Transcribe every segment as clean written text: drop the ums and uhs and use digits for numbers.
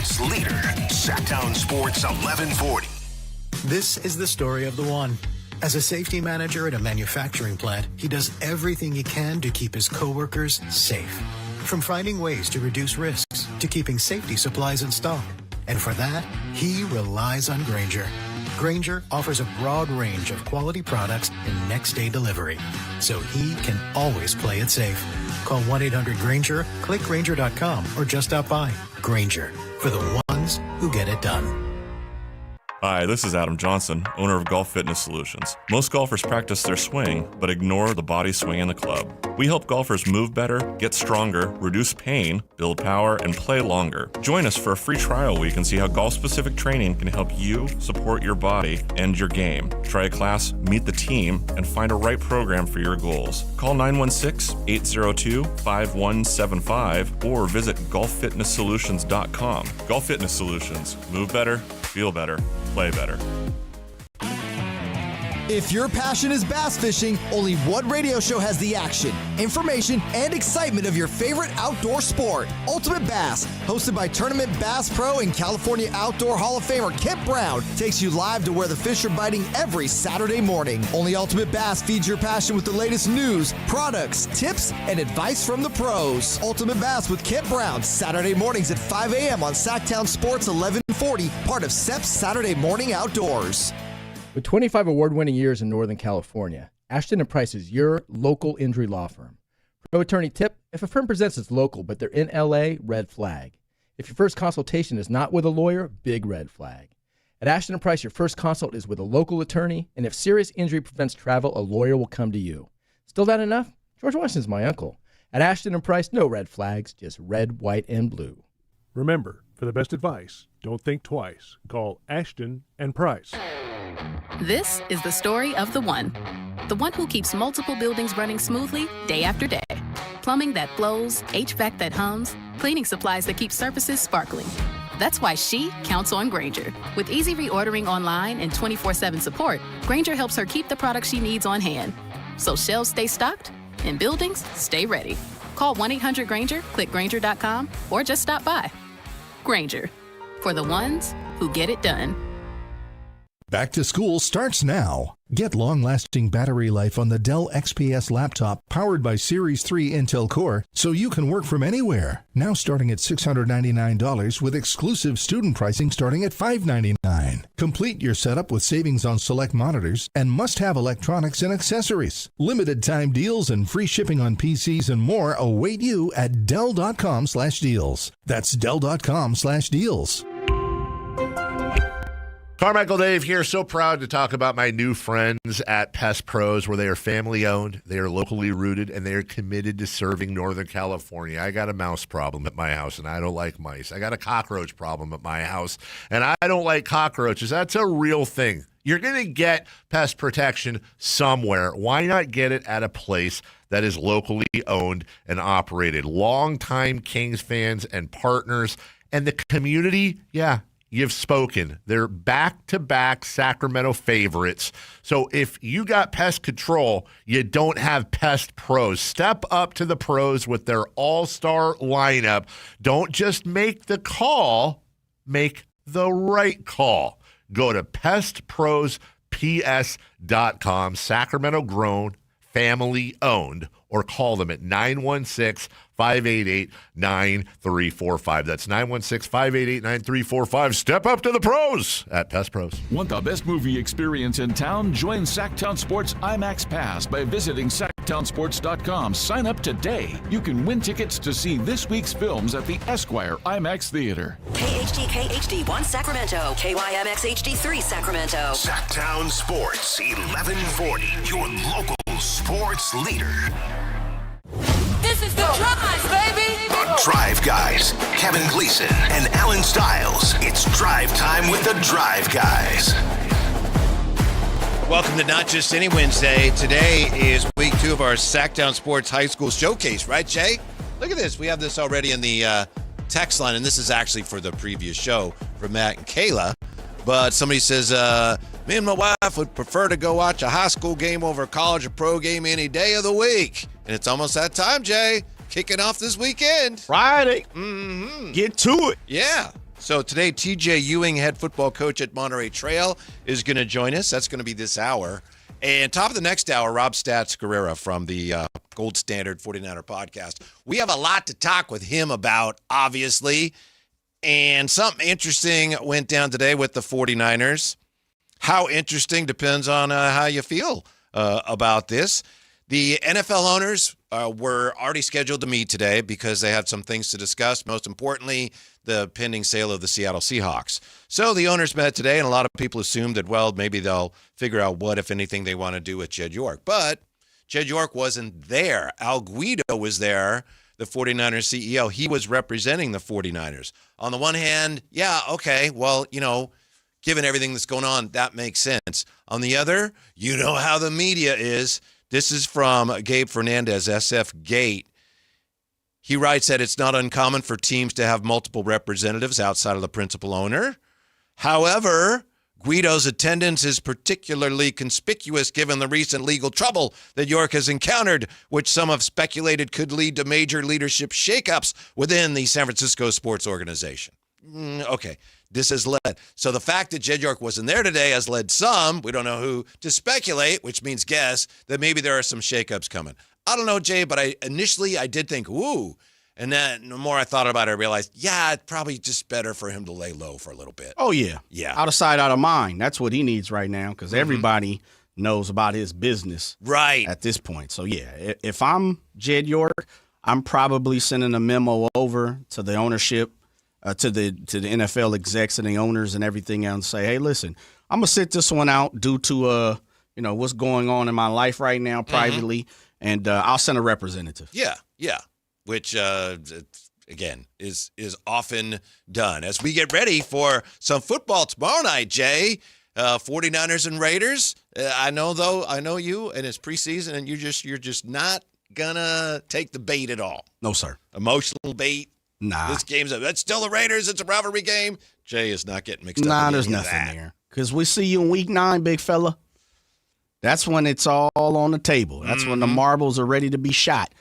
sports leader, Sactown Sports 1140. This is the story of the one. As a safety manager at a manufacturing plant, he does everything he can to keep his coworkers safe. From finding ways to reduce risks to keeping safety supplies in stock. And for that, he relies on Grainger. Grainger offers a broad range of quality products and next-day delivery, so he can always play it safe. Call 1-800-GRAINGER, click Grainger.com, or just stop by. Grainger, for the ones who get it done. Hi, this is Adam Johnson, owner of Golf Fitness Solutions. Most golfers practice their swing, but ignore the body swing in the club. We help golfers move better, get stronger, reduce pain, build power, and play longer. Join us for a free trial week and see how golf-specific training can help you support your body and your game. Try a class, meet the team, and find a right program for your goals. Call 916-802-5175 or visit golffitnesssolutions.com. Golf Fitness Solutions. Move better, feel better, play better. If your passion is bass fishing, only one radio show has the action, information, and excitement of your favorite outdoor sport. Ultimate Bass, hosted by Tournament Bass Pro and California Outdoor Hall of Famer Kent Brown, takes you live to where the fish are biting every Saturday morning. Only Ultimate Bass feeds your passion with the latest news, products, tips, and advice from the pros. Ultimate Bass with Kent Brown, Saturday mornings at 5 a.m. on Sactown Sports 1140, part of SEP's Saturday Morning Outdoors. With 25 award-winning years in Northern California, Ashton & Price is your local injury law firm. Pro attorney tip: if a firm presents it's local but they're in LA, red flag. If your first consultation is not with a lawyer, big red flag. At Ashton & Price, your first consult is with a local attorney, and if serious injury prevents travel, a lawyer will come to you. Still not enough? George Washington's my uncle. At Ashton & Price, no red flags, just red, white, and blue. Remember, for the best advice, don't think twice. Call Ashton & Price. This is the story of the one who keeps multiple buildings running smoothly day after day. Plumbing that flows, HVAC that hums, cleaning supplies that keep surfaces sparkling. That's why she counts on Grainger. With easy reordering online and 24/7 support, Grainger helps her keep the products she needs on hand. So shelves stay stocked and buildings stay ready. Call 1-800-GRAINGER, click Grainger.com, or just stop by. Grainger, for the ones who get it done. Back to school starts now. Get long-lasting battery life on the Dell XPS laptop powered by Series 3 Intel Core so you can work from anywhere. Now starting at $699 with exclusive student pricing starting at $599. Complete your setup with savings on select monitors and must-have electronics and accessories. Limited time deals and free shipping on PCs and more await you at Dell.com/deals. That's Dell.com/deals. Carmichael Dave here, so proud to talk about my new friends at Pest Pros, where they are family-owned, they are locally rooted, and they are committed to serving Northern California. I got a mouse problem at my house, and I don't like mice. I got a cockroach problem at my house, and I don't like cockroaches. That's a real thing. You're going to get pest protection somewhere. Why not get it at a place that is locally owned and operated? Longtime Kings fans and partners, and the community, you've spoken. They're back-to-back Sacramento favorites. So if you got pest control, you don't have Pest Pros. Step up to the pros with their all-star lineup. Don't just make the call, make the right call. Go to pestprosps.com, Sacramento grown, family owned, or call them at 916-588-9345. That's 916-588-9345. Step up to the pros at Pest Pros. Want the best movie experience in town? Join Sactown Sports IMAX Pass by visiting SactownSports.com. Sign up today. You can win tickets to see this week's films at the Esquire IMAX Theater. KHDK HD1 Sacramento, KYMX HD3 Sacramento. Sactown Sports 1140, your local sports leader. This is the Drive, baby! The Drive Guys, Kevin Gleason and Alan Stiles. It's drive time with the Drive Guys. Welcome to Not Just Any Wednesday. Today is week 2 of our Sactown Sports High School Showcase, right, Jay? Look at this. We have this already in the text line, and this is actually for the previous show from Matt and Kayla. But somebody says, me and my wife would prefer to go watch a high school game over a college or pro game any day of the week. And it's almost that time, Jay. Kicking off this weekend. Friday. Mm-hmm. Get to it. Yeah. So today, TJ Ewing, head football coach at Monterey Trail, is going to join us. That's going to be this hour. And top of the next hour, Rob Stats Guerrera from the Gold Standard 49er podcast. We have a lot to talk with him about, obviously. And something interesting went down today with the 49ers. How interesting depends on how you feel about this. The NFL owners were already scheduled to meet today because they had some things to discuss. Most importantly, the pending sale of the Seattle Seahawks. So the owners met today, and a lot of people assumed that, well, maybe they'll figure out what, if anything, they want to do with Jed York. But Jed York wasn't there. Al Guido was there, the 49ers CEO. He was representing the 49ers. On the one hand, yeah, okay, well, given everything that's going on, that makes sense. On the other, you know how the media is. This is from Gabe Fernandez, SF Gate. He writes that it's not uncommon for teams to have multiple representatives outside of the principal owner. However, Guido's attendance is particularly conspicuous given the recent legal trouble that York has encountered, which some have speculated could lead to major leadership shakeups within the San Francisco sports organization. Okay, this has led. So the fact that Jed York wasn't there today has led some, we don't know who, to speculate, which means guess, that maybe there are some shakeups coming. I don't know, Jay, but initially I did think, ooh. And then the more I thought about it, I realized, yeah, it's probably just better for him to lay low for a little bit. Oh, yeah. Yeah. Out of sight, out of mind. That's what he needs right now because everybody knows about his business right at this point. So, yeah, if I'm Jed York, I'm probably sending a memo over to the ownership, to the NFL execs and the owners and everything else and say, hey, listen, I'm going to sit this one out due to, what's going on in my life right now privately. And I'll send a representative. Yeah. Which, again, is often done. As we get ready for some football tomorrow night, Jay, 49ers and Raiders. I know you, and it's preseason, and you're just not going to take the bait at all. No, sir. Emotional bait. Nah. This game's that's still the Raiders. It's a rivalry game. Jay is not getting mixed up. Nah, there's nothing there. Because we see you in week 9, big fella. That's when it's all on the table. That's when the marbles are ready to be shot.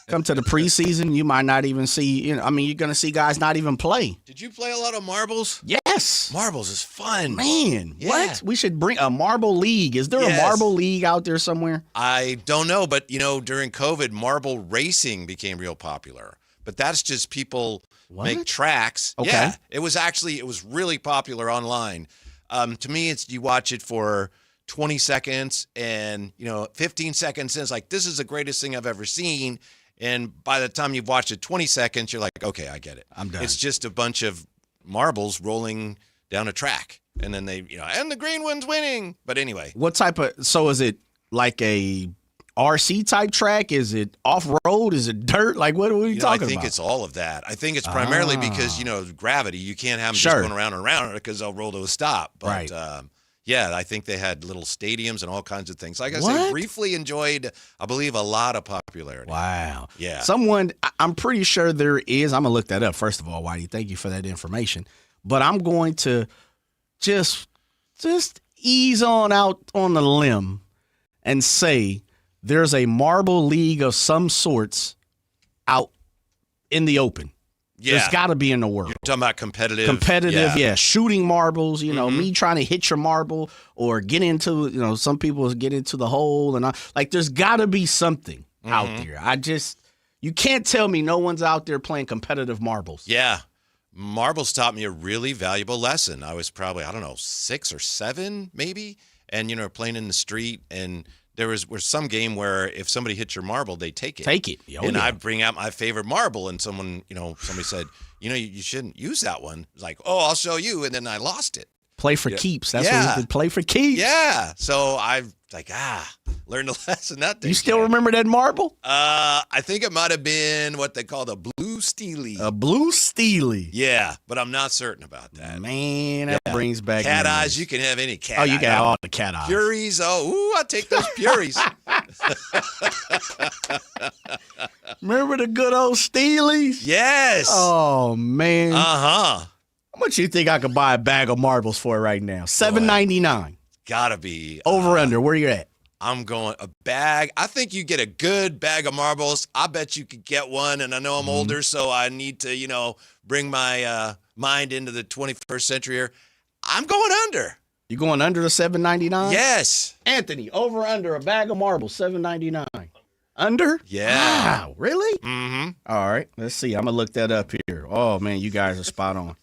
Come to the preseason, you might not even see, you're going to see guys not even play. Did you play a lot of marbles? Yes. Marbles is fun. Man, what? We should bring a marble league. Is there a marble league out there somewhere? I don't know, but, during COVID, marble racing became real popular. But that's just people make tracks. Okay. Yeah, it was really popular online. To me, you watch it for 20 seconds and, 15 seconds in, it's like, this is the greatest thing I've ever seen. And by the time you've watched it 20 seconds, you're like, okay, I get it. I'm done. It's just a bunch of marbles rolling down a track. And then they, and the green one's winning. But anyway. So is it like a RC type track? Is it off-road? Is it dirt? Like, what are we talking about? I think it's all of that. I think it's primarily because, gravity. You can't have them just going around and around because they'll roll to a stop. But, I think they had little stadiums and all kinds of things. Like I said, briefly enjoyed, I believe, a lot of popularity. Wow. Yeah. I'm pretty sure there is. I'm going to look that up. First of all, Whitey, thank you for that information. But I'm going to just ease on out on the limb and say there's a marble league of some sorts out in the open. Yeah. There's got to be in the world. You're talking about competitive. Shooting marbles, me trying to hit your marble or get into, some people get into the hole. And there's got to be something out there. You can't tell me no one's out there playing competitive marbles. Yeah. Marbles taught me a really valuable lesson. I was probably, 6 or 7 maybe. And, playing in the street and there was some game where if somebody hits your marble, they take it. Take it. I'd bring out my favorite marble, and somebody said, you shouldn't use that one. It's like, oh, I'll show you, and then I lost it. Play for keeps. That's what we did. Play for keeps. Yeah. So I learned a lesson that day. You still remember that marble? I think it might have been what they called a blue steely. A blue steely. Yeah, but I'm not certain about that. Man, that brings back cat memories. eyes. You can have any cat. Oh, you can have all the cat eyes. Puries. Oh, I take those puries. Remember the good old steelies? Yes. Oh man. How much you think I could buy a bag of marbles for right now? $7.99. Gotta be. Over under. Where you at? I'm going a bag. I think you get a good bag of marbles. I bet you could get one. And I know I'm older, so I need to, bring my mind into the 21st century here. I'm going under. You going under the $7.99? Yes. Anthony, over or under a bag of marbles, $7.99. Under? Yeah. Wow, really? Mm-hmm. All right, let's see. I'm going to look that up here. Oh, man, you guys are spot on.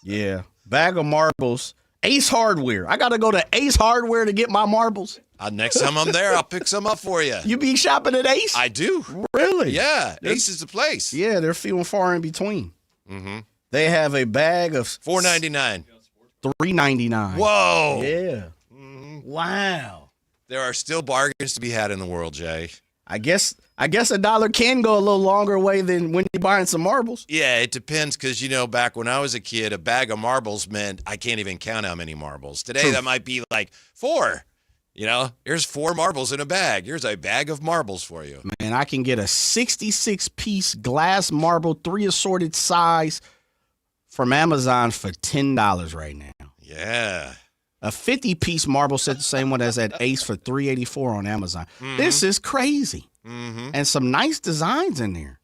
Yeah. Bag of marbles. Ace Hardware. I got to go to Ace Hardware to get my marbles. Next time I'm there, I'll pick some up for you. You be shopping at Ace? I do. Really? Yeah. Ace is the place. Yeah, they're few and far in between. Mm-hmm. They have a bag of $4.99. $3.99. Whoa. Yeah. Mm-hmm. Wow. There are still bargains to be had in the world, Jay. I guess a dollar can go a little longer way than when you're buying some marbles. Yeah, it depends because, back when I was a kid, a bag of marbles meant I can't even count how many marbles. Today, that might be like 4. Here's 4 marbles in a bag. Here's a bag of marbles for you. Man, I can get a 66-piece glass marble, 3 assorted size from Amazon for $10 right now. Yeah. A 50-piece marble set, the same one as at Ace, for $3.84 on Amazon. Mm-hmm. This is crazy. Mm-hmm. And some nice designs in there.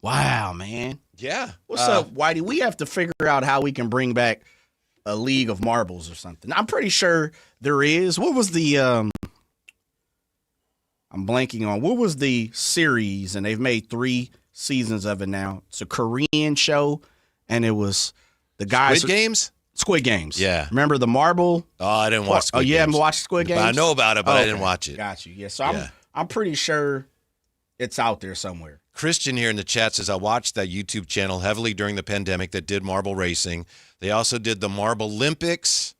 Wow, man. Yeah. What's up, Whitey? We have to figure out how we can bring back a league of marbles or something. I'm pretty sure there is. What was the I'm blanking on. What was the series? And they've made 3 seasons of it now. It's a Korean show, and it was the guys. Squid Games. Yeah. Remember the marble? Oh, I didn't watch Squid Games. Oh, you haven't watched Squid Games? I know about it, but I didn't watch it. Got you. Yeah. So I'm pretty sure it's out there somewhere. Christian here in the chat says, I watched that YouTube channel heavily during the pandemic that did marble racing. They also did the Marble Olympics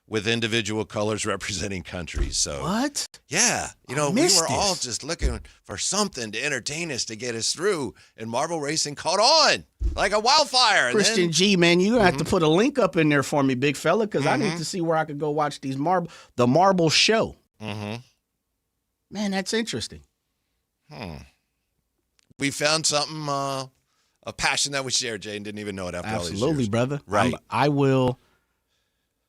with individual colors representing countries. So what? Yeah. We were all just looking for something to entertain us, to get us through. And marble racing caught on like a wildfire. Christian G, man, you're going to have to put a link up in there for me, big fella, because I need to see where I could go watch the marble show. Mm-hmm. Man, that's interesting. We found something, a passion that we share, Jay, and didn't even know it after all these years. Absolutely, brother. Right. I will,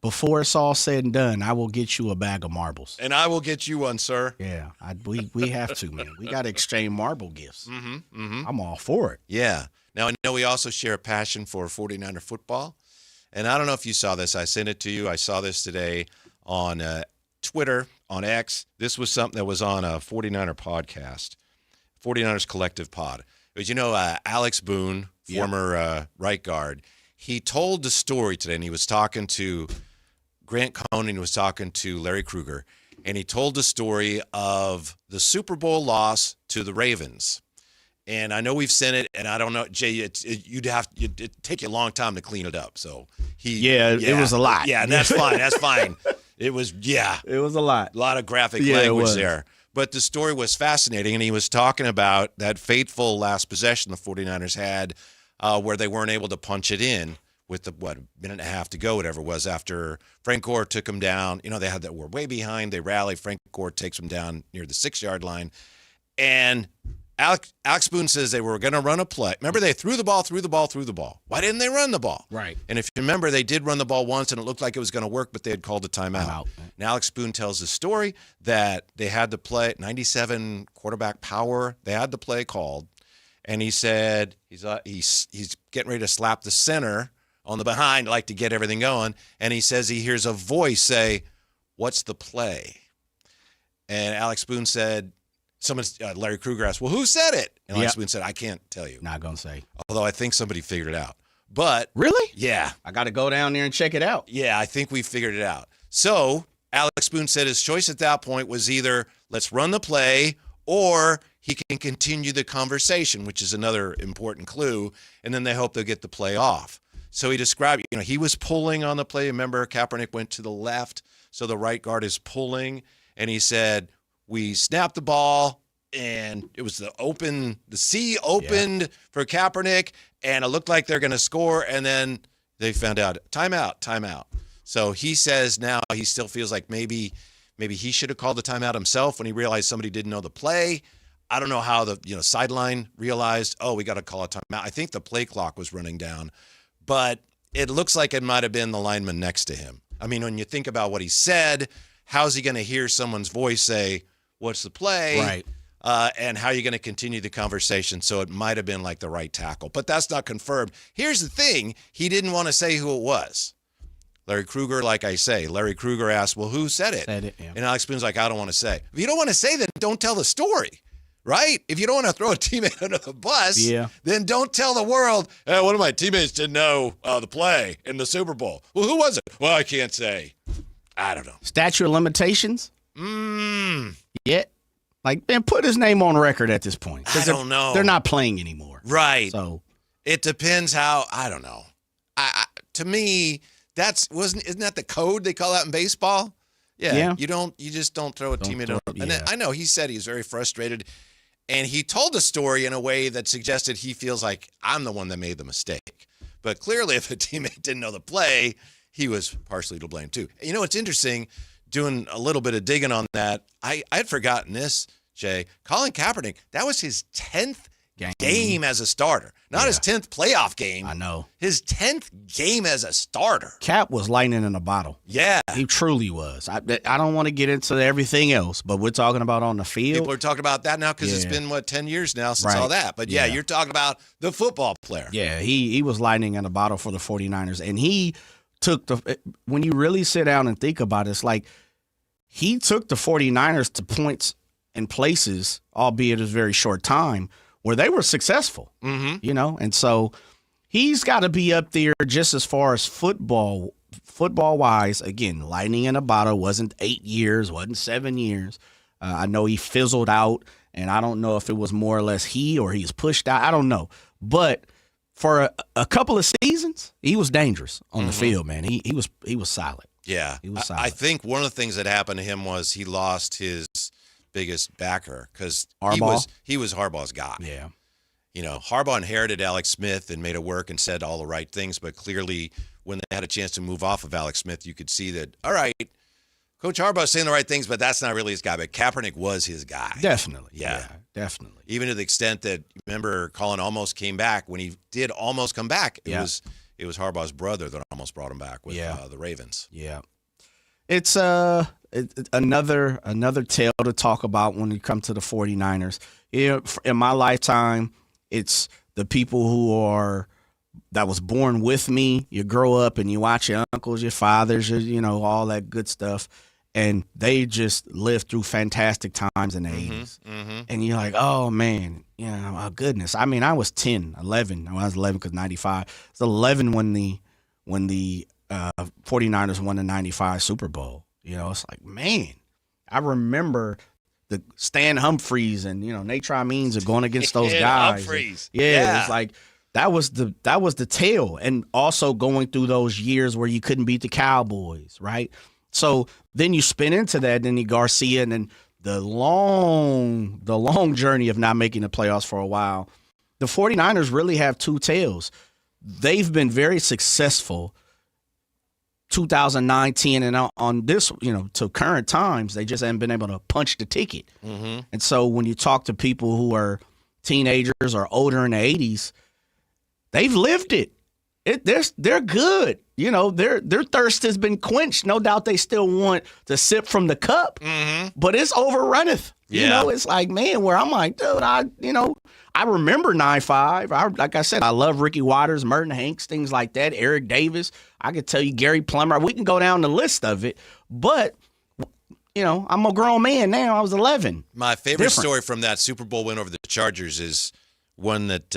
before it's all said and done, I will get you a bag of marbles. And I will get you one, sir. Yeah, we have to, man. We got to exchange marble gifts. Mm-hmm. Mm-hmm. I'm all for it. Yeah. Now, I know we also share a passion for 49er football. And I don't know if you saw this. I sent it to you. I saw this today on Twitter, on X. This was something that was on a 49er podcast, 49ers Collective Pod. It was, Alex Boone, former right guard. He told the story today, and he was talking to Grant Cohn, and he was talking to Larry Krueger, and he told the story of the Super Bowl loss to the Ravens. And I know we've sent it, and I don't know, Jay, it'd take you a long time to clean it up. So it was a lot. Yeah, and that's fine. That's fine. It was a lot. A lot of graphic language there. But the story was fascinating, and he was talking about that fateful last possession the 49ers had where they weren't able to punch it in with a minute and a half to go, whatever it was, after Frank Gore took them down. They had that, were way behind. They rally. Frank Gore takes them down near the 6-yard line. And Alex Boone says they were going to run a play. Remember, they threw the ball. Why didn't they run the ball? Right. And if you remember, they did run the ball once, and it looked like it was going to work, but they had called a timeout. And Alex Boone tells the story that they had the play, 97 quarterback power. They had the play called, and he said he's getting ready to slap the center on the behind, like to get everything going, and he says he hears a voice say, "What's the play?" And Alex Boone said, Larry Krueger asked, well, who said it? And Alex Boone said, I can't tell you. Not going to say. Although I think somebody figured it out. But really? Yeah. I got to go down there and check it out. Yeah, I think we figured it out. So Alex Boone said his choice at that point was either let's run the play or he can continue the conversation, which is another important clue, and then they hope they'll get the play off. So he described, he was pulling on the play. Remember, Kaepernick went to the left, so the right guard is pulling, and he said, we snapped the ball, and it was the sea opened for Kaepernick, and it looked like they're going to score, and then they found out, timeout. So he says now he still feels like maybe he should have called the timeout himself when he realized somebody didn't know the play. I don't know how the sideline realized, we got to call a timeout. I think the play clock was running down, but it looks like it might have been the lineman next to him. I mean, when you think about what he said, how's he going to hear someone's voice say, what's the play? Right. and how you're going to continue the conversation. So it might have been like the right tackle, but that's not confirmed. Here's the thing. He didn't want to say who it was. Larry Krueger, like I say, Larry Krueger asked, well, who said it? Yeah. And Alex Boone's like, I don't want to say. If you don't want to say, then don't tell the story, right? If you don't want to throw a teammate under the bus, then don't tell the world, one of my teammates didn't know the play in the Super Bowl. Well, who was it? Well, I can't say. I don't know. Statute of limitations? Yeah. Like, man, put his name on record at this point. I don't know. They're not playing anymore. Right. So it depends how, I don't know. To me, isn't that the code they call out in baseball? Yeah. You just don't throw a teammate under. And then, I know he said he's very frustrated, and he told the story in a way that suggested he feels like I'm the one that made the mistake. But clearly, if a teammate didn't know the play, he was partially to blame too. You know, it's interesting, doing a little bit of digging on that. I'd forgotten this, Jay. Colin Kaepernick, that was his 10th game as a starter. Not his 10th playoff game. I know. His 10th game as a starter. Cap was lightning in a bottle. Yeah. He truly was. I don't want to get into everything else, but we're talking about on the field. People are talking about that now because it's been, 10 years now since all that. But, you're talking about the football player. Yeah, he was lightning in a bottle for the 49ers. And he took when you really sit down and think about it, it's like he took the 49ers to points and places, albeit a very short time, where they were successful, you know? And so he's got to be up there just as far as football-wise. Again, lightning in a bottle, wasn't 8 years, wasn't 7 years. I know he fizzled out, and I don't know if it was more or less he's pushed out. I don't know. But for a couple of seasons, he was dangerous on the field, man. He was solid. Yeah. He was solid. I think one of the things that happened to him was he lost his biggest backer because he was Harbaugh's guy. Yeah. You know, Harbaugh inherited Alex Smith and made it work and said all the right things, but clearly when they had a chance to move off of Alex Smith, you could see that, all right, Coach Harbaugh's saying the right things, but that's not really his guy. But Kaepernick was his guy. Definitely. Yeah, definitely. Even to the extent that, remember, Colin almost came back. When he did almost come back, it was Harbaugh's brother that almost brought him back with the Ravens. Yeah. It's another tale to talk about when you come to the 49ers. In my lifetime, it's the people that was born with me. You grow up and you watch your uncles, your fathers, all that good stuff. And they just lived through fantastic times in the 80s. And you're like, oh, man, oh, goodness. I mean, I was 11. I was 11 because 95. I was 11 when the 49ers won the 95 Super Bowl. It's like, man, I remember the Stan Humphries and, Nate Means are going against those guys. Humphries. Yeah, it's like that was the tale. And also going through those years where you couldn't beat the Cowboys, right? So then you spin into that, then Garcia, and then the long journey of not making the playoffs for a while. The 49ers really have two tales. They've been very successful 2019 and on this, to current times, they just haven't been able to punch the ticket. And so when you talk to people who are teenagers or older in the 80s, they've lived it. They're good. Their thirst has been quenched. No doubt they still want to sip from the cup, but it's overrunneth. Yeah. It's like, man, where I'm like, dude, I remember 9-5. Like I said, I love Ricky Waters, Merton Hanks, things like that, Eric Davis. I could tell you Gary Plummer. We can go down the list of it, but I'm a grown man now. I was 11. My favorite story from that Super Bowl win over the Chargers is one that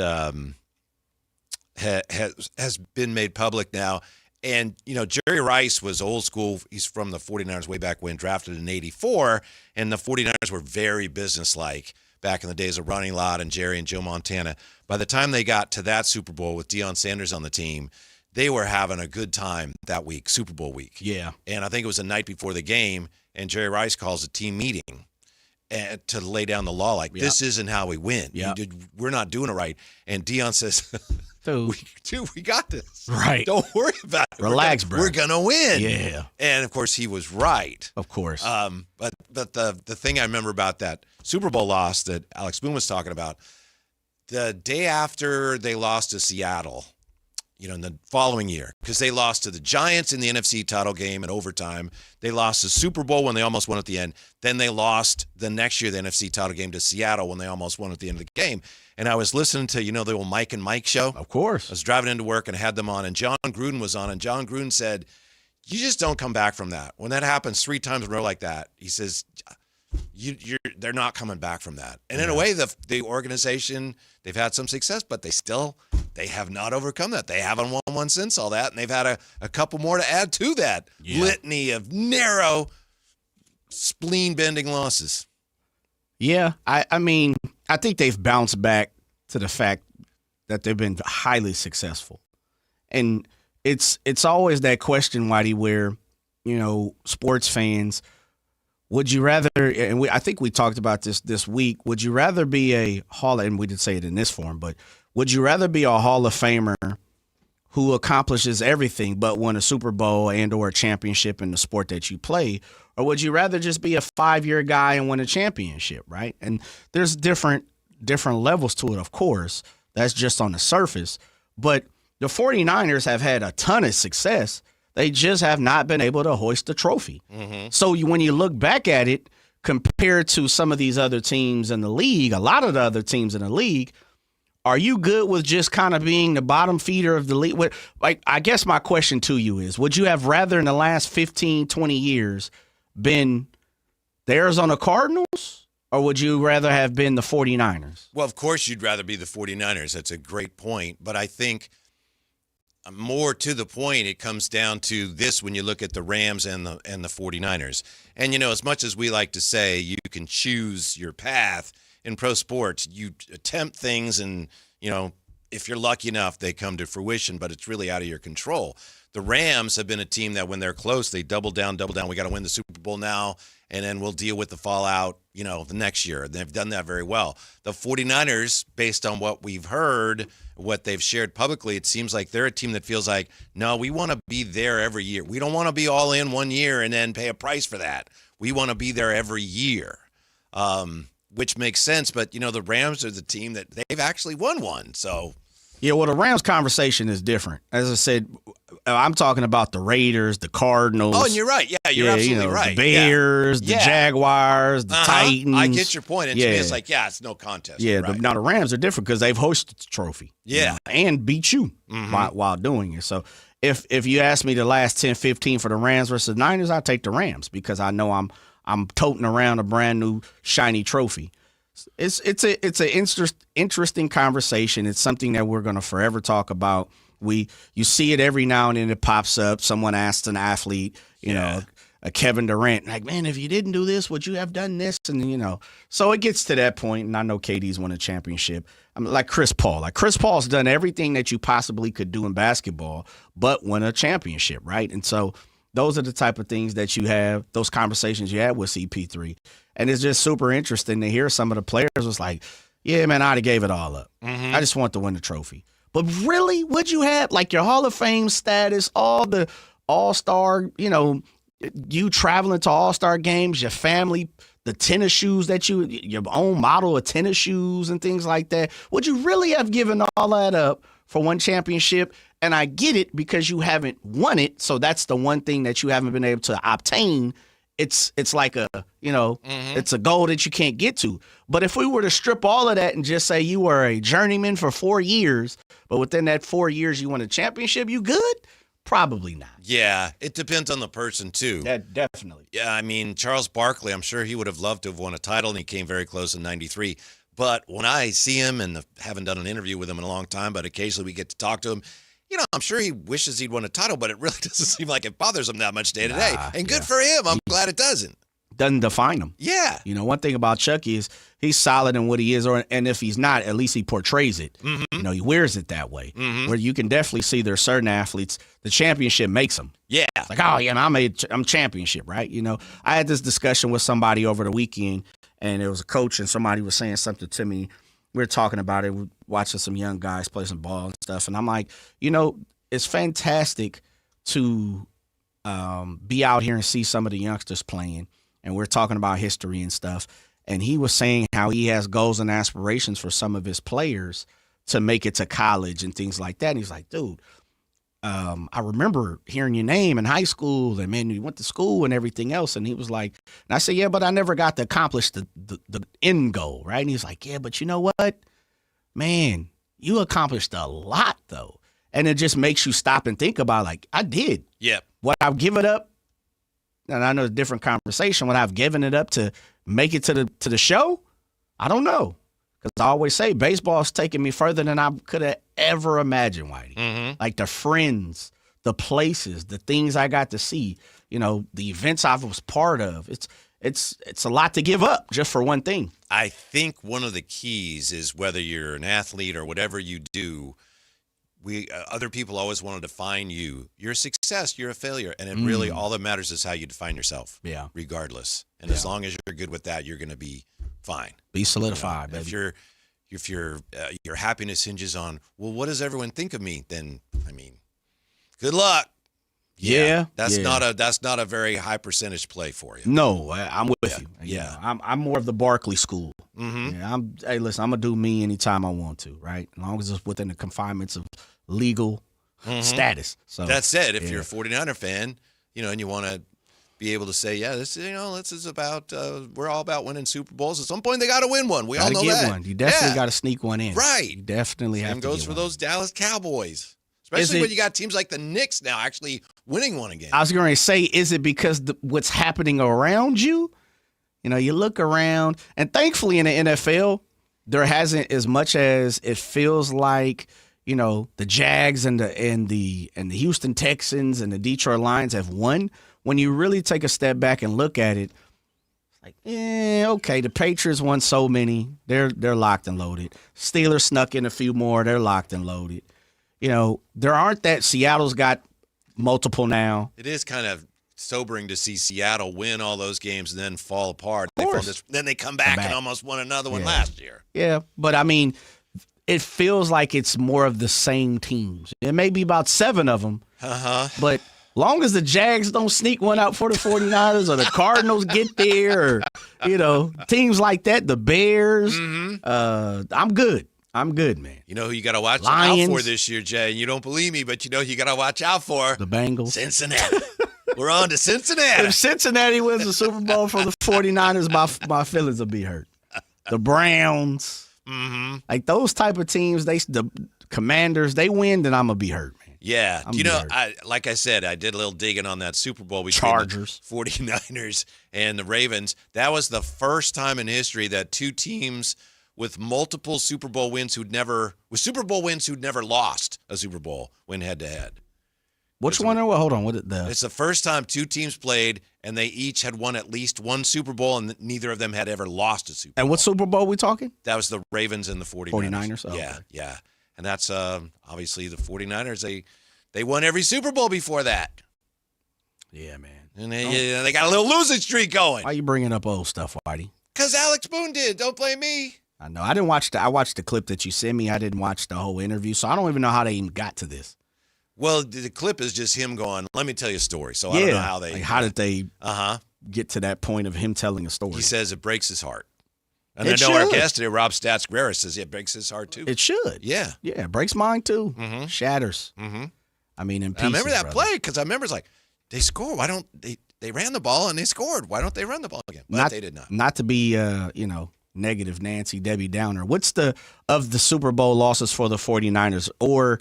has been made public now. And, Jerry Rice was old school. He's from the 49ers way back when, drafted in 84. And the 49ers were very businesslike back in the days of Ronnie Lott and Jerry and Joe Montana. By the time they got to that Super Bowl with Deion Sanders on the team, they were having a good time that week, Super Bowl week. Yeah. And I think it was the night before the game, and Jerry Rice calls a team meeting to lay down the law, like, this isn't how we win. Yeah. We're not doing it right. And Deion says, we got this. Right. Don't worry about it. Relax, bro. We're going to win. Yeah. And, of course, he was right. Of course. But the thing I remember about that Super Bowl loss that Alex Boone was talking about, the day after they lost to Seattle, in the following year, because they lost to the Giants in the NFC title game in overtime. They lost the Super Bowl when they almost won at the end. Then they lost the next year the NFC title game to Seattle when they almost won at the end of the game. And I was listening to, the old Mike and Mike show. Of course. I was driving into work and I had them on, and John Gruden was on, and John Gruden said, you just don't come back from that. When that happens 3 times in a row like that, he says, they're not coming back from that. And in a way, the organization, they've had some success, but they have not overcome that. They haven't won one since all that, and they've had a couple more to add to that litany of narrow, spleen-bending losses. Yeah, I mean, I think they've bounced back to the fact that they've been highly successful. And it's always that question, Whitey, where, sports fans, would you rather, and I think we talked about this week, would you rather be and we didn't say it in this form, but would you rather be a Hall of Famer who accomplishes everything but won a Super Bowl and or a championship in the sport that you play, or would you rather just be a 5-year guy and win a championship, right? And there's different levels to it, of course. That's just on the surface. But the 49ers have had a ton of success. They just have not been able to hoist the trophy. Mm-hmm. So when you look back at it, compared to some of these other teams in the league, a lot of the other teams in the league, are you good with just kind of being the bottom feeder of the league? I guess my question to you is, would you have rather in the last 15, 20 years been the Arizona Cardinals, or would you rather have been the 49ers? Well, of course you'd rather be the 49ers. That's a great point. But I think more to the point, it comes down to this when you look at the Rams and the 49ers. And, as much as we like to say you can choose your path, in pro sports, you attempt things and, if you're lucky enough, they come to fruition, but it's really out of your control. The Rams have been a team that when they're close, they double down. We got to win the Super Bowl now, and then we'll deal with the fallout, the next year. They've done that very well. The 49ers, based on what we've heard, what they've shared publicly, it seems like they're a team that feels like, no, we want to be there every year. We don't want to be all in one year and then pay a price for that. We want to be there every year. Which makes sense, but, the Rams are the team that they've actually won one, so. Yeah, well, the Rams conversation is different. As I said, I'm talking about the Raiders, the Cardinals. Oh, and you're right. Yeah, you're absolutely right. The Bears, the Jaguars, the Titans. I get your point. And to me, it's like, it's no contest. Yeah, right. Now the Rams are different because they've hosted the trophy. Yeah. And beat you while doing it. So if you ask me the last 10, 15 for the Rams versus the Niners, I'll take the Rams because I know I'm toting around a brand new shiny trophy. It's an interesting conversation. It's something that we're going to forever talk about. You see it every now and then. It pops up. Someone asks an athlete, a Kevin Durant, like, man, if you didn't do this, would you have done this? And so it gets to that point. And I know KD's won a championship. I'm like Chris Paul. Like Chris Paul's done everything that you possibly could do in basketball, but won a championship, right? And so those are the type of things that you have, those conversations you had with CP3. And it's just super interesting to hear some of the players was like, yeah, man, I'd have gave it all up. Mm-hmm. I just want to win the trophy. But really, would you have, like, your Hall of Fame status, all the all-star, you traveling to all-star games, your family, the tennis shoes that your own model of tennis shoes and things like that? Would you really have given all that up for one championship? And I get it because you haven't won it, so that's the one thing that you haven't been able to obtain. It's like it's a goal that you can't get to. But if we were to strip all of that and just say you were a journeyman for 4 years, but within that 4 years you won a championship, you good? Probably not. Yeah, it depends on the person too. That definitely. Yeah, I mean, Charles Barkley, I'm sure he would have loved to have won a title, and he came very close in '93. But when I see him, and haven't done an interview with him in a long time, but occasionally we get to talk to him, I'm sure he wishes he'd won a title, but it really doesn't seem like it bothers him that much day to day. And good for him. I'm glad it doesn't. Doesn't define him. Yeah. One thing about Chucky is he's solid in what he is, and if he's not, at least he portrays it. Mm-hmm. He wears it that way. Mm-hmm. Where you can definitely see there's certain athletes, the championship makes them. Yeah. It's like, oh, yeah, I'm championship, right? I had this discussion with somebody over the weekend, and it was a coach, and somebody was saying something to me. We were talking about it, watching some young guys play some ball and stuff. And I'm like, it's fantastic to be out here and see some of the youngsters playing. And we're talking about history and stuff. And he was saying how he has goals and aspirations for some of his players to make it to college and things like that. And he's like, dude, I remember hearing your name in high school, and man, you went to school and everything else. And he was like, and I said, yeah, but I never got to accomplish the end goal, right? And he was like, yeah, but you know what, man, you accomplished a lot though, and it just makes you stop and think about like, I did. Yep. What I've given up, and I know it's a different conversation. What I've given it up to make it to the show, I don't know. Because I always say baseball's taken me further than I could have ever imagined, Whitey. Mm-hmm. Like the friends, the places, the things I got to see, the events I was part of. It's a lot to give up just for one thing. I think one of the keys is whether you're an athlete or whatever you do, other people always want to define you. You're a success, you're a failure. And it really, all that matters is how you define yourself. Yeah. Regardless. And as long as you're good with that, you're going to be fine. Be solidified, baby. If your happiness hinges on, well, what does everyone think of me? Then, good luck. Yeah. That's not a very high percentage play for you. No, I'm with you. Yeah. I'm more of the Barkley school. Mm-hmm. Yeah, hey, listen, I'm gonna do me anytime I want to, right? As long as it's within the confinements of legal status. So that's it. If you're a 49er fan, and you want to be able to say, yeah, this is about we're all about winning Super Bowls. At some point, they got to win one. We all know that. One. You definitely got to sneak one in. Right. You definitely have to. Same goes for those Dallas Cowboys, especially when you got teams like the Knicks now actually winning one again. I was going to say, is it because what's happening around you? You look around, and thankfully in the NFL, there hasn't as much as it feels like. The Jags and the Houston Texans and the Detroit Lions have won. When you really take a step back and look at it, it's like, okay, the Patriots won so many. They're locked and loaded. Steelers snuck in a few more. They're locked and loaded. There aren't that. Seattle's got multiple now. It is kind of sobering to see Seattle win all those games and then fall apart. Then they come back and almost won another one last year. Yeah, but it feels like it's more of the same teams. It may be about 7 of them, but long as the Jags don't sneak one out for the 49ers or the Cardinals get there or, teams like that, the Bears, I'm good. I'm good, man. You know who you got to watch out for this year, Jay? You don't believe me, but you got to watch out for. The Bengals. Cincinnati. We're on to Cincinnati. If Cincinnati wins the Super Bowl for the 49ers, my feelings will be hurt. The Browns. Mm-hmm. Like those type of teams, the Commanders, they win, then I'm going to be hurt, man. Yeah. Like I said, I did a little digging on that Super Bowl between Chargers, the 49ers and the Ravens. That was the first time in history that two teams with multiple Super Bowl wins who'd never lost a Super Bowl went head-to-head. Which one? Hold on. It's the first time two teams played, and they each had won at least one Super Bowl, and neither of them had ever lost a Super Bowl. And what Super Bowl are we talking? That was the Ravens and the 49ers. 49ers? Oh, yeah, okay. Yeah. And that's obviously the 49ers. They won every Super Bowl before that. Yeah, man. And they got a little losing streak going. Why are you bringing up old stuff, Whitey? Because Alex Boone did. Don't blame me. I know. I watched the clip that you sent me. I didn't watch the whole interview, so I don't even know how they even got to this. Well, the clip is just him going, let me tell you a story. So I don't know how they... Like how did they get to that point of him telling a story? He says it breaks his heart. And I know our guest today, Rob Stats-Guerra, says it breaks his heart too. It should. Yeah. Yeah, it breaks mine too. Mm-hmm. Shatters. Mm-hmm. In pieces, I remember that brother. play because I remember it's like, they scored. Why don't they ran the ball and they scored. Why don't they run the ball again? But they did not. Not to be, negative Nancy, Debbie Downer. What's of the Super Bowl losses for the 49ers or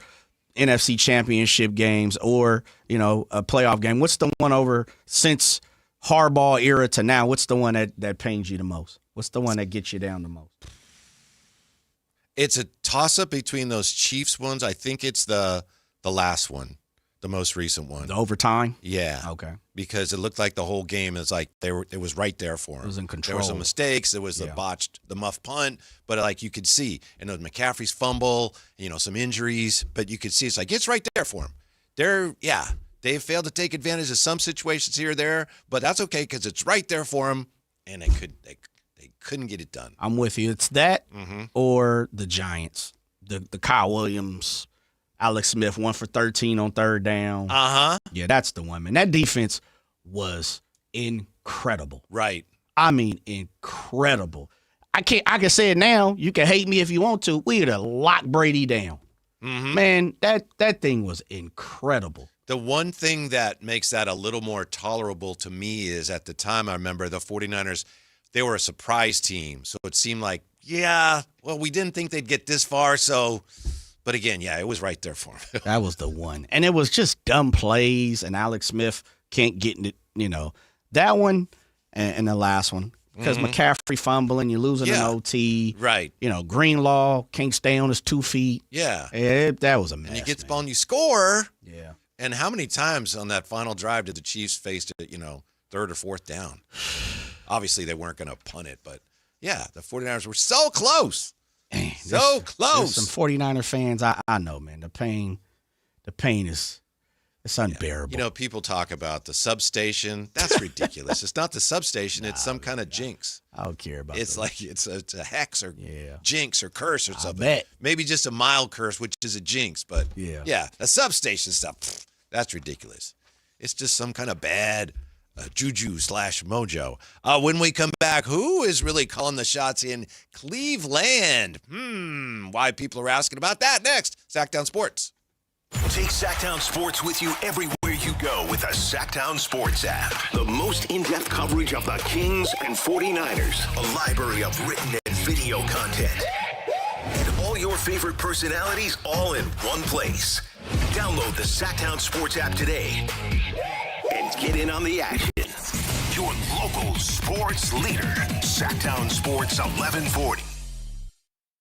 NFC championship games or, a playoff game? What's the one over since Harbaugh era to now? What's the one that pains you the most? What's the one that gets you down the most? It's a toss-up between those Chiefs ones. I think it's the last one, the most recent one. The overtime? Yeah. Okay. Because it looked like the whole game is like it was right there for them. It was in control. There was some mistakes. There was the muff punt, but like you could see, and it was McCaffrey's fumble, some injuries, but you could see it's right there for them. They failed to take advantage of some situations here or there, but that's okay because it's right there for them, and they couldn't get it done. I'm with you. It's that or the Giants, the Kyle Williams, Alex Smith, 1 for 13 on third down. Yeah, that's the one, man. That defense was incredible. Right. I mean, incredible. I can say it now. You can hate me if you want to. We'd have locked Brady down. Man, that thing was incredible. The one thing that makes that a little more tolerable to me is at the time, I remember the 49ers, they were a surprise team. So it seemed like, we didn't think they'd get this far. So, but again, it was right there for them. That was the one. And it was just dumb plays, and Alex Smith can't get it, that one and the last one. Because McCaffrey fumbling, you're losing an OT. Right. Greenlaw can't stay on his 2 feet. Yeah. That was a mess. And you get the ball and you score. Yeah. And how many times on that final drive did the Chiefs face it, third or fourth down? Obviously, they weren't going to punt it, but the 49ers were so close. Dang, so close. There's some 49er fans, I know, man. The pain is it's unbearable. People talk about the substation. That's ridiculous. It's not the substation. It's some kind of jinx. I don't care about It's that. like it's a hex or jinx or curse or something. Bet. Maybe just a mild curse, which is a jinx. But the substation stuff, that's ridiculous. It's just some kind of bad juju/mojo. When we come back, who is really calling the shots in Cleveland? Why people are asking about that next. Sactown Sports. Take Sactown Sports with you everywhere you go with the Sactown Sports app. The most in-depth coverage of the Kings and 49ers. A library of written and video content. And all your favorite personalities all in one place. Download the Sactown Sports app today and get in on the action. Your local sports leader. Sactown Sports 1140.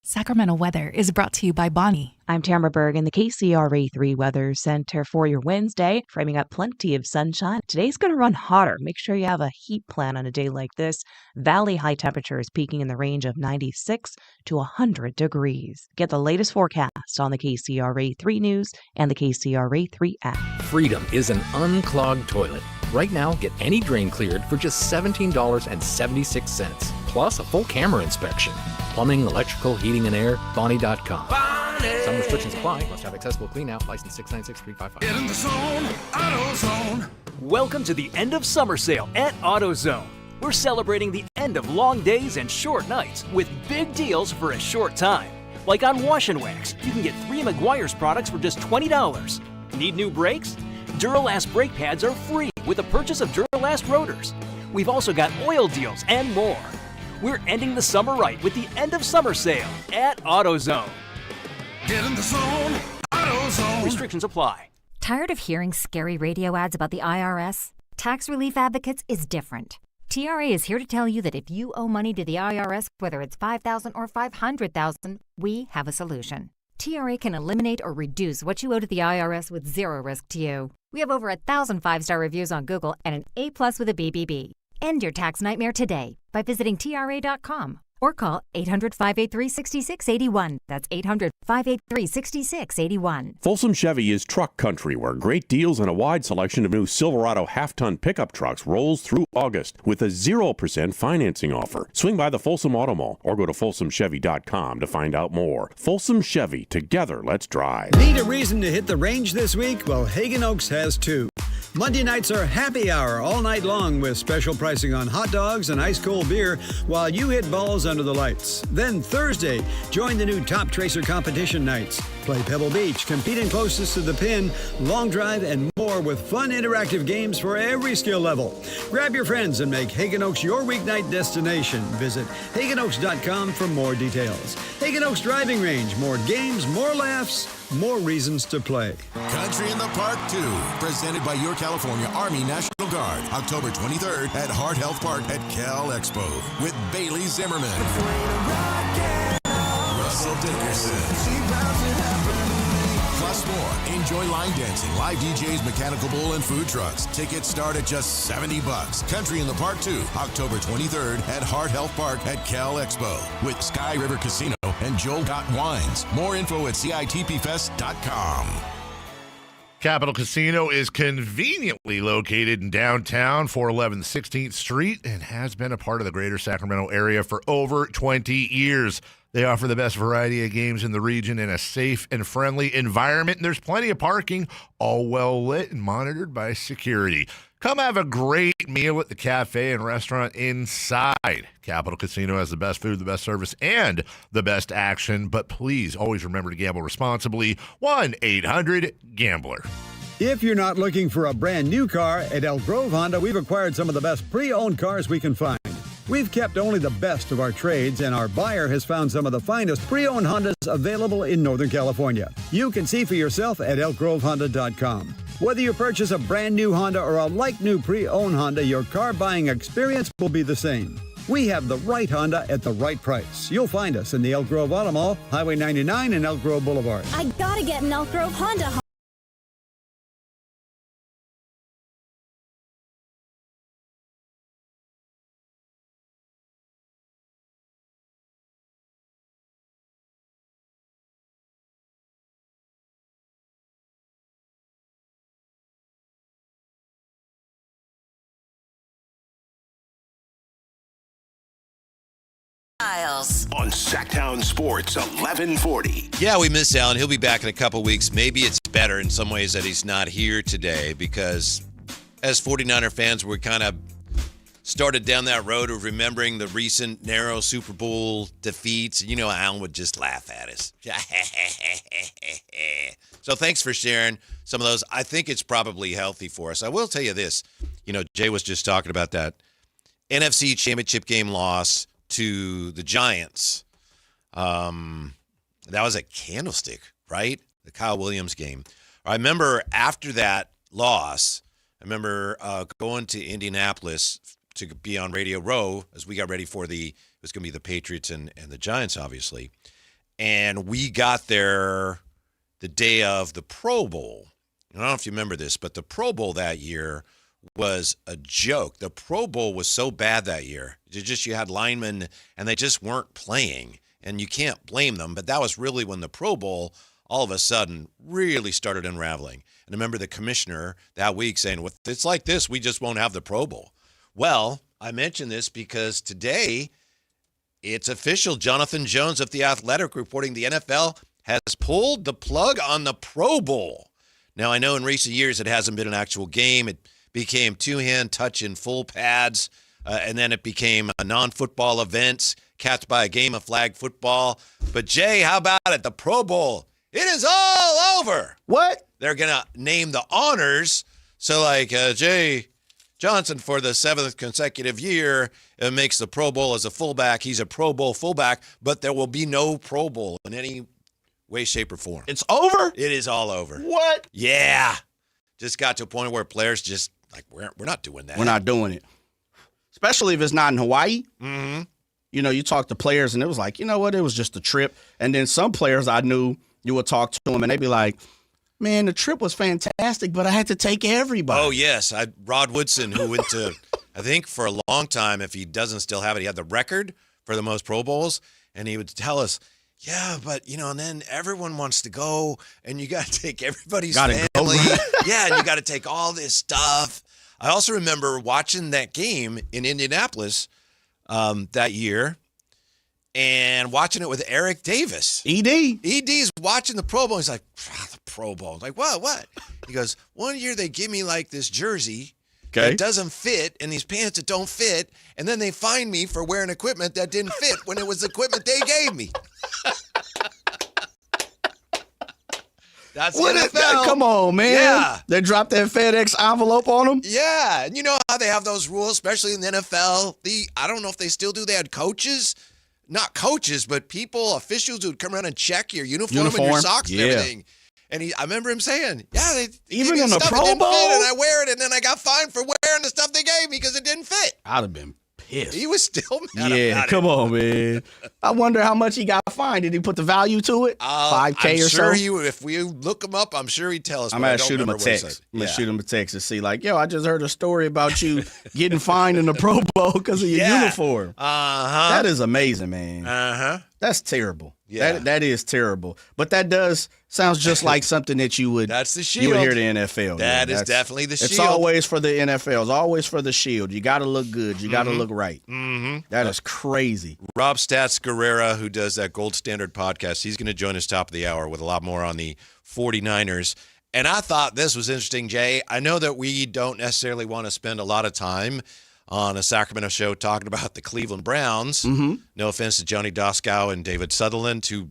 Sacramento weather is brought to you by Bonnie. I'm Tamara Berg in the KCRA3 Weather Center for your Wednesday, framing up plenty of sunshine. Today's going to run hotter. Make sure you have a heat plan on a day like this. Valley high temperatures peaking in the range of 96 to 100 degrees. Get the latest forecast on the KCRA3 News and the KCRA3 app. Freedom is an unclogged toilet. Right now, get any drain cleared for just $17.76, plus a full camera inspection. Plumbing, electrical, heating, and air, Bonnie.com. Some restrictions apply. Must have accessible clean out. License 696355. Get in the zone, AutoZone. Welcome to the end of summer sale at AutoZone. We're celebrating the end of long days and short nights with big deals for a short time. Like on Wash and Wax, you can get 3 Meguiar's products for just $20. Need new brakes? Duralast brake pads are free with the purchase of Duralast rotors. We've also got oil deals and more. We're ending the summer right with the end of summer sale at AutoZone. Get in the zone, AutoZone. Restrictions apply. Tired of hearing scary radio ads about the IRS? Tax Relief Advocates is different. TRA is here to tell you that if you owe money to the IRS, whether it's $5,000 or $500,000, we have a solution. TRA can eliminate or reduce what you owe to the IRS with zero risk to you. We have over 1,000 5-star reviews on Google and an A+ with a BBB. End your tax nightmare today by visiting TRA.com or call 800-583-6681. That's 800-583-6681. Folsom Chevy is truck country where great deals and a wide selection of new Silverado half-ton pickup trucks rolls through August with a 0% financing offer. Swing by the Folsom Auto Mall or go to folsomchevy.com to find out more. Folsom Chevy, together let's drive. Need a reason to hit the range this week? Well, Hagen Oaks has too. Monday nights are happy hour all night long with special pricing on hot dogs and ice cold beer while you hit balls under the lights. Then Thursday, join the new Top Tracer competition nights. Play Pebble Beach, compete in closest to the pin, long drive, and more with fun interactive games for every skill level. Grab your friends and make Hagen Oaks your weeknight destination. Visit HagenOaks.com for more details. Hagen Oaks Driving Range, more games, more laughs, more reasons to play. Country in the Park 2, presented by your California Army National Guard, October 23rd at Heart Health Park at Cal Expo with Bailey Zimmerman, Russell Dickerson, plus more. Enjoy line dancing, live DJs, mechanical bull, and food trucks. Tickets start at just $70. Country in the Park 2, October 23rd at Heart Health Park at Cal Expo with Sky River Casino and Joel Got Wines. More info at CITPFest.com. Capital Casino is conveniently located in downtown, 411 16th Street, and has been a part of the greater Sacramento area for over 20 years. They offer the best variety of games in the region in a safe and friendly environment, and there's plenty of parking, all well lit and monitored by security. Come have a great meal at the cafe and restaurant inside. Capital Casino has the best food, the best service, and the best action. But please always remember to gamble responsibly. 1-800-GAMBLER. If you're not looking for a brand new car, at Elk Grove Honda, we've acquired some of the best pre-owned cars we can find. We've kept only the best of our trades, and our buyer has found some of the finest pre-owned Hondas available in Northern California. You can see for yourself at elkgrovehonda.com. Whether you purchase a brand new Honda or a like-new pre-owned Honda, your car buying experience will be the same. We have the right Honda at the right price. You'll find us in the Elk Grove Auto Mall, Highway 99 and Elk Grove Boulevard. I gotta get an Elk Grove Honda. On Sactown Sports 1140. Yeah, we miss Alan. He'll be back in a couple weeks. Maybe it's better in some ways that he's not here today because as 49er fans, we're kind of started down that road of remembering the recent narrow Super Bowl defeats. You know, Alan would just laugh at us. So thanks for sharing some of those. I think it's probably healthy for us. I will tell you this. You know, Jay was just talking about that NFC Championship game loss to the Giants. That was a candlestick, right? The Kyle Williams game. I remember after that loss, I remember going to Indianapolis to be on Radio Row as we got ready for it was going to be the Patriots and the Giants, obviously. And we got there the day of the Pro Bowl. I don't know if you remember this, but the Pro Bowl that year was a joke. The Pro Bowl was so bad that year. You had linemen, and they just weren't playing, and you can't blame them. But that was really when the Pro Bowl, all of a sudden, really started unraveling. And I remember the commissioner that week saying, "Well, it's like this, we just won't have the Pro Bowl." Well, I mention this because today it's official. Jonathan Jones of The Athletic reporting the NFL has pulled the plug on the Pro Bowl. Now, I know in recent years it hasn't been an actual game. It became two-hand touch in full pads, and then it became a non-football event capped by a game of flag football. But, Jay, how about it? The Pro Bowl, it is all over. What? They're going to name the honors. So, like, Jay Johnson for the 7th consecutive year makes the Pro Bowl as a fullback. He's a Pro Bowl fullback, but there will be no Pro Bowl in any way, shape, or form. It's over? It is all over. What? Yeah. Just got to a point where players just, like, we're not doing that. We're not doing it. Especially if it's not in Hawaii. Mm-hmm. You know, you talk to players, and it was like, you know what, it was just a trip. And then some players I knew, you would talk to them, and they'd be like, man, the trip was fantastic, but I had to take everybody. Oh, yes. Rod Woodson, who went to, I think for a long time, if he doesn't still have it, he had the record for the most Pro Bowls, and he would tell us, yeah, but, you know, and then everyone wants to go, and you got to take everybody's family. Yeah, and you got to take all this stuff. I also remember watching that game in Indianapolis that year and watching it with Eric Davis. ED's watching the Pro Bowl. He's like, the Pro Bowl. I'm like, what? He goes, one year they give me like this jersey that doesn't fit and these pants that don't fit, and then they fine me for wearing equipment that didn't fit when it was equipment they gave me. That's what NFL. Is that? Come on, man. Yeah. They dropped that FedEx envelope on them? Yeah. And you know how they have those rules, especially in the NFL? I don't know if they still do. They had coaches. Not coaches, but people, officials who would come around and check your uniform and your socks and everything. And I remember him saying, yeah, even in the Pro Bowl? And I wear it, and then I got fined for wearing the stuff they gave me because it didn't fit. I'd have been pissed. He was still mad about it. Come on, man. I wonder how much he got fined. Did he put the value to it? $5K or so? If we look him up, I'm sure he'd tell us. I'm going to shoot him a text. I'm going to shoot him a text and see, like, yo, I just heard a story about you getting fined in the Pro Bowl because of your uniform. Uh-huh. That is amazing, man. Uh-huh. That's terrible. Yeah. That is terrible. But that sounds just like something that you would That's the shield. You would hear the NFL. That is definitely the shield. It's always for the NFL. It's always for the shield. You got to look good. You got to look right. Mm-hmm. That is crazy. Rob Stats Guerrera, who does that Gold Standard podcast, he's going to join us top of the hour with a lot more on the 49ers And I thought this was interesting, Jay. I know that we don't necessarily want to spend a lot of time on a Sacramento show talking about the Cleveland Browns. Mm-hmm. No offense to Johnny Doskow and David Sutherland, two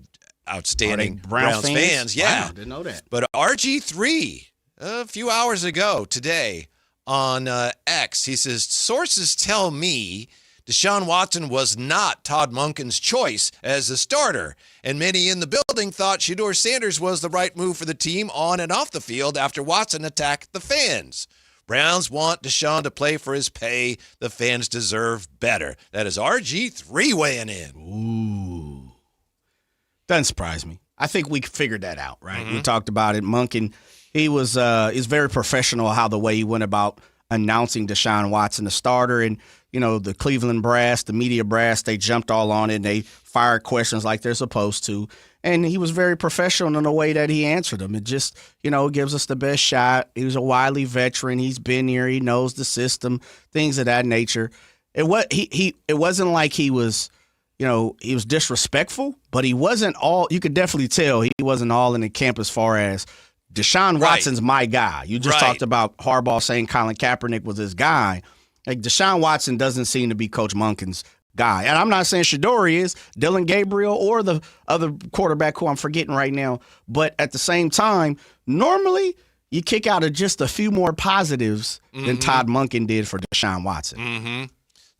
outstanding Browns fans. Yeah. Wow, didn't know that. But RG3, a few hours ago today on X, he says, sources tell me Deshaun Watson was not Todd Monken's choice as the starter, and many in the building thought Shedeur Sanders was the right move for the team on and off the field after Watson attacked the fans. Browns want Deshaun to play for his pay. The fans deserve better. That is RG3 weighing in. Ooh. Doesn't surprise me. I think we figured that out, right? Mm-hmm. We talked about it. Monken, he was is very professional how the way he went about announcing Deshaun Watson the starter. And, you know, the Cleveland brass, the media brass, they jumped all on it and they fired questions like they're supposed to. And he was very professional in the way that he answered them. It just, you know, gives us the best shot. He was a wily veteran. He's been here. He knows the system, things of that nature. It wasn't like he was, you know, he was disrespectful, but he wasn't all, you could definitely tell he wasn't all in the camp as far as Deshaun Watson's my guy. You just talked about Harbaugh saying Colin Kaepernick was his guy. Like, Deshaun Watson doesn't seem to be Coach Monken's guy. And I'm not saying Shedeur is, Dylan Gabriel, or the other quarterback who I'm forgetting right now. But at the same time, normally you kick out of just a few more positives than Todd Monken did for Deshaun Watson. Mm-hmm.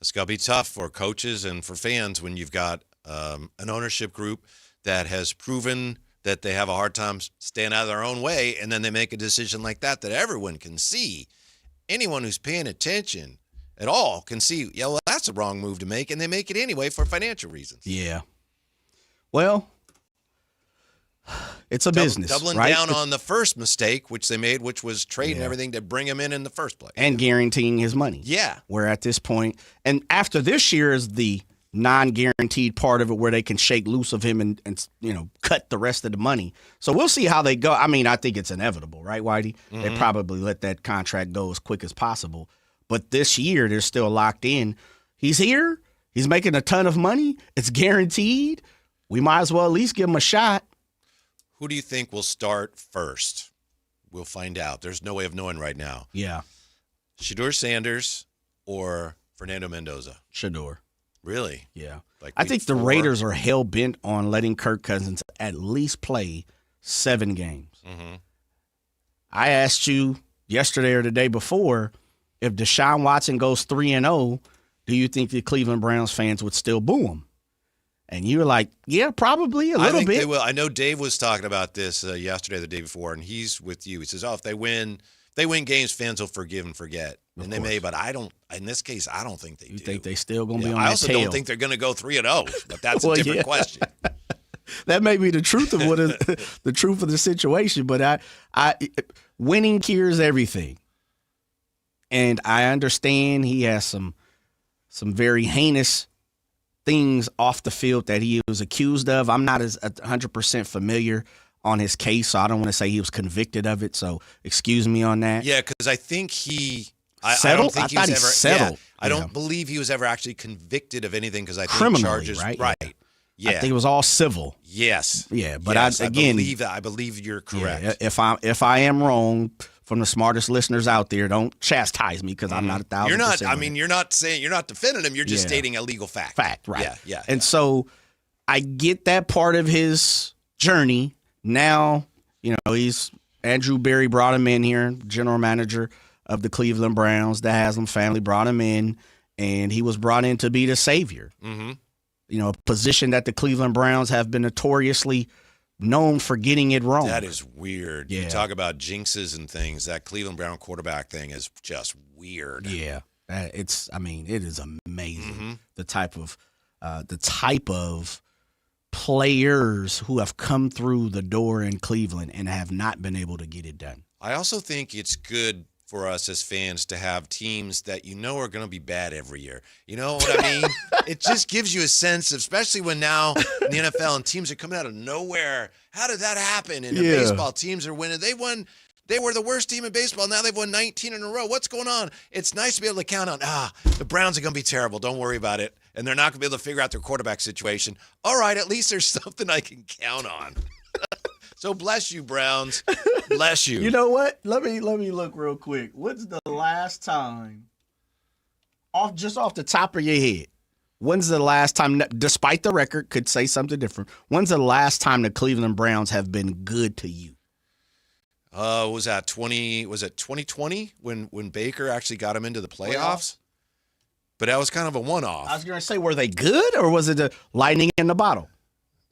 It's got to be tough for coaches and for fans when you've got an ownership group that has proven that they have a hard time staying out of their own way, and then they make a decision like that everyone can see. Anyone who's paying attention at all can see, yeah, well, that's a wrong move to make, and they make it anyway for financial reasons. Yeah. Well, it's a business, doubling right? down on the first mistake, which they made, which was trading everything to bring him in the first place. And guaranteeing his money. Yeah. Where at this point, and after this year is the non-guaranteed part of it where they can shake loose of him and you know, cut the rest of the money. So we'll see how they go. I mean, I think it's inevitable, right, Whitey? Mm-hmm. They probably let that contract go as quick as possible. But this year, they're still locked in. He's here. He's making a ton of money. It's guaranteed. We might as well at least give him a shot. Who do you think will start first? We'll find out. There's no way of knowing right now. Yeah. Shedeur Sanders or Fernando Mendoza? Shedeur. Really? Yeah. Like I think the Raiders are hell-bent on letting Kirk Cousins at least play 7 games. Mm-hmm. I asked you yesterday or the day before, if Deshaun Watson goes 3-0, do you think the Cleveland Browns fans would still boo him? And you were like, yeah, probably a little bit. They will. I know Dave was talking about this yesterday or the day before, and he's with you. He says, if they win games, fans will forgive and forget. And they may, but I don't. In this case, I don't think they do. You think they still going to be on I that also tail? don't think they're going to go 3-0, but that's a different question. That may be the truth of what is the truth of the situation, but I winning cures everything. And I understand he has some very heinous things off the field that he was accused of. I'm not as 100% familiar on his case, so I don't want to say he was convicted of it. So excuse me on that. Yeah, because I think he settled. I don't think he was ever settled. Yeah, I don't believe he was ever actually convicted of anything because I think criminally, charges right? Yeah. I think it was all civil. Yes. Yeah, but yes, I believe you're correct. Yeah, if I am wrong, from the smartest listeners out there, don't chastise me because I'm not 1,000%. You're not. I mean, you're not saying you're not defending him. You're just stating a legal fact. Fact, right? Yeah. And so I get that part of his journey. Now, you know, Andrew Berry brought him in here, general manager of the Cleveland Browns. The Haslam family brought him in, and he was brought in to be the savior. Mm-hmm. You know, a position that the Cleveland Browns have been notoriously known for getting it wrong. That is weird. Yeah. You talk about jinxes and things. That Cleveland Brown quarterback thing is just weird. Yeah, it is amazing the type of players who have come through the door in Cleveland and have not been able to get it done. I also think it's good for us as fans to have teams that you know are going to be bad every year. You know what I mean? It just gives you a sense of, especially when now in the NFL and teams are coming out of nowhere. How did that happen? And the baseball teams are winning. They were the worst team in baseball. Now they've won 19 in a row. What's going on? It's nice to be able to count on, the Browns are going to be terrible. Don't worry about it. And they're not going to be able to figure out their quarterback situation. All right, at least there's something I can count on. So bless you, Browns. Bless you. You know what? Let me look real quick. When's the last time, off the top of your head, when's the last time, despite the record, could say something different, when's the last time the Cleveland Browns have been good to you? Was it 2020 when Baker actually got him into the playoffs? But that was kind of a one-off. I was going to say, were they good, or was it the lightning in the bottle?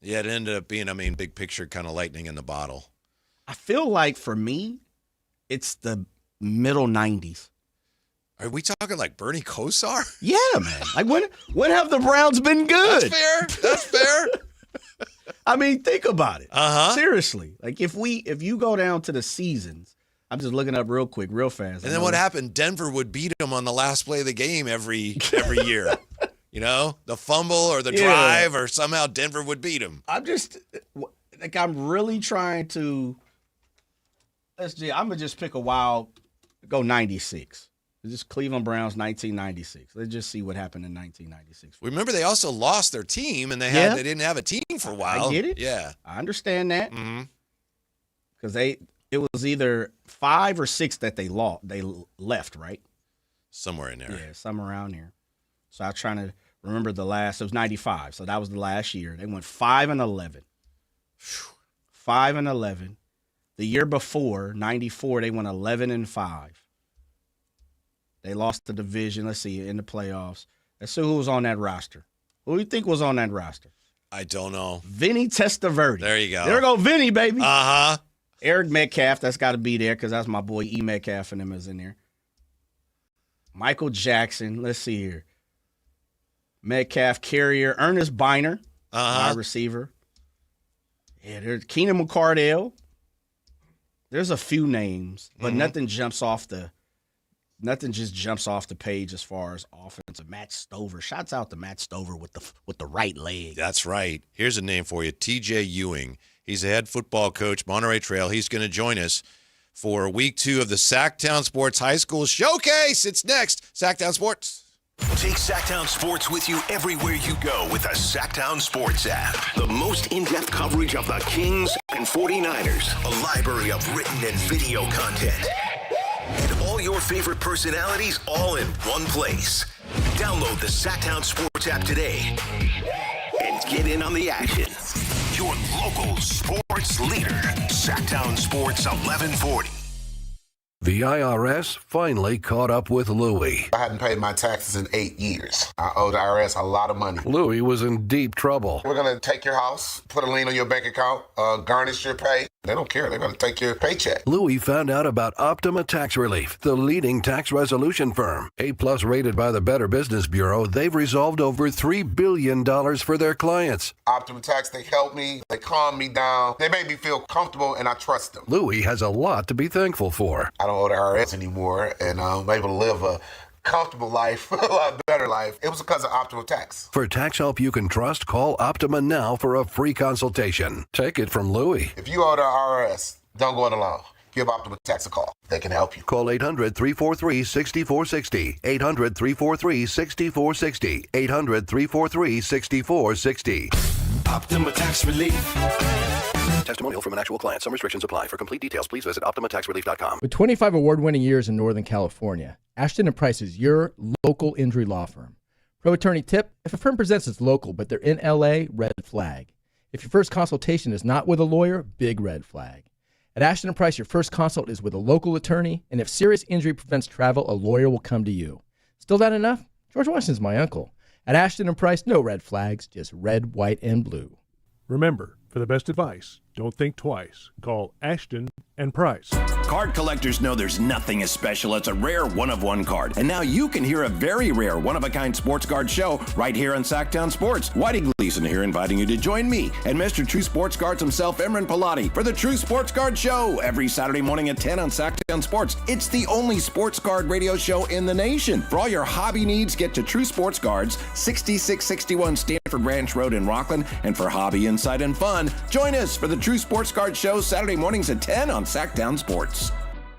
Yeah, it ended up being, big picture kind of lightning in the bottle. I feel like, for me, it's the middle 90s. Are we talking like Bernie Kosar? Yeah, man. Like, when have the Browns been good? That's fair. Think about it. Uh-huh. Seriously. Like, if you go down to the seasons, I'm just looking up real quick, real fast. And then what happened? Denver would beat them on the last play of the game every year. You know, the fumble or the drive, or somehow Denver would beat them. I'm really trying to. I'm gonna just pick a wild. Go 96. Just Cleveland Browns 1996. Let's just see what happened in 1996. Remember, they also lost their team, and they didn't have a team for a while. I get it. Yeah, I understand that. Because it was either 5 or 6 that they left, right? Somewhere in there. Yeah, somewhere around there. So I was trying to remember the last. It was 95, so that was the last year. They went 5-11. 5-11. The year before, 94, they went 11-5. They lost the division. Let's see, in the playoffs. Let's see who was on that roster. Who do you think was on that roster? I don't know. Vinny Testaverde. There you go. There go Vinny, baby. Uh-huh. Eric Metcalf, that's got to be there because that's my boy E. Metcalf and them is in there. Michael Jackson. Let's see here. Metcalf, Carrier, Ernest Biner, wide receiver. Yeah, there's Keenan McCardell. There's a few names, but nothing just jumps off the page as far as offensive. Matt Stover. Shouts out to Matt Stover with the right leg. That's right. Here's a name for you, T.J. Ewing. He's the head football coach, Monterey Trail. He's going to join us for week 2 of the Sactown Sports High School Showcase. It's next. Sactown Sports. Take Sactown Sports with you everywhere you go with the Sactown Sports app. The most in-depth coverage of the Kings and 49ers. A library of written and video content. And all your favorite personalities all in one place. Download the Sactown Sports app today and get in on the action. Your local sports leader. Sactown Sports 1140. The IRS finally caught up with Louie. I hadn't paid my taxes in 8 years. I owe the IRS a lot of money. Louie was in deep trouble. We're going to take your house, put a lien on your bank account, garnish your pay. They don't care. They're going to take your paycheck. Louie found out about Optima Tax Relief, the leading tax resolution firm. A-plus rated by the Better Business Bureau, they've resolved over $3 billion for their clients. Optima Tax, they help me. They calm me down. They make me feel comfortable, and I trust them. Louie has a lot to be thankful for. I don't owe the IRS anymore, and I'm able to live a comfortable life, a lot better life. It was because of Optima Tax. For tax help you can trust, call Optima now for a free consultation. Take it from Louie. If you owe the IRS, don't go it alone. Give Optima Tax a call. They can help you. Call 800-343-6460. 800-343-6460. 800-343-6460. Optima Tax Relief. Testimonial from an actual client. Some restrictions apply. For complete details, please visit OptimaTaxRelief.com. With 25 award-winning years in Northern California, Ashton & Price is your local injury law firm. Pro attorney tip: if a firm presents it's local, but they're in L.A., red flag. If your first consultation is not with a lawyer, big red flag. At Ashton & Price, your first consult is with a local attorney, and if serious injury prevents travel, a lawyer will come to you. Still not enough? George Washington's my uncle. At Ashton & Price, no red flags, just red, white, and blue. Remember, for the best advice, don't think twice. Call Ashton and Price. Card collectors know there's nothing as special as a rare one-of-one card. And now you can hear a very rare one-of-a-kind sports card show right here on Sactown Sports. Whitey Gleason here inviting you to join me and Mr. True Sports Cards himself, Emran Pilati, for the True Sports Card Show every Saturday morning at 10 on Sactown Sports. It's the only sports card radio show in the nation. For all your hobby needs, get to True Sports Cards, 6661 Stanford Ranch Road in Rockland. And for hobby, insight, and fun, join us for the True Sports Card Show Saturday mornings at 10 on Sactown Sports.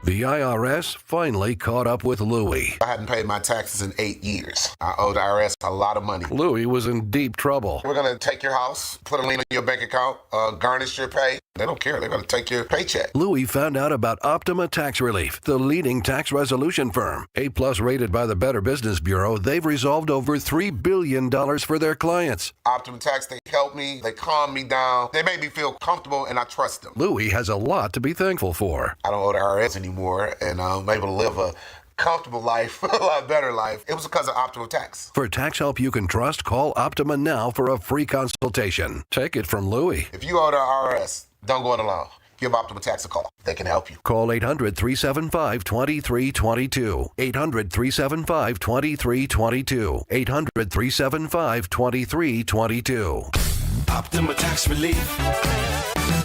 The IRS finally caught up with Louie. I hadn't paid my taxes in 8 years. I owed the IRS a lot of money. Louie was in deep trouble. We're going to take your house, put a lien on your bank account, garnish your pay. They don't care. They're going to take your paycheck. Louie found out about Optima Tax Relief, the leading tax resolution firm. A-plus rated by the Better Business Bureau, they've resolved over $3 billion for their clients. Optima Tax, they helped me. They calmed me down. They made me feel comfortable, and I trust them. Louie has a lot to be thankful for. I don't owe the IRS anymore, and I'm able to live a comfortable life, a lot better life. It was because of Optima Tax. For tax help you can trust, call Optima now for a free consultation. Take it from Louie. If you owe the IRS, don't go it alone. Give Optima Tax a call. They can help you. Call 800-375-2322. 800-375-2322. 800-375-2322. Optima Tax Relief.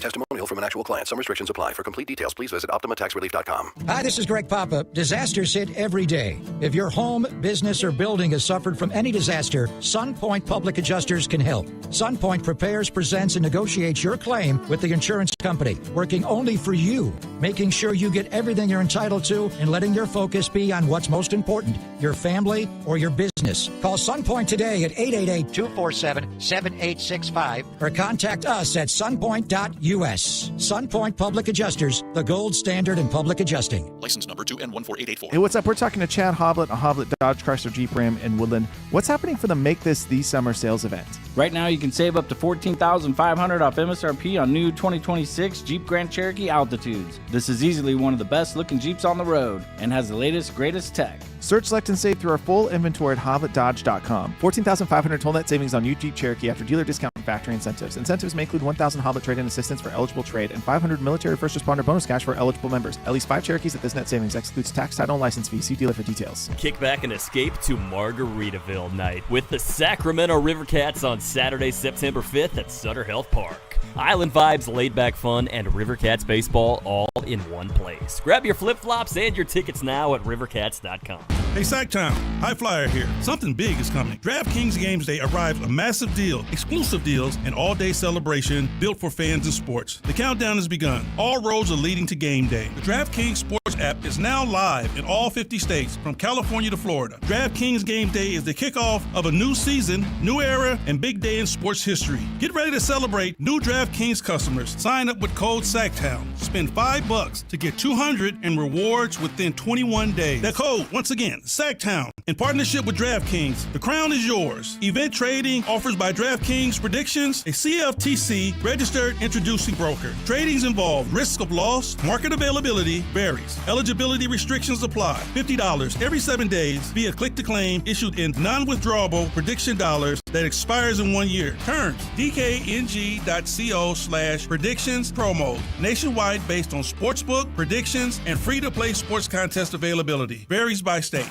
Testimonial from an actual client. Some restrictions apply. For complete details, please visit OptimaTaxRelief.com. Hi, this is Greg Papa. Disasters hit every day. If your home, business, or building has suffered from any disaster, SunPoint Public Adjusters can help. SunPoint prepares, presents, and negotiates your claim with the insurance company, working only for you, making sure you get everything you're entitled to and letting your focus be on what's most important, your family or your business. Call SunPoint today at 888-247-7865 or contact us at sunpoint.us. SunPoint Public Adjusters, the gold standard in public adjusting. License number 2N14884. Hey, what's up? We're talking to Chad Hoblet of Hoblet Dodge Chrysler Jeep Ram in Woodland. What's happening for the Make This the Summer sales event? Right now, you can save up to $14,500 off MSRP on new 2026 Jeep Grand Cherokee Altitudes. This is easily one of the best-looking Jeeps on the road and has the latest, greatest tech. Search, select, and save through our full inventory at HobletDodge.com. $14,500 total net savings on new Jeep Cherokee after dealer discount and factory incentives. Incentives may include $1,000 Hoblet trade-in assistance for eligible trade and $500 military first responder bonus cash for eligible members. At least 5 Cherokees at this net savings. Excludes tax, title, and license fees. See dealer for details. Kick back and escape to Margaritaville night with the Sacramento Rivercats on Saturday, September 5th at Sutter Health Park. Island vibes, laid-back fun, and Rivercats baseball all in one place. Grab your flip-flops and your tickets now at rivercats.com. Hey, Sactown, High Flyer here. Something big is coming. DraftKings Games Day arrives a massive deal, exclusive deals, and all-day celebration built for fans in sports. The countdown has begun. All roads are leading to game day. The DraftKings Sports app is now live in all 50 states, from California to Florida. DraftKings Game Day is the kickoff of a new season, new era, and big day in sports history. Get ready to celebrate new DraftKings customers. Sign up with code Sactown. Spend $5 to get $200 in rewards within 21 days. That code, once again, Sactown. In partnership with DraftKings, the crown is yours. Event trading offers by DraftKings Predictions, a CFTC registered introducing broker. Tradings involve risk of loss, market availability varies. Eligibility restrictions apply. $50 every 7 days via click to claim issued in non-withdrawable prediction dollars that expires in 1 year. Terms, dkng.co/predictions promo. Nationwide based on sportsbook, predictions, and free-to-play sports contest availability. Varies by state.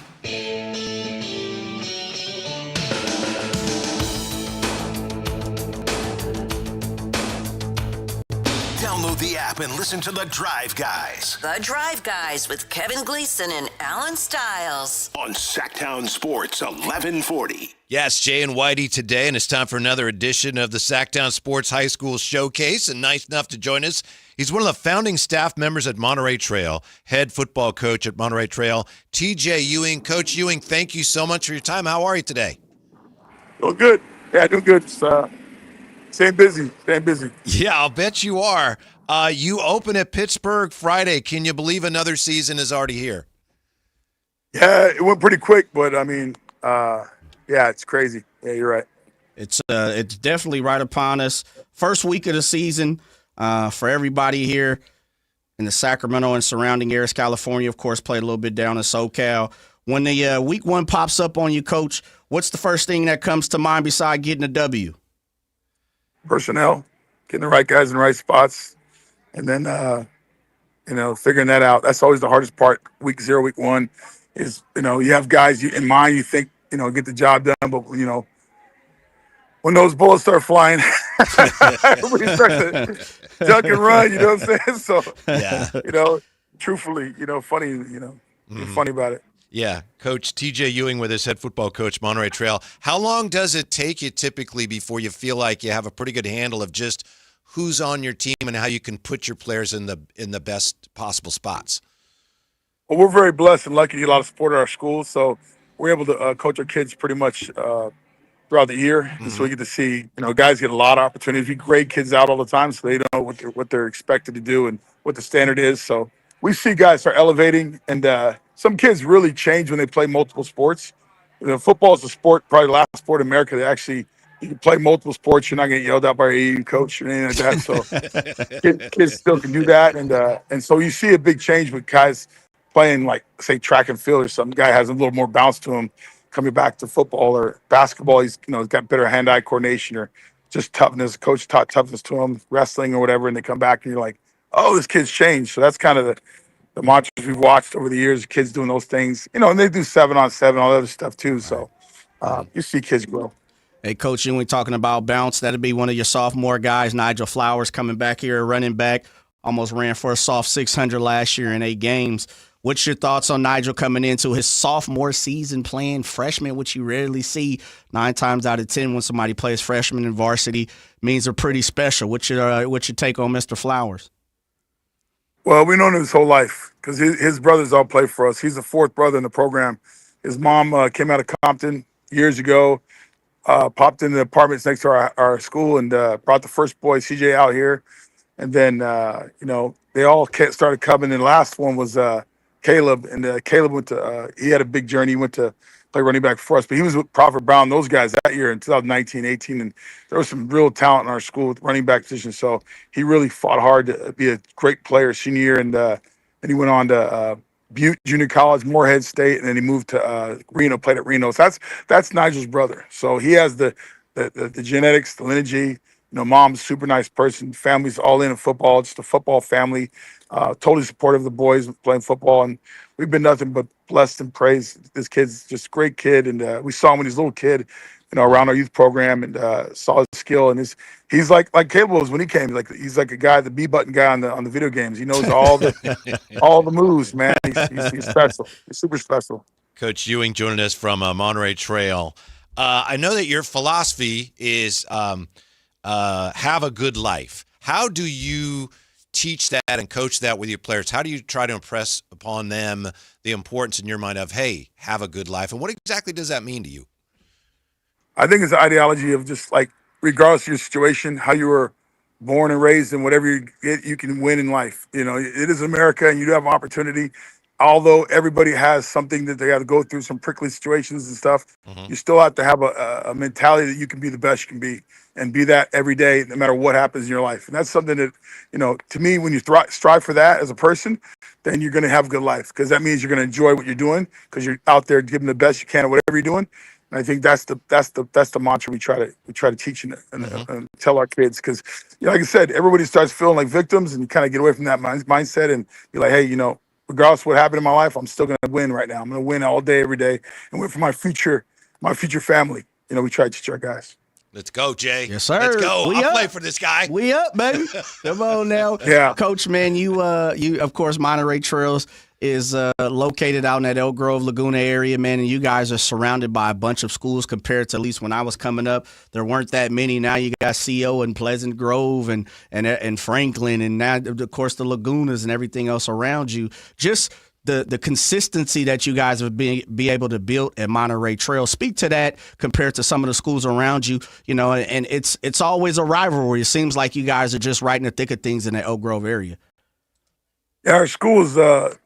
Download the app and listen to The Drive Guys. The Drive Guys with Kevin Gleason and Alan Stiles. On Sactown Sports 1140. Yes, Jay and Whitey today, and it's time for another edition of the Sactown Sports High School Showcase. And nice enough to join us, he's one of the founding staff members at Monterey Trail, head football coach at Monterey Trail, TJ Ewing. Coach Ewing, thank you so much for your time. How are you today? Doing good. Yeah, doing good. Staying busy. Yeah, I'll bet you are. You open at Pittsburgh Friday. Can you believe another season is already here? Yeah, it went pretty quick, but I mean, yeah, it's crazy. Yeah, you're right. It's definitely right upon us. First week of the season for everybody here in the Sacramento and surrounding areas. California, of course, played a little bit down in SoCal. When the week one pops up on you, Coach, what's the first thing that comes to mind beside getting a W? Personnel, getting the right guys in the right spots, and then figuring that out. That's always the hardest part. Week 0, week 1 is you have guys in mind. You think get the job done, but when those bullets start flying, everybody starts to duck and run. You know what I'm saying? So yeah, truthfully, funny, funny about it. Yeah, Coach TJ Ewing with his head football coach, Monterey Trail. How long does it take you typically before you feel like you have a pretty good handle of just who's on your team and how you can put your players in the best possible spots? Well, we're very blessed and lucky to get a lot of support at our school, so we're able to coach our kids pretty much throughout the year, and so we get to see, guys get a lot of opportunities. We grade kids out all the time, so they know what they're expected to do and what the standard is. So we see guys start elevating, and some kids really change when they play multiple sports. Football is the sport, probably the last sport in America that actually you can play multiple sports. You're not getting yelled at by your AU coach or anything like that. So kids still can do that, and so you see a big change with guys playing, like, say, track and field or something. Guy has a little more bounce to him coming back to football or basketball. He's got better hand-eye coordination or just toughness. Coach taught toughness to him, wrestling or whatever, and they come back and you're like, oh, this kid's changed. So that's kind of the mantras we've watched over the years, kids doing those things, and they do 7-on-7, all that other stuff too. So you see kids grow. Hey, Coach, you were talking about bounce. That'd be one of your sophomore guys, Nigel Flowers, coming back here, running back. Almost ran for a soft 600 last year in 8 games. What's your thoughts on Nigel coming into his sophomore season playing freshman, which you rarely see 9 times out of 10 when somebody plays freshman in varsity, means they're pretty special. What's your take on Mr. Flowers? Well, we've known him his whole life because his brothers all play for us. He's the 4th brother in the program. His mom came out of Compton years ago, popped into the apartments next to our school and brought the first boy, CJ, out here. And then, they all started coming. And the last one was Caleb. And Caleb went to, he had a big journey. He went to play running back for us. But he was with Prophet Brown, those guys that year in 2019, 18. And there was some real talent in our school with running back position. So he really fought hard to be a great player senior year. And he went on to Butte Junior College, Morehead State. And then he moved to Reno, played at Reno. So that's Nigel's brother. So he has the genetics, the lineage. Mom's a super nice person. Family's all in football. Just a football family. Totally supportive of the boys playing football. And we've been nothing but blessed and praised. This kid's just a great kid. And we saw him when he was a little kid, around our youth program, and saw his skill. And he's like Caleb was when he came. He's like a guy, the B-button guy on the video games. He knows all the moves, man. He's special. He's super special. Coach Ewing joining us from Monterey Trail. I know that your philosophy is have a good life. How do you teach that and coach that with your players? How do you try to impress upon them the importance in your mind of, hey, have a good life? And what exactly does that mean to you? I think it's the ideology of just, like, regardless of your situation, how you were born and raised, and whatever you get, you can win in life. It is America, and you do have an opportunity. Although everybody has something that they have to go through, some prickly situations and stuff, you still have to have a mentality that you can be the best you can be, and be that every day, no matter what happens in your life. And that's something that, to me, when you strive for that as a person, then you're going to have a good life, because that means you're going to enjoy what you're doing, because you're out there giving the best you can at whatever you're doing. And I think that's the mantra we try to teach and tell our kids, because, like I said, everybody starts feeling like victims, and you kind of get away from that mindset and be like, hey, regardless of what happened in my life, I'm still going to win right now. I'm going to win all day, every day, and win for my future family. We try to teach our guys. Let's go, Jay. Yes, sir. Let's go. We I'll up. play for this guy. We up, baby. Come on now. Yeah. Coach, man, you of course, Monterey Trails is located out in that Elk Grove, Laguna area, man, and you guys are surrounded by a bunch of schools compared to, at least when I was coming up, there weren't that many. Now you got CO and Pleasant Grove and Franklin, and now, of course, the Lagunas and everything else around you. Just the consistency that you guys would be able to build at Monterey Trail. Speak to that compared to some of the schools around you, and it's always a rivalry. It seems like you guys are just right in the thick of things in the Elk Grove area. Yeah, our schools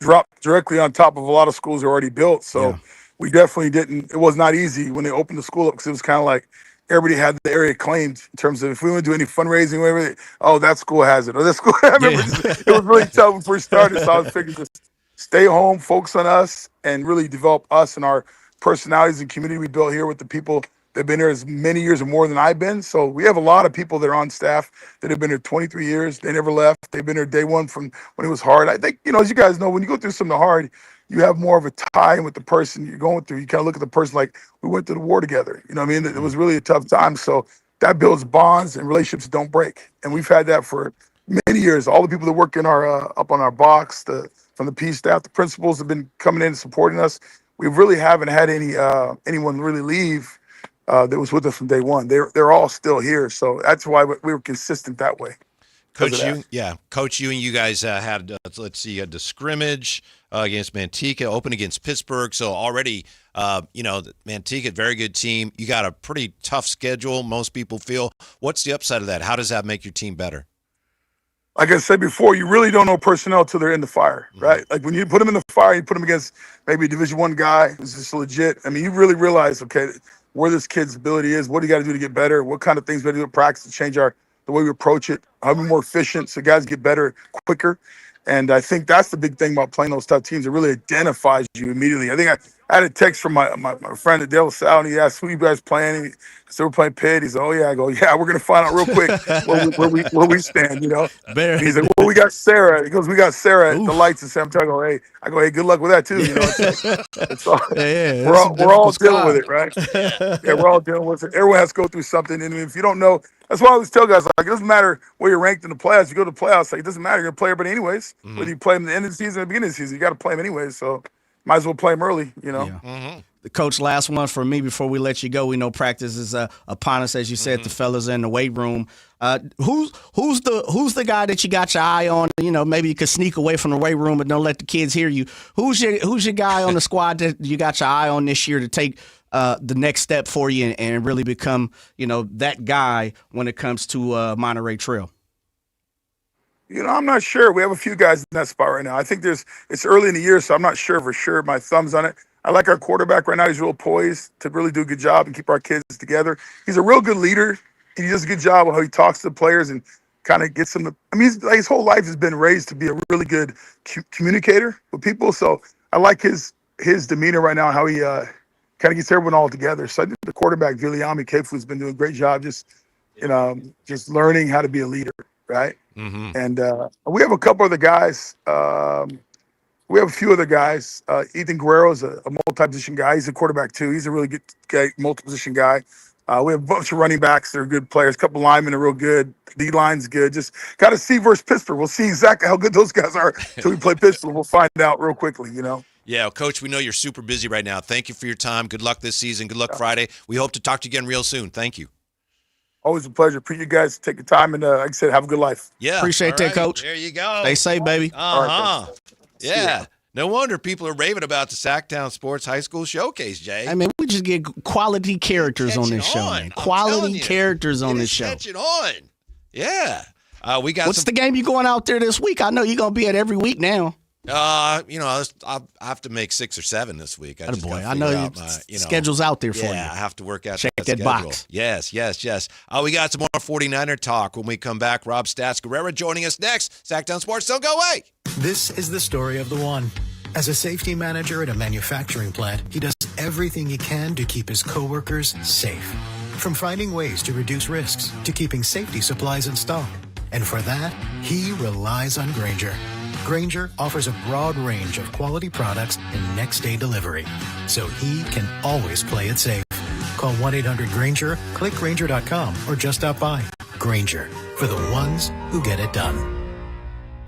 dropped directly on top of a lot of schools already built. So we definitely didn't. It was not easy when they opened the school up, because it was kind of like everybody had the area claimed in terms of if we want to do any fundraising, whatever. Oh, that school has it. Or that school. I remember it was really tough when we first started. So I was figuring just stay home, focus on us, and really develop us and our personalities and community we built here with the people that have been here as many years or more than I've been. So we have a lot of people that are on staff that have been here 23 years. They never left. They've been here day one from when it was hard. I think, as you guys know, when you go through something hard, you have more of a tie with the person you're going through. You kind of look at the person like, we went through the war together. You know what I mean? It was really a tough time. So that builds bonds, and relationships don't break. And we've had that for many years. All the people that work in our up on our box, from the P staff, the principals have been coming in and supporting us. We really haven't had anyone really leave that was with us from day one. They're all still here. So that's why we were consistent that way. Coach Ewing, you guys had, let's see, the scrimmage against Manteca, open against Pittsburgh. So already, Manteca, very good team. You got a pretty tough schedule, most people feel. What's the upside of that? How does that make your team better? Like I said before, you really don't know personnel till they're in the fire, right? Like when you put them in the fire, you put them against maybe a Division I guy who's just legit. I mean, you really realize, okay, where this kid's ability is, what do you got to do to get better, what kind of things we got to do in practice to change the way we approach it, how to be more efficient so guys get better quicker. And I think that's the big thing about playing those tough teams. It really identifies you immediately. I think I had a text from my friend at Dale Sal, and he asked, who you guys playing? He said, we're playing Pitt. He said, oh, yeah. I go, yeah, we're going to find out real quick where we stand, you know. And he said, well, we got Sarah. He goes, we got Sarah at the lights in San Antonio. I go, hey, good luck with that, too. You know, it's all, we're all dealing with it, right? Yeah, we're all dealing with it. Everyone has to go through something. And if you don't know, that's why I always tell guys, like, it doesn't matter where you're ranked in the playoffs. You go to the playoffs, like, it doesn't matter. You're going to play everybody anyways. Whether you play them at the end of the season or the beginning of the season, you got to play them anyways. So might as well play them early, you know. Yeah. The coach, last one for me before we let you go. We know practice is upon us, as you said. The fellas in the weight room. Who's the guy that you got your eye on? You know, maybe you could sneak away from the weight room, but don't let the kids hear you. Who's your guy on the squad that you got your eye on this year to take the next step for you and really become, you know, that guy when it comes to Monterey Trail? You know, I'm not sure. We have a few guys in that spot right now. I think it's early in the year, so I'm not sure for sure. My thumb's on it. I like our quarterback right now. He's real poised to really do a good job and keep our kids together. He's a real good leader. He does a good job of how he talks to the players and kind of gets them to, I mean, his whole life has been raised to be a really good communicator with people. So I like his demeanor right now, how he kind of gets everyone all together. So I think the quarterback, Viliami Kefu, has been doing a great job just learning how to be a leader, right? And we have a couple other guys. We have a few other guys. Ethan Guerrero is a multi-position guy. He's a quarterback too. He's a really good guy, multi-position guy. We have a bunch of running backs that are good players. A couple linemen are real good. D-line's good. Just got to see versus Pittsburgh. We'll see exactly how good those guys are until we play Pittsburgh. We'll find out real quickly, you know. Yeah, well, Coach, we know you're super busy right now. Thank you for your time. Good luck this season. Good luck Friday. We hope to talk to you again real soon. Thank you. Always a pleasure. Appreciate you guys take your time and, like I said, have a good life. Yeah. Appreciate that, Coach. There you go. Stay safe, baby. Right, yeah. No wonder people are raving about the Sactown Sports High School Showcase, Jay. I mean, we just get quality characters on this show, man. Quality charactすon this show. Catch it on. Yeah. We got What's the game you going out there this week? I know you're going to be at every week now. I have to make 6 or 7 this week. I know your schedule's out there for you. Yeah, I have to work out Check that schedule. box. Yes. We got some more 49er talk when we come back. Rob Stats Guerrera joining us next. Sactown Sports, don't go away. This is the story of the one. As a safety manager at a manufacturing plant, he does everything he can to keep his coworkers safe. From finding ways to reduce risks to keeping safety supplies in stock. And for that, he relies on Grainger. Grainger offers a broad range of quality products and next-day delivery, so he can always play it safe. Call 1-800-GRAINGER, click Grainger.com, or just stop by. Grainger, for the ones who get it done.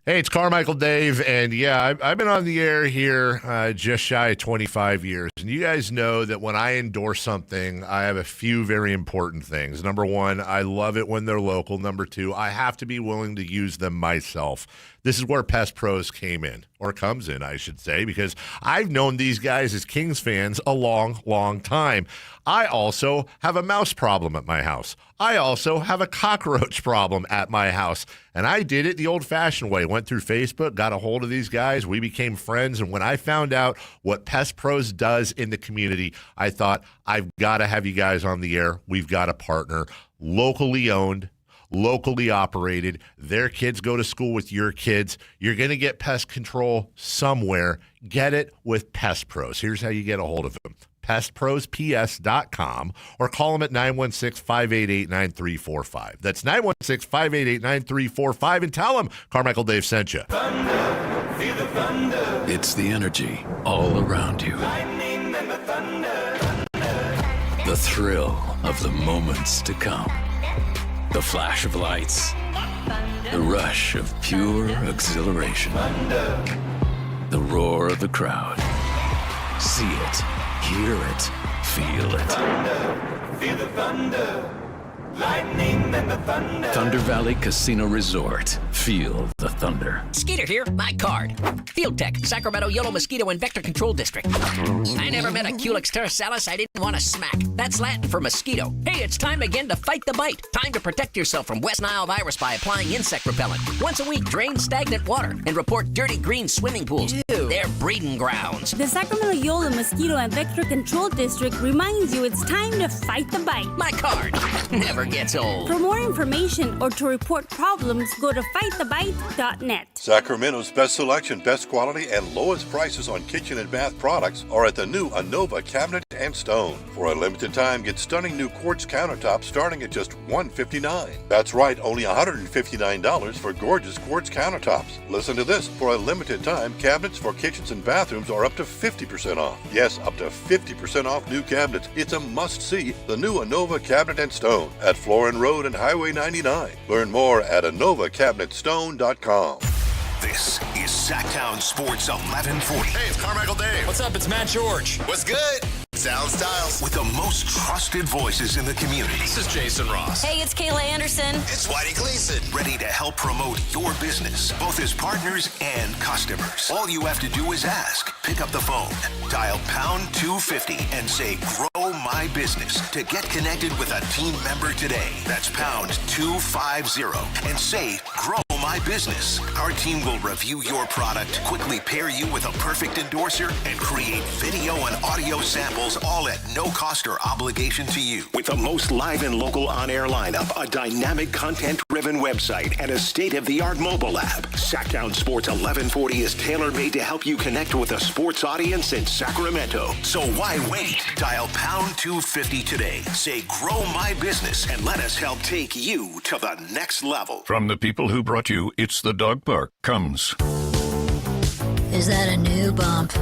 Hey, it's Carmichael Dave, and yeah, I've been on the air here just shy of 25 years, and you guys know that when I endorse something, I have a few very important things. Number one, I love it when they're local. Number two, I have to be willing to use them myself. This is where Pest Pros came in, or comes in, I should say, because I've known these guys as Kings fans a long, long time. I also have a mouse problem at my house. I also have a cockroach problem at my house. And I did it the old-fashioned way. Went through Facebook, got a hold of these guys. We became friends. And when I found out what Pest Pros does in the community, I thought, I've got to have you guys on the air. We've got a partner. Locally owned, locally operated. Their kids go to school with your kids. You're going to get pest control somewhere. Get it with Pest Pros. Here's how you get a hold of them. PestProsPS.com or call them at 916-588-9345. That's 916-588-9345 and tell them Carmichael Dave sent you. Thunder, feel the thunder. It's the energy all around you. Lightning and the thunder. The thrill of the moments to come. The flash of lights. The rush of pure exhilaration. The roar of the crowd. See it, hear it, feel it. Thunder, feel the thunder. Thunder Valley Casino Resort. Feel the thunder. Skeeter here, my card. Field Tech, Sacramento Yellow Mosquito and Vector Control District. I never met a Culex terrasalis I didn't want to smack. That's Latin for mosquito. Hey, it's time again to fight the bite. Time to protect yourself from West Nile virus by applying insect repellent. Once a week, drain stagnant water and report dirty green swimming pools. Ew. They're breeding grounds. The Sacramento Yellow Mosquito and Vector Control District reminds you it's time to fight the bite. My card never gets old. For more information or to report problems, go to fightthebite.net. Sacramento's best selection, best quality, and lowest prices on kitchen and bath products are at the new Anova Cabinet and Stone. For a limited time, get stunning new quartz countertops starting at just $159. That's right, only $159 for gorgeous quartz countertops. Listen to this. For a limited time, cabinets for kitchens and bathrooms are up to 50% off. Yes, up to 50% off new cabinets. It's a must-see. The new Anova Cabinet and Stone at Florin Road and Highway 99. Learn more at AnovaCabinetStone.com. This is Sactown Sports 1140. Hey, it's Carmichael Dave. What's up? It's Matt George. What's good? Sound Styles. With the most trusted voices in the community. This is Jason Ross. Hey, it's Kayla Anderson. It's Whitey Gleason. Ready to help promote your business, both as partners and customers. All you have to do is ask. Pick up the phone, dial pound 250 and say, grow my business to get connected with a team member today. That's pound 250 and say, grow my business. Our team will review your product, quickly pair you with a perfect endorser, and create video and audio samples all at no cost or obligation to you. With the most live and local on-air lineup, a dynamic content-driven website, and a state-of-the-art mobile app, Sactown Sports 1140 is tailor-made to help you connect with a sports audience in Sacramento. So why wait? Dial pound 250 today. Say, grow my business, and let us help take you to the next level. From the people who brought you It's the Dog Park comes. Is that a new bump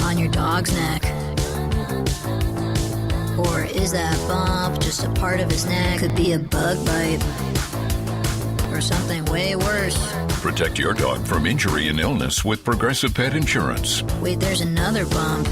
on your dog's neck? Or is that bump just a part of his neck? Could be a bug bite or something way worse. Protect your dog from injury and illness with Progressive Pet Insurance. Wait, there's another bump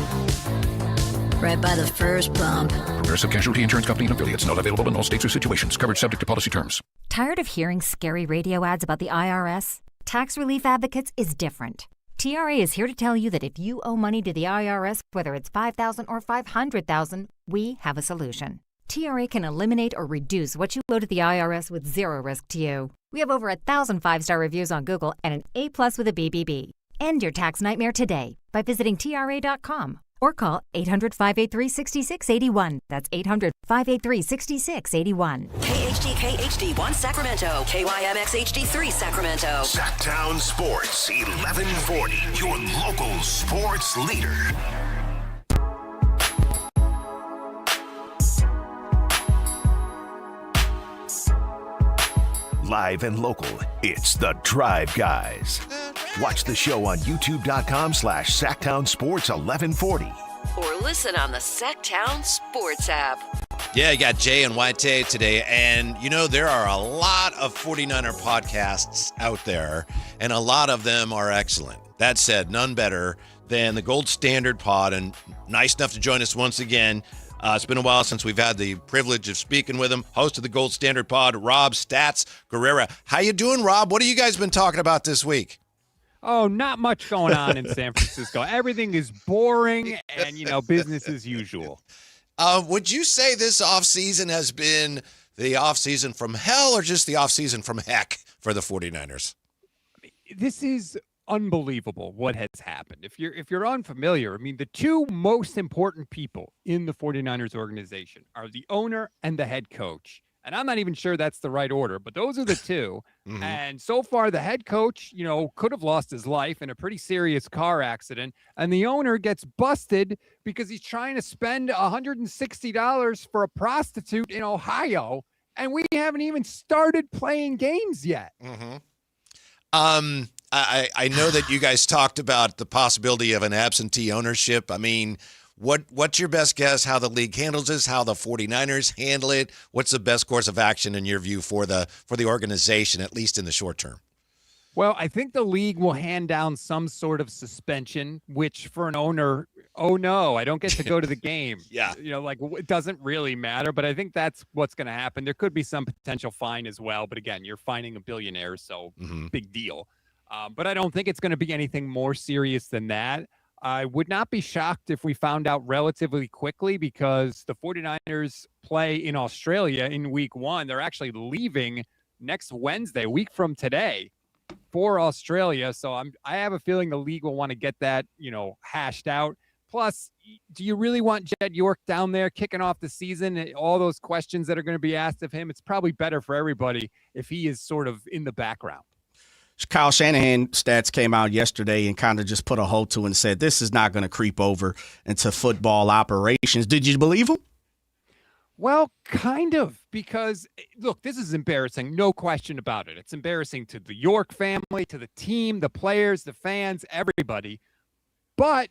right by the first bump. Progressive Casualty Insurance Company and affiliates. Not available in all states or situations. Coverage subject to policy terms. Tired of hearing scary radio ads about the IRS? Tax Relief Advocates is different. TRA is here to tell you that if you owe money to the IRS, whether it's $5,000 or $500,000, we have a solution. TRA can eliminate or reduce what you owe to the IRS with zero risk to you. We have over 1,000 5-star reviews on Google and an A+ with a BBB. End your tax nightmare today by visiting TRA.com or call 800-583-6681. That's 800-583-6681. KHD1 Sacramento, KYMX HD3 Sacramento. Sactown Sports 1140, your local sports leader. Live and local, it's The Drive Guys. Watch the show on youtube.com/Sactown Sports 1140. Or listen on the Sactown Sports app. Yeah, you got Jay and Whitey today, and you know there are a lot of 49er podcasts out there, and a lot of them are excellent. That said, none better than the Gold Standard Pod, and nice enough to join us once again. It's been a while since we've had the privilege of speaking with him. Host of the Gold Standard Pod, Rob Stats Guerrera. How you doing, Rob? What have you guys been talking about this week? Oh, not much going on in San Francisco. Everything is boring and, business as usual. Would you say this offseason has been the offseason from hell or just the offseason from heck for the 49ers? This is unbelievable what has happened. If you're unfamiliar, the two most important people in the 49ers organization are the owner and the head coach. And I'm not even sure that's the right order, but those are the two. Mm-hmm. And so far, the head coach, could have lost his life in a pretty serious car accident. And the owner gets busted because he's trying to spend $160 for a prostitute in Ohio. And we haven't even started playing games yet. Mm-hmm. I know that you guys talked about the possibility of an absentee ownership. What's your best guess how the league handles this, how the 49ers handle it? What's the best course of action in your view for the organization, at least in the short term? Well, I think the league will hand down some sort of suspension, which for an owner oh no, I don't get to go to the game. Yeah. Like it doesn't really matter, but I think that's what's going to happen. There could be some potential fine as well, but again, you're fining a billionaire, so big deal. But I don't think it's going to be anything more serious than that. I would not be shocked if we found out relatively quickly because the 49ers play in Australia in week 1. They're actually leaving next Wednesday, a week from today, for Australia. So I have a feeling the league will want to get that, hashed out. Plus, do you really want Jed York down there kicking off the season? All those questions that are going to be asked of him, it's probably better for everybody if he is sort of in the background. Kyle Shanahan stats came out yesterday and kind of just put a halt to it and said, this is not going to creep over into football operations. Did you believe him? Well, kind of, because, look, this is embarrassing. No question about it. It's embarrassing to the York family, to the team, the players, the fans, everybody. But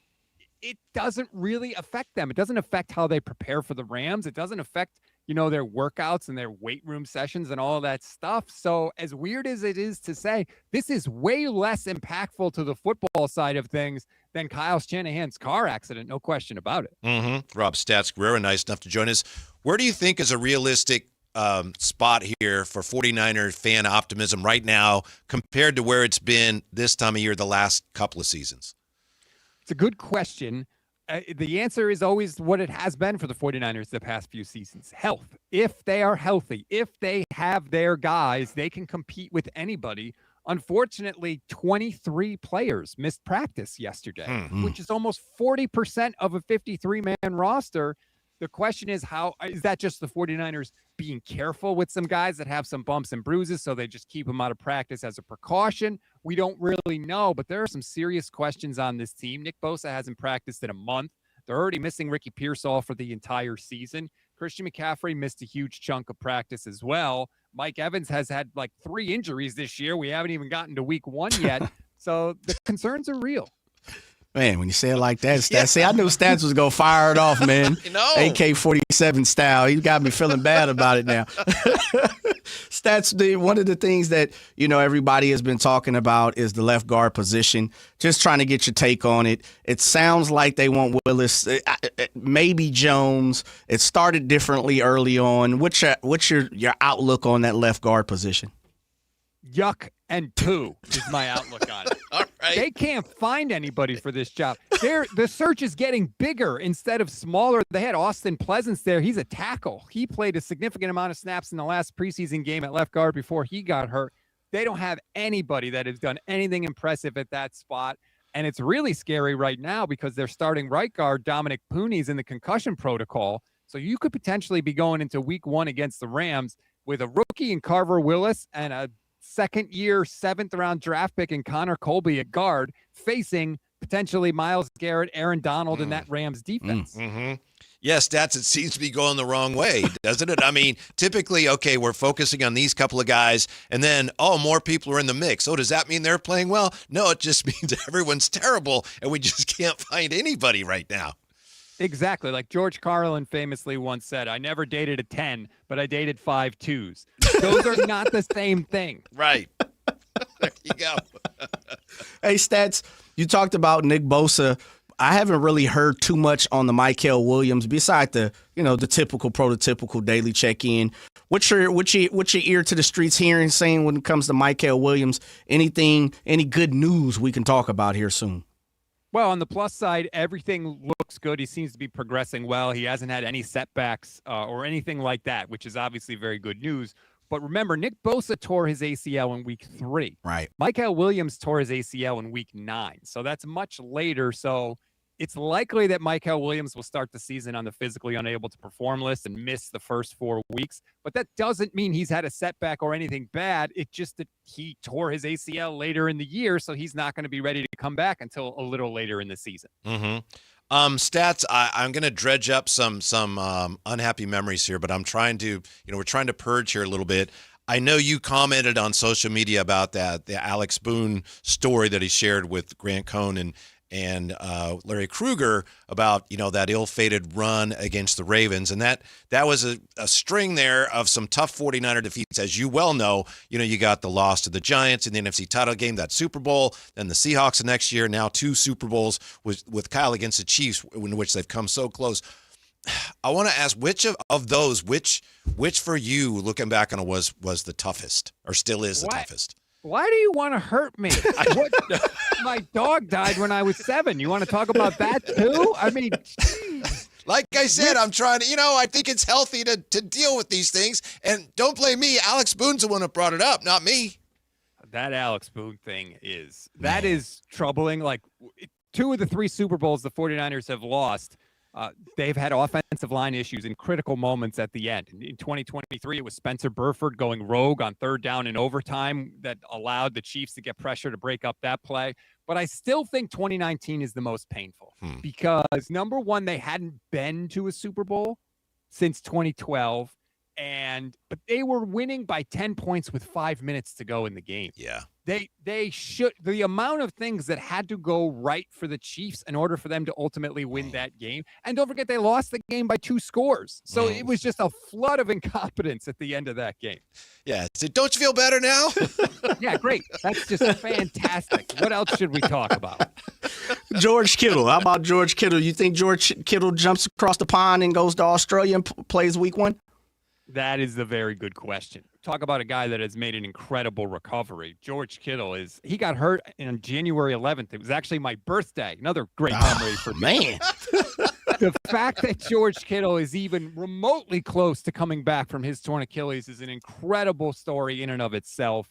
it doesn't really affect them. It doesn't affect how they prepare for the Rams. It doesn't affect their workouts and their weight room sessions and all of that stuff. So as weird as it is to say, this is way less impactful to the football side of things than Kyle Shanahan's car accident. No question about it. Rob Stats Guerrero, nice enough to join us. Where do you think is a realistic spot here for 49er fan optimism right now compared to where it's been this time of year the last couple of seasons? It's a good question. The answer is always what it has been for the 49ers the past few seasons. Health. If they are healthy, if they have their guys, they can compete with anybody. Unfortunately, 23 players missed practice yesterday, which is almost 40% of a 53-man roster. The question is, how is that just the 49ers being careful with some guys that have some bumps and bruises, so they just keep them out of practice as a precaution? We don't really know, but there are some serious questions on this team. Nick Bosa hasn't practiced in a month. They're already missing Ricky Pearsall for the entire season. Christian McCaffrey missed a huge chunk of practice as well. Mike Evans has had like 3 injuries this year. We haven't even gotten to week 1 yet. So the concerns are real. Man, when you say it like that, Stats, see, I knew Stats was going to fire it off, man. AK-47 style. He got me feeling bad about it now. Stats, one of the things that, everybody has been talking about is the left guard position. Just trying to get your take on it. It sounds like they want Willis, maybe Jones. It started differently early on. What's your outlook on that left guard position? Yuck and poo is my outlook on it. All right. They can't find anybody for this job. The search is getting bigger instead of smaller. They had Austin Pleasance there. He's a tackle. He played a significant amount of snaps in the last preseason game at left guard before he got hurt. They don't have anybody that has done anything impressive at that spot. And it's really scary right now because they're starting right guard Dominic Pooney's in the concussion protocol. So you could potentially be going into week 1 against the Rams with a rookie in Carver Willis and a second-year, 7th-round draft pick in Connor Colby at guard, facing potentially Myles Garrett, Aaron Donald, and that Rams defense. Yes, it seems to be going the wrong way, doesn't it? I mean, typically, okay, we're focusing on these couple of guys, and then, more people are in the mix. Oh, does that mean they're playing well? No, it just means everyone's terrible, and we just can't find anybody right now. Exactly. Like George Carlin famously once said, I never dated a 10, but I dated 5 2s. Those are not the same thing. Right. There you go. Hey, Stats, you talked about Nick Bosa. I haven't really heard too much on the Mykel Williams beside the typical prototypical daily check-in. What's your ear to the streets hearing saying when it comes to Mykel Williams? Any good news we can talk about here soon? Well, on the plus side, everything looks good. He seems to be progressing well. He hasn't had any setbacks or anything like that, which is obviously very good news. But remember, Nick Bosa tore his ACL in week 3. Right. Mykel Williams tore his ACL in week 9. So that's much later. So it's likely that Mykel Williams will start the season on the physically unable to perform list and miss the first 4 weeks. But that doesn't mean he's had a setback or anything bad. It's just that he tore his ACL later in the year, so he's not going to be ready to come back until a little later in the season. Stats, I'm going to dredge up some unhappy memories here, but I'm trying to, we're trying to purge here a little bit. I know you commented on social media about the Alex Boone story that he shared with Grant Cohn, and Larry Krueger about, that ill-fated run against the Ravens. And that was a string there of some tough 49er defeats. As you well know, you got the loss to the Giants in the NFC title game, that Super Bowl, then the Seahawks the next year, now 2 Super Bowls with Kyle against the Chiefs, in which they've come so close. I want to ask, which of those, which for you, looking back on it, was the toughest, or still is the toughest? Why do you want to hurt me? My dog died when I was 7. You want to talk about that too? I mean, geez. Like I said, I'm trying to, I think it's healthy to deal with these things. And don't blame me. Alex Boone's the one who brought it up, not me. That Alex Boone thing is troubling. Like 2 of the 3 Super Bowls the 49ers have lost, they've had offensive line issues in critical moments at the end. In 2023, it was Spencer Burford going rogue on 3rd down in overtime that allowed the Chiefs to get pressure to break up that play. But I still think 2019 is the most painful because, number one, they hadn't been to a Super Bowl since 2012, but they were winning by 10 points with 5 minutes to go in the game. Yeah. They should, the amount of things that had to go right for the Chiefs in order for them to ultimately win that game. And don't forget, they lost the game by 2 scores. So it was just a flood of incompetence at the end of that game. Yeah. So don't you feel better now? Yeah, great. That's just fantastic. What else should we talk about? George Kittle. How about George Kittle? You think George Kittle jumps across the pond and goes to Australia and plays week 1? That is a very good question. Talk about a guy that has made an incredible recovery. George Kittle he got hurt on January 11th. It was actually my birthday. Another great memory for me. The fact that George Kittle is even remotely close to coming back from his torn Achilles is an incredible story in and of itself.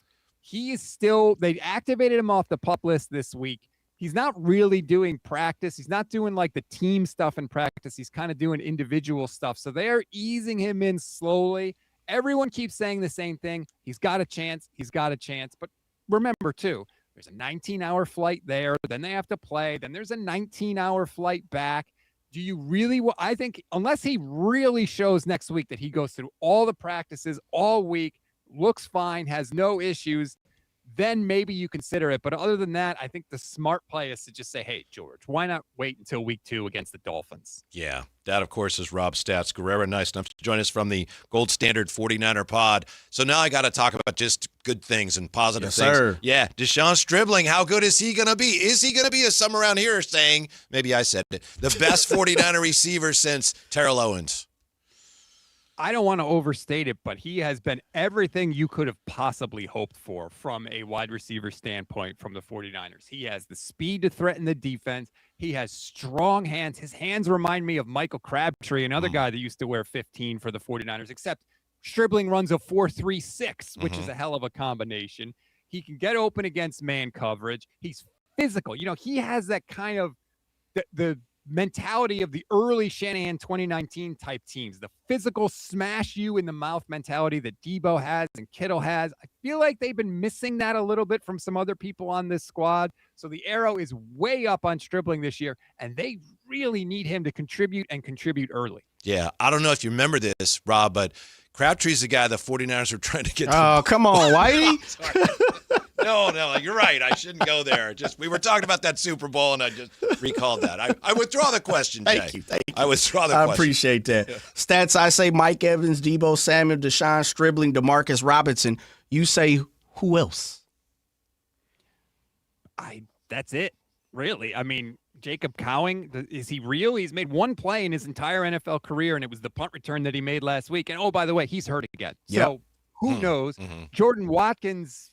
They activated him off the PUP list this week. He's not really doing practice. He's not doing like the team stuff in practice. He's kind of doing individual stuff. So they're easing him in slowly. Everyone keeps saying the same thing. He's got a chance. He's got a chance. But remember, too, there's a 19-hour flight there. Then they have to play. Then there's a 19-hour flight back. Do you really? I think unless he really shows next week that he goes through all the practices all week, looks fine, has no issues, then maybe you consider it. But other than that, I think the smart play is to just say, hey, George, why not wait until week 2 against the Dolphins? Yeah. That, of course, is Rob Stats Guerrera. Nice enough to join us from the Gold Standard 49er pod. So now I got to talk about just good things and positive things. Sir. Yeah. Deshaun Stribling, how good is he going to be? Is he going to be, as some around here are saying, maybe I said it, the best 49er receiver since Terrell Owens? I don't want to overstate it, but he has been everything you could have possibly hoped for from a wide receiver standpoint from the 49ers. He has the speed to threaten the defense. He has strong hands. His hands remind me of Michael Crabtree, another guy that used to wear 15 for the 49ers, except Stribling runs a 4.36, which is a hell of a combination. He can get open against man coverage. He's physical. He has that kind of the mentality of the early Shanahan 2019 type teams, the physical smash you in the mouth mentality that Debo has and Kittle has. I feel like they've been missing that a little bit from some other people on this squad. So the arrow is way up on Stribling this year, and they really need him to contribute and contribute early. Yeah, I don't know if you remember this, Rob, but Crabtree's the guy the 49ers were trying to get to. Oh, come on, Whitey. No, you're right. I shouldn't go there. We were talking about that Super Bowl, and I just recalled that. I withdraw the question, Jay. Thank you. I withdraw the question. I appreciate that. Yeah. Stats, I say Mike Evans, Debo Samuel, Deshaun Stribling, DeMarcus Robinson. You say who else? That's it, really. I mean, Jacob Cowing, is he real? He's made one play in his entire NFL career, and it was the punt return that he made last week. And, oh, by the way, he's hurt again. So who knows? Jordan Watkins,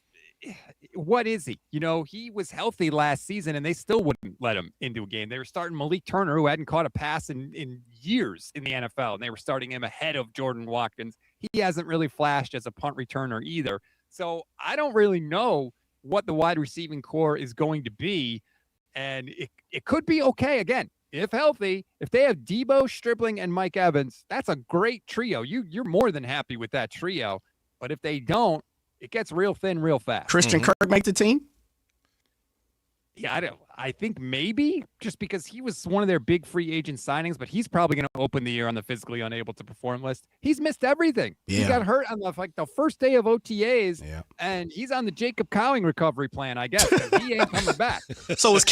what is he? He was healthy last season, and they still wouldn't let him into a game. They were starting Malik Turner, who hadn't caught a pass in years in the NFL, and they were starting him ahead of Jordan Watkins. He hasn't really flashed as a punt returner either. So I don't really know what the wide receiving core is going to be, and it could be okay. Again, if healthy, if they have Debo, Stribling, and Mike Evans, that's a great trio. You're more than happy with that trio. But if they don't, it gets real thin real fast. Christian Kirk make the team? Yeah, I think maybe just because he was one of their big free agent signings, but he's probably going to open the year on the physically unable to perform list. He's missed everything. He Yeah. got hurt on the first day of OTAs, and he's on the Jacob Cowing recovery plan, I guess, 'cause he ain't coming back. So is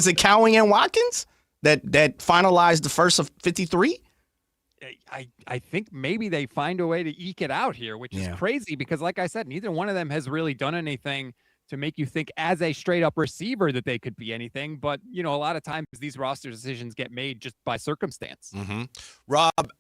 it Cowing and Watkins that finalized the first of 53? I think maybe they find a way to eke it out here, which is crazy because, like I said, neither one of them has really done anything to make you think as a straight up receiver that they could be anything. But, a lot of times these roster decisions get made just by circumstance. Mm-hmm. Rob,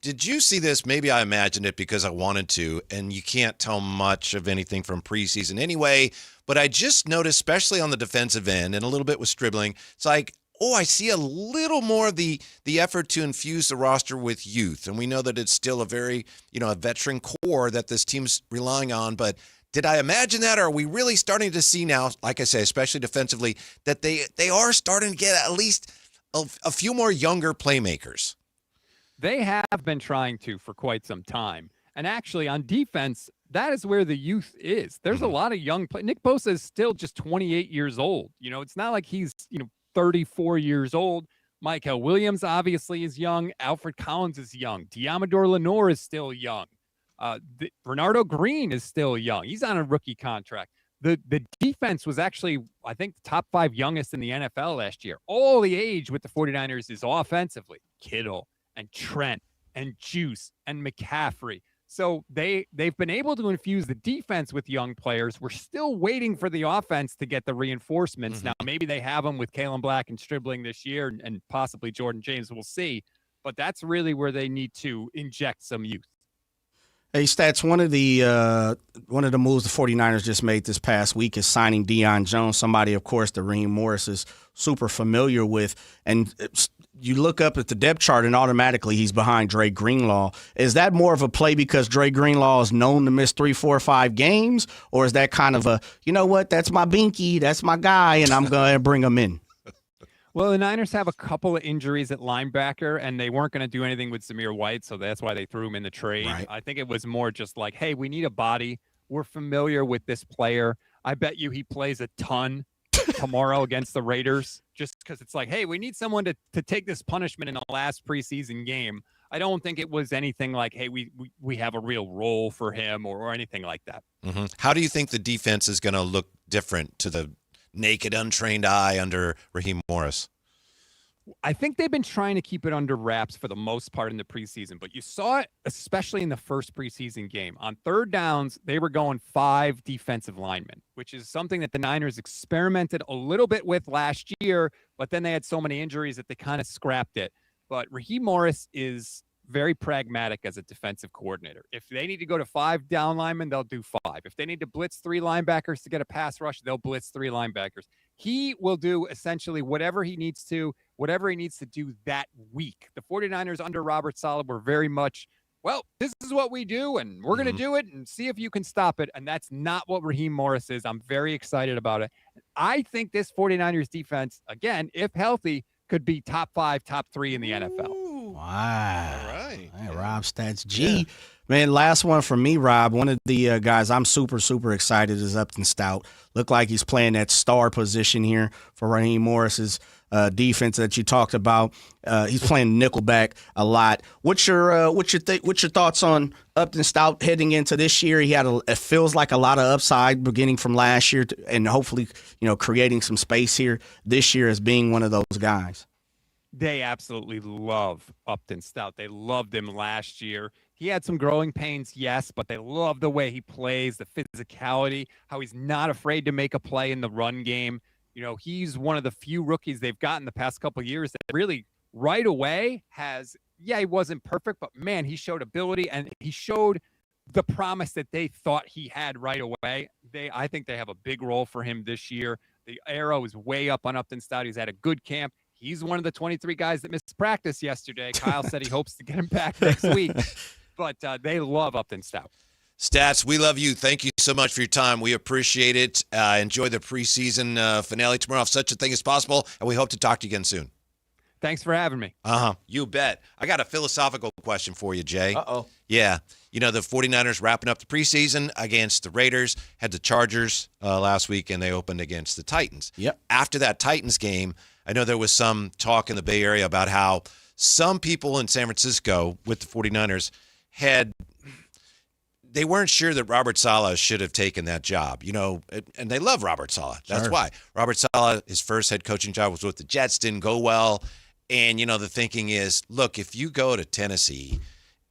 did you see this? Maybe I imagined it because I wanted to, and you can't tell much of anything from preseason anyway. But I just noticed, especially on the defensive end and a little bit with Stribling, it's like, I see a little more of the effort to infuse the roster with youth. And we know that it's still a very, a veteran core that this team's relying on. But did I imagine that, or are we really starting to see now, like I say, especially defensively, that they are starting to get at least a few more younger playmakers? They have been trying to for quite some time. And actually on defense, that is where the youth is. There's a lot of young play. Nick Bosa is still just 28 years old. It's not like he's, 34 years old. Michael Williams obviously is young. Alfred Collins is young. Diamador Lenore is still young. Bernardo Green is still young. He's on a rookie contract. The defense was actually, I think, the top 5 youngest in the NFL last year. All the age with the 49ers is offensively. Kittle and Trent and Juice and McCaffrey. So they've been able to infuse the defense with young players. We're still waiting for the offense to get the reinforcements. Now, maybe they have them with Kalen Black and Stribling this year and possibly Jordan James. We'll see. But that's really where they need to inject some youth. Hey, Stats, one of the moves the 49ers just made this past week is signing Deion Jones, somebody, of course, that Raheem Morris is super familiar with. And you look up at the depth chart and automatically he's behind Dre Greenlaw. Is that more of a play because Dre Greenlaw is known to miss 3, 4, 5 games? Or is that kind of a, that's my binky, that's my guy, and I'm going to bring him in? Well, the Niners have a couple of injuries at linebacker, and they weren't going to do anything with Zamir White, so that's why they threw him in the trade. Right. I think it was more just like, hey, we need a body. We're familiar with this player. I bet you he plays a ton tomorrow against the Raiders, just because it's like, hey, we need someone to take this punishment in the last preseason game. I don't think it was anything like, hey, we have a real role for him or anything like that. Mm-hmm. How do you think the defense is going to look different to the naked, untrained eye under Raheem Morris? I think they've been trying to keep it under wraps for the most part in the preseason, but you saw it especially in the first preseason game. On third downs, they were going 5 defensive linemen, which is something that the Niners experimented a little bit with last year, but then they had so many injuries that they kind of scrapped it. But Raheem Morris is very pragmatic as a defensive coordinator. If they need to go to 5 down linemen, they'll do 5. If they need to blitz 3 linebackers to get a pass rush, they'll blitz 3 linebackers. He will do essentially whatever he needs to do that week. The 49ers under Robert Saleh were very much, well, this is what we do, and we're going to do it and see if you can stop it. And that's not what Raheem Morris is. I'm very excited about it. I think this 49ers defense, again, if healthy, could be top 5, top 3 in the NFL. Wow. All right. Hey, Rob Stats G. Yeah. Man, last one for me, Rob. One of the guys I'm super, super excited is Upton Stout. Look like he's playing that star position here for Raheem Morris's defense that you talked about. He's playing nickelback a lot. What's your thoughts on Upton Stout heading into this year? It feels like a lot of upside beginning from last year, and hopefully, creating some space here this year as being one of those guys. They absolutely love Upton Stout. They loved him last year. He had some growing pains, yes, but they love the way he plays, the physicality, how he's not afraid to make a play in the run game. He's one of the few rookies they've gotten the past couple of years that really right away he wasn't perfect, but man, he showed ability and he showed the promise that they thought he had right away. I think they have a big role for him this year. The arrow is way up on Upton Stout. He's had a good camp. He's one of the 23 guys that missed practice yesterday. Kyle said he hopes to get him back next week. But they love Upton Stout. Stats, we love you. Thank you so much for your time. We appreciate it. Enjoy the preseason finale tomorrow if such a thing is possible, and we hope to talk to you again soon. Thanks for having me. You bet. I got a philosophical question for you, Jay. Uh-oh. Yeah. The 49ers wrapping up the preseason against the Raiders, had the Chargers last week, and they opened against the Titans. Yep. After that Titans game, I know there was some talk in the Bay Area about how some people in San Francisco with the 49ers they weren't sure that Robert Saleh should have taken that job, and they love Robert Saleh. That's Sure. why. Robert Saleh, his first head coaching job was with the Jets, didn't go well. And, the thinking is, look, if you go to Tennessee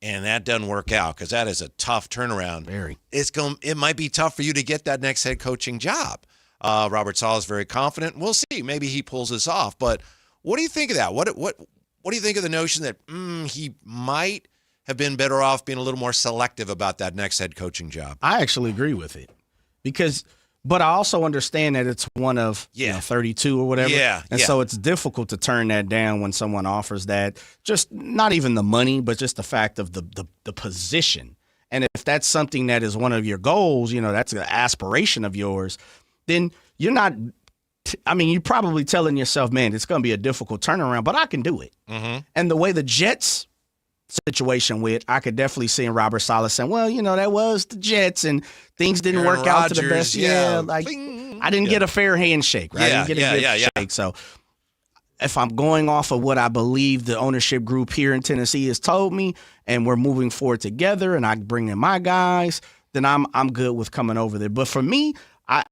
and that doesn't work out, because that is a tough turnaround, it might be tough for you to get that next head coaching job. Robert Saleh is very confident. We'll see. Maybe he pulls this off. But what do you think of that? What do you think of the notion that he might have been better off being a little more selective about that next head coaching job? I actually agree with it but I also understand that it's one of 32 or whatever. Yeah. And so it's difficult to turn that down when someone offers that. Just not even the money, but just the fact of the position. And if that's something that is one of your goals, that's an aspiration of yours, then you're not you're probably telling yourself, man, it's going to be a difficult turnaround, but I can do it. Mm-hmm. And the way the Jets situation went, I could definitely see Robert Saleh saying, well, that was the Jets and things didn't Aaron work out to the Rodgers, best. Bling. I didn't get a fair handshake, right? I didn't get a good shake. So if I'm going off of what I believe the ownership group here in Tennessee has told me and we're moving forward together and I bring in my guys, then I'm good with coming over there. But for me, I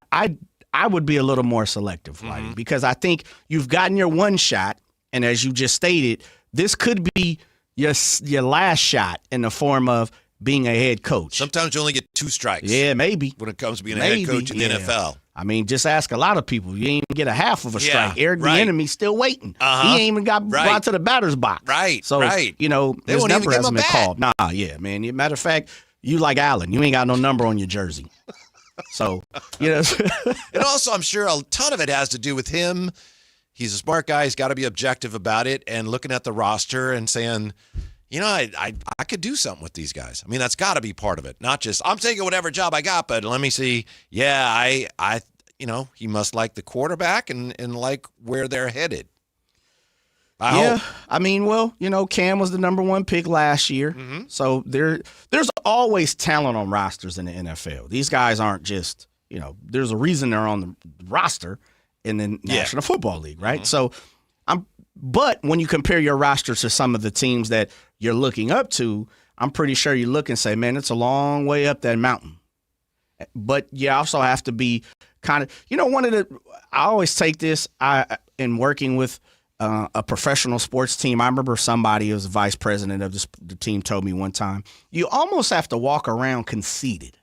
would be a little more selective, Whitey, because I think you've gotten your one shot, and as you just stated, this could be your last shot in the form of being a head coach. Sometimes you only get 2 strikes. Yeah, maybe. When it comes to being a head coach in the NFL. Just ask a lot of people. You ain't even get a half of a strike. Eric Bieniemy's still waiting. He ain't even got brought to the batter's box. Right, So, they his won't number even give hasn't him been a called. Nah, yeah, man. Matter of fact, you like Allen. You ain't got no number on your jersey. So, And also, I'm sure a ton of it has to do with him. He's a smart guy. He's got to be objective about it and looking at the roster and saying, I could do something with these guys. That's got to be part of it. Not just, I'm taking whatever job I got, but let me see. Yeah, I he must like the quarterback and like where they're headed. I hope. Cam was the number 1 pick last year. Mm-hmm. So there's always talent on rosters in the NFL. These guys aren't just, there's a reason they're on the roster in the National Football League, right? Mm-hmm. So but when you compare your roster to some of the teams that you're looking up to, I'm pretty sure you look and say, man, it's a long way up that mountain. But you also have to be kind of, I always take this in working with a professional sports team. I remember somebody who was the vice president of the team told me one time, you almost have to walk around conceited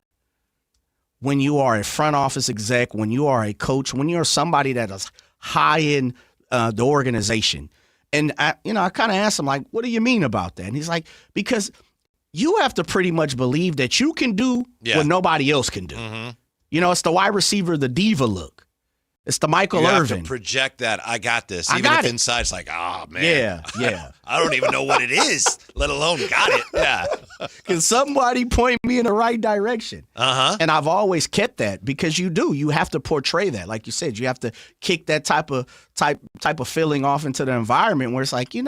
when you are a front office exec, when you are a coach, when you're somebody that is high in the organization. And I kind of asked him, like, what do you mean about that? And he's like, because you have to pretty much believe that you can do what nobody else can do. Mm-hmm. It's the wide receiver, the diva look. It's the Michael You have Irvin. to project that I got this, I even got if it. inside it's like, oh man, Yeah. I don't even know what it is, let alone got it. Yeah, Can somebody point me in the right direction? And I've always kept that because you have to portray that, like you said, you have to kick that type of feeling off into the environment where it's like, I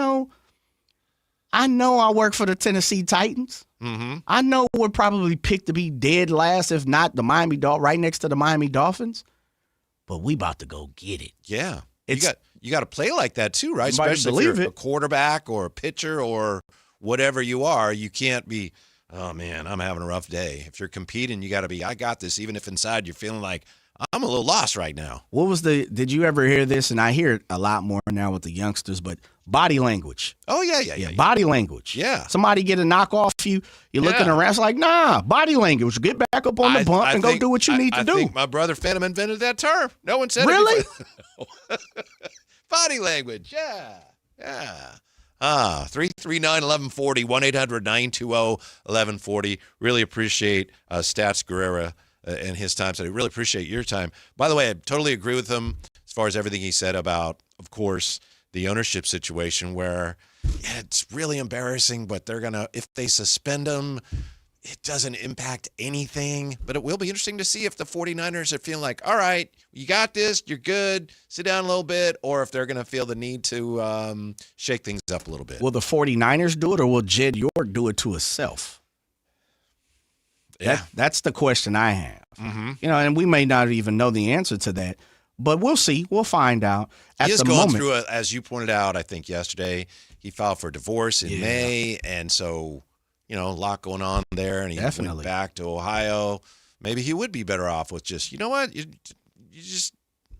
know I work for the Tennessee Titans. Mm-hmm. I know we're probably picked to be dead last, if not the Miami right next to the Miami Dolphins. But we about to go get it. Yeah, you got to play like that too, right? You might Especially if believe you're it. a quarterback or a pitcher or whatever you are. You can't be, oh man, I'm having a rough day. If you're competing, you got to be, I got this, even if inside you're feeling like I'm a little lost right now. Did you ever hear this? And I hear it a lot more now with the youngsters, but body language. Oh, yeah. Body language. Yeah. Somebody get a knock off you, you're looking around, it's like, nah, body language. Get back up on the bump and go do what you need to do. I think my brother Phantom invented that term. No one said really? it before. Body language, yeah. 339-1140, 1-800-920-1140. Really appreciate Stats Guerrera and his time. So I really appreciate your time. By the way, I totally agree with him as far as everything he said about, of course, the ownership situation where it's really embarrassing, but they're going to, if they suspend him, it doesn't impact anything. But it will be interesting to see if the 49ers are feeling like, all right, you got this, you're good, sit down a little bit, or if they're going to feel the need to shake things up a little bit. Will the 49ers do it, or will Jed York do it to himself? That's the question I have. Mm-hmm. You know, and we may not even know the answer to that, but we'll see. We'll find out. At He is the going moment, through, as you pointed out, I think yesterday, he filed for divorce in May, and so, you know, a lot going on there, and he went back to Ohio. Maybe he would be better off with just, you know what, you just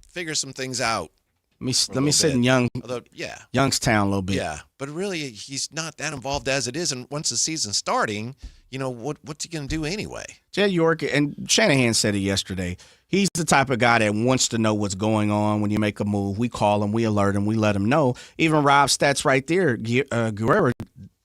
figure some things out. Let me sit in Youngstown a little bit. Yeah, but really, he's not that involved as it is, and once the season's starting, you know, what's he going to do anyway? Jed York, and Shanahan said it yesterday, he's the type of guy that wants to know what's going on when you make a move. We call him, we alert him, we let him know. Even Rob Stats right there, Guerrero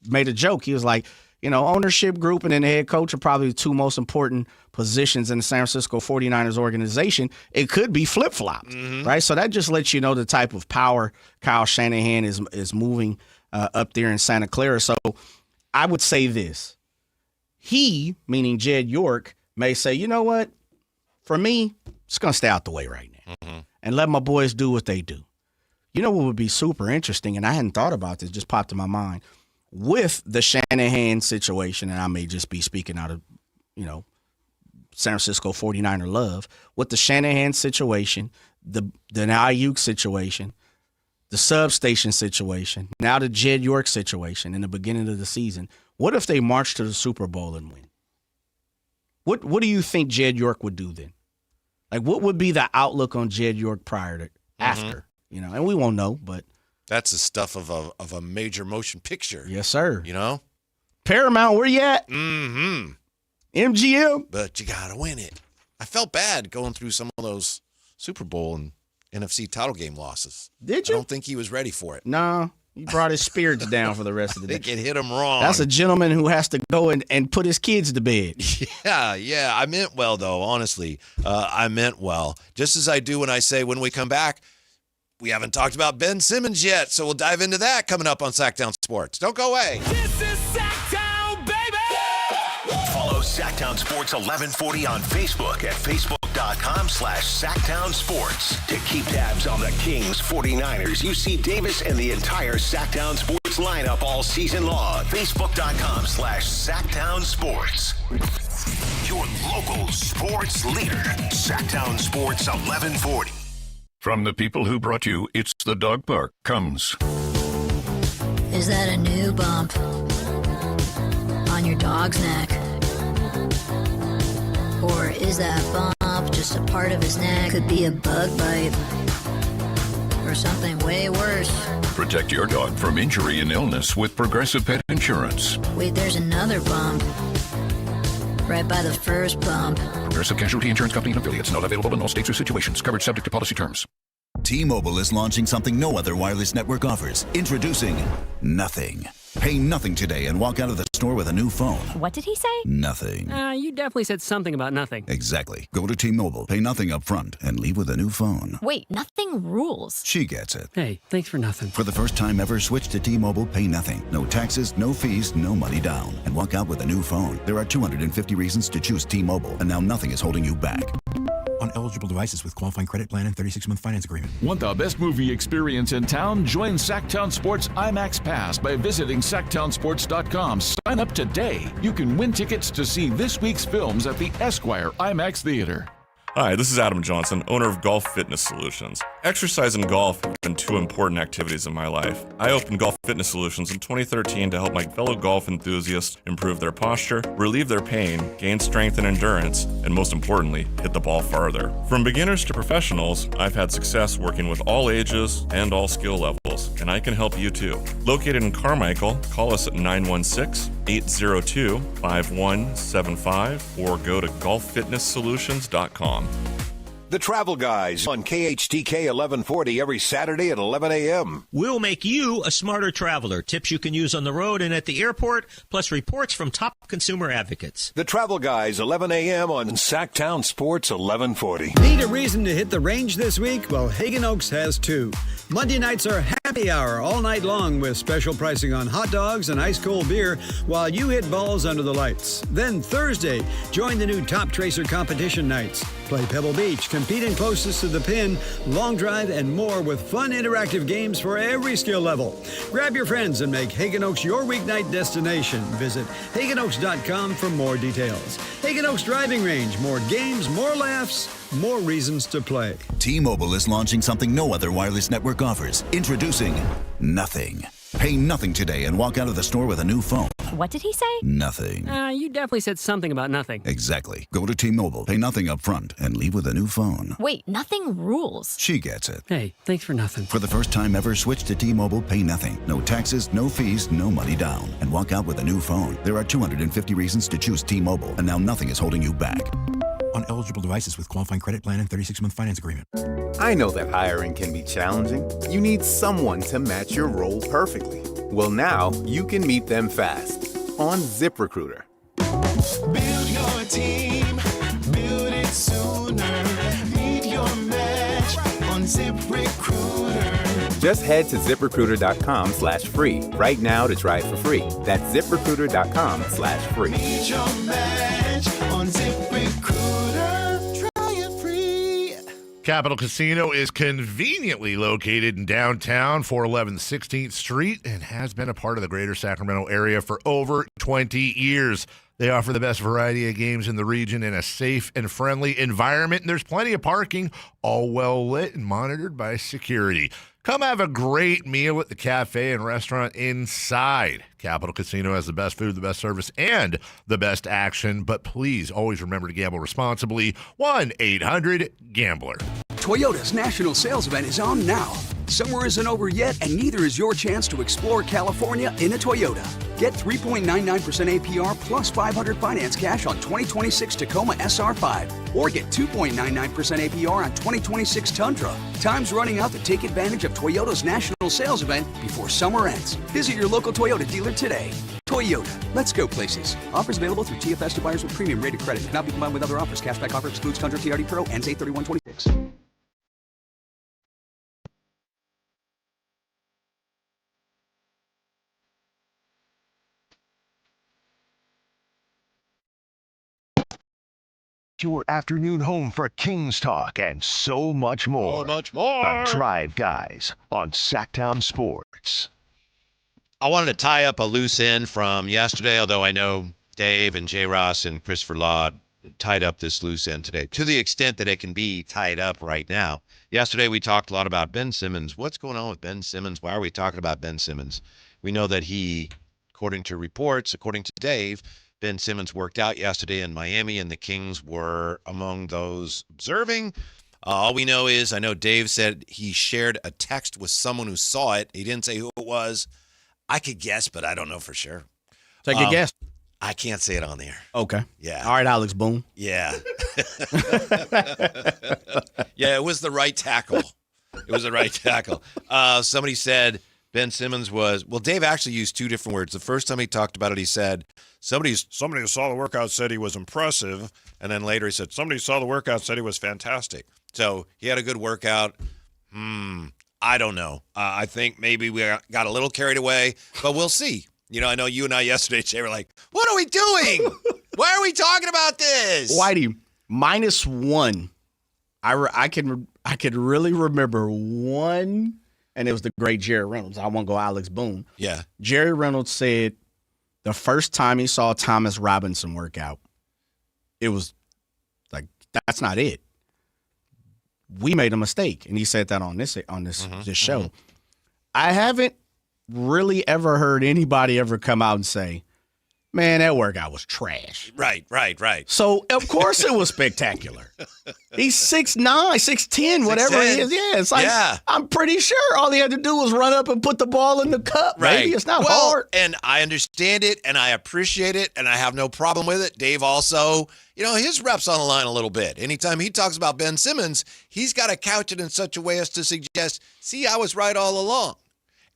made a joke. He was like, you know, ownership group and then the head coach are probably the two most important positions in the San Francisco 49ers organization. It could be flip-flopped, right? So that just lets you know the type of power Kyle Shanahan is moving up there in Santa Clara. So I would say this. He, meaning Jed York, may say, you know what? For me, it's going to stay out the way right now and let my boys do what they do. You know what would be super interesting, and I hadn't thought about this, just popped in my mind. With the Shanahan situation, and I may just be speaking out of, you know, San Francisco 49er love, with the Shanahan situation, the Ayuk situation, the substation situation, now the Jed York situation in the beginning of the season, what if they march to the Super Bowl and win? What do you think Jed York would do then? Like, what would be the outlook on Jed York prior to after? You know, and we won't know, but that's the stuff of a major motion picture. Yes, sir. You know? Paramount, where you at? Mm-hmm. MGM? But you got to win it. I felt bad going through some of those Super Bowl and NFC title game losses. Did you? I don't think he was ready for it. No. He brought his spirits down for the rest of the day. I think it hit him wrong. That's a gentleman who has to go and put his kids to bed. Yeah. I meant well, though, honestly. I meant well. Just as I do when I say when we come back, we haven't talked about Ben Simmons yet, so we'll dive into that coming up on Sactown Sports. Don't go away. This is Sactown, baby! Follow Sactown Sports 1140 on Facebook at Facebook.com/Sactown Sports. To keep tabs on the Kings, 49ers, UC Davis, and the entire Sactown Sports lineup all season long. Facebook.com/Sactown Sports. Your local sports leader. Sactown Sports 1140. From the people who brought you It's the Dog Park comes. Is that a new bump on your dog's neck? Or is that bump just a part of his neck? Could be a bug bite or something way worse. Protect your dog from injury and illness with Progressive Pet Insurance. Wait, there's another bump right by the first bump. Progressive Casualty Insurance Company and affiliates. Not available in all states or situations. Coverage subject to policy terms. T-Mobile is launching something no other wireless network offers. Introducing Nothing. Pay nothing today and walk out of the store with a new phone. What did he say? Nothing. You definitely said something about nothing. Exactly. Go to T-Mobile, pay nothing up front, and leave with a new phone. Wait, nothing rules. She gets it. Hey, thanks for nothing. For the first time ever, switch to T-Mobile, pay nothing. No taxes, no fees, no money down. And walk out with a new phone. There are 250 reasons to choose T-Mobile, and now nothing is holding you back. On eligible devices with qualifying credit plan and 36-month finance agreement. Want the best movie experience in town? Join Sactown Sports IMAX Pass by visiting SactownSports.com. Sign up today. You can win tickets to see this week's films at the Esquire IMAX Theater. Hi, this is Adam Johnson, owner of Golf Fitness Solutions. Exercise and golf have been two important activities in my life. I opened Golf Fitness Solutions in 2013 to help my fellow golf enthusiasts improve their posture, relieve their pain, gain strength and endurance, and most importantly, hit the ball farther. From beginners to professionals, I've had success working with all ages and all skill levels, and I can help you too. Located in Carmichael, call us at 916-802-5175 or go to golffitnesssolutions.com. The Travel Guys on KHTK 1140 every Saturday at 11 a.m. We'll make you a smarter traveler. Tips you can use on the road and at the airport, plus reports from top consumer advocates. The Travel Guys, 11 a.m. on Sactown Sports 1140. Need a reason to hit the range this week? Well, Hagen Oaks has too. Monday nights are happy hour all night long with special pricing on hot dogs and ice cold beer while you hit balls under the lights. Then Thursday, join the new Top Tracer competition nights. Play Pebble Beach, competing closest to the pin, long drive, and more with fun interactive games for every skill level. Grab your friends and make Hagen Oaks your weeknight destination. Visit HagenOaks.com for more details. Hagen Oaks Driving Range, more games, more laughs, more reasons to play. T-Mobile is launching something no other wireless network offers. Introducing Nothing. Pay nothing today and walk out of the store with a new phone. What did he say? Nothing. You definitely said something about nothing. Exactly. Go to T-Mobile, pay nothing up front, and leave with a new phone. Wait, nothing rules. She gets it. Hey, thanks for nothing. For the first time ever, switch to T-Mobile, pay nothing. No taxes, no fees, no money down. And walk out with a new phone. There are 250 reasons to choose T-Mobile, and now nothing is holding you back. On eligible devices with qualifying credit plan and 36-month finance agreement. I know that hiring can be challenging. You need someone to match your role perfectly. Well, now you can meet them fast on ZipRecruiter. Build your team, build it sooner. Meet your match on ZipRecruiter. Just head to ZipRecruiter.com/free right now to try it for free. That's ZipRecruiter.com/free. Meet your match on ZipRecruiter. Try it free. Capital Casino is conveniently located in downtown 411 16th Street and has been a part of the greater Sacramento area for over 20 years. They offer the best variety of games in the region in a safe and friendly environment, and there's plenty of parking, all well lit and monitored by security. Come have a great meal at the cafe and restaurant inside. Capital Casino has the best food, the best service, and the best action. But please always remember to gamble responsibly. 1-800-GAMBLER. Toyota's national sales event is on now. Summer isn't over yet, and neither is your chance to explore California in a Toyota. Get 3.99% APR plus $500 finance cash on 2026 Tacoma SR5. Or get 2.99% APR on 2026 Tundra. Time's running out to take advantage of Toyota's national sales event before summer ends. Visit your local Toyota dealer today. Toyota, let's go places. Offers available through TFS to buyers with premium rated credit. Cannot be combined with other offers. Cashback offer excludes Tundra TRD Pro. Ends 8/31/26. Your afternoon home for Kings talk and so much more. The Drive Guys on Sactown Sports. I wanted to tie up a loose end from yesterday, although I know Dave and J. Ross and Christopher Law tied up this loose end today, to the extent that it can be tied up right now. Yesterday we talked a lot about Ben Simmons. What's going on with Ben Simmons? Why are we talking about Ben Simmons? We know that he, according to reports, according to Dave, Ben Simmons worked out yesterday in Miami, and the Kings were among those observing. All we know is, I know Dave said he shared a text with someone who saw it. He didn't say who it was. I could guess, but I don't know for sure. Take a guess. I can't say it on the air. Okay. Yeah. All right, Alex Boone. Yeah. Yeah, it was the right tackle. It was the right tackle. Somebody said Ben Simmons was, well, Dave actually used two different words. The first time he talked about it, he said, somebody who saw the workout said he was impressive. And then later he said, somebody who saw the workout said he was fantastic. So he had a good workout. I don't know. I think maybe we got a little carried away, but we'll see. You know, I know you and I yesterday, Jay, were like, what are we doing? Why are we talking about this? Whitey, -1. I could really remember one, and it was the great Jerry Reynolds. I won't go Alex Boone. Yeah. Jerry Reynolds said the first time he saw Thomas Robinson work out, it was like, that's not it. We made a mistake. And he said that on this show. I haven't really ever heard anybody ever come out and say, man, that workout was trash. Right. So, of course it was spectacular. He's 6'9", 6'10", whatever he is. Yeah, it's like, I'm pretty sure all he had to do was run up and put the ball in the cup, Right. baby. It's not hard. And I understand it, and I appreciate it, and I have no problem with it. Dave also, you know, his rep's on the line a little bit. Anytime he talks about Ben Simmons, he's got to couch it in such a way as to suggest, see, I was right all along.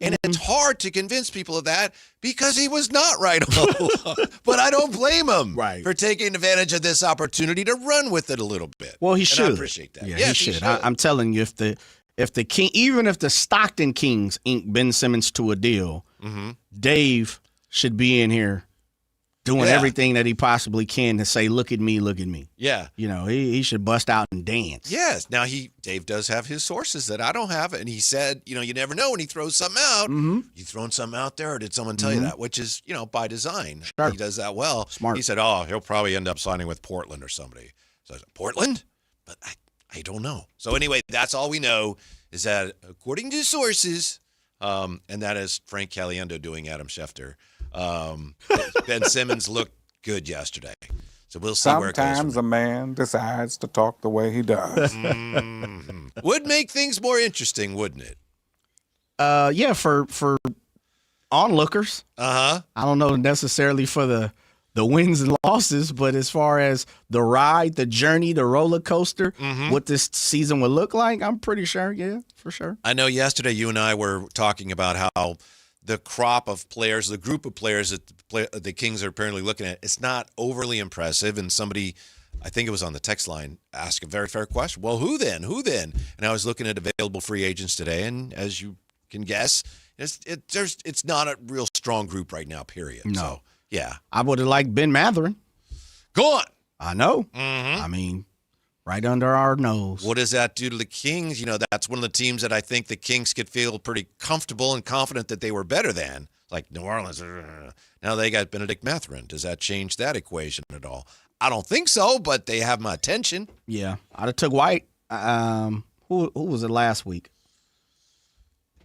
And it's hard to convince people of that because he was not right all along. But I don't blame him for taking advantage of this opportunity to run with it a little bit. Well, he and should. I appreciate that. Yeah, Yes, he should. I'm telling you, if the King, even if the Stockton Kings inked Ben Simmons to a deal, Dave should be in here doing everything that he possibly can to say, look at me, look at me. Yeah. You know, he should bust out and dance. Yes. Now, Dave does have his sources that I don't have, and he said, you never know when he throws something out. You throwing something out there, or did someone tell you that? Which is, by design. Sure. He does that well. Smart. He said, he'll probably end up signing with Portland or somebody. So I said, Portland? But I don't know. So anyway, that's all we know is that according to sources, and that is Frank Caliendo doing Adam Schefter, Ben Simmons looked good yesterday. So we'll see where it goes. Sometimes a man decides to talk the way he does. Would make things more interesting, wouldn't it? Yeah, for onlookers. Uh-huh. I don't know necessarily for the wins and losses, but as far as the ride, the journey, the roller coaster, what this season would look like, I'm pretty sure, yeah, for sure. I know yesterday you and I were talking about how the crop of players, the group of players that the Kings are apparently looking at, it's not overly impressive. And somebody, I think it was on the text line, asked a very fair question. Well, who then? And I was looking at available free agents today, and as you can guess, it's not a real strong group right now, period. No. So, yeah. I would have liked Ben Matherin. Go on. I know. I mean, right under our nose. What does that do to the Kings? That's one of the teams that I think the Kings could feel pretty comfortable and confident that they were better than. Like New Orleans. Now they got Benedict Mathurin. Does that change that equation at all? I don't think so, but they have my attention. Yeah. I'd have took White. Who was it last week?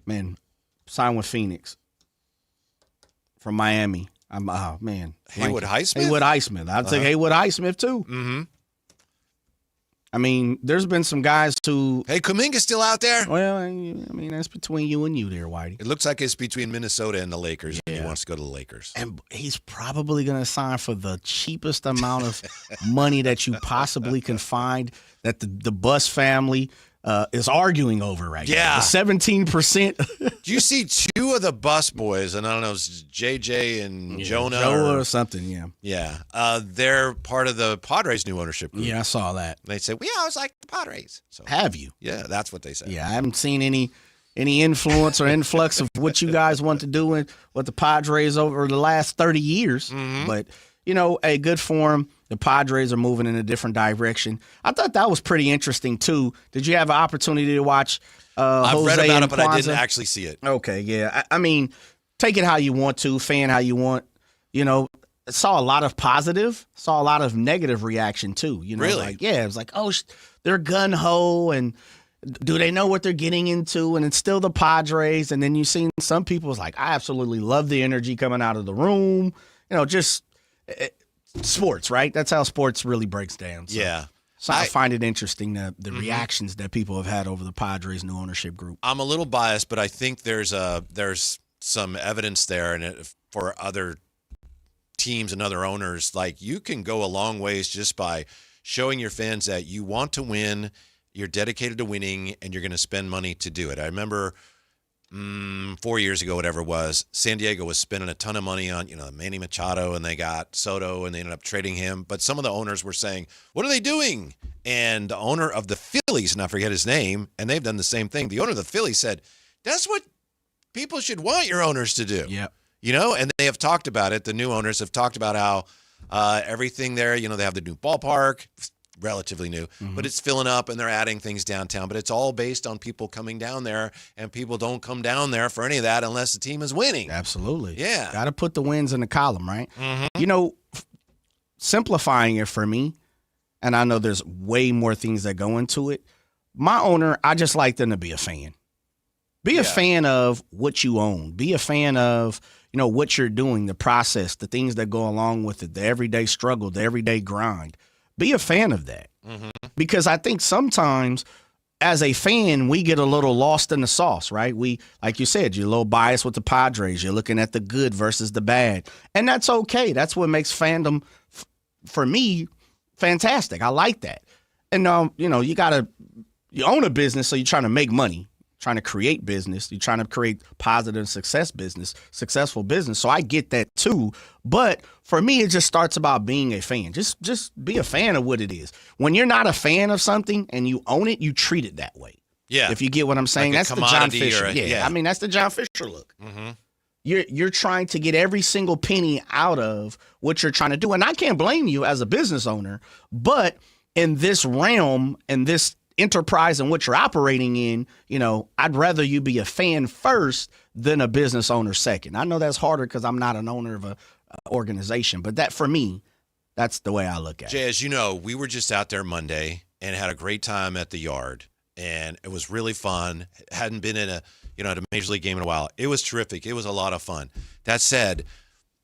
Man, signed with Phoenix from Miami. Haywood Highsmith? Haywood Highsmith. I'd take Haywood Highsmith, too. Mm-hmm. I mean, there's been some guys who... Hey, Kuminga's still out there? Well, I mean, that's between you and you there, Whitey. It looks like it's between Minnesota and the Lakers. Yeah. He wants to go to the Lakers. And he's probably going to sign for the cheapest amount of money that you possibly can find that the Bus family is arguing over right now. The 17%. Do you see two of the Bus boys, and I don't know, it's JJ and Jonah? Joe or something, yeah. Yeah. They're part of the Padres' new ownership group. Yeah, I saw that. They say, we always like the Padres. So, have you? Yeah, that's what they say. Yeah, I haven't seen any influence or influx of what you guys want to do with the Padres over the last 30 years. But, a good for them. The Padres are moving in a different direction. I thought that was pretty interesting, too. Did you have an opportunity to watch I've Jose read about and it, but I Kwanzaa? didn't actually see it. Okay, yeah. I mean, take it how you want to, fan how you want. Saw a lot of positive, saw a lot of negative reaction, too. Really? It was like, they're gun-ho, and do they know what they're getting into? And it's still the Padres. And then you've seen some people was like, I absolutely love the energy coming out of the room. Sports, right? That's how sports really breaks down. So, yeah. So I find it interesting the reactions that people have had over the Padres' new ownership group. I'm a little biased, but I think there's some evidence there, and for other teams and other owners, like you can go a long ways just by showing your fans that you want to win, you're dedicated to winning, and you're going to spend money to do it. I remember 4 years ago, whatever it was, San Diego was spending a ton of money on, Manny Machado, and they got Soto, and they ended up trading him. But some of the owners were saying, what are they doing? And the owner of the Phillies, and I forget his name, and they've done the same thing. The owner of the Phillies said, that's what people should want your owners to do. Yeah. And they have talked about it. The new owners have talked about how everything there, they have the new ballpark, relatively new, but it's filling up and they're adding things downtown. But it's all based on people coming down there, and people don't come down there for any of that unless the team is winning. Absolutely. Yeah. Got to put the wins in the column, right? Simplifying it for me, and I know there's way more things that go into it. My owner, I just like them to be a fan. Be a fan of what you own. Be a fan of, what you're doing, the process, the things that go along with it, the everyday struggle, the everyday grind. Be a fan of that. Because I think sometimes as a fan, we get a little lost in the sauce, right? We, like you said, you're a little biased with the Padres. You're looking at the good versus the bad. And that's okay. That's what makes fandom, for me, fantastic. I like that. And, you own a business, so you're trying to make money, trying to create business. You're trying to create positive successful business. So I get that too. But for me, it just starts about being a fan. Just be a fan of what it is. When you're not a fan of something and you own it, you treat it that way. Yeah. If you get what I'm saying, Like that's the John Fisher. I mean, that's the John Fisher look. You're trying to get every single penny out of what you're trying to do. And I can't blame you as a business owner, but in this realm and this enterprise and what you're operating in, I'd rather you be a fan first than a business owner second. I know that's harder because I'm not an owner of a organization, but that for me, that's the way I look at it. Jay, as you know, we were just out there Monday and had a great time at the Yard, and it was really fun. Hadn't been in at a Major League game in a while. It was terrific. It was a lot of fun. That said,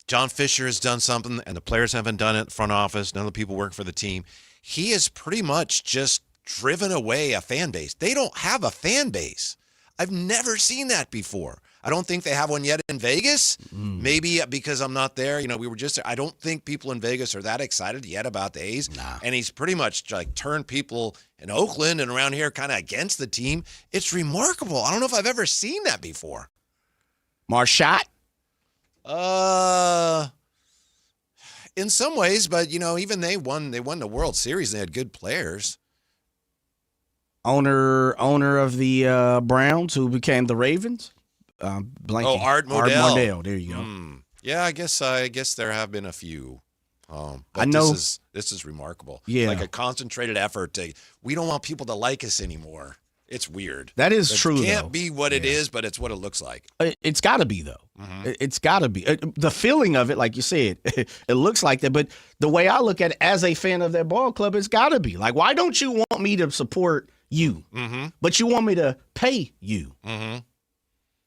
John Fisher has done something, and the players haven't done it in the front office. None of the people working for the team. He has pretty much just driven away a fan base. They don't have a fan base. I've never seen that before. I don't think they have one yet in Vegas. Maybe because I'm not there. We were just there. I don't think people in Vegas are that excited yet about the A's. Nah. And he's pretty much turned people in Oakland and around here kind of against the team. It's remarkable. I don't know if I've ever seen that before. Marchot? In some ways, but even they won the World Series and they had good players. Owner of the Browns, who became the Ravens. Art Modell. Art Modell. There you go. Yeah, I guess there have been a few. But I know this is remarkable. Yeah, like a concentrated effort to. We don't want people to like us anymore. It's weird. That is true. It can't be what it is, but it's what it looks like. It's got to be though. It's got to be the feeling of it, like you said. It looks like that, but the way I look at it as a fan of that ball club, it's got to be like, why don't you want me to support you, but you want me to pay you?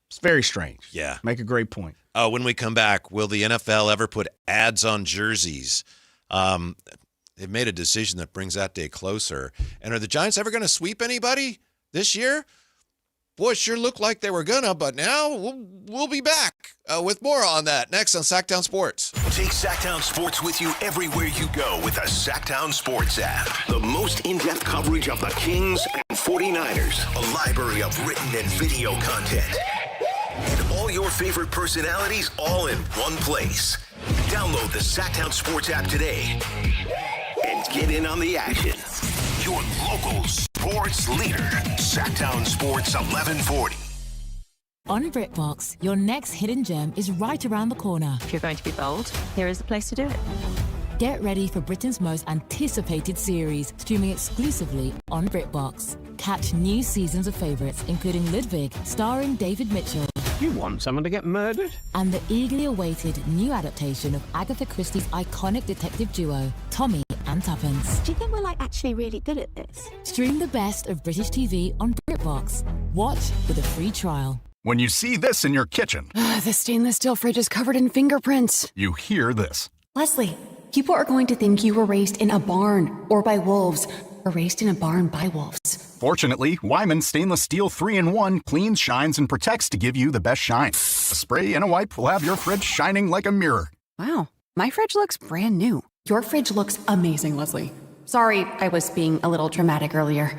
It's very strange. Yeah. Make a great point. When we come back, will the NFL ever put ads on jerseys? They've made a decision that brings that day closer. And are the Giants ever going to sweep anybody this year? Boy, it sure looked like they were going to, but now we'll be back with more on that next on Sactown Sports. Take Sactown Sports with you everywhere you go with the Sactown Sports app. The most in-depth coverage of the Kings and 49ers. A library of written and video content. And all your favorite personalities all in one place. Download the Sactown Sports app today and get in on the action. Your local sports leader, Sactown Sports 1140. On BritBox, your next hidden gem is right around the corner. If you're going to be bold, here is the place to do it. Get ready for Britain's most anticipated series, streaming exclusively on BritBox. Catch new seasons of favourites, including Ludwig, starring David Mitchell. You want someone to get murdered? And the eagerly awaited new adaptation of Agatha Christie's iconic detective duo, Tommy and Tuppence. Do you think we're actually really good at this? Stream the best of British TV on BritBox. Watch with a free trial. When you see this in your kitchen, the stainless steel fridge is covered in fingerprints. you hear this. Leslie, people are going to think you were raised in a barn or by wolves, or raised in a barn by wolves. Fortunately, Wyman Stainless Steel 3-in-1 cleans, shines, and protects to give you the best shine. A spray and a wipe will have your fridge shining like a mirror. Wow, my fridge looks brand new. Your fridge looks amazing, Leslie. Sorry, I was being a little dramatic earlier.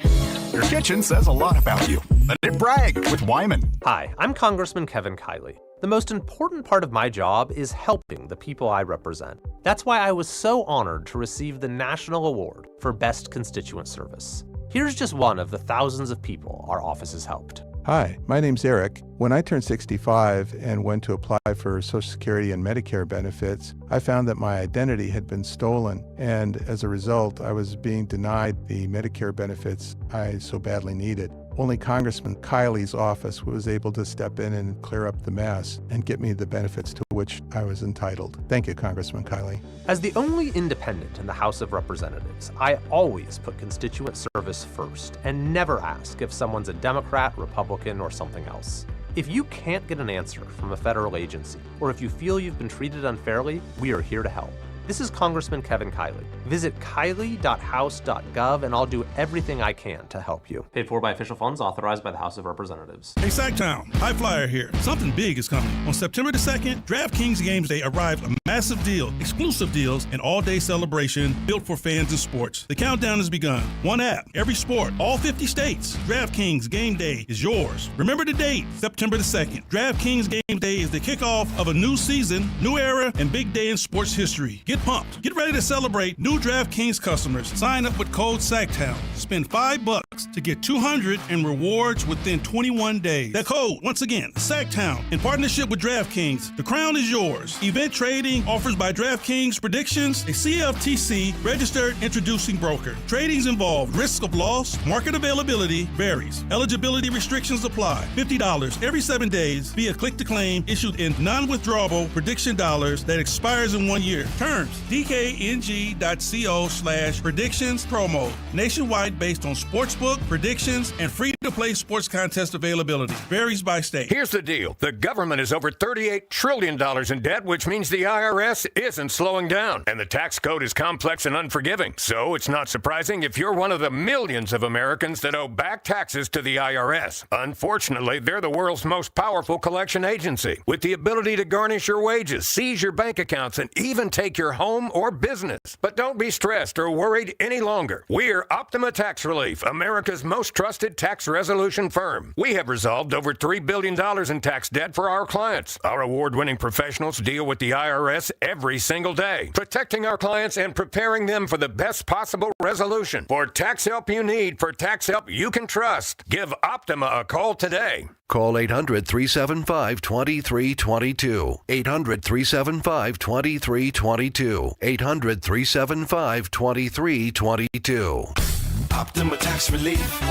Your kitchen says a lot about you. Let it brag with Wyman. Hi, I'm Congressman Kevin Kiley. The most important part of my job is helping the people I represent. That's why I was so honored to receive the National Award for Best Constituent Service. Here's just one of the thousands of people our office has helped. Hi, my name's Eric. When I turned 65 and went to apply for Social Security and Medicare benefits, I found that my identity had been stolen, and as a result, I was being denied the Medicare benefits I so badly needed. Only Congressman Kiley's office was able to step in and clear up the mess and get me the benefits to which I was entitled. Thank you, Congressman Kiley. As the only independent in the House of Representatives, I always put constituent service first and never ask if someone's a Democrat, Republican, or something else. If you can't get an answer from a federal agency, or if you feel you've been treated unfairly, we are here to help. This is Congressman Kevin Kiley. Visit kiley.house.gov and I'll do everything I can to help you. Paid for by official funds authorized by the House of Representatives. Hey, Sactown, High Flyer here. Something big is coming. On September the 2nd, DraftKings Games Day arrived a massive deal, exclusive deals, and all-day celebration built for fans in sports. The countdown has begun. One app, every sport, all 50 states. DraftKings Game Day is yours. Remember the date, September the 2nd. DraftKings Game Day is the kickoff of a new season, new era, and big day in sports history. Get get pumped. Get ready to celebrate new DraftKings customers. Sign up with code Sactown. Spend $5 to get $200 in rewards within 21 days. That code, once again, Sactown. In partnership with DraftKings, the crown is yours. Event trading offers by DraftKings Predictions, a CFTC registered introducing broker. Tradings involve risk of loss, market availability varies. Eligibility restrictions apply. $50 every 7 days via click to claim issued in non-withdrawable prediction dollars that expires in 1 year. Terms, dkng.co/predictions promo. Nationwide based on sportsbook, predictions, and free-to-play sports contest availability. Varies by state. Here's the deal. The government is over $38 trillion in debt, which means the IRS isn't slowing down. And the tax code is complex and unforgiving. So it's not surprising if you're one of the millions of Americans that owe back taxes to the IRS. Unfortunately, they're the world's most powerful collection agency, with the ability to garnish your wages, seize your bank accounts, and even take your home or business. But don't be stressed or worried any longer. We're Optima Tax Relief, America's most trusted tax resolution firm. We have resolved over $3 billion in tax debt for our clients. Our award-winning professionals deal with the IRS every single day, protecting our clients and preparing them for the best possible resolution. For tax help you need, for tax help you can trust, give Optima a call today. Call 800-375-2322. 800-375-2322. 800-375-2322. Optima Tax Relief.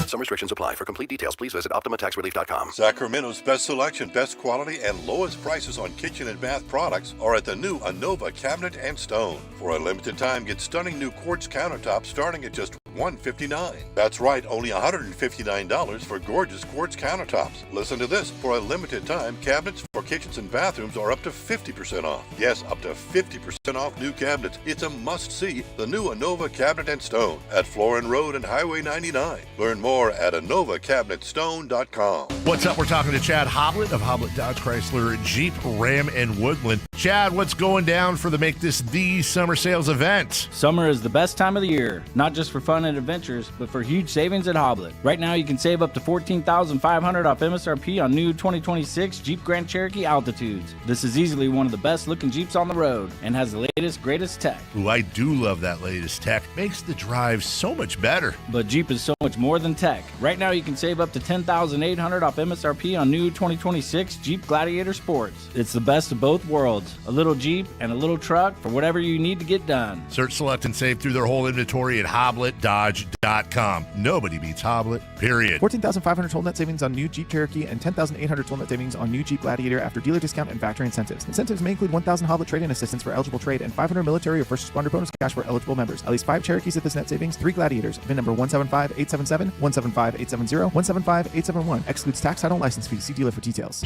Some restrictions apply. For complete details, please visit OptimaTaxRelief.com. Sacramento's best selection, best quality, and lowest prices on kitchen and bath products are at the new Anova Cabinet and Stone. For a limited time, get stunning new quartz countertops starting at just $159. That's right, only $159 for gorgeous quartz countertops. Listen to this. For a limited time, cabinets for kitchens and bathrooms are up to 50% off. Yes, up to 50% off new cabinets. It's a must-see. The new Anova Cabinet and Stone at Florin Road and Highway 99. Learn more at AnovaCabinetStone.com. What's up? We're talking to Chad Hoblet of Hoblet Dodge Chrysler Jeep Ram and Woodland. Chad, what's going down for the Make This the Summer Sales event? Summer is the best time of the year, not just for fun and adventures, but for huge savings at Hoblet. Right now, you can save up to $14,500 off MSRP on new 2026 Jeep Grand Cherokee Altitudes. This is easily one of the best looking Jeeps on the road and has the latest, greatest tech. Ooh, I do love that latest tech. Makes the drive so much better. But Jeep is so much more than tech. Right now, you can save up to $10,800 off MSRP on new 2026 Jeep Gladiator Sports. It's the best of both worlds. A little Jeep and a little truck for whatever you need to get done. Search, select, and save through their whole inventory at HobletDodge.com. Nobody beats Hoblet, period. $14,500 total net savings on new Jeep Cherokee and $10,800 total net savings on new Jeep Gladiator after dealer discount and factory incentives. Incentives may include $1,000 Hoblet trade-in assistance for eligible trade and $500 military or first responder bonus cash for eligible members. At least 5 Cherokees at this net savings, 3 Gladiators. VIN number 175877, 175870, 175871. Excludes tax, title, and license fees. See dealer for details.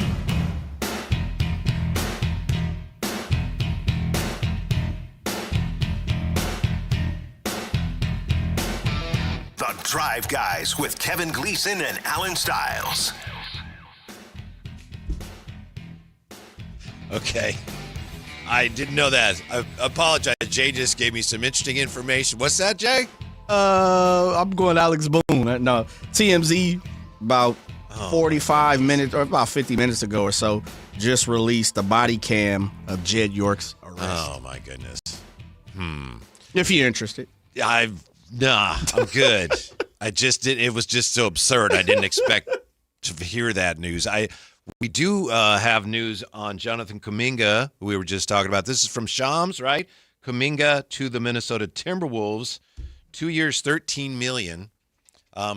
The Drive Guys with Kevin Gleason and Alan Stiles. Okay. I didn't know that. I apologize. Jay just gave me some interesting information. What's that, Jay? I'm going Alex Boone. No, TMZ about 45 minutes or about 50 minutes ago or so just released the body cam of Jed York's arrest. Oh, my goodness. If you're interested. I'm good. I just didn't. It was just so absurd. I didn't expect to hear that news. We do have news on Jonathan Kuminga, who we were just talking about. This is from Shams, right? Kuminga to the Minnesota Timberwolves, 2 years, $13 million.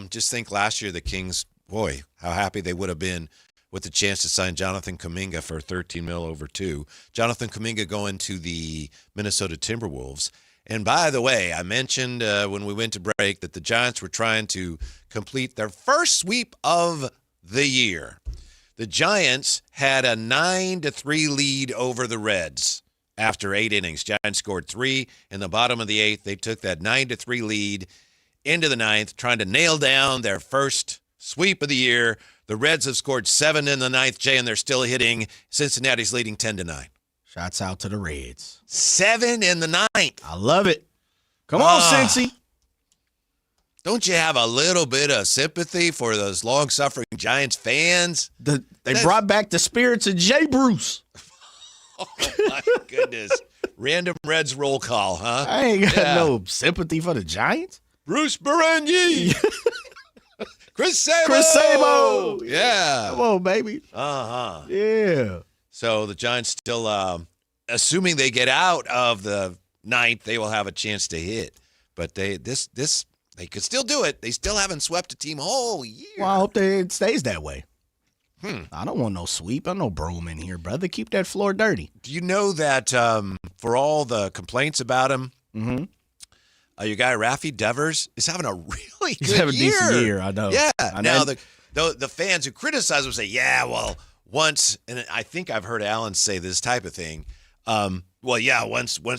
Just think last year the Kings, boy, how happy they would have been with the chance to sign Jonathan Kuminga for $13 million over 2. Jonathan Kuminga going to the Minnesota Timberwolves. And by the way, I mentioned when we went to break that the Giants were trying to complete their first sweep of the year. The Giants had a 9-3 lead over the Reds after 8 innings. Giants scored 3 in the bottom of the 8th. They took that 9-3 lead into the 9th, trying to nail down their first sweep of the year. The Reds have scored 7 in the 9th, Jay, and they're still hitting. Cincinnati's leading 10-9. Shouts out to the Reds. 7 in the 9th. I love it. Come on, Cincy. Don't you have a little bit of sympathy for those long-suffering Giants fans? They brought back the spirits of Jay Bruce. Oh, my goodness. Random Reds roll call, huh? I ain't got no sympathy for the Giants. Bruce Berenyi. Chris Sabo. Yeah. Come on, baby. Uh-huh. Yeah. So the Giants still, assuming they get out of the ninth, they will have a chance to hit. But they could still do it. They still haven't swept a team whole year. Well, I hope it stays that way. I don't want no sweep. I no broom in here, brother. Keep that floor dirty. Do you know that for all the complaints about him, your guy Rafi Devers is having a really good He's having year. a decent year, I know. Yeah. I know. Now, the fans who criticize him say, yeah, well, once, and I think I've heard Alan say this type of thing, once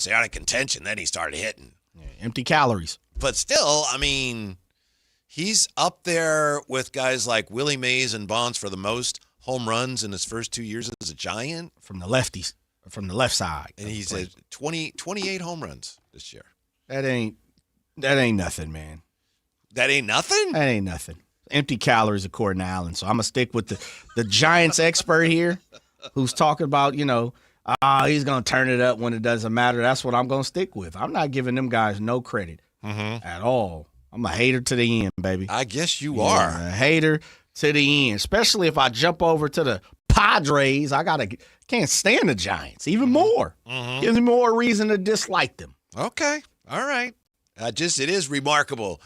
they're out of contention, then he started hitting. Yeah, empty calories. But still, I mean, he's up there with guys like Willie Mays and Bonds for the most home runs in his first 2 years as a Giant. From the lefties, from the left side. And he's at 28 home runs this year. That ain't nothing, man. That ain't nothing? That ain't nothing. Empty calories, according to Allen. So I'm going to stick with the Giants expert here who's talking about, he's going to turn it up when it doesn't matter. That's what I'm going to stick with. I'm not giving them guys no credit at all. I'm a hater to the end, baby. I guess you are. A hater to the end, especially if I jump over to the Padres. Can't stand the Giants even more. Gives me more reason to dislike them. Okay. All right. It is remarkable,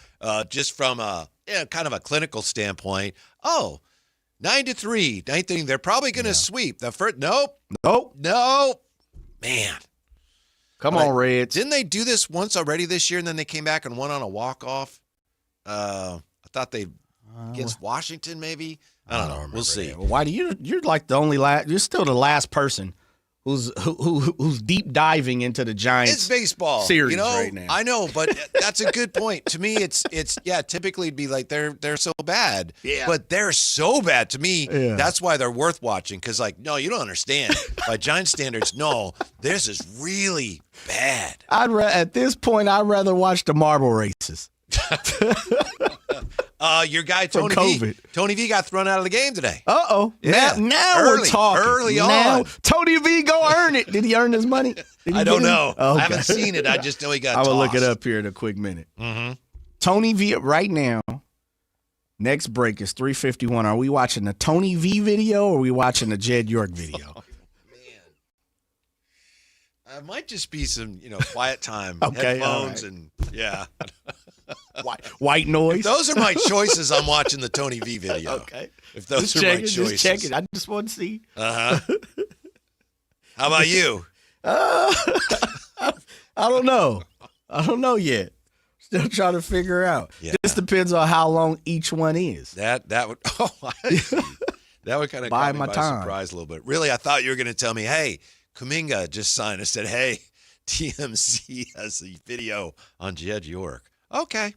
just from kind of a clinical standpoint. 9-3, ninth inning. They're probably going to sweep the first. Nope. Man, come on, Reds. Didn't they do this once already this year, and then they came back and won on a walk-off? I thought they against Washington, maybe. I don't know. We'll see. Well, why do you're like the only you're still the last person who's deep diving into the Giants. It's baseball series right now. I know, but that's a good point. To me, it's typically it'd be like they're so bad. Yeah. But they're so bad. To me, that's why they're worth watching. Because no, you don't understand. By Giant standards, no, this is really bad. At this point, I'd rather watch the marble races. Your guy Tony V got thrown out of the game today. Uh-oh. Yeah. Now we're talking. Early now, on. Tony V go earn it. Did he earn his money? I don't know. Okay. I haven't seen it. I just know he got I will tossed. look it up here in a quick minute. Mm-hmm. Tony V right now, next break is 3:51. Are we watching the Tony V video or are we watching the Jed York video? It might just be some, quiet time, Okay, headphones, all right. and yeah. White noise. If those are my choices, I'm watching the Tony V video. Okay. If those Just are check my it, choices. just check it. I just want to see. Uh-huh. How about you? I don't know. I don't know yet. Still trying to figure out. Yeah. This depends on how long each one is. That would I see. That would kind of Buy caught me my by time. surprise a little bit. Really, I thought you were going to tell me, hey, Kuminga just signed. I said, hey, TMZ has the video on Jed York. Okay.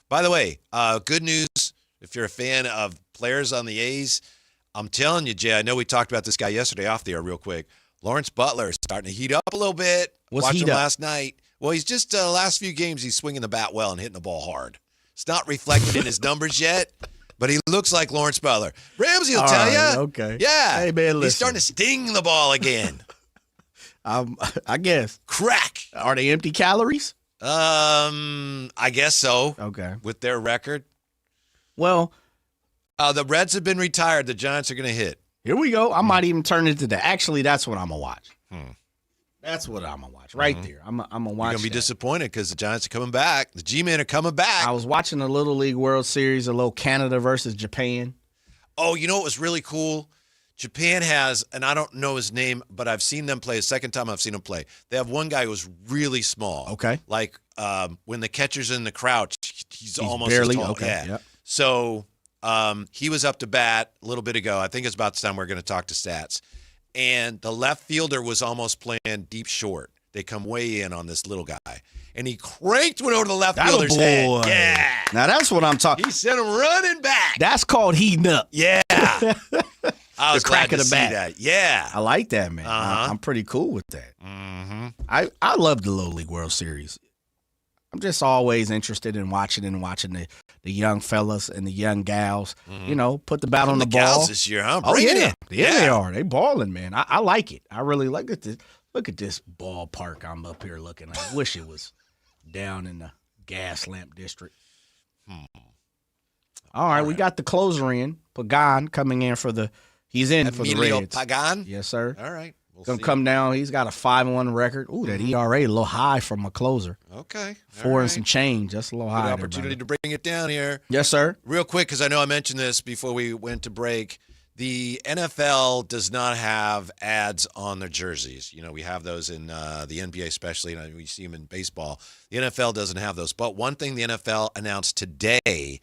By the way, good news if you're a fan of players on the A's. I'm telling you, Jay, I know we talked about this guy yesterday off the air real quick. Lawrence Butler is starting to heat up a little bit. Watched him last night. Well, he's just last few games he's swinging the bat well and hitting the ball hard. It's not reflected in his numbers yet, but he looks like Lawrence Butler. Ramsey will All tell right, you. okay. Yeah. Hey, man, he's listen. starting to sting the ball again. I guess. Crack. Are they empty calories? I guess so. Okay. With their record. Well, the Reds have been retired. The Giants are going to hit. Here we go. I might even turn it to that. Actually, that's what I'm going to watch. That's what I'm going to watch right there. I'm going to watch. You're going to be that. disappointed because the Giants are coming back. The G-Men are coming back. I was watching the Little League World Series, a little Canada versus Japan. Oh, you know what was really cool? Japan has, and I don't know his name, but I've seen them play. The second time I've seen them play. They have one guy who's really small. Okay. Like when the catcher's in the crouch, he's almost barely as tall. okay. Yeah. Yep. So he was up to bat a little bit ago. I think it's about the time we're going to talk to stats. And the left fielder was almost playing deep short. They come way in on this little guy. And he cranked one over to the left fielder's head. Yeah. Now, that's what I'm talking. He sent him running back. That's called heating up. Yeah. I was The crack glad of to the see bat. that. Yeah. I like that, man. Uh-huh. I'm pretty cool with that. Mm-hmm. I love the Little League World Series. I'm just always interested in watching the young fellas and the young gals. Put the bat on the ball. Gals this year, huh? Oh, Bring it yeah. in. Yeah, they are. They balling, man. I like it. I really like it. Look at this ballpark I'm up here looking at. I wish it was down in the gas lamp district. All right, we got the closer in. Pagan coming in for the – he's in for the Reds. Pagan? Yes, sir. All right. Going to come down. He's got a 5-1 record. Ooh, that ERA a little high from a closer. Okay. 4 and some change. That's a little high. Good opportunity to bring it down here. Yes, sir. Real quick, because I know I mentioned this before we went to break. The NFL does not have ads on their jerseys. You know, we have those in the NBA especially, and we see them in baseball. The NFL doesn't have those. But one thing the NFL announced today,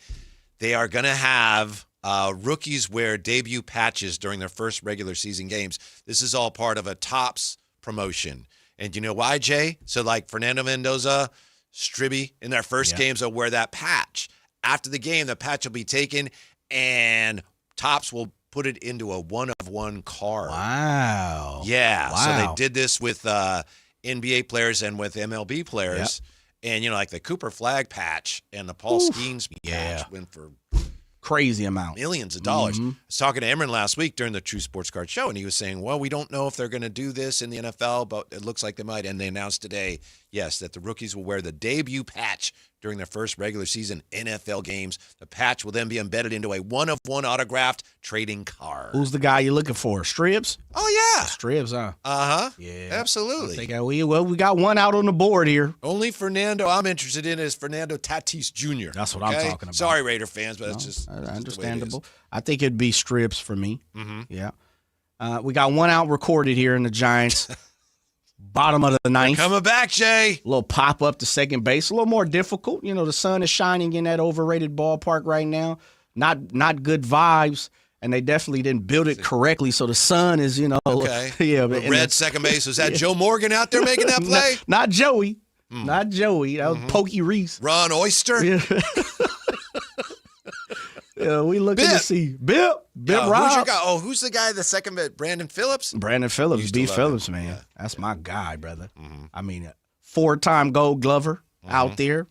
they are going to have rookies wear debut patches during their first regular season games. This is all part of a Topps promotion. And you know why, Jay? So like Fernando Mendoza, Stribby, in their first games, they'll wear that patch. After the game, the patch will be taken, and Topps will put it into a one-of-one card. Wow. Yeah. Wow. So they did this with NBA players and with MLB players. Yep. And, you know, like the Cooper Flag patch and the Paul Skeens patch went for crazy amount. Millions of dollars. I was talking to Emron last week during the True Sports Card show, and he was saying, well, we don't know if they're going to do this in the NFL, but it looks like they might. And they announced today, yes, that the rookies will wear the debut patch during their first regular season NFL games. The patch will then be embedded into a one-of-one autographed trading card. Who's the guy you're looking for? Stribbs? Oh, yeah. Stribbs, huh? Uh-huh. Yeah. Absolutely. We got one out on the board here. Only Fernando I'm interested in is Fernando Tatis Jr. That's what I'm talking about. Sorry, Raider fans, but it's just understandable. I think it'd be Stribbs for me. Mm-hmm. Yeah. We got one out recorded here in the Giants. Bottom of the ninth. They're coming back, Jay. A little pop up to second base. A little more difficult. You know, the sun is shining in that overrated ballpark right now. Not good vibes. And they definitely didn't build it correctly, so the sun is, you know. Okay. Yeah, but red second base. Was that Joe Morgan out there making that play? Not Joey. Not Joey. That was Pokey Reese. Ron Oyster? Yeah. Yeah, we looking to see Bip Rob. Who's your guy? Who's the guy? The second bit, Brandon Phillips. Brandon Phillips, B. Phillips, man. Yeah. That's my guy, brother. I mean, 4-time Gold Glover out there,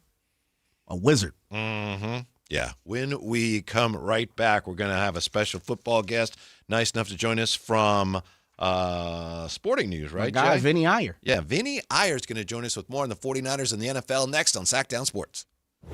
a wizard. Yeah. When we come right back, we're going to have a special football guest, nice enough to join us from Sporting News, right, guy, Jay? Vinny Iyer. Yeah, Vinny Iyer is going to join us with more on the 49ers and the NFL next on Sactown Sports.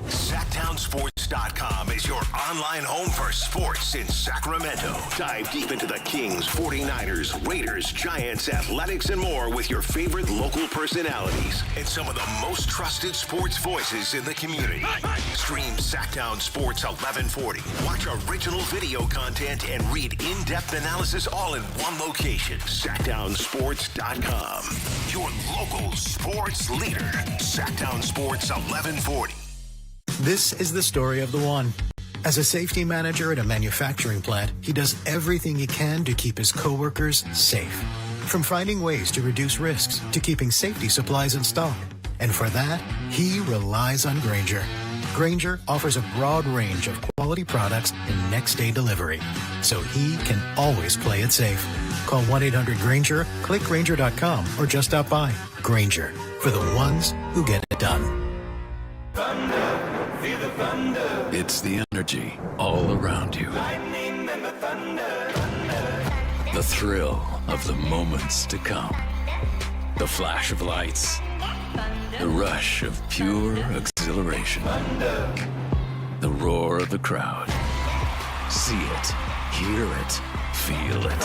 SactownSports.com is your online home for sports in Sacramento. Dive deep into the Kings, 49ers, Raiders, Giants, Athletics, and more with your favorite local personalities and some of the most trusted sports voices in the community. Stream Sactown Sports 1140. Watch original video content and read in-depth analysis all in one location. SactownSports.com. Your local sports leader. Sactown Sports 1140. This is the story of the one. As a safety manager at a manufacturing plant, he does everything he can to keep his coworkers safe. From finding ways to reduce risks to keeping safety supplies in stock. And for that, he relies on Grainger. Grainger offers a broad range of quality products and next-day delivery, so he can always play it safe. Call 1-800-GRAINGER, click Grainger.com, or just stop by. Grainger, for the ones who get it done. It's the energy all around you. The thrill of the moments to come. The flash of lights. The rush of pure exhilaration. The roar of the crowd. See it, hear it, feel it.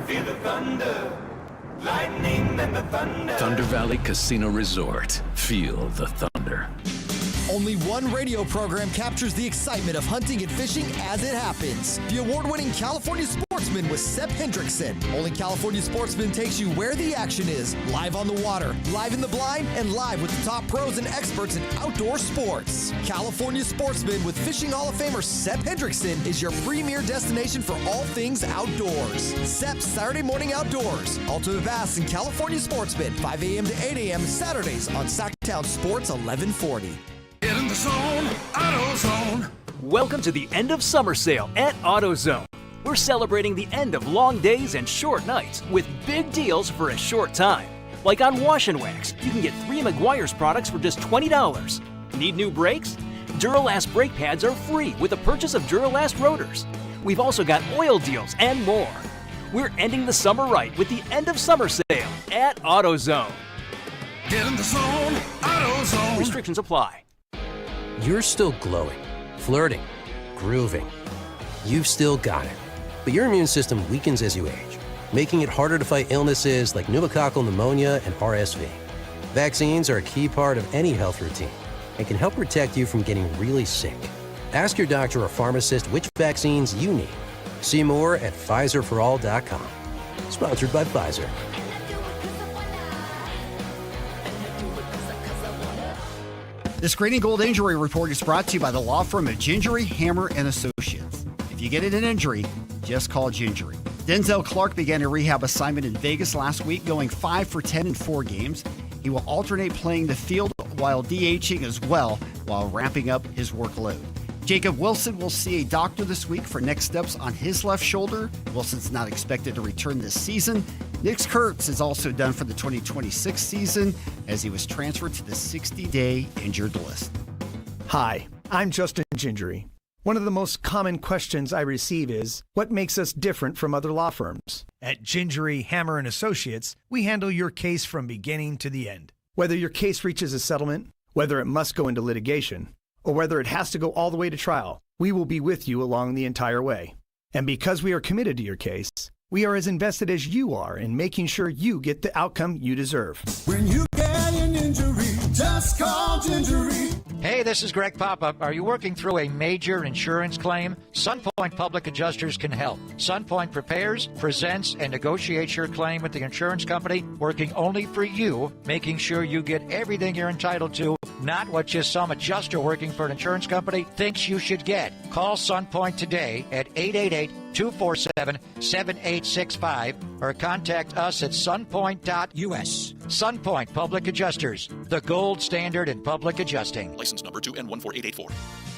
Feel the thunder. Lightning and the thunder. Thunder Valley Casino Resort. Feel the thunder. Only one radio program captures the excitement of hunting and fishing as it happens. The award-winning California Sportsman with Sepp Hendrickson. Only California Sportsman takes you where the action is. Live on the water, live in the blind, and live with the top pros and experts in outdoor sports. California Sportsman with Fishing Hall of Famer Sepp Hendrickson is your premier destination for all things outdoors. Sepp's Saturday Morning Outdoors. Ultimate Bass and California Sportsman, 5 a.m. to 8 a.m. Saturdays on Sactown Sports 1140. Get in the zone, AutoZone. Welcome to the end of summer sale at AutoZone. We're celebrating the end of long days and short nights with big deals for a short time. Like on Wash and Wax, you can get 3 Meguiar's products for just $20. Need new brakes? Duralast brake pads are free with the purchase of Duralast rotors. We've also got oil deals and more. We're ending the summer right with the end of summer sale at AutoZone. Get in the zone, AutoZone. Restrictions apply. You're still glowing, flirting, grooving. You've still got it. But your immune system weakens as you age, making it harder to fight illnesses like pneumococcal pneumonia and RSV. Vaccines are a key part of any health routine and can help protect you from getting really sick. Ask your doctor or pharmacist which vaccines you need. See more at PfizerForAll.com. Sponsored by Pfizer. The Screening Gold Injury Report is brought to you by the law firm of Gingery, Hammer, and Associates. If you get an injury, just call Gingery. Denzel Clark began a rehab assignment in Vegas last week, going 5 for 10 in 4 games. He will alternate playing the field while DHing as well, while ramping up his workload. Jacob Wilson will see a doctor this week for next steps on his left shoulder. Wilson's not expected to return this season. Nick Kurtz is also done for the 2026 season as he was transferred to the 60-day injured list. Hi, I'm Justin Gingery. One of the most common questions I receive is, what makes us different from other law firms? At Gingery, Hammer, and Associates, we handle your case from beginning to the end. Whether your case reaches a settlement, whether it must go into litigation, or whether it has to go all the way to trial, we will be with you along the entire way. And because we are committed to your case, we are as invested as you are in making sure you get the outcome you deserve. When you get an injury, just call Gingery. Hey, this is Greg Papa. Are you working through a major insurance claim? Sunpoint Public Adjusters can help. Sunpoint prepares, presents, and negotiates your claim with the insurance company, working only for you, making sure you get everything you're entitled to, not what just some adjuster working for an insurance company thinks you should get. Call Sunpoint today at 888-247-7865 or contact us at sunpoint.us. Sunpoint Public Adjusters, the gold standard in public adjusting. License number 2N14884.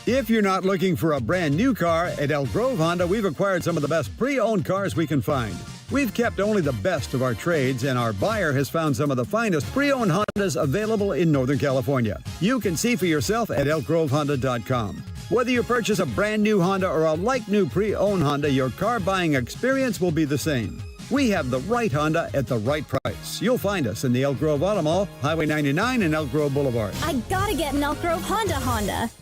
If you're not looking for a brand new car, at Elk Grove Honda, we've acquired some of the best pre-owned cars we can find. We've kept only the best of our trades, and our buyer has found some of the finest pre-owned Hondas available in Northern California. You can see for yourself at elkgrovehonda.com. Whether you purchase a brand new Honda or a like-new pre-owned Honda, your car buying experience will be the same. We have the right Honda at the right price. You'll find us in the Elk Grove Auto Mall, Highway 99 and Elk Grove Boulevard. I gotta get an Elk Grove Honda.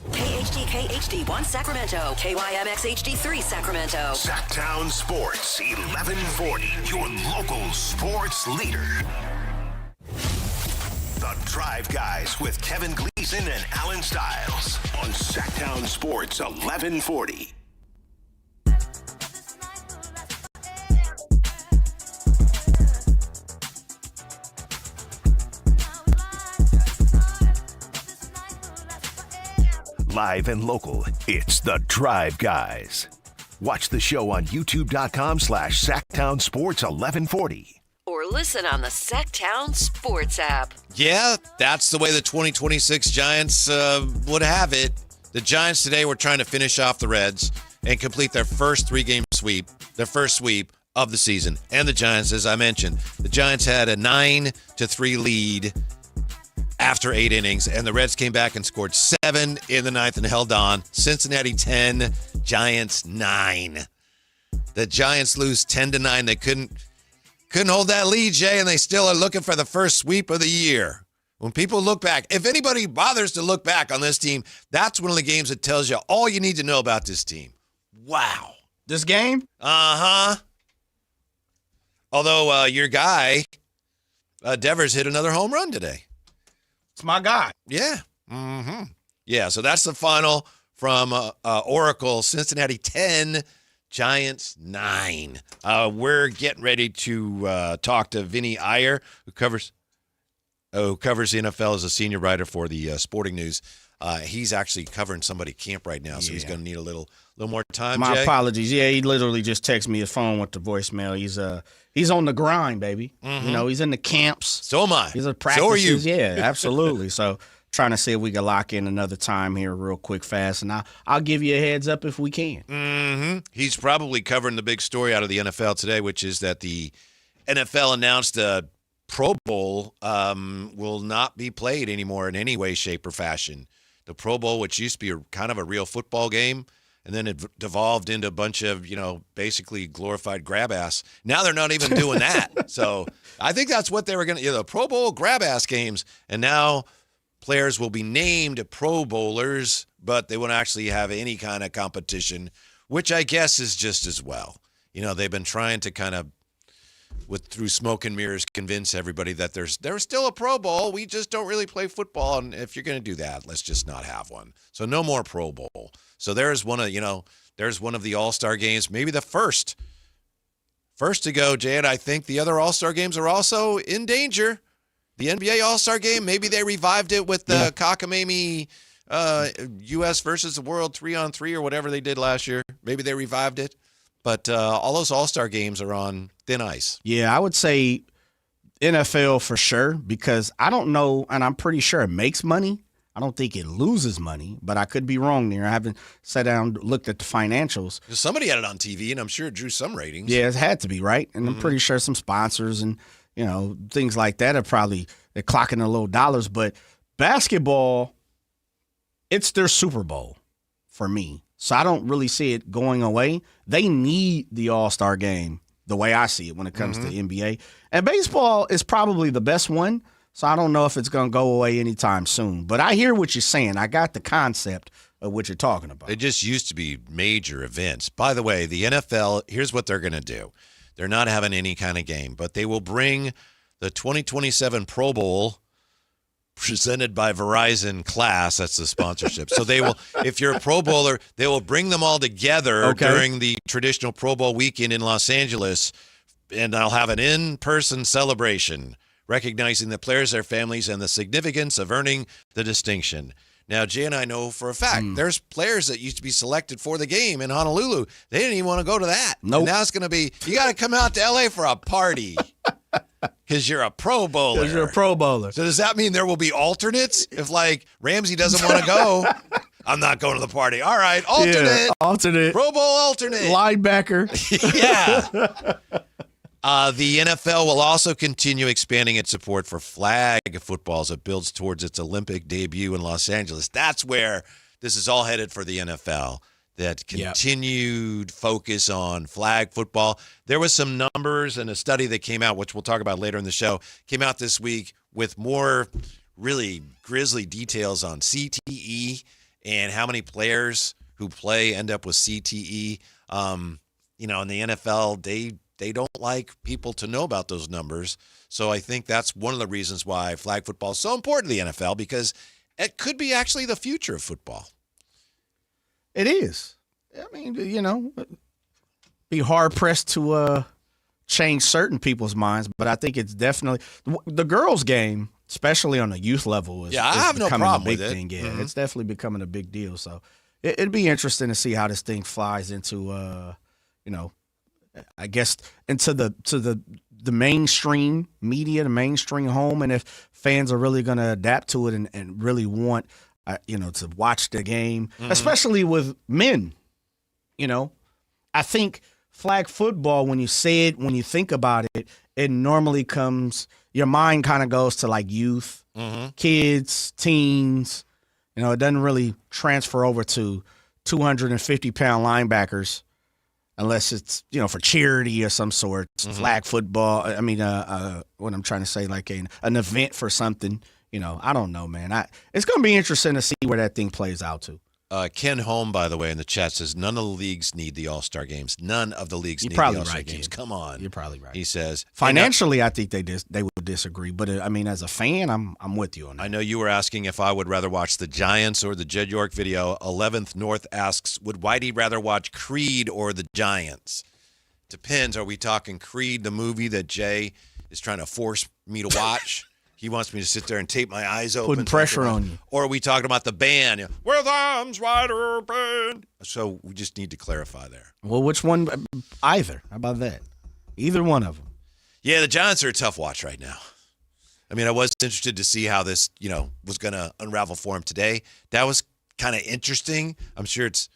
KHD1 Sacramento, KYMX HD3 Sacramento. Sactown Sports 1140, your local sports leader. The Drive Guys with Kevin Gleason and Alan Stiles on Sactown Sports 1140. Live and local, it's The Drive Guys. Watch the show on youtube.com/Sactown Sports 1140. Or listen on the Sactown Sports app. Yeah, that's the way the 2026 Giants would have it. The Giants today were trying to finish off the Reds and complete their first three-game sweep, their first sweep of the season. And the Giants, as I mentioned, the Giants had a 9-3 lead after 8 innings, and the Reds came back and scored 7 in the ninth and held on. Cincinnati 10, Giants 9. The Giants lose 10-9. They couldn't hold that lead, Jay, and they still are looking for the first sweep of the year. When people look back, if anybody bothers to look back on this team, that's one of the games that tells you all you need to know about this team. Wow. This game? Uh-huh. Although your guy, Devers, hit another home run today. It's my guy. Yeah. Mm-hmm. Yeah, so that's the final from Oracle. Cincinnati 10, Giants 9. We're getting ready to talk to Vinny Iyer, who covers the NFL as a senior writer for the Sporting News. He's actually covering somebody camp right now, so he's going to need a little more time. My Jay? apologies. Yeah, he literally just texted me his phone with the voicemail. He's on the grind, baby. Mm-hmm. You know, he's in the camps. So am I. He's at practices. So are you. Yeah, absolutely. So trying to see if we can lock in another time here real quick, fast, and I'll give you a heads up if we can. Mm-hmm. He's probably covering the big story out of the NFL today, which is that the NFL announced a Pro Bowl will not be played anymore in any way, shape, or fashion. The Pro Bowl, which used to be kind of a real football game, and then it devolved into a bunch of, basically glorified grab ass. Now they're not even doing that. So I think that's what they were going to, the Pro Bowl grab ass games. And now players will be named Pro Bowlers, but they won't actually have any kind of competition, which I guess is just as well. They've been trying to kind of, through smoke and mirrors, convince everybody that there's still a Pro Bowl. We just don't really play football, and if you're going to do that, let's just not have one. So no more Pro Bowl. So there's one of the All-Star games, maybe the first to go, Jay, and I think the other All-Star games are also in danger. The NBA All-Star game, maybe they revived it with the cockamamie U.S. versus the world 3-on-3 or whatever they did last year. Maybe they revived it. But all those All-Star games are on thin ice. Yeah, I would say NFL for sure, because I don't know, and I'm pretty sure it makes money. I don't think it loses money, but I could be wrong there. I haven't sat down and looked at the financials. Somebody had it on TV, and I'm sure it drew some ratings. Yeah, it had to be, right? And I'm pretty sure some sponsors and, things like that they're clocking their little dollars. But basketball, it's their Super Bowl for me. So I don't really see it going away. They need the All-Star game, the way I see it when it comes to NBA. And baseball is probably the best one, so I don't know if it's going to go away anytime soon. But I hear what you're saying. I got the concept of what you're talking about. It just used to be major events. By the way, the NFL, here's what they're going to do. They're not having any kind of game, but they will bring the 2027 Pro Bowl presented by Verizon Class. That's the sponsorship. So they will, if you're a Pro Bowler, they will bring them all together during the traditional Pro Bowl weekend in Los Angeles, and I'll have an in-person celebration recognizing the players, their families, and the significance of earning the distinction. Now, Jay and I know for a fact there's players that used to be selected for the game in Honolulu. They didn't even want to go to that. Nope. And now it's going to be, you got to come out to L.A. for a party. Because you're a Pro Bowler. Because you're a Pro Bowler. So does that mean there will be alternates? If, Ramsey doesn't want to go, I'm not going to the party. All right, alternate. Yeah, alternate. Pro Bowl alternate. Linebacker. Yeah. The NFL will also continue expanding its support for flag football as it builds towards its Olympic debut in Los Angeles. That's where this is all headed for the NFL. That continued focus on flag football. There was some numbers and a study that came out, which we'll talk about later in the show, came out this week with more really grisly details on CTE and how many players who play end up with CTE. In the NFL, they don't like people to know about those numbers. So I think that's one of the reasons why flag football is so important to the NFL, because it could be actually the future of football. It is. I mean, be hard-pressed to change certain people's minds, but I think it's definitely – the girls' game, especially on the youth level, is, I have no problem a big with it. thing. Yeah, it's definitely becoming a big deal. So it'd be interesting to see how this thing flies into, I guess, into the mainstream media, the mainstream home, and if fans are really going to adapt to it and really want – to watch the game, especially with men. I think flag football, when you say it, when you think about it, it normally comes, your mind kind of goes to youth, kids, teens. It doesn't really transfer over to 250-pound linebackers unless it's, for charity or some sort, flag football. I mean, what I'm trying to say, an event for something. I don't know, man. It's going to be interesting to see where that thing plays out to. Ken Holm, by the way, in the chat says none of the leagues need the All-Star games. None of the leagues need the All-Star games. Come on. You're probably right. He says. Financially, I think they would disagree. But, as a fan, I'm with you on that. I know you were asking if I would rather watch the Giants or the Jed York video. 11th North asks, would Whitey rather watch Creed or the Giants? Depends. Are we talking Creed, the movie that Jay is trying to force me to watch? He wants me to sit there and tape my eyes open. Putting pressure on you. Or are we talking about the band? With arms wide open. So we just need to clarify there. Well, which one? Either. How about that? Either one of them. Yeah, the Giants are a tough watch right now. I mean, I was interested to see how this, was going to unravel for him today. That was kind of interesting. I'm sure it's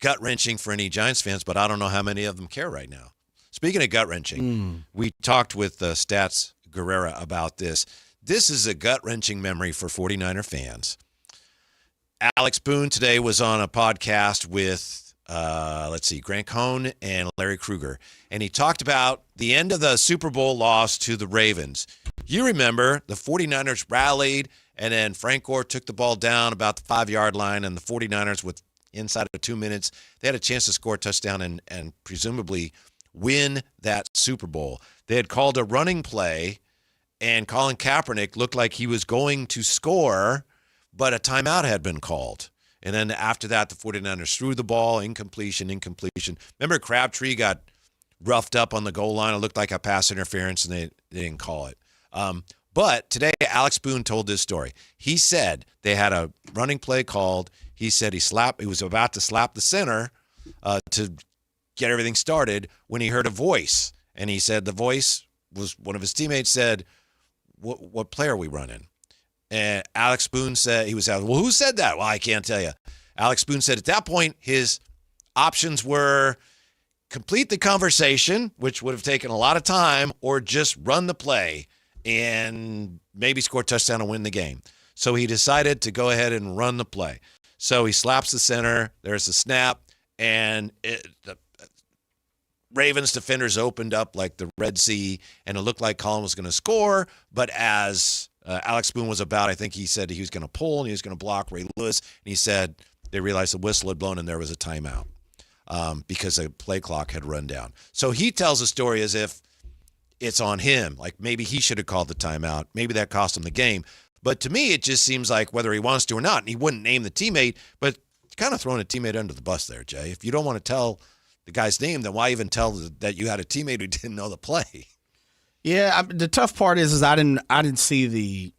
gut-wrenching for any Giants fans, but I don't know how many of them care right now. Speaking of gut-wrenching, we talked with Stats Guerrera about this. This is a gut-wrenching memory for 49er fans. Alex Boone today was on a podcast with Grant Cohn and Larry Krueger. And he talked about the end of the Super Bowl loss to the Ravens. You remember the 49ers rallied, and then Frank Gore took the ball down about the 5-yard line, and the 49ers, with inside of 2 minutes, they had a chance to score a touchdown and presumably win that Super Bowl. They had called a running play, and Colin Kaepernick looked like he was going to score, but a timeout had been called. And then after that, the 49ers threw the ball, incompletion. Remember Crabtree got roughed up on the goal line? It looked like a pass interference, and they didn't call it. But today, Alex Boone told this story. He said they had a running play called. He said he was about to slap the center to get everything started when he heard a voice. And he said the voice was one of his teammates said, what play are we running? And Alex Boone said, he was asked, well, who said that? Well, I can't tell you. Alex Boone said at that point, his options were complete the conversation, which would have taken a lot of time, or just run the play and maybe score a touchdown and win the game. So he decided to go ahead and run the play. So he slaps the center, there's a snap, and the Ravens defenders opened up like the Red Sea, and it looked like Colin was going to score, but as Alex Boone was about, I think he said he was going to pull and he was going to block Ray Lewis, and he said they realized the whistle had blown and there was a timeout because the play clock had run down. So he tells the story as if it's on him, like maybe he should have called the timeout. Maybe that cost him the game. But to me, it just seems like whether he wants to or not, and he wouldn't name the teammate, but kind of throwing a teammate under the bus there, Jay. If you don't want to tell the guy's name, then why even tell that you had a teammate who didn't know the play? Yeah, the tough part is I didn't see the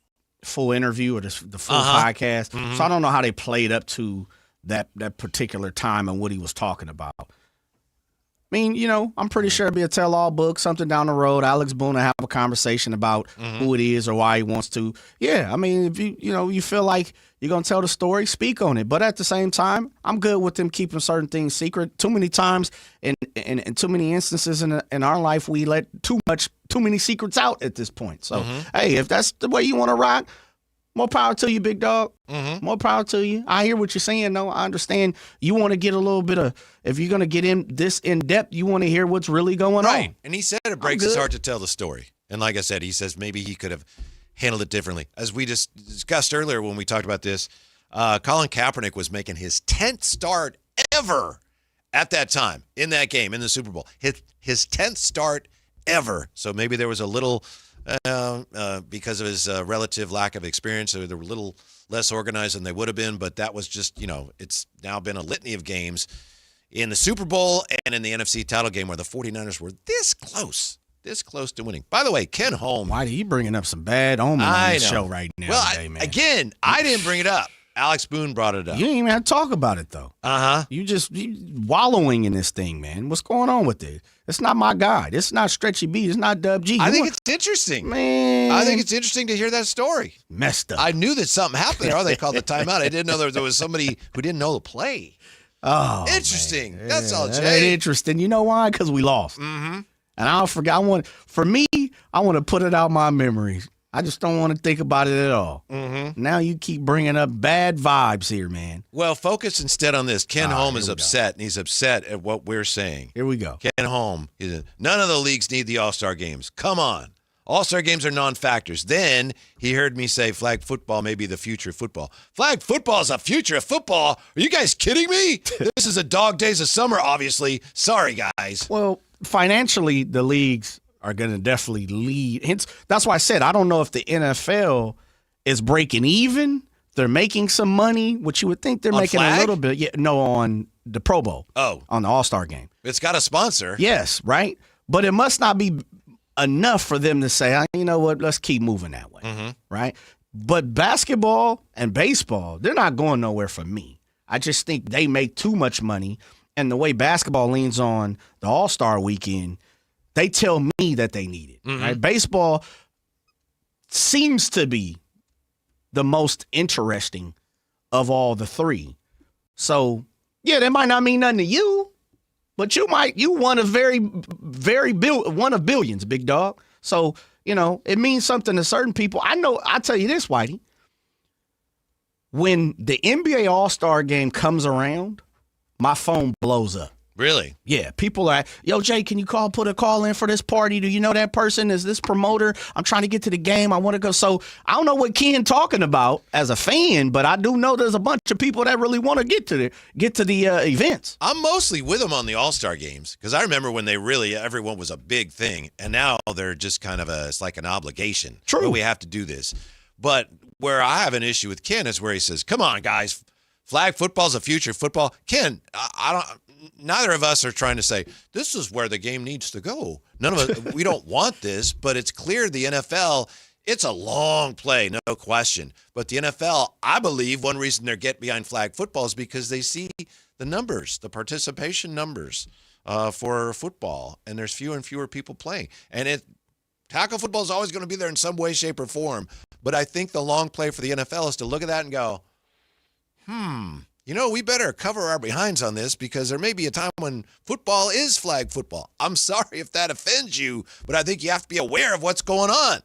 full interview or the full podcast, so I don't know how they played up to that particular time and what he was talking about. I mean, I'm pretty sure it'll be a tell-all book, something down the road. Alex Boone will have a conversation about who it is or why he wants to. Yeah, I mean, if you feel like you're going to tell the story, speak on it. But at the same time, I'm good with them keeping certain things secret. Too many times in too many instances in our life, we let too many secrets out at this point. So, hey, if that's the way you want to rock, more power to you, big dog. More power to you. I hear what you're saying, though. I understand you want to get a little bit of, if you're going to get in depth, you want to hear what's really going on. And he said it breaks his heart to tell the story. And like I said, he says maybe he could have handled it differently. As we just discussed earlier when we talked about this, Colin Kaepernick was making his 10th start ever at that time in that game, in the Super Bowl. His 10th start ever. So maybe there was a little... because of his relative lack of experience, or they were a little less organized than they would have been. But that was just, it's now been a litany of games in the Super Bowl and in the NFC title game where the 49ers were this close to winning. By the way, Ken Holm. Why are you bringing up some bad omens on the show right now? Well, today, man? Again, I didn't bring it up. Alex Boone brought it up. You didn't even have to talk about it, though. You wallowing in this thing, man. What's going on with it? It's not my guy. It's not Stretchy B. It's not Dub G. I think it's interesting. Man. I think it's interesting to hear that story. Messed up. I knew that something happened, or they called the timeout. I didn't know there was somebody who didn't know the play. Oh, interesting. Man. That's all, Jay. That ain't interesting. You know why? Because we lost. And I forgot. I want to put it out my memories. I just don't want to think about it at all. Now you keep bringing up bad vibes here, man. Well, focus instead on this. Ken Holm is upset, and he's upset at what we're saying. Here we go. Ken Holm, none of the leagues need the All-Star games. Come on. All-Star games are non-factors. Then he heard me say flag football may be the future of football. Flag football is the future of football? Are you guys kidding me? This is a dog days of summer, obviously. Sorry, guys. Well, financially, the leagues are going to definitely lead. Hence, that's why I said I don't know if the NFL is breaking even. They're making some money, which you would think they're making a little bit. Yeah, no, on the Pro Bowl. Oh. On the All-Star game. It's got a sponsor. Yes, right? But it must not be enough for them to say, you know what, let's keep moving that way, right? But basketball and baseball, they're not going nowhere for me. I just think they make too much money. And the way basketball leans on the All-Star weekend, they tell me that they need it. Right? Baseball seems to be the most interesting of all the three. So, yeah, that might not mean nothing to you, but you one of one of billions, big dog. So, it means something to certain people. I'll tell you this, Whitey. When the NBA All-Star game comes around, my phone blows up. Really? Yeah, people are, yo, Jay, can you put a call in for this party? Do you know that person? Is this promoter? I'm trying to get to the game. I want to go. So I don't know what Ken talking about as a fan, but I do know there's a bunch of people that really want to get to the events. I'm mostly with them on the All-Star games because I remember when everyone was a big thing, and now they're just kind of it's like an obligation. True. Well, we have to do this. But where I have an issue with Ken is where he says, come on, guys, flag football's the future of football. Ken, neither of us are trying to say this is where the game needs to go. None of us, we don't want this, but it's clear the NFL, it's a long play, no question. But the NFL, I believe one reason they're getting behind flag football is because they see the numbers, the participation numbers for football, and there's fewer and fewer people playing. And tackle football is always going to be there in some way, shape, or form. But I think the long play for the NFL is to look at that and go, we better cover our behinds on this because there may be a time when football is flag football. I'm sorry if that offends you, but I think you have to be aware of what's going on.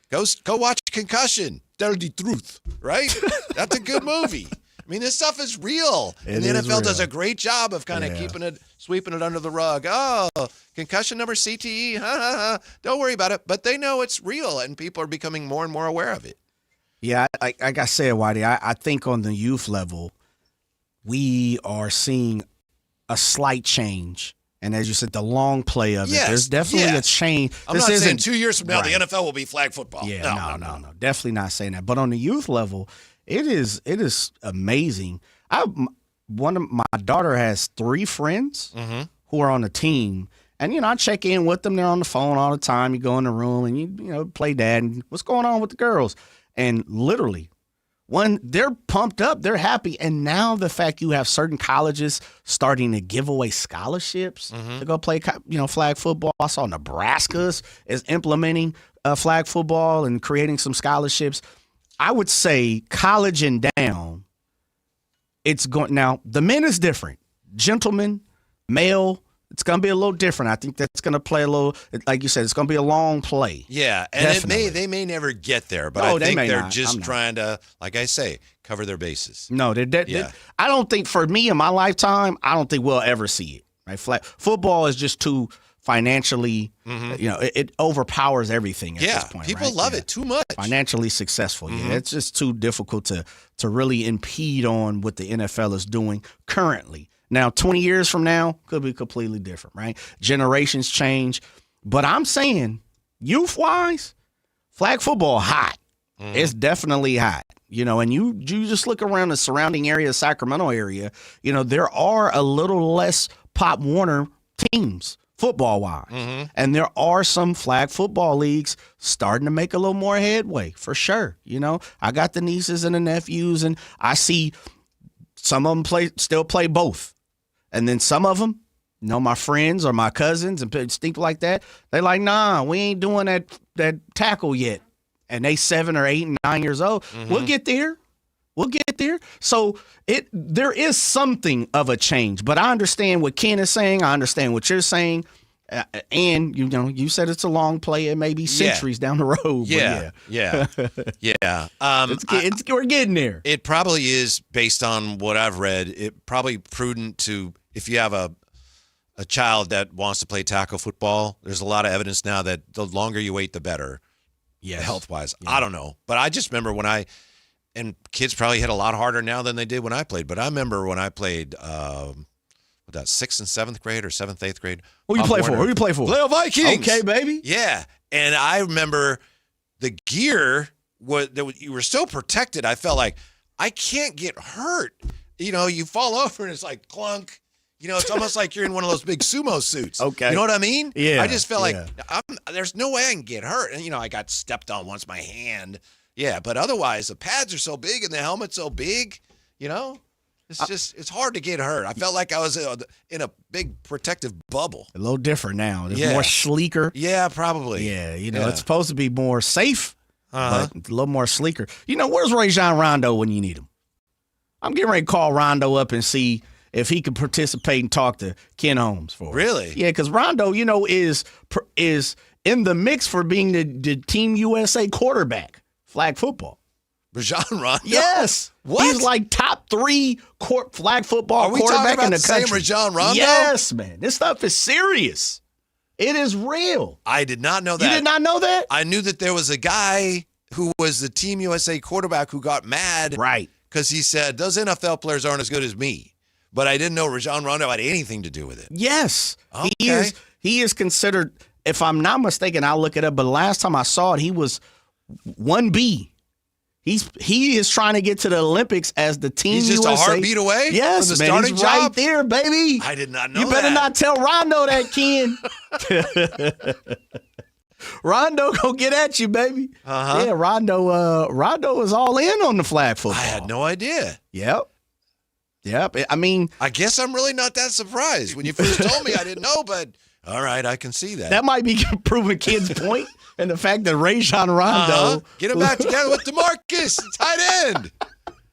Go watch Concussion. Tell the truth, right? That's a good movie. I mean, this stuff is real. And the NFL does a great job of kind of sweeping it under the rug. Oh, concussion number CTE. Don't worry about it. But they know it's real, and people are becoming more and more aware of it. Yeah, like I said, Whitey, I think on the youth level, we are seeing a slight change. And as you said, the long play of it, there's definitely a change. I'm not saying 2 years from now the NFL will be flag football. Yeah, no. Definitely not saying that. But on the youth level, it is amazing. My daughter has 3 friends who are on the team. And, I check in with them. They're on the phone all the time. You go in the room and you play dad. And what's going on with the girls? And literally, when they're pumped up, they're happy. And now the fact you have certain colleges starting to give away scholarships to go play, flag football. I saw Nebraska is implementing flag football and creating some scholarships. I would say college and down, it's going. Now, the men is different. Gentlemen, male, it's going to be a little different. I think that's going to play a little, like you said, it's going to be a long play. Yeah, and they may never get there, but I think they're just trying to, like I say, cover their bases. No, I don't think, for me in my lifetime, I don't think we'll ever see it. Right? Football is just too financially, it overpowers everything at this point. People love it too much. Financially successful, it's just too difficult to really impede on what the NFL is doing currently. Now, 20 years from now, could be completely different, right? Generations change. But I'm saying, youth-wise, flag football hot. It's definitely hot. And you just look around the surrounding area, Sacramento area, there are a little less Pop Warner teams, football-wise. And there are some flag football leagues starting to make a little more headway, for sure. I got the nieces and the nephews, and I see some of them still play both. And then some of them, my friends or my cousins and people like that, they like, nah, we ain't doing that tackle yet. And they 7 or 8 and 9 years old. We'll get there. So there is something of a change. But I understand what Ken is saying. I understand what you're saying. And, you said it's a long play. It may be centuries down the road. Yeah. We're getting there. It probably is, based on what I've read, it probably prudent to, if you have a child that wants to play tackle football, there's a lot of evidence now that the longer you wait, the better. Yeah, health-wise. I don't know. But I just remember and kids probably hit a lot harder now than they did when I played. But I remember when I played, 6th and 7th grade or 7th, 8th grade. Who you play for? Little Vikings. Okay, baby. Yeah. And I remember the gear, you were so protected, I felt like, I can't get hurt. You fall over and it's like clunk. It's almost like you're in one of those big sumo suits. Okay. You know what I mean? Yeah. I just felt like there's no way I can get hurt. And, I got stepped on once, my hand. Yeah, but otherwise, the pads are so big and the helmet's so big, it's hard to get hurt. I felt like I was in a big protective bubble. A little different now. It's more sleeker. Yeah, probably. Yeah, it's supposed to be more safe, but a little more sleeker. Where's Rajon Rondo when you need him? I'm getting ready to call Rondo up and see if he could participate and talk to Ken Holmes for it. Really? Yeah, because Rondo, is in the mix for being the Team USA quarterback, flag football. Rajon Rondo? Yes. What? He's like top top 3 flag football quarterback in the country. Are we talking about the same Rajon Rondo? Yes, man. This stuff is serious. It is real. I did not know that. You did not know that? I knew that there was a guy who was the Team USA quarterback who got mad. Right. Because he said, those NFL players aren't as good as me. But I didn't know Rajon Rondo had anything to do with it. Yes. Okay. He is considered, if I'm not mistaken, I'll look it up, but last time I saw it, he was 1B. He is trying to get to the Olympics as the Team USA. He's just a heartbeat away yes, from the man, starting he's job? right there, baby. I did not know You better that. not tell Rondo that, Ken. Rondo go get at you, baby. Uh-huh. Yeah, Rondo is all in on the flag football. I had no idea. Yep. I mean, I guess I'm really not that surprised. When you first told me, I didn't know, but all right, I can see that. that might be proving Ken's point, and the fact that Rajon Rondo Get him back together with DeMarcus, tight end,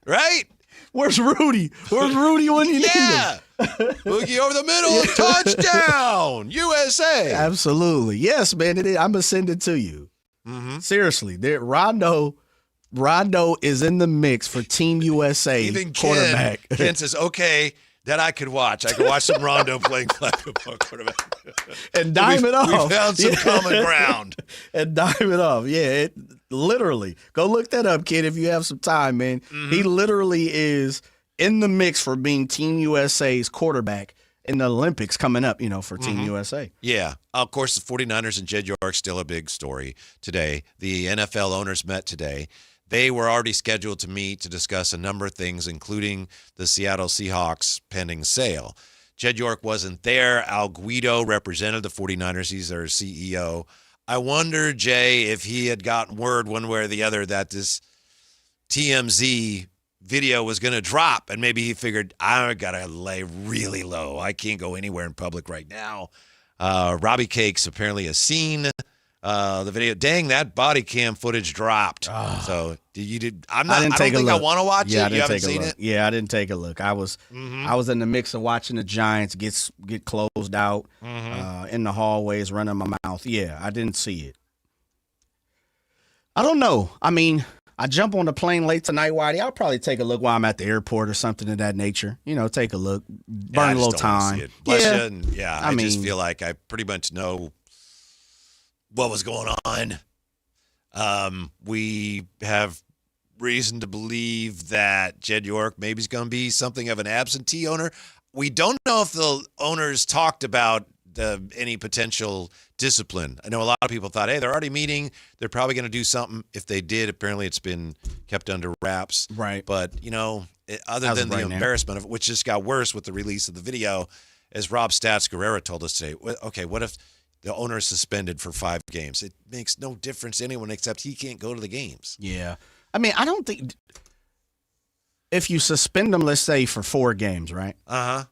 right? Where's Rudy? Where's Rudy when you need him? Yeah. Boogie over the middle, touchdown, USA. Absolutely. Yes, man. I'm going to send it to you. Mm-hmm. Seriously. Rondo is in the mix for Team USA Even quarterback. Ken says, okay, that I could watch. I could watch some Rondo playing flag football quarterback. And dime it off. We found some common ground. And dime it off. Yeah, literally. Go look that up, kid, if you have some time, man. Mm-hmm. He literally is in the mix for being Team USA's quarterback in the Olympics coming up, for Team USA. Yeah. Of course, the 49ers and Jed York still a big story today. The NFL owners met today. They were already scheduled to meet to discuss a number of things, including the Seattle Seahawks pending sale. Jed York wasn't there. Al Guido represented the 49ers. He's their CEO. I wonder, Jay, if he had gotten word one way or the other that this TMZ video was going to drop, and maybe he figured, I got to lay really low. I can't go anywhere in public right now. Robbie Cakes apparently has seen the video. Dang, that body cam footage dropped. So I don't think I want to watch it. You haven't seen it? Yeah, I didn't take a look. I was in the mix of watching the Giants get closed out in the hallways, running my mouth. Yeah, I didn't see it. I don't know. I mean, I jump on the plane late tonight, Whitey. I'll probably take a look while I'm at the airport or something of that nature. Take a look, burn a little time. Bless you. And I just feel like I pretty much know what was going on. We have reason to believe that Jed York maybe is going to be something of an absentee owner. We don't know if the owners talked about any potential discipline. I know a lot of people thought, hey, they're already meeting. They're probably going to do something. If they did, apparently it's been kept under wraps. Right. But, other than the embarrassment of it, which just got worse with the release of the video, as Rob Stats Guerrera told us today, okay, what if the owner is suspended for 5 games? It makes no difference to anyone except he can't go to the games. Yeah. I mean, I don't think if you suspend him, let's say, for 4 games, right? Uh-huh.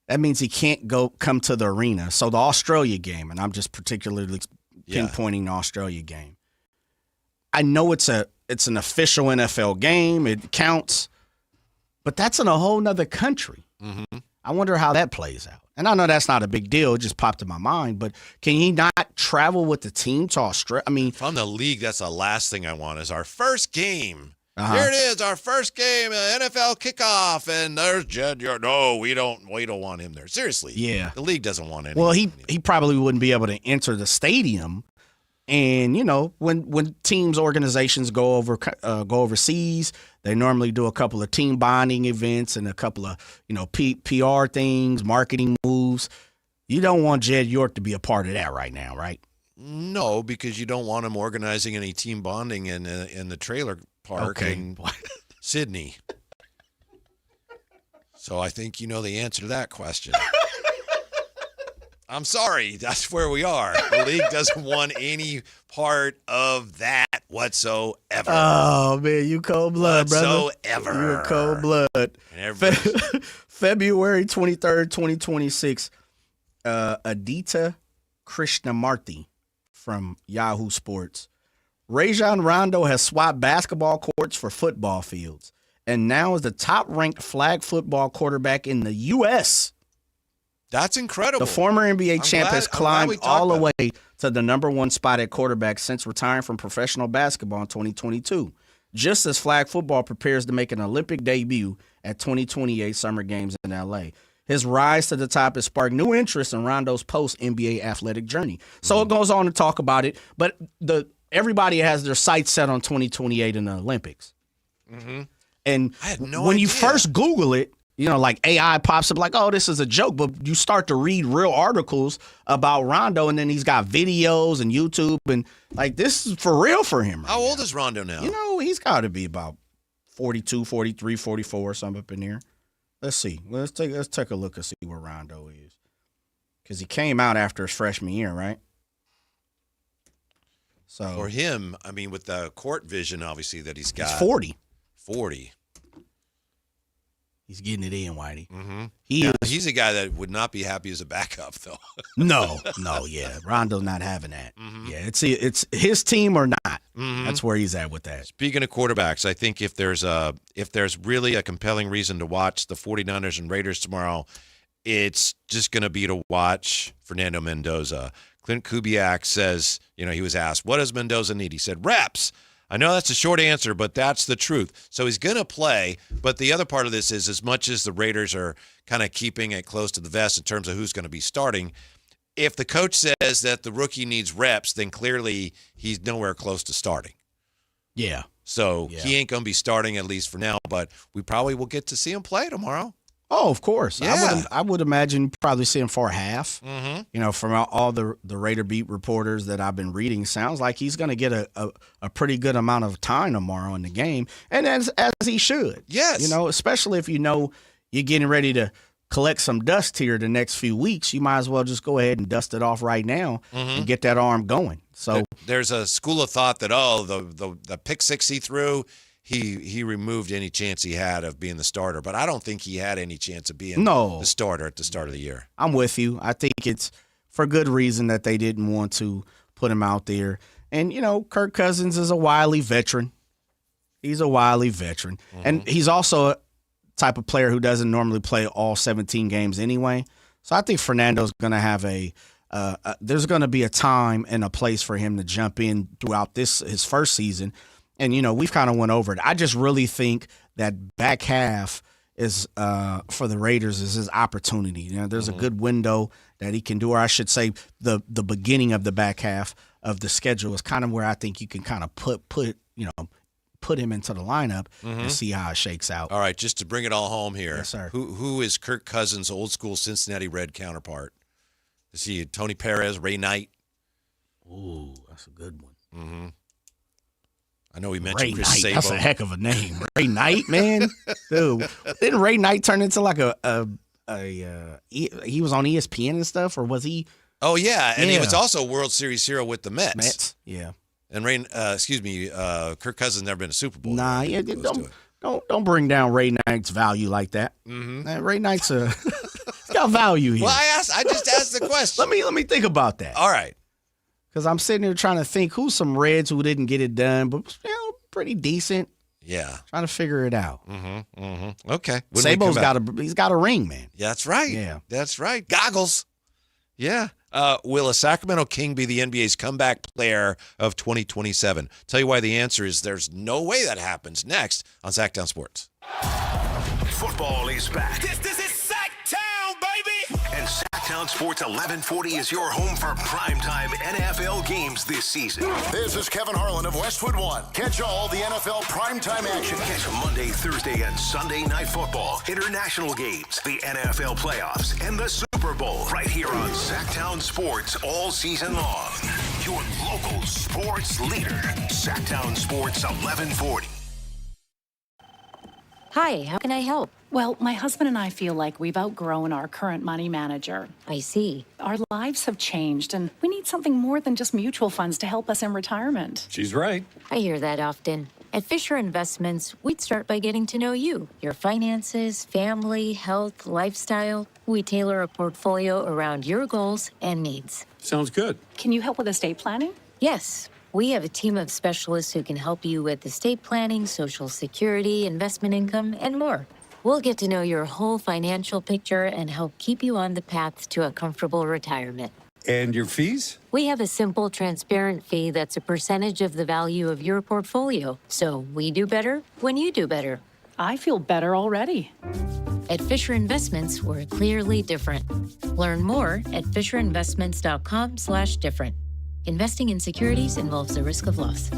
That means he can't come to the arena. So the Australia game, and I'm just particularly pinpointing the Australia game. I know it's an official NFL game. It counts. But that's in a whole nother country. Mm-hmm. I wonder how that plays out. And I know that's not a big deal. It just popped in my mind. But can he not travel with the team to Australia? I mean, from the league, that's the last thing I want is our first game. Here it is, our first game, NFL kickoff, and there's Jed York. No, we don't want him there. Seriously. Yeah. The league doesn't want anyone. Well, he probably wouldn't be able to enter the stadium. And, when teams, organizations go overseas, they normally do a couple of team bonding events and a couple of, PR things, marketing moves. You don't want Jed York to be a part of that right now, right? No, because you don't want him organizing any team bonding in the trailer park in Sydney. So I think you know the answer to that question. I'm sorry. That's where we are. The league doesn't want any part of that whatsoever. Oh, man, you cold blood, brother. Whatsoever. You're cold blood. February 23rd, 2026, Aditya Krishnamurthy from Yahoo Sports. Rajon Rondo has swapped basketball courts for football fields and now is the top-ranked flag football quarterback in the U.S. That's incredible. The former NBA champ has climbed all the way to the number 1 spot at quarterback since retiring from professional basketball in 2022. just as flag football prepares to make an Olympic debut at 2028 Summer Games in L.A. His rise to the top has sparked new interest in Rondo's post-NBA athletic journey. So it goes on to talk about it, but everybody has their sights set on 2028 in the Olympics. Mm-hmm. And I had no when idea. you first Google it, like AI pops up like, oh, this is a joke. But you start to read real articles about Rondo, and then he's got videos and YouTube. And, this is for real for him. How old is Rondo now? He's got to be about 42, 43, 44, something up in here. Let's see. Let's take a look and see where Rondo is. Because he came out after his freshman year, right? So for him, with the court vision, obviously, that he's got. He's 40. 40. He's getting it in, Whitey. Mm-hmm. He's a guy that would not be happy as a backup, though. No, yeah. Rondo's not having that. Mm-hmm. Yeah, it's his team or not. Mm-hmm. That's where he's at with that. Speaking of quarterbacks, I think if there's really a compelling reason to watch the 49ers and Raiders tomorrow, it's just going to be to watch Fernando Mendoza. Clint Kubiak says, he was asked, what does Mendoza need? He said, reps. I know that's a short answer, but that's the truth. So he's going to play, but the other part of this is as much as the Raiders are kind of keeping it close to the vest in terms of who's going to be starting, if the coach says that the rookie needs reps, then clearly he's nowhere close to starting. Yeah. So he ain't going to be starting, at least for now, but we probably will get to see him play tomorrow. Oh, of course. Yeah. I would imagine you probably see him for a half. Mm-hmm. From all the Raider beat reporters that I've been reading, sounds like he's going to get a pretty good amount of time tomorrow in the game, and as he should. Yes. Especially if you're getting ready to collect some dust here the next few weeks, you might as well just go ahead and dust it off right now and get that arm going. So there's a school of thought that, the pick six he threw, he removed any chance he had of being the starter. But I don't think he had any chance of being the starter at the start of the year. I'm with you. I think it's for good reason that they didn't want to put him out there. And, Kirk Cousins is a wily veteran. He's a wily veteran. Mm-hmm. And he's also a type of player who doesn't normally play all 17 games anyway. So I think Fernando's going to have there's going to be a time and a place for him to jump in throughout his first season. And, we've kind of went over it. I just really think that back half is for the Raiders is his opportunity. There's a good window that he can do, or I should say the beginning of the back half of the schedule is kind of where I think you can kind of put him into the lineup and see how it shakes out. All right, just to bring it all home here. Yes, sir. Who is Kirk Cousins' old school Cincinnati Red counterpart? Is he Tony Perez, Ray Knight? Ooh, that's a good one. Mm-hmm. I know we mentioned Ray Chris Knight. Sabo. That's a heck of a name. Ray Knight, man. Dude, didn't Ray Knight turn into like he was on ESPN and stuff, or was he? Oh, yeah, and he was also a World Series hero with the Mets. Yeah. And Kirk Cousins never been a Super Bowl. Nah, don't bring down Ray Knight's value like that. Mm-hmm. Ray Knight's he's got value here. Well, I just asked the question. Let me think about that. All right. Because I'm sitting here trying to think who's some Reds who didn't get it done, but pretty decent. Yeah. Trying to figure it out. Mm-hmm. Mm-hmm. Okay. Sabo's got a ring, man. Yeah, that's right. Yeah. That's right. Goggles. Yeah. Will a Sacramento King be the NBA's comeback player of 2027? Tell you why the answer is there's no way that happens next on Sactown Sports. Football is back. This is Sactown, baby! And Sactown Sports 1140 is your home for primetime NFL games this season. This is Kevin Harlan of Westwood One. Catch all the NFL primetime action. Catch Monday, Thursday, and Sunday night football, international games, the NFL playoffs, and the Super Bowl right here on Sactown Sports all season long. Your local sports leader, Sactown Sports 1140. Hi, how can I help? Well, my husband and I feel like we've outgrown our current money manager. I see. Our lives have changed, and we need something more than just mutual funds to help us in retirement. She's right. I hear that often. At Fisher Investments, we'd start by getting to know you, your finances, family, health, lifestyle. We tailor a portfolio around your goals and needs. Sounds good. Can you help with estate planning? Yes. We have a team of specialists who can help you with estate planning, Social Security, investment income, and more. We'll get to know your whole financial picture and help keep you on the path to a comfortable retirement. And your fees? We have a simple, transparent fee that's a percentage of the value of your portfolio. So we do better when you do better. I feel better already. At Fisher Investments, we're clearly different. Learn more at fisherinvestments.com/different. Investing in securities involves the risk of loss.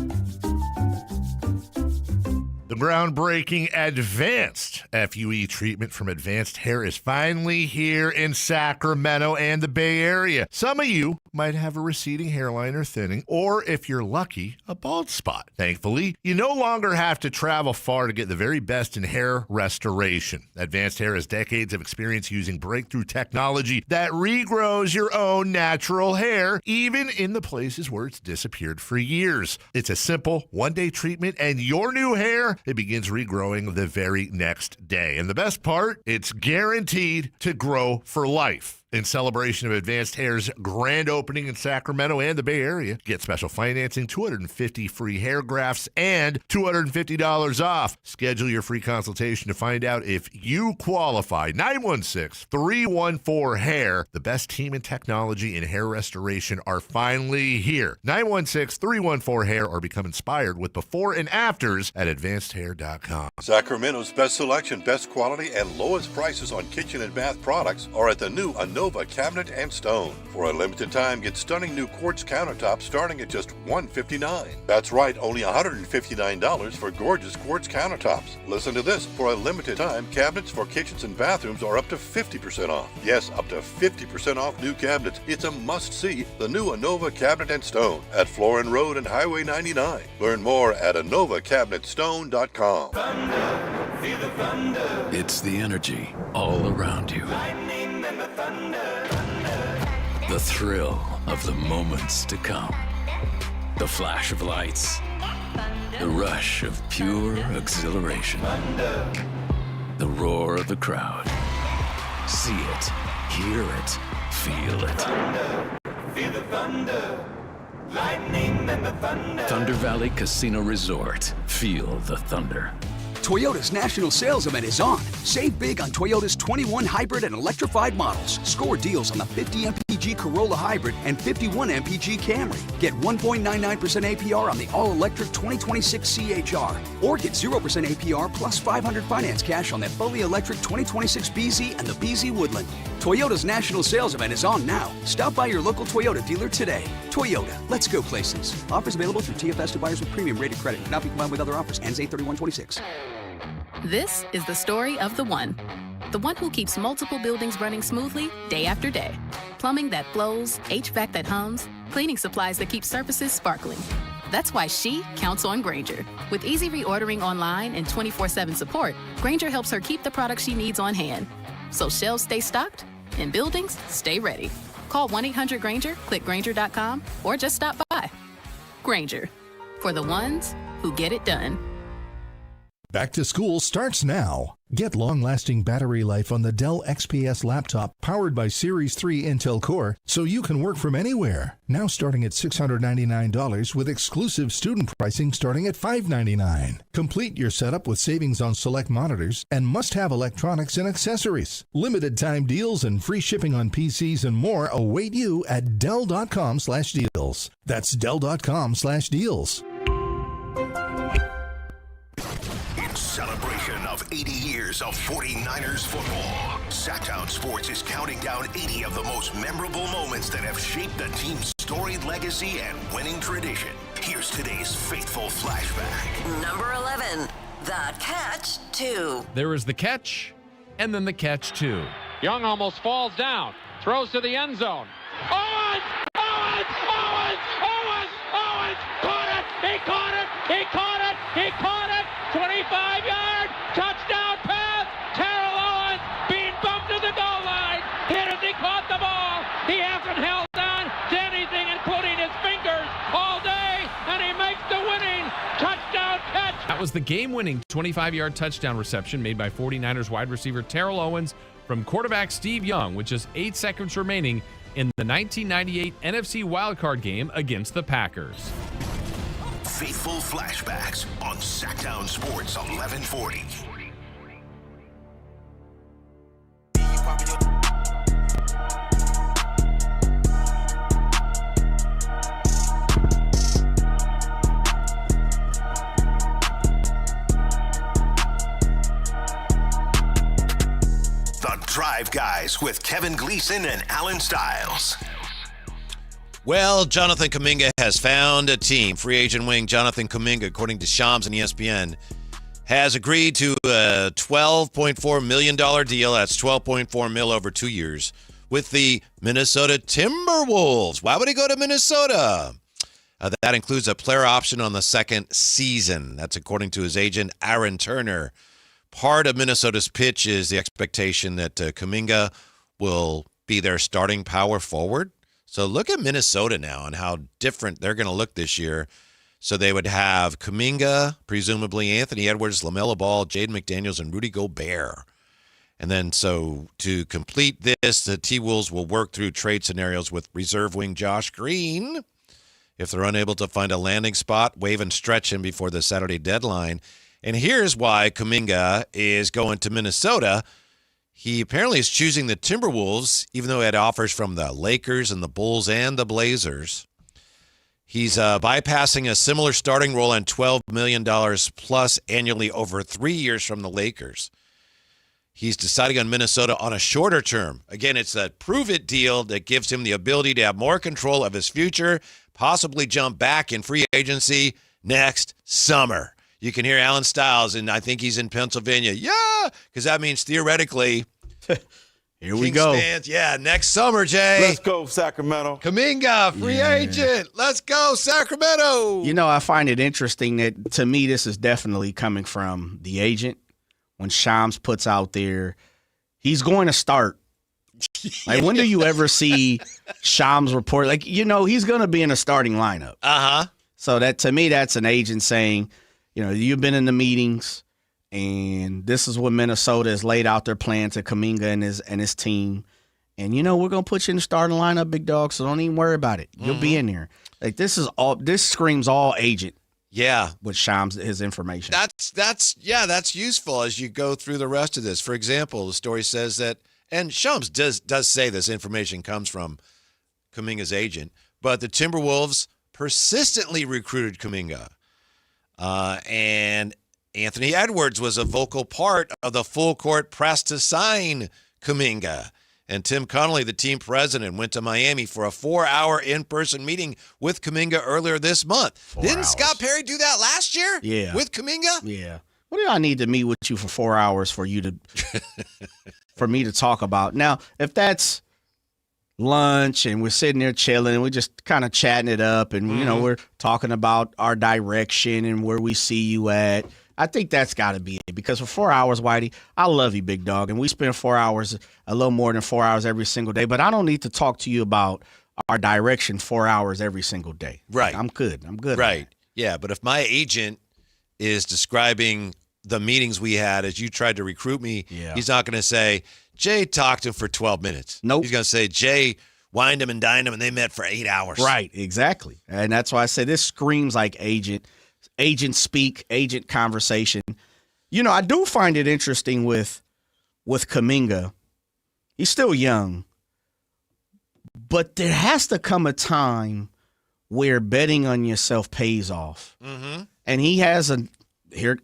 The groundbreaking advanced FUE treatment from Advanced Hair is finally here in Sacramento and the Bay Area. Some of you might have a receding hairline or thinning, or if you're lucky, a bald spot. Thankfully, you no longer have to travel far to get the very best in hair restoration. Advanced Hair has decades of experience using breakthrough technology that regrows your own natural hair, even in the places where it's disappeared for years. It's a simple one-day treatment, and your new hair, it begins regrowing the very next day. And the best part, it's guaranteed to grow for life. In celebration of Advanced Hair's grand opening in Sacramento and the Bay Area, get special financing, 250 free hair grafts, and $250 off. Schedule your free consultation to find out if you qualify. 916-314-HAIR. The best team in technology and hair restoration are finally here. 916-314-HAIR, or become inspired with before and afters at advancedhair.com. Sacramento's best selection, best quality, and lowest prices on kitchen and bath products are at the new Nova Cabinet and Stone. For a limited time, get stunning new quartz countertops starting at just $159. That's right, only $159 for gorgeous quartz countertops. Listen to this. For a limited time, cabinets for kitchens and bathrooms are up to 50% off. Yes, up to 50% off new cabinets. It's a must-see. The new Nova Cabinet and Stone at Florin Road and Highway 99. Learn more at AnovaCabinetStone.com. Thunder, feel the thunder. It's the energy all around you. Lightning and the thunder. The thrill of the moments to come. The flash of lights. The rush of pure exhilaration. The roar of the crowd. See it, hear it, feel it. Feel the thunder. Lightning and the thunder. Thunder Valley Casino Resort. Feel the thunder. Toyota's national sales event is on. Save big on Toyota's 21 hybrid and electrified models. Score deals on the 50 mpg Corolla Hybrid and 51 mpg Camry. Get 1.99% APR on the all-electric 2026 CHR. Or get 0% APR plus $500 finance cash on that fully electric 2026 BZ and the BZ Woodland. Toyota's national sales event is on now. Stop by your local Toyota dealer today. Toyota, let's go places. Offers available through TFS to buyers with premium rated credit. Cannot be combined with other offers. Ends 8/31/26. This is the story of the one who keeps multiple buildings running smoothly day after day. Plumbing that flows, HVAC that hums, cleaning supplies that keep surfaces sparkling. That's why she counts on Grainger. With easy reordering online and 24/7 support, Grainger helps her keep the products she needs on hand. So shelves stay stocked and buildings stay ready. Call 1-800-GRAINGER, click Grainger.com, or just stop by. Grainger, for the ones who get it done. Back to school starts now. Get long-lasting battery life on the Dell XPS laptop powered by Series 3 Intel Core so you can work from anywhere. Now starting at $699 with exclusive student pricing starting at $599. Complete your setup with savings on select monitors and must-have electronics and accessories. Limited time deals and free shipping on PCs and more await you at Dell.com/deals. That's Dell.com/deals. Celebration of 80 years of 49ers football. Sactown Sports is counting down 80 of the most memorable moments that have shaped the team's storied legacy and winning tradition. Here's today's faithful flashback. Number 11, the catch 2. There is the catch, and then the catch 2. Young almost falls down, throws to the end zone. Owens! Owens! Owens! Owens! Owens! Caught it! He caught it! He caught it! He caught it! 25-yard touchdown pass. Terrell Owens being bumped to the goal line. Hit as he caught the ball. He hasn't held on to anything, including his fingers, all day, and he makes the winning touchdown catch. That was the game-winning 25-yard touchdown reception made by 49ers wide receiver Terrell Owens from quarterback Steve Young, with just 8 seconds remaining in the 1998 NFC wildcard game against the Packers. Faithful flashbacks on Sactown Sports 1140. Drive Guys with Kevin Gleason and Alan Stiles. Well, Jonathan Kuminga has found a team. Free agent wing Jonathan Kuminga, according to Shams and ESPN, has agreed to a $12.4 million deal. That's $12.4 million over 2 years with the Minnesota Timberwolves. Why would he go to Minnesota? That includes a player option on the second season. That's according to his agent, Aaron Turner. Part of Minnesota's pitch is the expectation that Kuminga will be their starting power forward. So look at Minnesota now and how different they're going to look this year. So they would have Kuminga, presumably Anthony Edwards, LaMelo Ball, Jaden McDaniels, and Rudy Gobert. And then so to complete this, the T-Wolves will work through trade scenarios with reserve wing Josh Green. If they're unable to find a landing spot, waive and stretch him before the Saturday deadline. And here's why Kuminga is going to Minnesota. He apparently is choosing the Timberwolves, even though he had offers from the Lakers and the Bulls and the Blazers. He's bypassing a similar starting role on $12 million plus annually over 3 years from the Lakers. He's deciding on Minnesota on a shorter term. Again, it's that prove-it deal that gives him the ability to have more control of his future, possibly jump back in free agency next summer. You can hear Alan Stiles, and I think he's in Pennsylvania. Yeah, because that means theoretically, here we go. Fans, yeah, next summer, Jay. Let's go, Sacramento. Kuminga, free agent. Let's go, Sacramento. You know, I find it interesting that, to me, this is definitely coming from the agent. When Shams puts out there, he's going to start. Like, when do you ever see Shams report? Like, you know, he's going to be in a starting lineup. Uh-huh. So that, to me, that's an agent saying, you know, you've been in the meetings, and this is what Minnesota has laid out their plan to Kuminga and his team. And, you know, we're going to put you in the starting lineup, big dog, so don't even worry about it. You'll be in there. Like, this screams all agent. Yeah. With Shams, his information. That's useful as you go through the rest of this. For example, the story says that, and Shams does say this information comes from Kuminga's agent, but the Timberwolves persistently recruited Kuminga. And Anthony Edwards was a vocal part of the full court press to sign Kuminga. And Tim Connolly, the team president, went to Miami for a 4-hour in-person meeting with Kuminga earlier this month. 4 Didn't hours. Scott Perry do that last year? Yeah. With Kuminga? Yeah. What do I need to meet with you for 4 hours for you to for me to talk about? Now, if that's lunch and we're sitting there chilling and we're just kind of chatting it up and, you know, we're talking about our direction and where we see you at, I think that's got to be it. Because for 4 hours, Whitey, I love you, big dog, and we spend 4 hours, a little more than 4 hours every single day, but I don't need to talk to you about our direction 4 hours every single day. Right. Like, I'm good. Right. Yeah, but if my agent is describing the meetings we had as you tried to recruit me, he's not going to say, Jay talked to him for 12 minutes. Nope. He's going to say, Jay wined him and dined him, and they met for 8 hours. Right, exactly. And that's why I say this screams like agent speak, agent conversation. You know, I do find it interesting with Kuminga. He's still young, but there has to come a time where betting on yourself pays off. Mm-hmm. And he has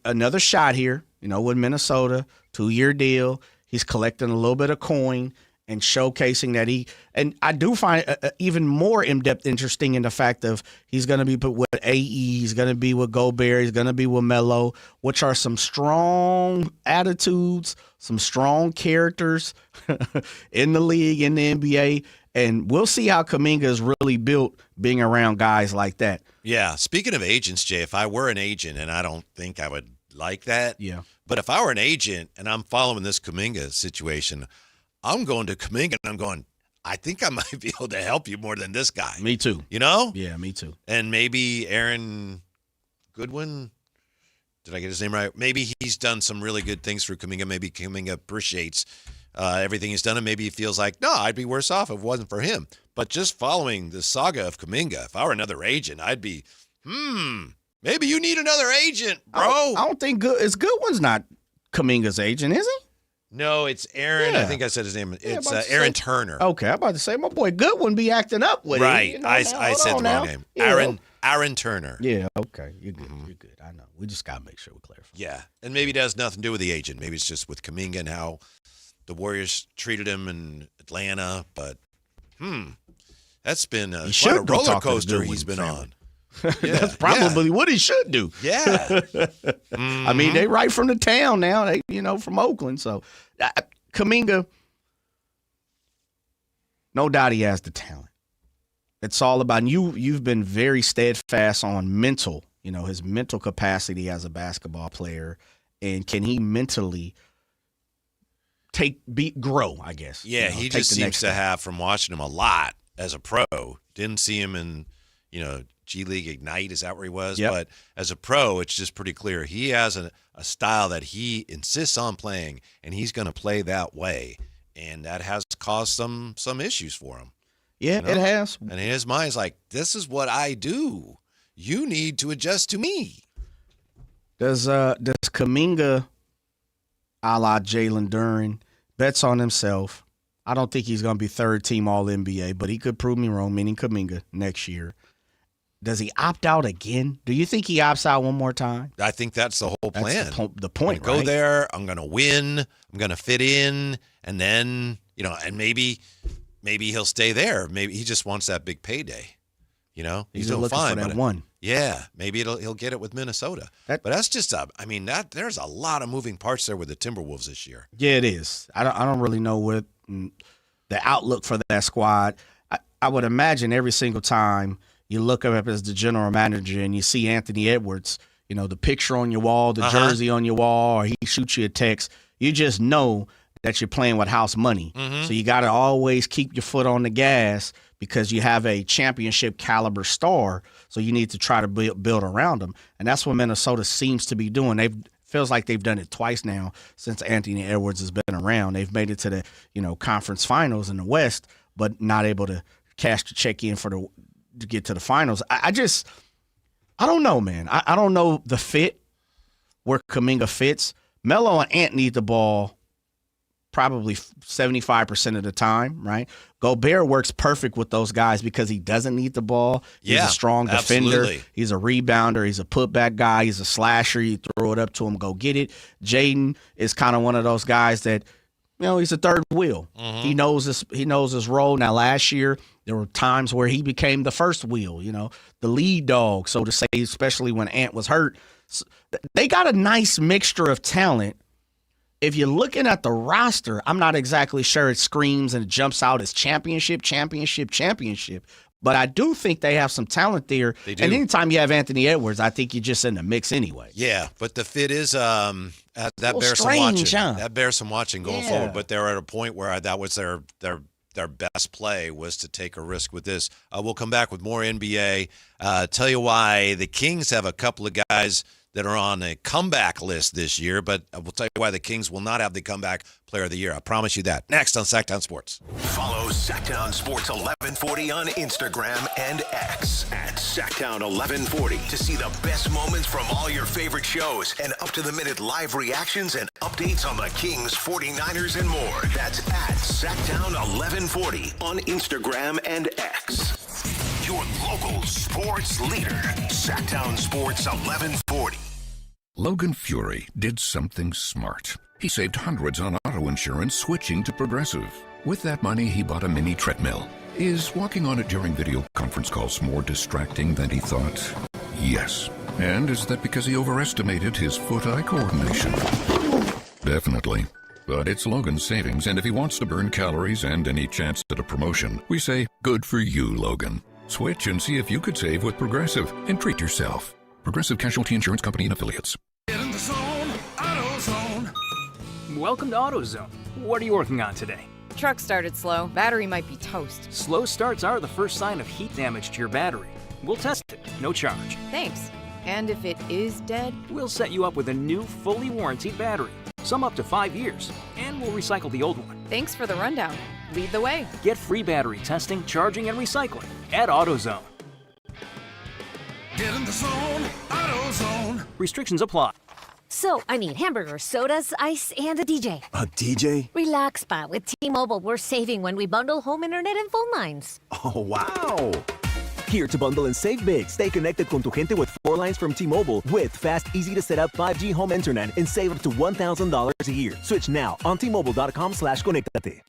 another shot here, you know, with Minnesota, 2-year deal. He's collecting a little bit of coin and showcasing that and I do find even more in-depth interesting in the fact of he's going to be with AE, he's going to be with Gobert, he's going to be with Melo, which are some strong attitudes, some strong characters in the league, in the NBA, and we'll see how Kuminga is really built being around guys like that. Yeah, speaking of agents, Jay, if I were an agent, and I don't think I would like that, but if I were an agent and I'm following this Kuminga situation, I'm going to Kuminga and I'm going, I think I might be able to help you more than this guy. Me too. You know? Yeah, me too. And maybe Aaron Goodwin, did I get his name right? Maybe he's done some really good things for Kuminga. Maybe Kuminga appreciates everything he's done, and maybe he feels like, no, I'd be worse off if it wasn't for him. But just following the saga of Kuminga, if I were another agent, I'd be, maybe you need another agent, bro. I don't think Goodwin's not Kuminga's agent, is he? No, it's Aaron. Yeah. I think I said his name. It's Aaron Turner. Okay, I'm about to say my boy Goodwin be acting up with right. it. You know, I said the wrong name. Yeah. Aaron Turner. Yeah, okay. You're good. You're good. I know. We just got to make sure we clarify. Yeah, and maybe it has nothing to do with the agent. Maybe it's just with Kuminga and how the Warriors treated him in Atlanta, but that's been quite a roller coaster he's been on. That's probably what he should do. Yeah. I mean, they right from the town now. They, from Oakland. So, Kuminga, no doubt he has the talent. It's all about you've been very steadfast on mental, his mental capacity as a basketball player, and can he mentally grow, I guess. Yeah, he just seems to have, from watching him a lot as a pro, didn't see him in, G League Ignite, is that where he was? Yep. But as a pro, it's just pretty clear. He has a style that he insists on playing, and he's going to play that way. And that has caused some issues for him. Yeah, it has. And in his mind, he's like, this is what I do. You need to adjust to me. Does Kuminga, a la Jalen Duren, bets on himself? I don't think he's going to be third-team All-NBA, but he could prove me wrong, meaning Kuminga, next year. Does he opt out again? Do you think he opts out one more time? I think that's the whole plan. That's the point, Go there. I'm going to win. I'm going to fit in. And then, and maybe he'll stay there. Maybe he just wants that big payday. He's doing looking fine. For that one. Yeah, maybe he'll get it with Minnesota. But that's just there's a lot of moving parts there with the Timberwolves this year. Yeah, it is. I don't really know what the outlook for that squad. I would imagine every single time you look up as the general manager and you see Anthony Edwards, the picture on your wall, the jersey on your wall, or he shoots you a text, you just know that you're playing with house money. Mm-hmm. So you got to always keep your foot on the gas because you have a championship caliber star, so you need to try to build around them. And that's what Minnesota seems to be doing. Feels like they've done it twice now since Anthony Edwards has been around. They've made it to the conference finals in the West, but not able to cash the check in to get to the finals. I don't know, man. I don't know the fit, where Kuminga fits. Melo and Ant need the ball probably 75% of the time, right? Gobert works perfect with those guys because he doesn't need the ball. He's a strong defender. Absolutely. He's a rebounder. He's a putback guy. He's a slasher. You throw it up to him, go get it. Jaden is kind of one of those guys that, he's a third wheel. Mm-hmm. He knows his role. Now, last year, there were times where he became the first wheel, the lead dog, so to say, especially when Ant was hurt. So they got a nice mixture of talent. If you're looking at the roster, I'm not exactly sure it screams and it jumps out as championship. But I do think they have some talent there. They do. And anytime you have Anthony Edwards, I think you're just in the mix anyway. Yeah, but the fit is that bears some watching. Huh? That bears some watching going forward. But they're at a point where that was their best play was to take a risk with this. We'll come back with more NBA. Tell you why the Kings have a couple of guys that are on a comeback list this year, but we'll tell you why the Kings will not have the comeback player of the year. I promise you that. Next on Sactown Sports. Follow Sactown Sports 1140 on Instagram and X at Sactown 1140 to see the best moments from all your favorite shows and up-to-the-minute live reactions and updates on the Kings, 49ers, and more. That's at Sactown 1140 on Instagram and X. Your local sports leader, Sactown Sports 1140. Logan Fury did something smart. He saved hundreds on auto insurance switching to Progressive. With that money, he bought a mini treadmill. Is walking on it during video conference calls more distracting than he thought? Yes. And is that because he overestimated his foot-eye coordination? Definitely. But it's Logan's savings, and if he wants to burn calories and any chance at a promotion, we say, good for you, Logan. Switch and see if you could save with Progressive and treat yourself. Progressive Casualty Insurance Company and Affiliates. Get in the zone, AutoZone. Welcome to AutoZone. What are you working on today? Truck started slow. Battery might be toast. Slow starts are the first sign of heat damage to your battery. We'll test it, no charge. Thanks. And if it is dead? We'll set you up with a new, fully warranted battery. Some up to 5 years. And we'll recycle the old one. Thanks for the rundown. Lead the way. Get free battery testing, charging, and recycling at AutoZone. Get in the zone, AutoZone. Restrictions apply. So, I need hamburgers, sodas, ice, and a DJ. A DJ? Relax, Pa. With T-Mobile, we're saving when we bundle home internet and phone lines. Oh, wow. Here to bundle and save big. Stay connected con tu gente with 4 lines from T-Mobile with fast, easy to set up 5G home internet and save up to $1,000 a year. Switch now on T-Mobile.com/conectate.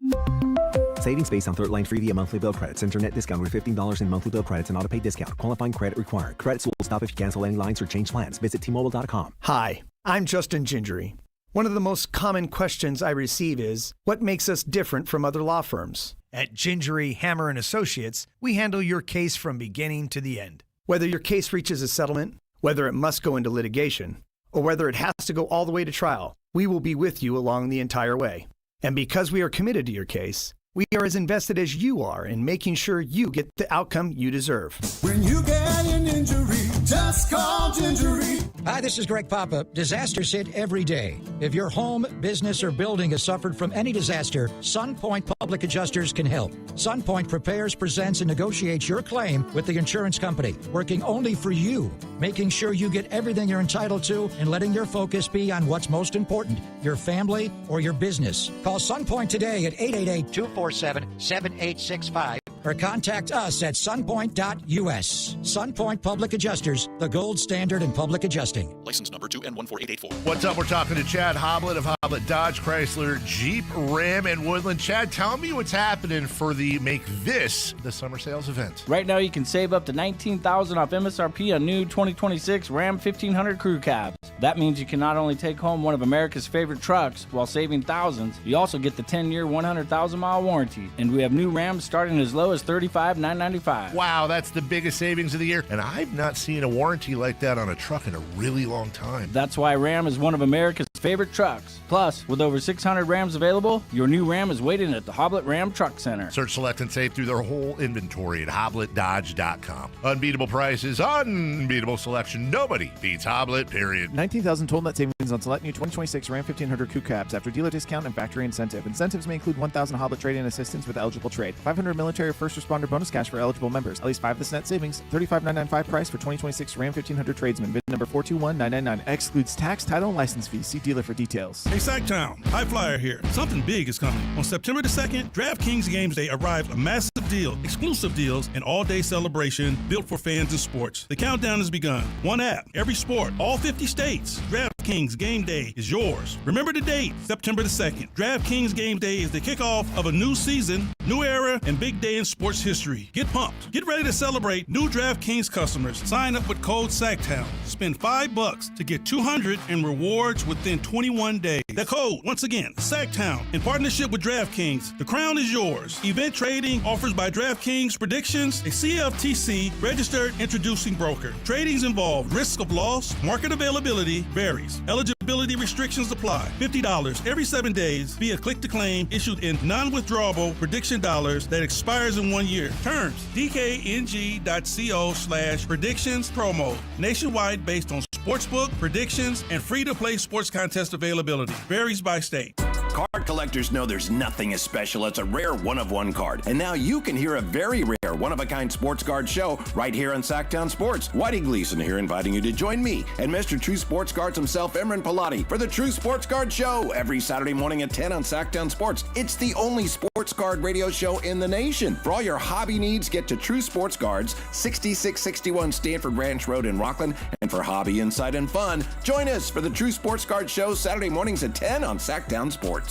Savings based on third line free via monthly bill credits. Internet discount with $15 in monthly bill credits and auto-pay discount. Qualifying credit required. Credits will stop if you cancel any lines or change plans. Visit T-Mobile.com. Hi, I'm Justin Gingery. One of the most common questions I receive is, what makes us different from other law firms? At Gingery, Hammer & Associates, we handle your case from beginning to the end. Whether your case reaches a settlement, whether it must go into litigation, or whether it has to go all the way to trial, we will be with you along the entire way. And because we are committed to your case, we are as invested as you are in making sure you get the outcome you deserve. When you get an injury, just call Gingery. Hi, this is Greg Papa. Disasters hit every day. If your home, business, or building has suffered from any disaster, SunPoint Public Adjusters can help. SunPoint prepares, presents, and negotiates your claim with the insurance company, working only for you, making sure you get everything you're entitled to and letting your focus be on what's most important, your family or your business. Call SunPoint today at 888-247-7865 or contact us at sunpoint.us. SunPoint Public Adjusters, the gold standard in public adjusting. License number 2N14884. What's up? We're talking to Chad Hoblet of Hoblet Dodge, Chrysler, Jeep, Ram, and Woodland. Chad, tell me what's happening for the Make This the Summer Sales event. Right now, you can save up to $19,000 off MSRP on new 2026 Ram 1500 Crew Cabs. That means you can not only take home one of America's favorite trucks while saving thousands, you also get the 10-year, 100,000-mile warranty. And we have new Rams starting as low as $35,995. Wow, that's the biggest savings of the year. And I've not seen a warranty like that on a truck in a really long time. That's why Ram is one of America's favorite trucks. Plus, with over 600 Rams available, your new Ram is waiting at the Hoblet Ram Truck Center. Search, select, and save through their whole inventory at HobletDodge.com. Unbeatable prices, unbeatable selection. Nobody beats Hoblet, period. 19,000 total net savings on select new 2026 Ram 1500 Crew Cabs after dealer discount and factory incentive. Incentives may include 1,000 Hoblet trade-in assistance with eligible trade. 500 military or first responder bonus cash for eligible members. At least 5 this net savings. $35,995 price for 2026 Ram 1500 tradesman. Bid number 421999. Excludes tax, title, and license fees. See dealer for details. Hey, Sactown, High Flyer here. Something big is coming. On September the 2nd, DraftKings Games Day arrived a massive deal, exclusive deals, and all-day celebration built for fans in sports. The countdown has begun. One app, every sport, all 50 states. DraftKings Game Day is yours. Remember the date, September the 2nd. DraftKings Game Day is the kickoff of a new season, new era, and big day in sports history. Get pumped. Get ready to celebrate new DraftKings customers. Sign up with code SACTOWN. Spend $5 to get $200 in rewards within 21 days. The code, once again, SACTOWN. In partnership with DraftKings, the crown is yours. Event trading offers by DraftKings Predictions, a CFTC registered introducing broker. Tradings involve risk of loss, market availability varies. Eligibility restrictions apply. $50 every 7 days via click-to-claim issued in non-withdrawable prediction dollars that expires in 1 year. Terms, dkng.co/predictions promo. Nationwide based on sportsbook, predictions, and free-to-play sports contest availability. Varies by state. Card collectors know there's nothing as special as a rare one-of-one card. And now you can hear a very rare one-of-a-kind sports card show right here on Sactown Sports. Whitey Gleason here inviting you to join me and Mr. True Sports Cards himself, Emran Pilati, for the True Sports Card Show every Saturday morning at 10 on Sactown Sports. It's the only sports card radio show in the nation. For all your hobby needs, get to True Sports Cards, 6661 Stanford Ranch Road in Rockland. And for hobby, insight, and fun, join us for the True Sports Card Show Saturday mornings at 10 on Sactown Sports.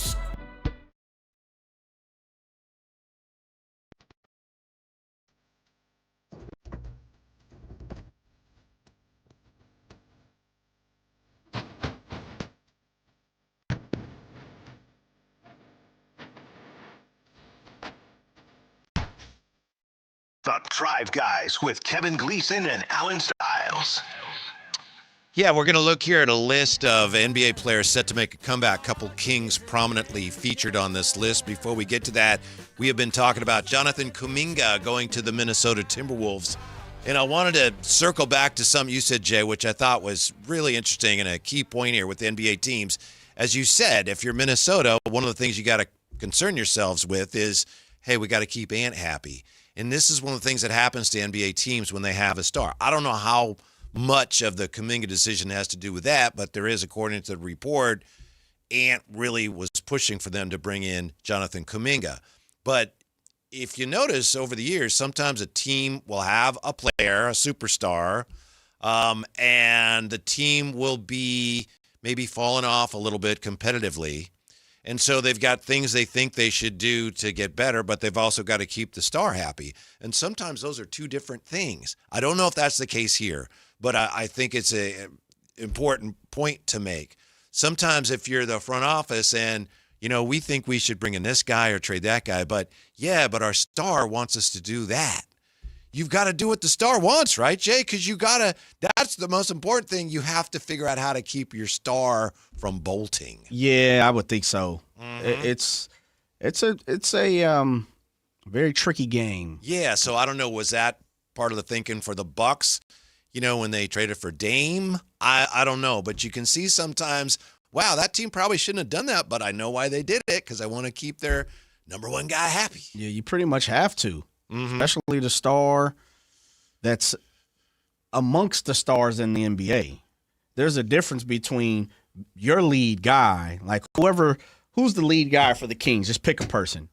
The Drive Guys with Kevin Gleason and Alan Stiles. Yeah, we're going to look here at a list of NBA players set to make a comeback. Couple Kings prominently featured on this list. Before we get to that, we have been talking about Jonathan Kuminga going to the Minnesota Timberwolves. And I wanted to circle back to something you said, Jay, which I thought was really interesting and a key point here with the NBA teams. As you said, if you're Minnesota, one of the things you got to concern yourselves with is, hey, we got to keep Ant happy. And this is one of the things that happens to NBA teams when they have a star. I don't know how much of the Kuminga decision has to do with that, but there is, according to the report, Ant really was pushing for them to bring in Jonathan Kuminga. But if you notice over the years, sometimes a team will have a player, a superstar, and the team will be maybe falling off a little bit competitively. And so they've got things they think they should do to get better, but they've also got to keep the star happy. And sometimes those are two different things. I don't know if that's the case here, but I think it's an important point to make. Sometimes if you're the front office and, we think we should bring in this guy or trade that guy, but our star wants us to do that. You've got to do what the star wants, right, Jay? Because that's the most important thing. You have to figure out how to keep your star from bolting. Yeah, I would think so. It's a very tricky game. Yeah, so I don't know. Was that part of the thinking for the Bucks, when they traded for Dame? I don't know. But you can see sometimes, wow, that team probably shouldn't have done that, but I know why they did it because I want to keep their number one guy happy. Yeah, you pretty much have to. Especially the star that's amongst the stars in the NBA. There's a difference between your lead guy, like who's the lead guy for the Kings? Just pick a person.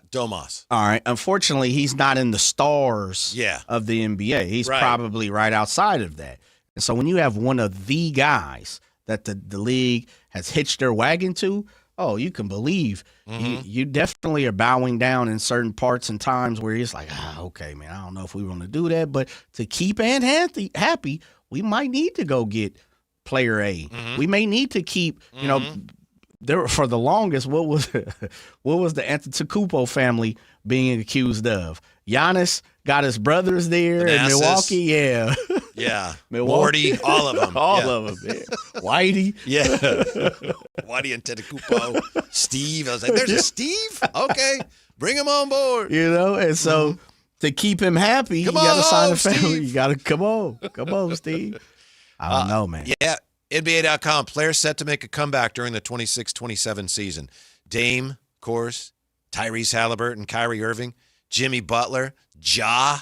Domas. All right. Unfortunately, he's not in the stars of the NBA. He's probably right outside of that. And so when you have one of the guys that the league has hitched their wagon to, you can believe you definitely are bowing down in certain parts and times where it's like, okay, man, I don't know if we want to do that. But to keep Ant happy, we might need to go get player A. We may need to keep, there for the longest, what was the Antetokounmpo family being accused of? Giannis got his brothers there in Milwaukee. Yeah. Yeah. Milwaukee. Morty, all of them. All of them. Yeah. Whitey. Yeah. Whitey and Antetokounmpo. Steve. I was like, there's a Steve? Okay. Bring him on board. And so to keep him happy, you got to sign a family. Steve. You got to come on, Steve. I don't know, man. Yeah. NBA.com. Players set to make a comeback during the 26-27 season. Dame, of course, Tyrese Halliburton, Kyrie Irving, Jimmy Butler, Ja.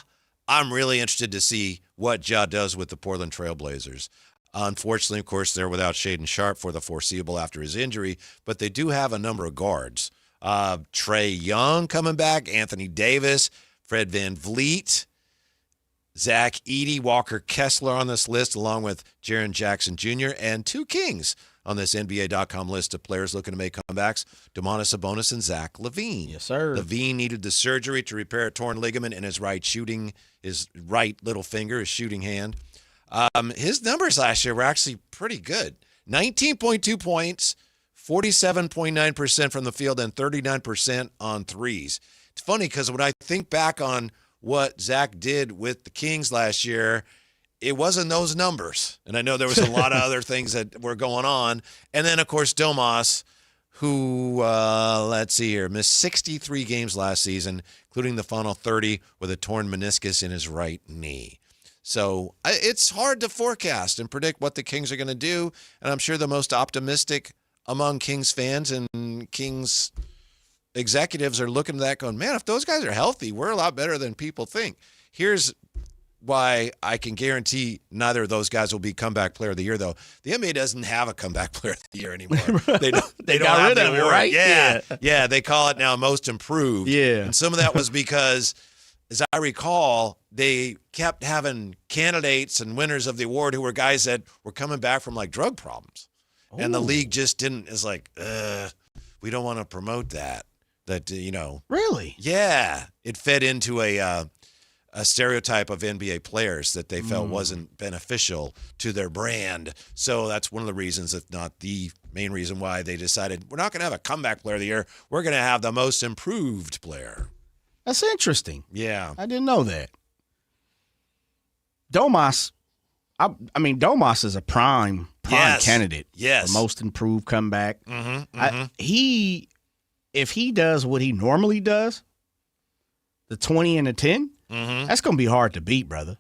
I'm really interested to see what Ja does with the Portland Trailblazers. Unfortunately, of course, they're without Shaedon Sharpe for the foreseeable after his injury, but they do have a number of guards. Trae Young coming back, Anthony Davis, Fred VanVleet, Zach Edey, Walker Kessler on this list, along with Jaren Jackson Jr., and two Kings on this NBA.com list of players looking to make comebacks, Domantas Sabonis and Zach LaVine. Yes, sir. LaVine needed the surgery to repair a torn ligament in his right little finger, his shooting hand. His numbers last year were actually pretty good. 19.2 points, 47.9% from the field, and 39% on threes. It's funny because when I think back on what Zach did with the Kings last year, it wasn't those numbers. And I know there was a lot of other things that were going on. And then, of course, Domas, who, let's see here, missed 63 games last season, including the final 30 with a torn meniscus in his right knee. So it's hard to forecast and predict what the Kings are going to do. And I'm sure the most optimistic among Kings fans and Kings executives are looking at that going, man, if those guys are healthy, we're a lot better than people think. Here's why I can guarantee neither of those guys will be comeback player of the year, though. The NBA doesn't have a comeback player of the year anymore. They don't got have rid the of it, award. right? Yeah, they call it now most improved. Yeah. And some of that was because, as I recall, they kept having candidates and winners of the award who were guys that were coming back from like drug problems. Ooh. And the league just is like, we don't want to promote that. Really? Yeah. It fed into a stereotype of NBA players that they felt wasn't beneficial to their brand. So that's one of the reasons, if not the main reason, why they decided we're not going to have a comeback player of the year. We're going to have the most improved player. That's interesting. Yeah. I didn't know that. Domas, Domas is a prime candidate. Yes. For most improved comeback. If he does what he normally does, the 20 and the 10, that's going to be hard to beat, brother.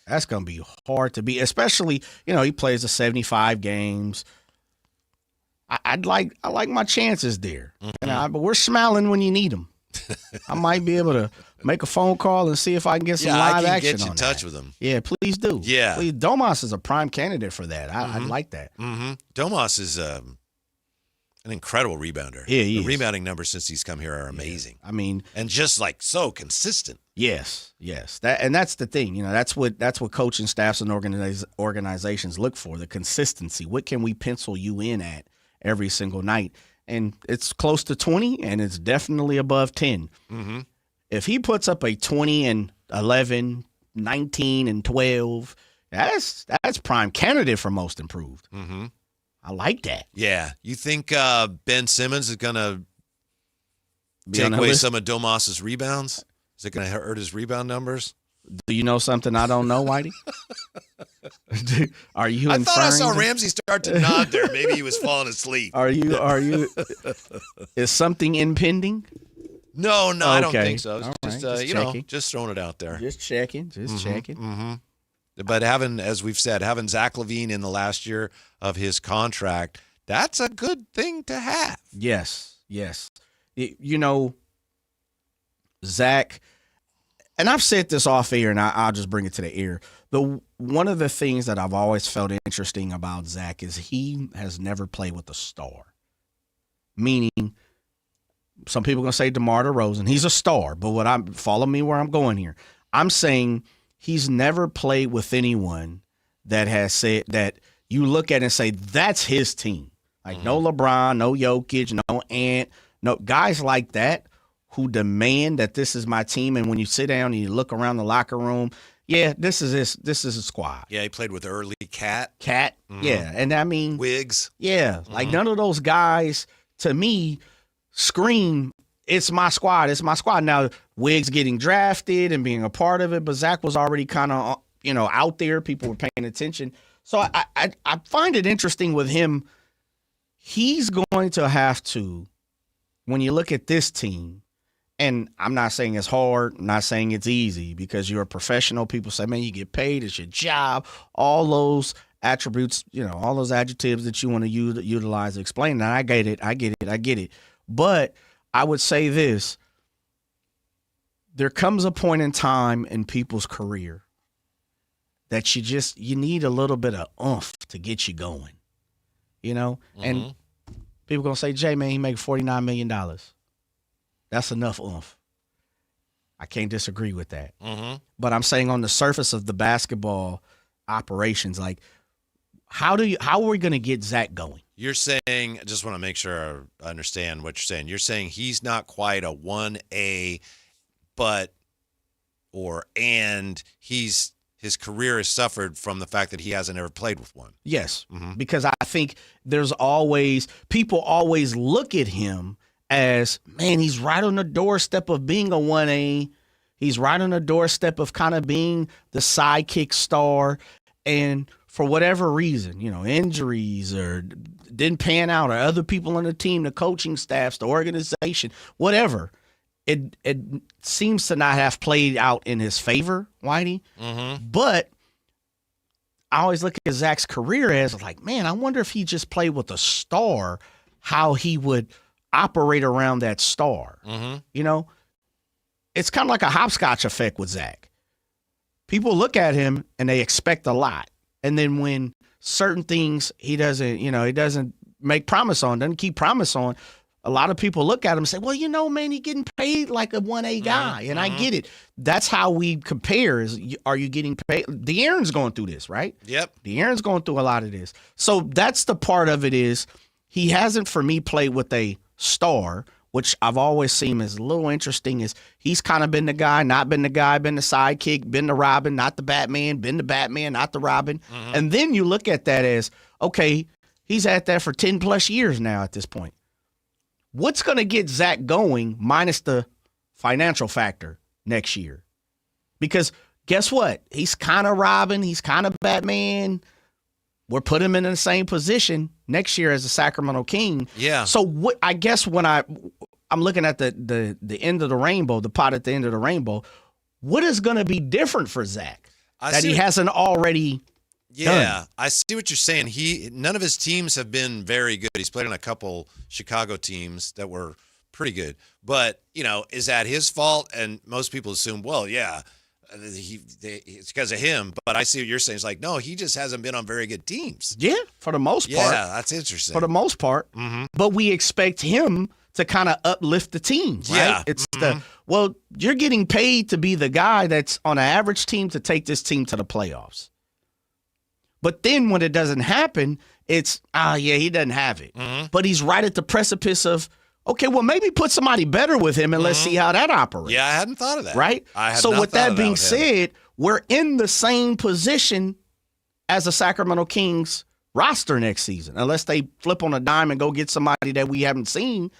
That's going to be hard to beat, especially, he plays the 75 games. I like my chances there. But we're smiling when you need them. I might be able to make a phone call and see if I can get some live action on that. I can get you in touch with him. Yeah, please do. Yeah. Please. Domas is a prime candidate for that. I like that. Domas is An incredible rebounder. Yeah, he the is. rebounding numbers since he's come here are amazing. I mean, and just like so consistent. Yes. That's the thing. That's what coaching staffs and organizations look for, the consistency. What can we pencil you in at every single night? And it's close to 20, and it's definitely above 10. Mm-hmm. If he puts up a 20 and 11, 19 and 12, that's prime candidate for most improved. Mm-hmm. I like that. Yeah. You think Ben Simmons is going to Be on take that away list? some of Domas's rebounds? Is it going to hurt his rebound numbers? Do you know something I don't know, Whitey? Are you? I thought I saw inferring- Ramsey start to nod there. Maybe he was falling asleep. Are you? Is something impending? No, I don't Okay. think so. All Just, right. just just throwing it out there. Just checking. Mm-hmm. But as we've said, having Zach LaVine in the last year of his contract, that's a good thing to have. Yes. Zach, and I've said this off air, and I'll just bring it to the air. One of the things that I've always felt interesting about Zach is he has never played with a star. Meaning, some people are going to say DeMar DeRozan. He's a star, but follow me where I'm going here. I'm saying he's never played with anyone that has said that you look at and say, that's his team. Like no LeBron, no Jokic, no Ant, no guys like that who demand that this is my team. And when you sit down and you look around the locker room, yeah, this is a squad. Yeah, he played with early Cat. Yeah. And I mean, Wiggs. Yeah. Like none of those guys, to me, scream, it's my squad. It's my squad. Now, Wiggs getting drafted and being a part of it, but Zach was already kind of, out there. People were paying attention. So I find it interesting with him. He's going to have to, when you look at this team, and I'm not saying it's hard, I'm not saying it's easy, because you're a professional. People say, man, you get paid, it's your job, all those attributes, all those adjectives that you want to utilize to explain that. I get it. But I would say this, there comes a point in time in people's career that you need a little bit of oomph to get you going, and people going to say, Jay, man, he make $49 million. That's enough oomph. I can't disagree with that. But I'm saying on the surface of the basketball operations, like how are we going to get Zach going? You're saying, I just want to make sure I understand what you're saying. You're saying he's not quite a 1A, and his career has suffered from the fact that he hasn't ever played with one. Yes, because I think people always look at him as, man, he's right on the doorstep of being a 1A. He's right on the doorstep of kind of being the sidekick star. And for whatever reason, injuries or didn't pan out, or other people on the team, the coaching staffs, the organization, whatever, it seems to not have played out in his favor, Whitey. But I always look at Zach's career as like, man, I wonder if he just played with a star, how he would operate around that star. It's kind of like a hopscotch effect with Zach. People look at him and they expect a lot. And then when certain things he doesn't make promise on, doesn't keep promise on, a lot of people look at him and say, well, man, he's getting paid like a 1A guy. And I get it. That's how we compare is, are you getting paid? De'Aaron's going through this, right? Yep. De'Aaron's going through a lot of this. So that's the part of it is he hasn't, for me, played with a star, which I've always seen as a little interesting, is he's kind of been the guy, not been the guy, been the sidekick, been the Robin, not the Batman, been the Batman, not the Robin. And then you look at that as, okay, he's at that for 10 plus years now at this point. What's going to get Zach going minus the financial factor next year? Because guess what? He's kind of Robin. He's kind of Batman. We're putting him in the same position next year as a Sacramento King. Yeah. So what? I guess when I'm looking at the end of the rainbow, the pot at the end of the rainbow, what is going to be different for Zach that he hasn't already done? I see what you're saying. None of his teams have been very good. He's played on a couple Chicago teams that were pretty good. But, is that his fault? And most people assume, well, yeah, it's because of him. But I see what you're saying. It's like, no, he just hasn't been on very good teams. Yeah, for the most part. Yeah, that's interesting. For the most part. Mm-hmm. But we expect him to kind of uplift the team, right? Yeah. It's you're getting paid to be the guy that's on an average team to take this team to the playoffs. But then when it doesn't happen, it's, he doesn't have it. Mm-hmm. But he's right at the precipice of, okay, well, maybe put somebody better with him and let's see how that operates. Yeah, I hadn't thought of that. Right? So with that being said, we're in the same position as the Sacramento Kings roster next season, unless they flip on a dime and go get somebody that we haven't seen.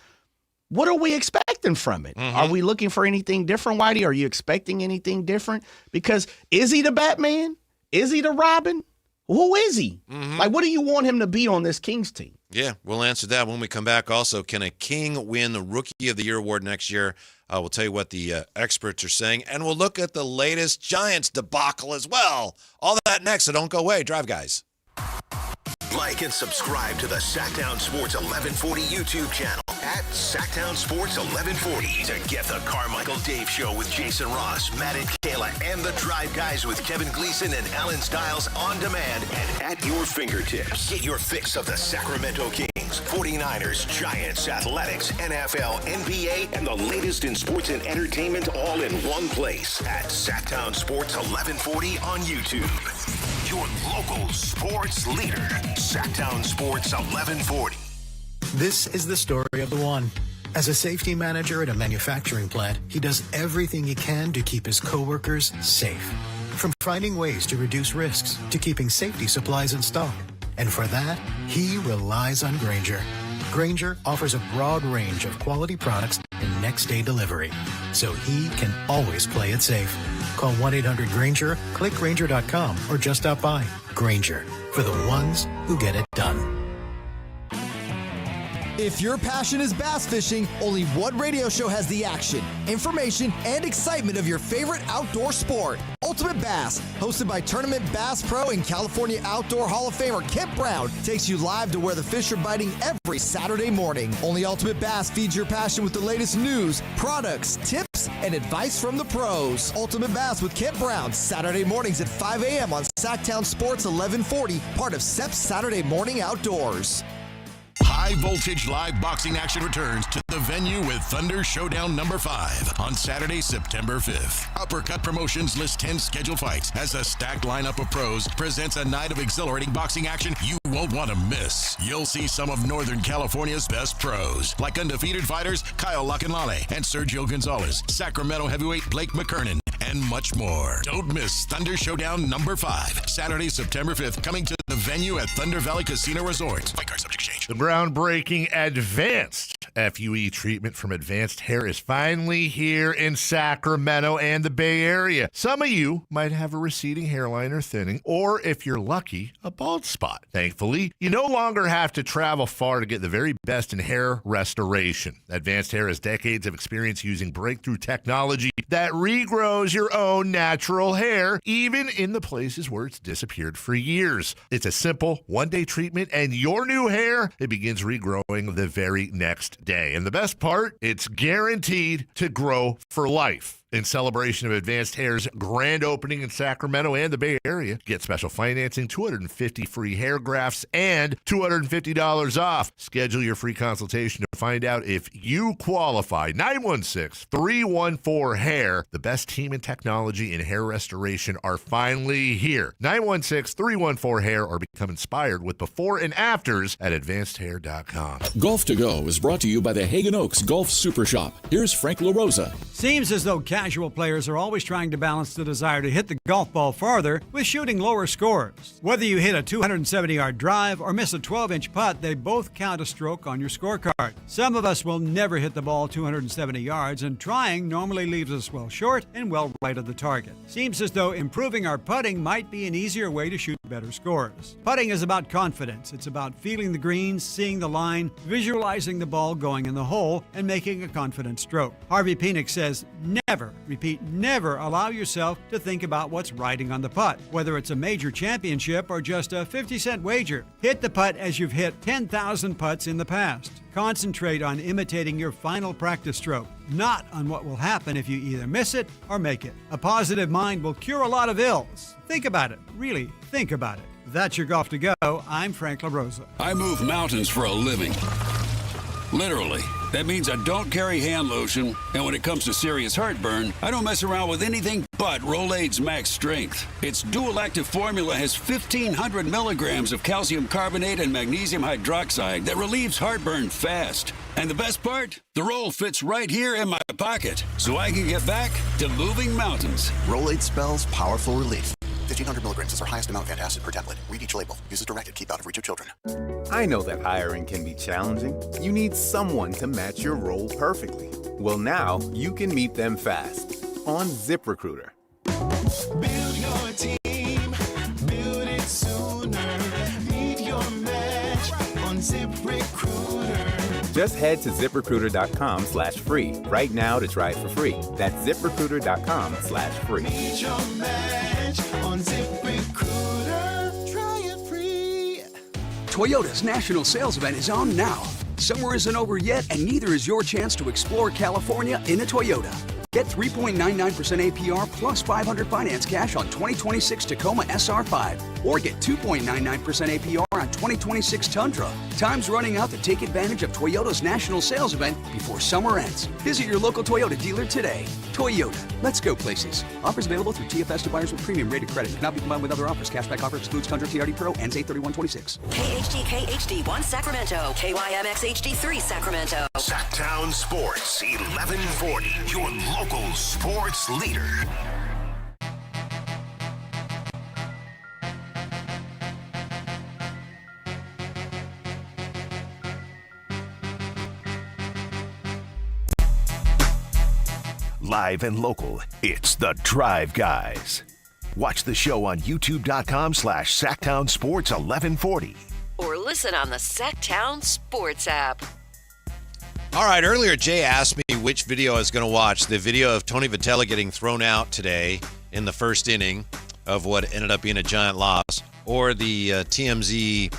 What are we expecting from it? Mm-hmm. Are we looking for anything different, Whitey? Are you expecting anything different? Because is he the Batman? Is he the Robin? Who is he? Mm-hmm. Like, what do you want him to be on this Kings team? Yeah, we'll answer that when we come back. Also, can a King win the Rookie of the Year award next year? We'll tell you what the experts are saying, and we'll look at the latest Giants debacle as well. All that next, so don't go away. Drive, guys. Like and subscribe to the Sactown Sports 1140 YouTube channel at Sactown Sports 1140 to get the Carmichael Dave Show with Jason Ross, Matt and Kayla, and the Drive Guys with Kevin Gleason and Alan Stiles on demand and at your fingertips. Get your fix of the Sacramento Kings, 49ers, Giants, Athletics, NFL, NBA, and the latest in sports and entertainment all in one place at Sactown Sports 1140 on YouTube. Your local sports leader, Sactown Sports 1140. This is the story of the one. As a safety manager at a manufacturing plant, he does everything he can to keep his coworkers safe. From finding ways to reduce risks to keeping safety supplies in stock. And for that, he relies on Grainger. Grainger offers a broad range of quality products and next-day delivery, so he can always play it safe. Call 1-800-GRAINGER, click Grainger.com, or just stop by. Grainger, for the ones who get it done. If your passion is bass fishing, only one radio show has the action, information, and excitement of your favorite outdoor sport. Ultimate Bass, hosted by Tournament Bass Pro and California Outdoor Hall of Famer Kent Brown, takes you live to where the fish are biting every Saturday morning. Only Ultimate Bass feeds your passion with the latest news, products, tips, and advice from the pros. Ultimate Bass with Kent Brown, Saturday mornings at 5 a.m. on Sactown Sports 1140, part of SEP's Saturday Morning Outdoors. High voltage live boxing action returns to the venue with Thunder Showdown number 5 on Saturday, September 5th. Uppercut Promotions lists 10 scheduled fights as a stacked lineup of pros presents a night of exhilarating boxing action you won't want to miss. You'll see some of Northern California's best pros, like undefeated fighters Kyle Lacanlale and Sergio Gonzalez, Sacramento heavyweight Blake McKernan, and much more. Don't miss Thunder Showdown number 5, Saturday, September 5th, coming to the venue at Thunder Valley Casino Resort. Fight card subject to change. The groundbreaking advanced FUE treatment from Advanced Hair is finally here in Sacramento and the Bay Area. Some of you might have a receding hairline or thinning, or if you're lucky, a bald spot. Thankfully, you no longer have to travel far to get the very best in hair restoration. Advanced Hair has decades of experience using breakthrough technology that regrows your own natural hair, even in the places where it's disappeared for years. It's a simple one-day treatment, and your new hair, it begins regrowing the very next day. And the best part, it's guaranteed to grow for life. In celebration of Advanced Hair's grand opening in Sacramento and the Bay Area, get special financing, 250 free hair grafts, and $250 off. Schedule your free consultation to find out if you qualify. 916-314-HAIR. The best team in technology in hair restoration are finally here. 916-314-HAIR, or become inspired with before and afters at advancedhair.com. Golf to Go is brought to you by the Hagen Oaks Golf Super Shop. Here's Frank LaRosa. Seems as though casual players are always trying to balance the desire to hit the golf ball farther with shooting lower scores. Whether you hit a 270-yard drive or miss a 12-inch putt, they both count a stroke on your scorecard. Some of us will never hit the ball 270 yards, and trying normally leaves us well short and well right of the target. Seems as though improving our putting might be an easier way to shoot better scores. Putting is about confidence. It's about feeling the greens, seeing the line, visualizing the ball going in the hole, and making a confident stroke. Harvey Penick says, never, repeat, never allow yourself to think about what's riding on the putt, whether it's a major championship or just a 50-cent wager. Hit the putt as you've hit 10,000 putts in the past. Concentrate on imitating your final practice stroke, not on what will happen if you either miss it or make it. A positive mind will cure a lot of ills. Think about it. Really, think about it. That's your Golf to Go. I'm Frank LaRosa. I move mountains for a living. Literally. That means I don't carry hand lotion, and when it comes to serious heartburn, I don't mess around with anything but Rolaids Max Strength. Its dual-active formula has 1,500 milligrams of calcium carbonate and magnesium hydroxide that relieves heartburn fast. And the best part? The roll fits right here in my pocket, so I can get back to moving mountains. Rolaids spells powerful relief. 1,500 milligrams is our highest amount of antacid per tablet. Read each label. Use as directed. Keep out of reach of children. I know that hiring can be challenging. You need someone to match your role perfectly. Well, now you can meet them fast on ZipRecruiter. Build your team. Build it sooner. Meet your match on ZipRecruiter. Just head to ZipRecruiter.com/free right now to try it for free. That's ZipRecruiter.com/free. Meet your match on ZipRecruiter. Try it free. Toyota's national sales event is on now. Summer isn't over yet, and neither is your chance to explore California in a Toyota. Get 3.99% APR plus $500 finance cash on 2026 Tacoma SR5. Or get 2.99% APR on 2026 Tundra. Time's running out to take advantage of Toyota's national sales event before summer ends. Visit your local Toyota dealer today. Toyota, let's go places. Offers available through TFS to buyers with premium rated credit. Cannot be combined with other offers. Cashback offer excludes Tundra TRD Pro. Ends 8/31/26. KHTK HD1 Sacramento. KYMX HD3 Sacramento. Sactown Sports 1140. Your local sports leader. Live and local, it's The Drive Guys. Watch the show on youtube.com/Sactown Sports 1140. Or listen on the Sactown Sports app. All right, earlier Jay asked me which video I was going to watch. The video of Tony Vitello getting thrown out today in the first inning of what ended up being a giant loss, or the TMZ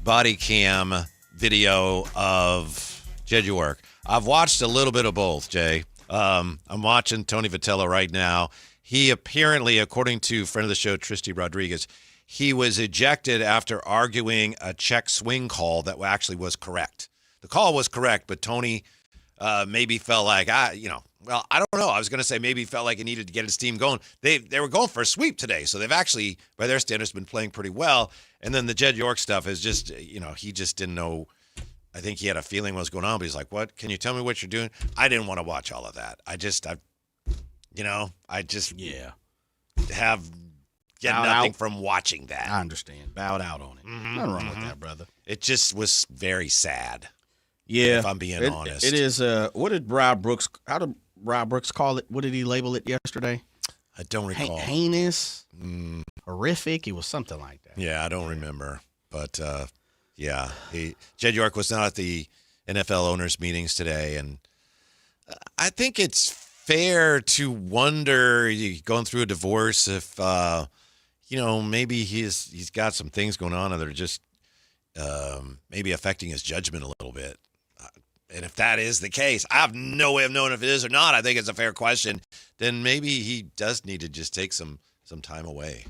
body cam video of Jed York. I've watched a little bit of both, Jay. I'm watching Tony Vitello right now. He apparently, according to friend of the show, Tristy Rodriguez, he was ejected after arguing a check swing call that actually was correct. The call was correct, but Tony maybe felt like, I don't know. I was going to say maybe felt like he needed to get his team going. They were going for a sweep today, so they've actually, by their standards, been playing pretty well. And then the Jed York stuff is just, he just didn't know. I think he had a feeling what was going on, but he's like, what? Can you tell me what you're doing? I didn't want to watch all of that. I get nothing from watching that. I understand. Bowed out on it. Mm-hmm. Nothing wrong with that, brother. It just was very sad. Yeah. If I'm being honest. It is, how did Rob Brooks call it? What did he label it yesterday? I don't recall. Heinous, horrific. It was something like that. Yeah, I don't remember. But, Jed York was not at the NFL owners' meetings today, and I think it's fair to wonder, going through a divorce, if maybe he's got some things going on that are just maybe affecting his judgment a little bit. And if that is the case, I have no way of knowing if it is or not. I think it's a fair question. Then maybe he does need to just take some time away.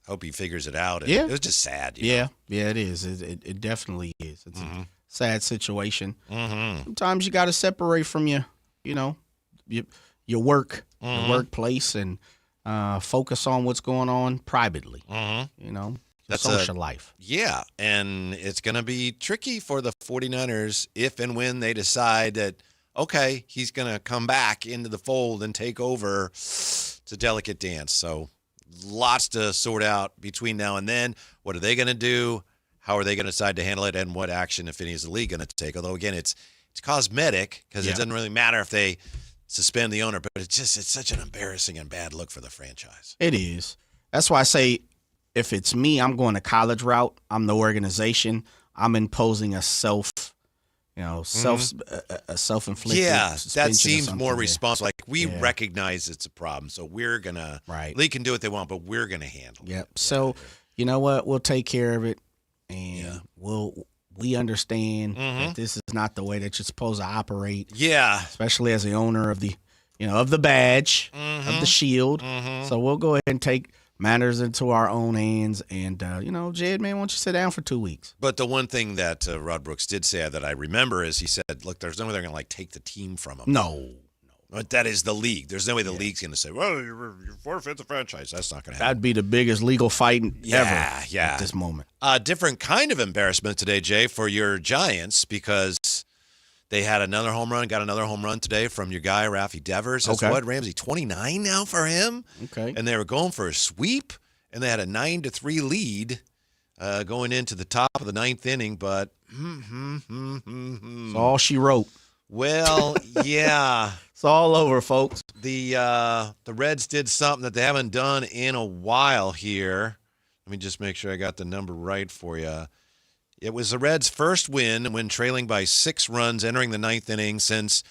Hope he figures it out. Yeah. It was just sad. Yeah, it is. It definitely is. It's a sad situation. Mm-hmm. Sometimes you got to separate from your work, your workplace, and focus on what's going on privately. That's social life. Yeah, and it's going to be tricky for the 49ers if and when they decide that, okay, he's going to come back into the fold and take over. It's a delicate dance, so lots to sort out between now and then. What are they going to do? How are they going to decide to handle it? And what action, if any, is the league going to take? Although, again, it's cosmetic because it doesn't really matter if they suspend the owner, but it's such an embarrassing and bad look for the franchise. It is. That's why I say if it's me, I'm going the college route. I'm the organization. I'm imposing a self-inflicted. Yeah, that suspension seems or more something. responsible. Like we recognize it's a problem, so we're gonna. Right. League can do what they want, but we're gonna handle it. Yep. So you know what? We'll take care of it, and we'll We understand that this is not the way that you're supposed to operate. Yeah. Especially as the owner of the badge, of the shield. So we'll go ahead and take matters into our own hands. And, Jed, man, why don't you sit down for 2 weeks? But the one thing that Rod Brooks did say that I remember is he said, look, there's no way they're going to, take the team from him. No. But that is the league. There's no way the league's going to say, well, you forfeit the franchise. That's not going to happen. That'd be the biggest legal fight ever at this moment. Different kind of embarrassment today, Jay, for your Giants because they had another home run, got another home run today from your guy, Rafi Devers. That's what, Ramsey, 29 now for him? Okay. And they were going for a sweep, and they had a 9-3 lead going into the top of the ninth inning, but That's all she wrote. Well, yeah. It's all over, folks. The Reds did something that they haven't done in a while here. Let me just make sure I got the number right for you. It was the Reds' first win when trailing by 6 runs entering the ninth inning since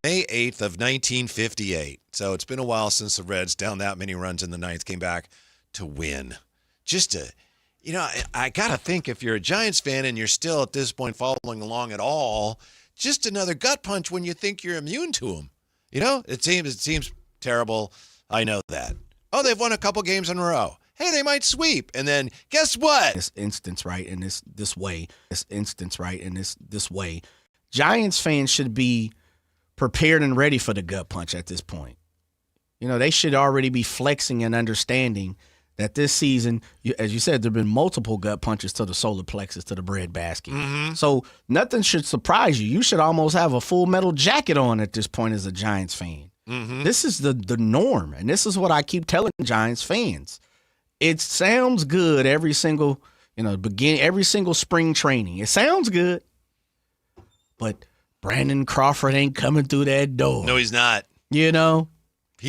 May 8th of 1958. So it's been a while since the Reds, down that many runs in the ninth, came back to win. Just to, I got to think if you're a Giants fan and you're still at this point following along at all, just another gut punch when you think you're immune to them. It seems terrible. I know that. Oh, they've won a couple games in a row. Hey, they might sweep. And then guess what? This instance, right, in this way, Giants fans should be prepared and ready for the gut punch at this point. They should already be flexing and understanding that this season, as you said, there have been multiple gut punches to the solar plexus, to the breadbasket. So nothing should surprise you. You should almost have a full metal jacket on at this point as a Giants fan. This is the norm, and this is what I keep telling Giants fans. It sounds good every single, every single spring training. It sounds good, but Brandon Crawford ain't coming through that door. No, he's not. He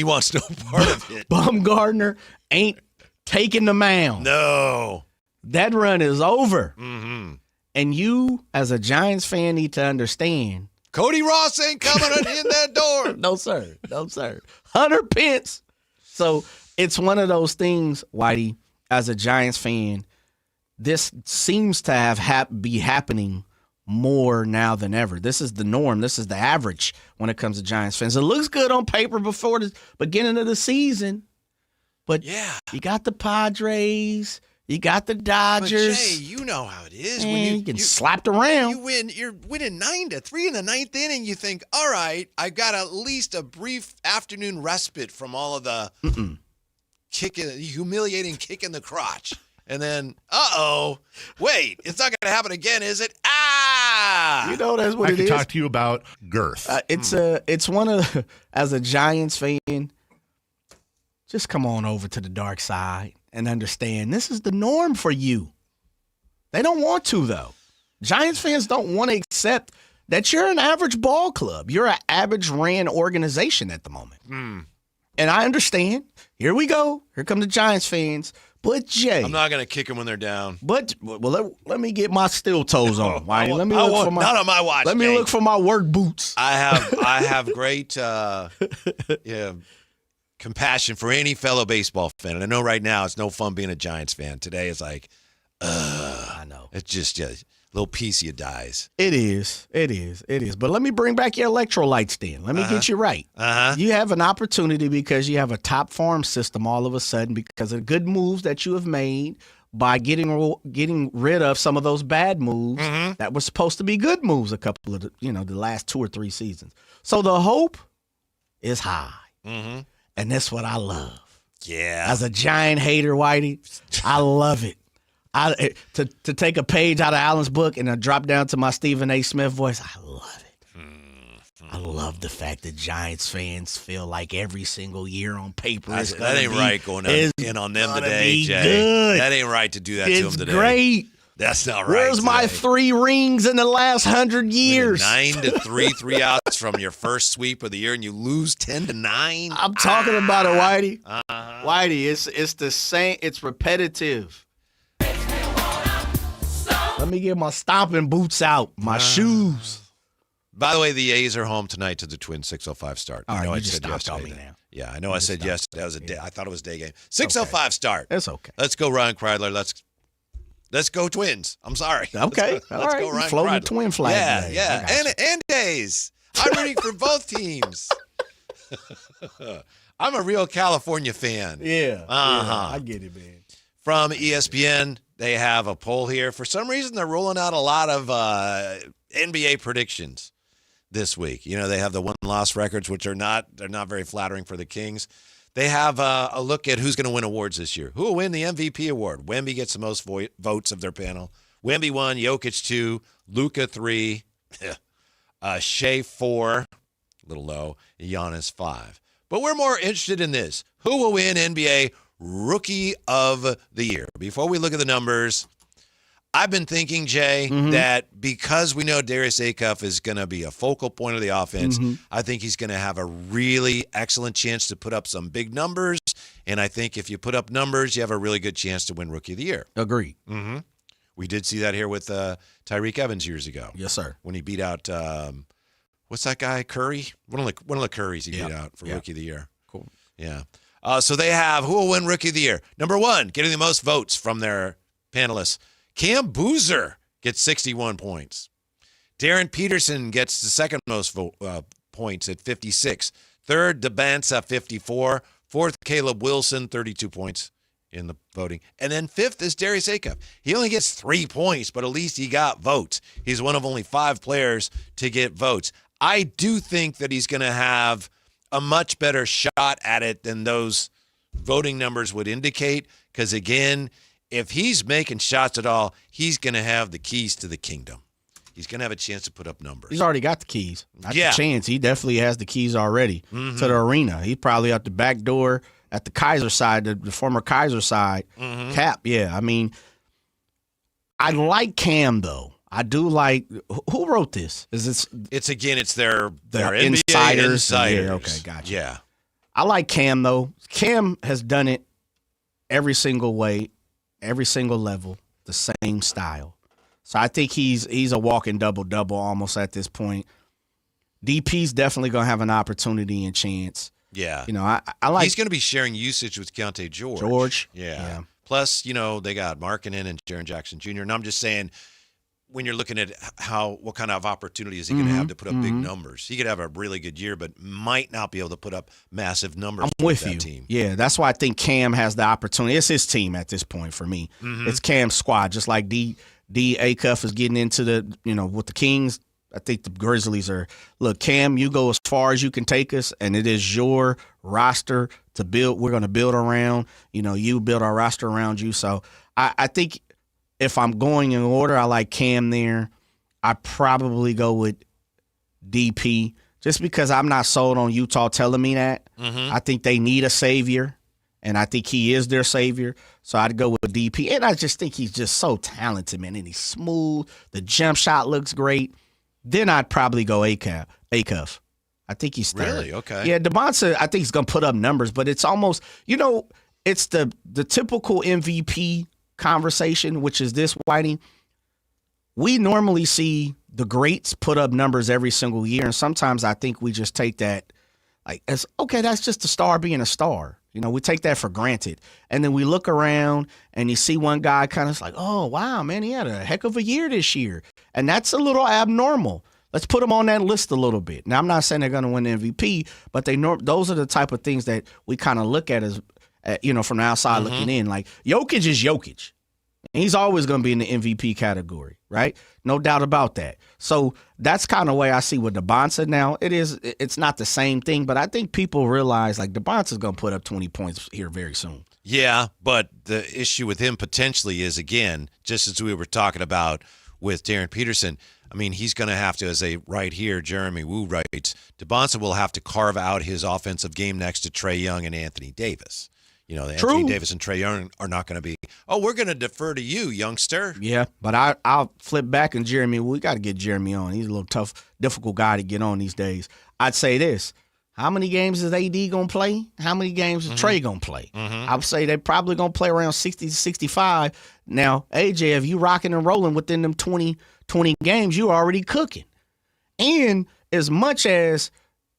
wants no part of it. Bumgarner ain't taking the mound. No. That run is over. And you, as a Giants fan, need to understand. Cody Ross ain't coming in that door. No, sir. Hunter Pence. So it's one of those things, Whitey, as a Giants fan, this seems to be happening more now than ever. This is the norm. This is the average when it comes to Giants fans. It looks good on paper before the beginning of the season. But you got the Padres, you got the Dodgers. But Jay, you know how it is. Man, when you get slapped around. You're winning 9-3 in the ninth inning. You think, all right, I've got at least a brief afternoon respite from all of the humiliating kick in the crotch. And then, wait, it's not going to happen again, is it? That's what I it can is. talk to you about girth. It's one of, as a Giants fan, just come on over to the dark side and understand this is the norm for you. They don't want to, though. Giants fans don't want to accept that you're an average ball club. You're an average ran organization at the moment. And I understand. Here we go. Here come the Giants fans. But, Jay. I'm not going to kick them when they're down. But, let me get my steel toes on. Right? Let me look for not on my watch. Let me look for my work boots. I have great compassion for any fellow baseball fan. And I know right now it's no fun being a Giants fan. Today is like, I know. It's just a little piece of you dies. It is. But let me bring back your electrolytes then. Let me get you right. You have an opportunity because you have a top farm system all of a sudden because of good moves that you have made by getting rid of some of those bad moves that were supposed to be good moves a couple of the last 2 or 3 seasons. So the hope is high. And that's what I love. Yeah. As a Giant hater, Whitey, I love it. To take a page out of Allen's book and drop down to my Stephen A. Smith voice, I love it. I love the fact that Giants fans feel like every single year on paper that ain't right going in on them today, Jay. Good. That ain't right to do that to them today. It's great. That's not right. Where's my 3 rings in the last 100 years? 9-3, 3 outs from your first sweep of the year, and you lose 10-9. I'm talking about it, Whitey. Whitey, it's the same. It's repetitive. Let me get my stomping boots out, my shoes. By the way, the A's are home tonight to the Twins 6:05 start. All right, I you just said stopped on yesterday me now. Yeah, I know I said yesterday. That was a day. I thought it was a day game. 6:05 start. That's okay. Let's go, Ryan Kreidler. Let's go Twins. I'm sorry. Okay. Let's go Ryan Floating Kreider. the twin flag. Yeah. And A's. I'm rooting for both teams. I'm a real California fan. Yeah. Uh-huh. I get it, man. From ESPN, they have a poll here. For some reason, they're rolling out a lot of NBA predictions this week. You know, they have the win-loss records, which they're not very flattering for the Kings. They have a look at who's going to win awards this year. Who will win the MVP award? Wemby gets the most votes of their panel. Wemby 1, Jokic 2, Luka 3, Shea 4, a little low, Giannis 5. But we're more interested in this. Who will win NBA Rookie of the Year? Before we look at the numbers, I've been thinking, Jay, that because we know Darius Acuff is going to be a focal point of the offense, I think he's going to have a really excellent chance to put up some big numbers. And I think if you put up numbers, you have a really good chance to win Rookie of the Year. Agreed. We did see that here with Tyreek Evans years ago. Yes, sir. When he beat out, what's that guy, Curry? One of the Currys he beat out for Rookie of the Year. Cool. Yeah. So they have who will win Rookie of the Year. Number 1, getting the most votes from their panelists. Cam Boozer gets 61 points. Darren Peterson gets the second most points at 56. Third, DeBansa, 54. Fourth, Caleb Wilson, 32 points in the voting. And then fifth is Darius Acuff. He only gets 3 points, but at least he got votes. He's one of only 5 players to get votes. I do think that he's going to have a much better shot at it than those voting numbers would indicate, because, again, if he's making shots at all, he's going to have the keys to the kingdom. He's going to have a chance to put up numbers. He's already got the keys. Not Yeah. the chance. He definitely has the keys already to the arena. He's probably out the back door at the Kaiser side, the former Kaiser side. Cap, yeah. I mean, I like Cam, though. I do like – who wrote this? Is this? It's their NBA insiders. insiders. Yeah, okay, gotcha. Yeah. I like Cam, though. Cam has done it every single way, every single level, the same style. So I think he's a walking double-double almost at this point. DP's definitely going to have an opportunity and chance. Yeah. You know, I like – He's going to be sharing usage with Keontae George. Yeah. Plus, you know, they got Markkanen and Jaren Jackson Jr. And I'm just saying, when you're looking at what kind of opportunity is he going to have to put up big numbers? He could have a really good year, but might not be able to put up massive numbers with that you. team. Yeah, that's why I think Cam has the opportunity. It's his team at this point for me. It's Cam's squad, just like D Acuff is getting into with the Kings. I think the Grizzlies are, look, Cam, you go as far as you can take us, and it is your roster to build. We're going to build around. You build our roster around you. So I think if I'm going in order, I like Cam there. I probably go with DP just because I'm not sold on Utah telling me that. I think they need a savior, and I think he is their savior. So I'd go with DP. And I just think he's just so talented, man, and he's smooth. The jump shot looks great. Then I'd probably go Acuff. I think he's third. Really? Okay. Yeah, DeBansa, I think he's going to put up numbers, but it's almost, it's the typical MVP conversation, which is this, Whitey. We normally see the greats put up numbers every single year, and sometimes I think we just take that as, okay, that's just a star being a star. We take that for granted. And then we look around and you see one guy kind of like, oh, wow, man, he had a heck of a year this year. And that's a little abnormal. Let's put them on that list a little bit. Now, I'm not saying they're going to win the MVP, but those are the type of things that we kind of look at as, from the outside looking in. Like, Jokic is Jokic. He's always going to be in the MVP category, right? No doubt about that. So that's kind of the way I see with DeBansa now. It's not the same thing, but I think people realize, like, DeBansa's going to put up 20 points here very soon. Yeah, but the issue with him potentially is, again, just as we were talking about with Darren Peterson, I mean, he's going to have to, as right here, Jeremy Wu writes, DeBansa will have to carve out his offensive game next to Trae Young and Anthony Davis. Anthony Davis and Trae Young are not going to be, we're going to defer to you, youngster. Yeah, but I'll flip back and Jeremy, we got to get Jeremy on. He's a little tough, difficult guy to get on these days. I'd say this. How many games is AD going to play? How many games is Trae going to play? I would say they're probably going to play around 60 to 65. Now, AJ, if you rocking and rolling within them 20 games, you already cooking. And as much as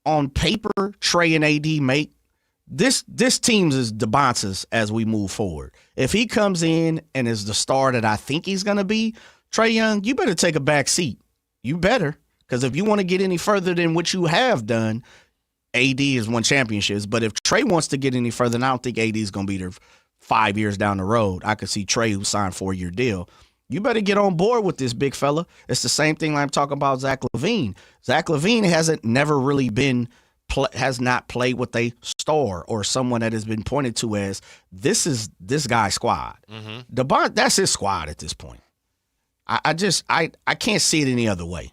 on paper Trae and AD make this team's is DeBonce's as we move forward. If he comes in and is the star that I think he's going to be, Trae Young, you better take a back seat. You better, because if you want to get any further than what you have done, AD has won championships. But if Trae wants to get any further, and I don't think AD is going to be there 5 years down the road, I could see Trae, who signed a 4-year deal. You better get on board with this big fella. It's the same thing I'm talking about Zach LaVine. Zach LaVine has not played with a star or someone that has been pointed to as this is this guy's squad. Mm-hmm. That's his squad at this point. I can't see it any other way.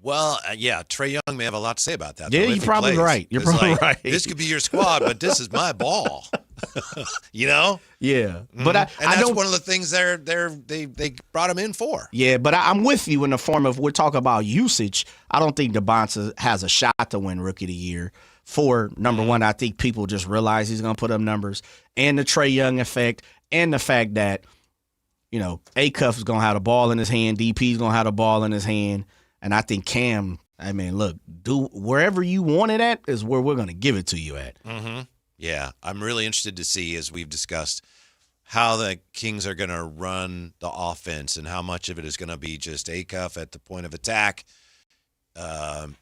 Well, yeah, Trae Young may have a lot to say about that. Yeah, you're probably right. You're probably right. This could be your squad, but this is my ball. You know? Yeah, but that's one of the things they brought him in for. Yeah, but I'm with you in the form of we're talking about usage. I don't think DeBonce has a shot to win Rookie of the Year. For number one, I think people just realize he's going to put up numbers, and the Trae Young effect, and the fact that Acuff is going to have the ball in his hand, DP is going to have the ball in his hand, and I think Cam. I mean, look, do wherever you want it at is where we're going to give it to you at. Mm-hmm. Yeah, I'm really interested to see, as we've discussed, how the Kings are going to run the offense and how much of it is going to be just Acuff at the point of attack,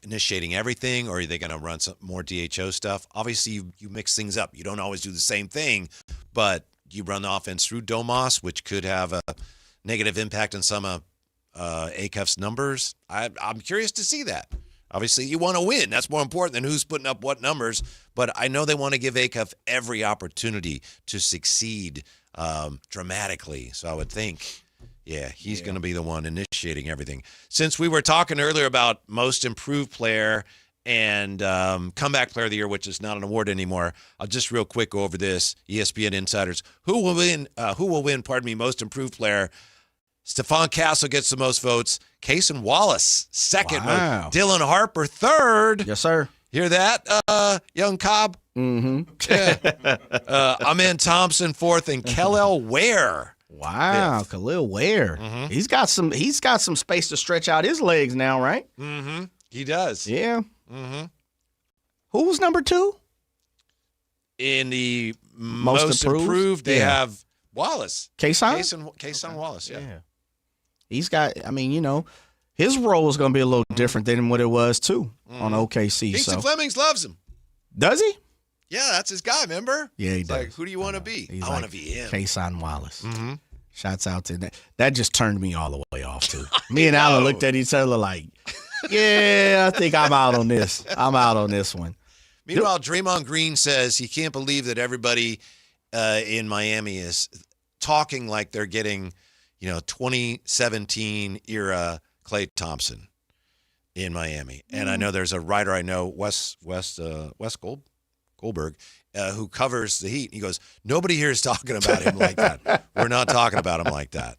initiating everything, or are they going to run some more DHO stuff? Obviously, you mix things up. You don't always do the same thing, but you run the offense through Domas, which could have a negative impact on some of Acuff's numbers. I'm curious to see that. Obviously, you want to win. That's more important than who's putting up what numbers. But I know they want to give Acuff every opportunity to succeed dramatically. So I would think, he's going to be the one initiating everything. Since we were talking earlier about most improved player and comeback player of the year, which is not an award anymore, I'll just real quick go over this. ESPN Insiders. Who will win? Most improved player? Stephon Castle gets the most votes. Cason Wallace, second. Wow. Dylan Harper, third. Yes, sir. Hear that, young Cobb? Mm-hmm. Yeah. Amen Thompson, fourth, and Kel'el Ware. Wow, fifth. Kel'el Ware. Mm-hmm. He's got some space to stretch out his legs now, right? Mm-hmm. He does. Yeah. Mm-hmm. Who was number 2? In the most improved, they have Wallace. Cason Wallace, yeah. He's got, his role is going to be a little different than what it was, too, on OKC. Kingston Flemings loves him. Does he? Yeah, that's his guy, remember? Yeah, he does. does. Like, who do you want to be? I want to be him. Cason Wallace. Mm-hmm. Shouts out to that. That just turned me all the way off, too. Me and Alan looked at each other like, yeah, I think I'm out on this. I'm out on this one. Meanwhile, Draymond Green says he can't believe that everybody in Miami is talking like they're getting, 2017 era Klay Thompson in Miami. And I know there's a writer I know, Wes Goldberg, who covers the Heat. He goes, nobody here is talking about him like that. We're not talking about him like that.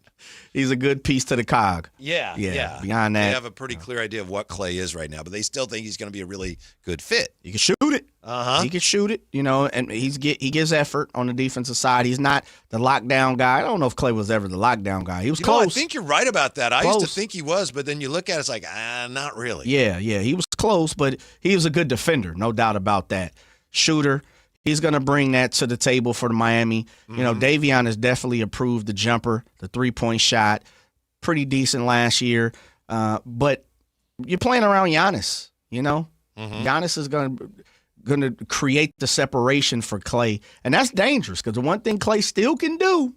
He's a good piece to the cog. Yeah. Beyond that, they have a pretty clear idea of what Klay is right now, but they still think he's going to be a really good fit. He can shoot it. Uh-huh. He can shoot it, and he gives effort on the defensive side. He's not the lockdown guy. I don't know if Klay was ever the lockdown guy. He was close. I think you're right about that. I used to think he was, but then you look at it, it's like, not really. Yeah, he was close, but he was a good defender, no doubt about that. Shooter. He's going to bring that to the table for the Miami. Mm-hmm. Davion has definitely improved the jumper, the three-point shot. Pretty decent last year. But you're playing around Giannis, Mm-hmm. Giannis is going to create the separation for Klay. And that's dangerous because the one thing Klay still can do,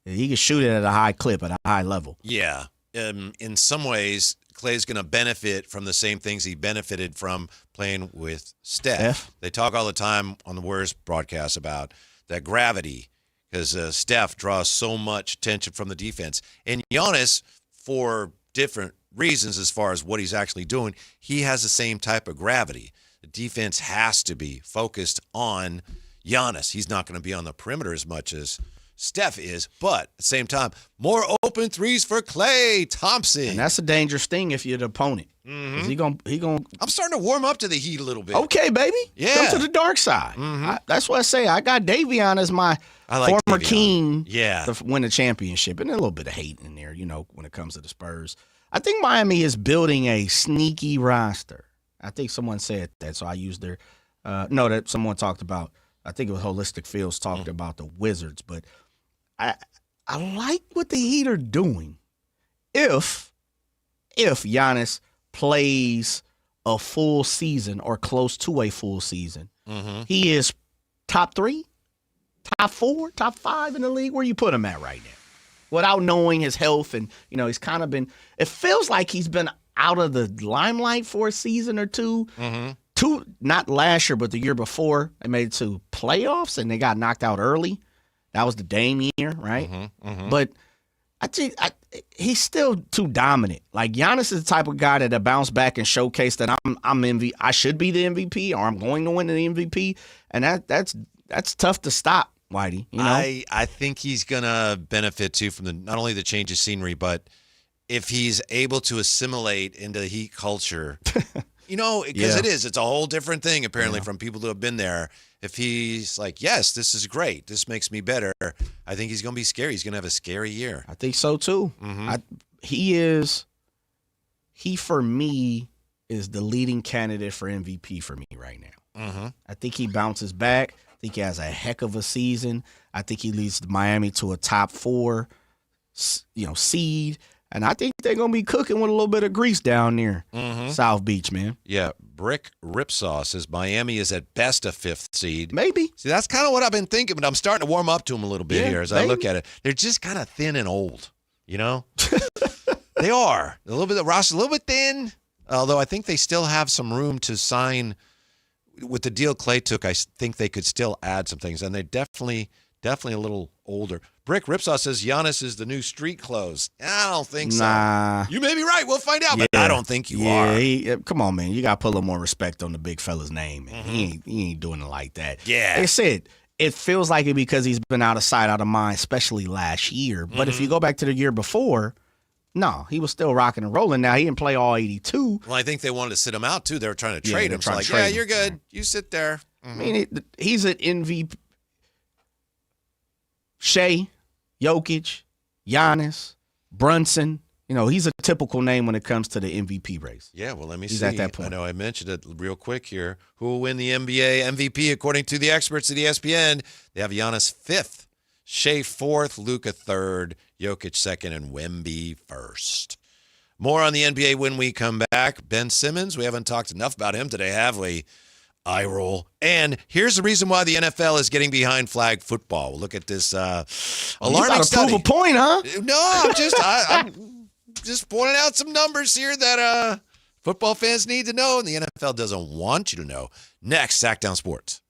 he can shoot it at a high clip, at a high level. Yeah. In some ways, Klay's going to benefit from the same things he benefited from playing with Steph. They talk all the time on the Warriors broadcast about that gravity because Steph draws so much attention from the defense. And Giannis, for different reasons as far as what he's actually doing, he has the same type of gravity. The defense has to be focused on Giannis. He's not going to be on the perimeter as much as Steph is, but at the same time, more open threes for Klay Thompson. And that's a dangerous thing if you're the opponent. Mm-hmm. He gonna. I'm starting to warm up to the Heat a little bit. Okay, baby. Yeah. Come to the dark side. Mm-hmm. That's what I say. I got Davion as my former King to win the championship. And a little bit of hate in there, when it comes to the Spurs. I think Miami is building a sneaky roster. I think someone said that, so I used their No, that someone talked about. I think it was Holistic Fields talked about the Wizards, but I like what the Heat are doing. If Giannis plays a full season or close to a full season, he is top 3, top 4, top 5 in the league. Where you put him at right now? Without knowing his health, and he's kind of been. It feels like he's been out of the limelight for a season or two. Two, not last year, but the year before, they made it to playoffs and they got knocked out early. That was the Dame year, right? But I think he's still too dominant. Like Giannis is the type of guy that'll bounce back and showcase that I should be the MVP, or I'm going to win the MVP, and that's tough to stop, Whitey. I think he's gonna benefit too from not only the change of scenery, but if he's able to assimilate into the Heat culture. Because it's a whole different thing, apparently, from people who have been there. If he's like, yes, this is great, this makes me better, I think he's going to be scary. He's going to have a scary year. I think so, too. He, for me, is the leading candidate for MVP for me right now. I think he bounces back. I think he has a heck of a season. I think he leads Miami to a top 4, seed. And I think they're going to be cooking with a little bit of grease down there. South Beach, man. Yeah. Brick Ripsaw says Miami is at best a 5th seed. Maybe. See, that's kind of what I've been thinking, but I'm starting to warm up to them a little bit here as I look at it. They're just kind of thin and old, They are. A little bit of roster, a little bit thin, although I think they still have some room to sign. With the deal Clay took, I think they could still add some things, and they're definitely a little older. Brick Ripsaw says Giannis is the new street clothes. I don't think so. Nah. You may be right. We'll find out, but I don't think you are. Come on, man. You got to put a little more respect on the big fella's name, man. He ain't doing it like that. Yeah. Like I said, it feels like it because he's been out of sight, out of mind, especially last year. But if you go back to the year before, no, he was still rocking and rolling. Now, he didn't play all 82. Well, I think they wanted to sit him out, too. They were trying to trade him. So you're good. You sit there. I mean, he's an MVP. Shea, Jokic, Giannis, Brunson. He's a typical name when it comes to the MVP race. Yeah, well, let me see. He's at that point. I know I mentioned it real quick here. Who will win the NBA MVP according to the experts at ESPN? They have Giannis 5th, Shea 4th, Luka 3rd, Jokic 2nd, and Wemby 1st. More on the NBA when we come back. Ben Simmons, we haven't talked enough about him today, have we? Eye roll. And here's the reason why the NFL is getting behind flag football. We'll look at this alarming study. Prove a point, huh? No, I'm just pointing out some numbers here that football fans need to know, and the NFL doesn't want you to know. Next, Sactown Sports.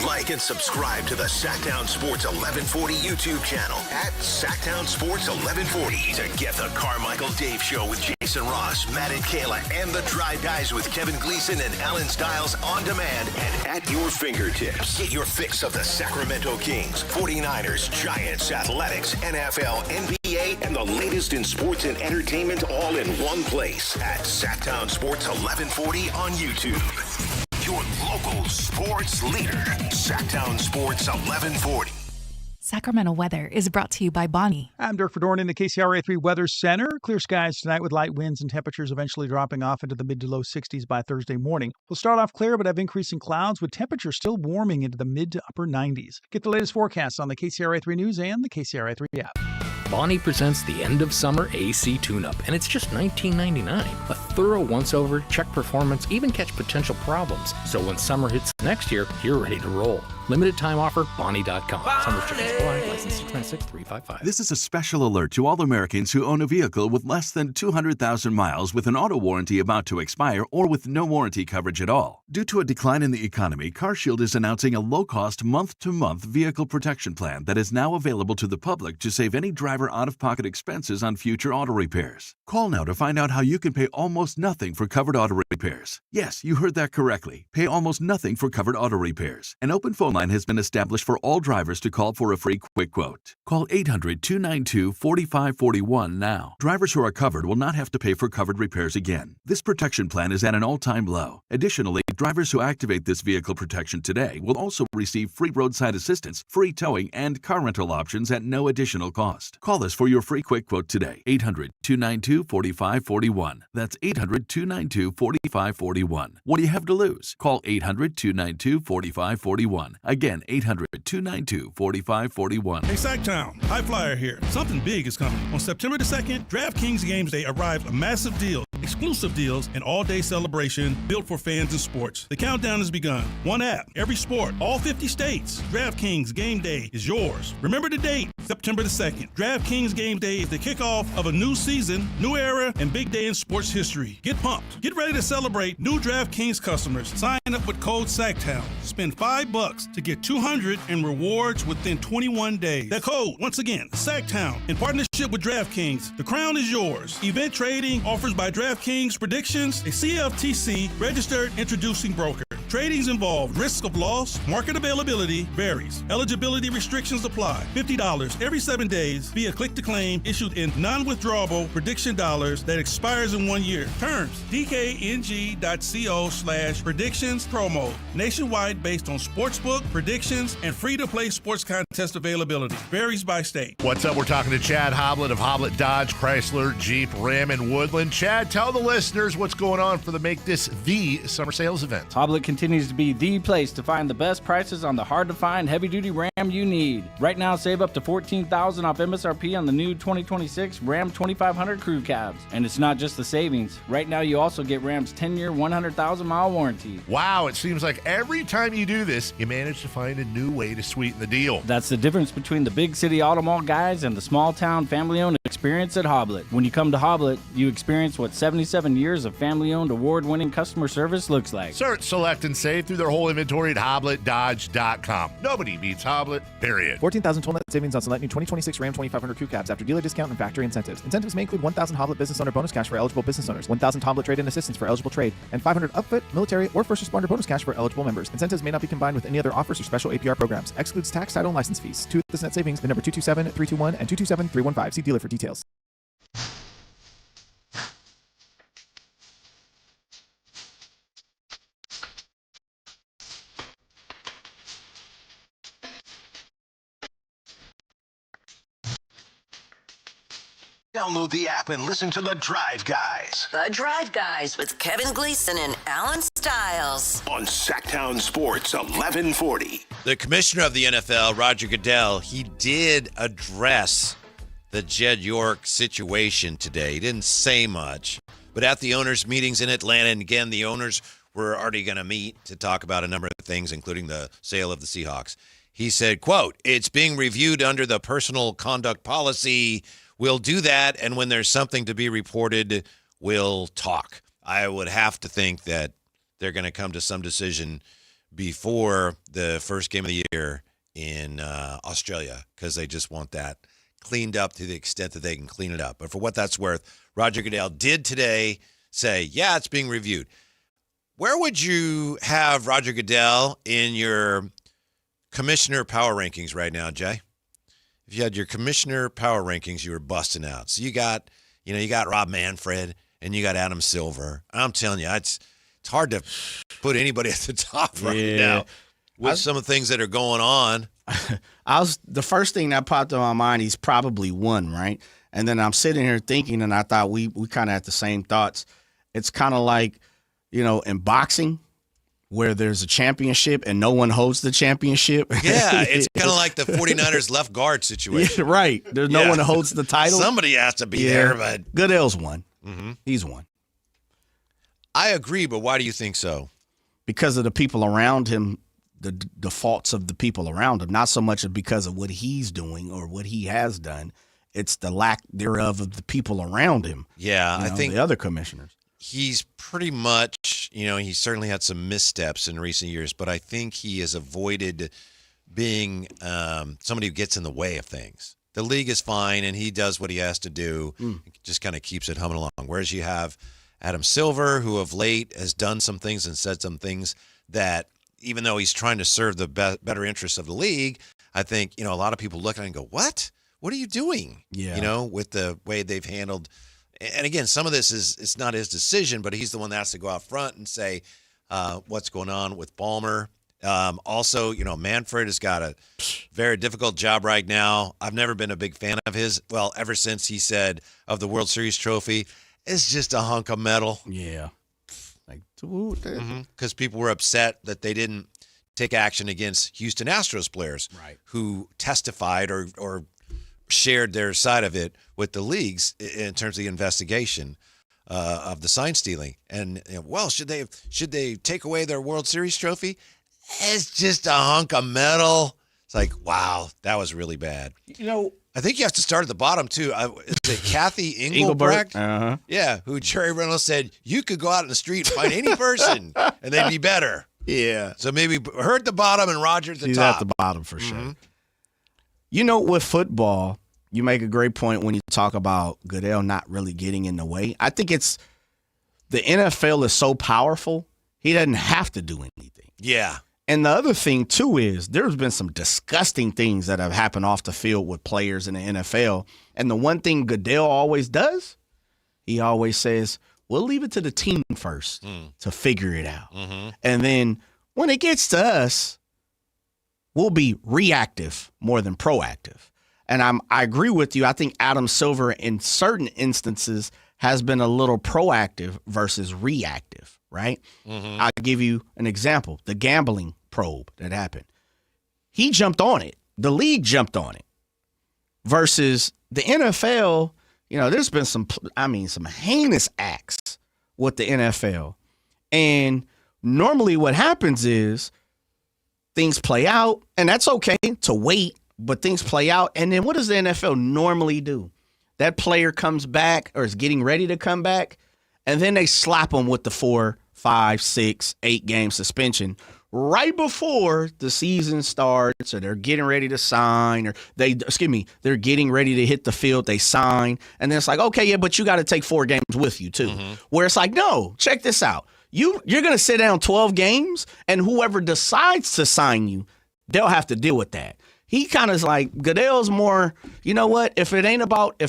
Like and subscribe to the Sactown Sports 1140 YouTube channel at Sactown Sports 1140 to get the Carmichael Dave Show with Jason Ross, Matt and Kayla, and the Drive Guys with Kevin Gleason and Alan Stiles on demand and at your fingertips. Get your fix of the Sacramento Kings, 49ers, Giants, Athletics, NFL, NBA, and the latest in sports and entertainment all in one place at Sactown Sports 1140 on YouTube. Your local sports leader, Sactown Sports 1140. Sacramento weather is brought to you by Bonnie. I'm Dirk Fedorn in the KCRA 3 Weather Center. Clear skies tonight with light winds and temperatures eventually dropping off into the mid to low 60s by Thursday morning. We'll start off clear but have increasing clouds with temperatures still warming into the mid to upper 90s. Get the latest forecasts on the KCRA 3 News and the KCRA 3 app. Bonnie presents the end of summer AC tune-up, and it's just $19.99. A thorough once-over, check performance, even catch potential problems. So when summer hits next year, you're ready to roll. Limited time offer, Bonnie.com. Some restrictions apply. License 696-355. This is a special alert to all Americans who own a vehicle with less than 200,000 miles with an auto warranty about to expire or with no warranty coverage at all. Due to a decline in the economy, CarShield is announcing a low-cost, month-to-month vehicle protection plan that is now available to the public to save any driver out-of-pocket expenses on future auto repairs. Call now to find out how you can pay almost nothing for covered auto repairs. Yes, you heard that correctly. Pay almost nothing for covered auto repairs. An open phone line has been established for all drivers to call for a free quick quote. Call 800-292-4541 now. Drivers who are covered will not have to pay for covered repairs again. This protection plan is at an all-time low. Additionally, drivers who activate this vehicle protection today will also receive free roadside assistance, free towing, and car rental options at no additional cost. Call us for your free quick quote today. 800-292-4541. That's 800-292-4541. What do you have to lose? Call 800-292-4541. Again, 800-292-4541. Hey, Sactown, High Flyer here. Something big is coming. On September the 2nd, DraftKings Games Day arrives a massive deal, exclusive deals, and all-day celebration built for fans in sports. The countdown has begun. One app, every sport, all 50 states. DraftKings Game Day is yours. Remember the date, September the 2nd. DraftKings Game Day is the kickoff of a new season, new era, and big day in sports history. Get pumped. Get ready to celebrate new DraftKings customers. Sign up with code SACTOWN. Spend $5 to get $200 in rewards within 21 days. That code, once again, SACTOWN, in partnership with DraftKings. The crown is yours. Event trading offers by DraftKings Predictions, a CFTC registered introducing broker. Tradings involve risk of loss, market availability varies. Eligibility restrictions apply. $50 every 7 days via click-to-claim issued in non-withdrawable prediction dollars that expires in 1 year. Terms, dkng.co/predictions promo. Nationwide based on sportsbook, predictions, and free-to-play sports contest availability. Varies by state. What's up? We're talking to Chad Hoblet of Hoblet Dodge, Chrysler, Jeep, Ram, and Woodland. Chad, tell the listeners what's going on for the Make This the Summer Sales event. Hoblet continues to be the place to find the best prices on the hard-to-find heavy-duty Ram you need. Right now, save up to $14,000 off MSRP on the new 2026 Ram 2500 Crew Cabs. And it's not just the savings. Right now, you also get Ram's 10-year, 100,000-mile warranty. Wow, it seems like every time you do this, you manage to find a new way to sweeten the deal. That's the difference between the big city auto mall guys and the small-town family-owned experience at Hoblet. When you come to Hoblet, you experience what 77 years of family-owned, award-winning customer service looks like. Search, select, and save through their whole inventory at HobletDodge.com. Nobody beats Hoblet, period. 14,000 total net savings on select new 2026 Ram 2500 Crew Cabs after dealer discount and factory incentives. Incentives may include 1,000 Hoblet business owner bonus cash for eligible business owners, 1,000 Hoblet trade-in assistance for eligible trade, and 500 upfit, military, or first responder bonus cash for eligible members. Incentives may not be combined with any other offers or special APR programs. Excludes tax, title, and license fees. To this net savings, the number 227-321 and 227-315. See dealer for details. Download the app and listen to The Drive Guys. The Drive Guys with Kevin Gleason and Alan Stiles. On Sactown Sports 1140. The commissioner of the NFL, Roger Goodell, he did address the Jed York situation today. He didn't say much, but at the owners' meetings in Atlanta, and again, the owners were already going to meet to talk about a number of things, including the sale of the Seahawks. He said, quote, "It's being reviewed under the personal conduct policy. We'll do that, and when there's something to be reported, we'll talk." I would have to think that they're going to come to some decision before the first game of the year in Australia, because they just want that cleaned up to the extent that they can clean it up. But for what that's worth, Roger Goodell did today say, yeah, it's being reviewed. Where would you have Roger Goodell in your commissioner power rankings right now, Jay? If you had your commissioner power rankings, you were busting out. So you got Rob Manfred and you got Adam Silver. I'm telling you, it's hard to put anybody at the top right now with some of the things that are going on. The first thing that popped in my mind, he's probably won, right? And then I'm sitting here thinking, and I thought we kind of had the same thoughts. It's kind of like, in boxing, where there's a championship and no one holds the championship. Yeah, it's kind of like the 49ers left guard situation. Yeah, right. There's no one that holds the title. Somebody has to be there, but Goodell's won. Mm-hmm. He's won. I agree, but why do you think so? Because of the people around him, the faults of the people around him, not so much because of what he's doing or what he has done. It's the lack thereof of the people around him. Yeah, I think the other commissioners. He's pretty much, he certainly had some missteps in recent years, but I think he has avoided being somebody who gets in the way of things. The league is fine, and he does what he has to do. Just kind of keeps it humming along. Whereas you have Adam Silver, who of late has done some things and said some things that, even though he's trying to serve the better interests of the league, I think, a lot of people look at it and go, what? What are you doing? Yeah. With the way they've handled. And again, some of this it's not his decision, but he's the one that has to go out front and say, what's going on with Ballmer. Also, Manfred has got a very difficult job right now. I've never been a big fan of his. Well, ever since he said of the World Series trophy, it's just a hunk of metal. Yeah. Because people were upset that they didn't take action against Houston Astros players who testified or shared their side of it with the leagues in terms of the investigation of the sign stealing. And, should they take away their World Series trophy? It's just a hunk of metal. It's like, wow, that was really bad. I think you have to start at the bottom, too. Is it Kathy Engelbrecht? Uh-huh. Yeah, who Jerry Reynolds said, you could go out in the street and find any person, and they'd be better. Yeah. So maybe her at the bottom and Roger at the She's top. at the bottom for sure. With football, you make a great point when you talk about Goodell not really getting in the way. I think it's the NFL is so powerful, he doesn't have to do anything. Yeah. And the other thing, too, is there's been some disgusting things that have happened off the field with players in the NFL. And the one thing Goodell always does, he always says, we'll leave it to the team first to figure it out. And then when it gets to us, we'll be reactive more than proactive. And I agree with you. I think Adam Silver in certain instances has been a little proactive versus reactive, right? I'll give you an example. The gambling probe that happened. He jumped on it. The league jumped on it. Versus the NFL, there's been some heinous acts with the NFL. And normally what happens is things play out, and that's okay to wait, but things play out. And then what does the NFL normally do? That player comes back or is getting ready to come back, and then they slap them with the 4, 5, 6, 8 game suspension right before the season starts, or they're getting ready to sign, or they're getting ready to hit the field, they sign, and then it's like, okay, yeah, but you got to take 4 games with you too. Where it's like, no, check this out. You're going to sit down 12 games, and whoever decides to sign you, they'll have to deal with that. He kind of is like, Goodell's more, you know what, if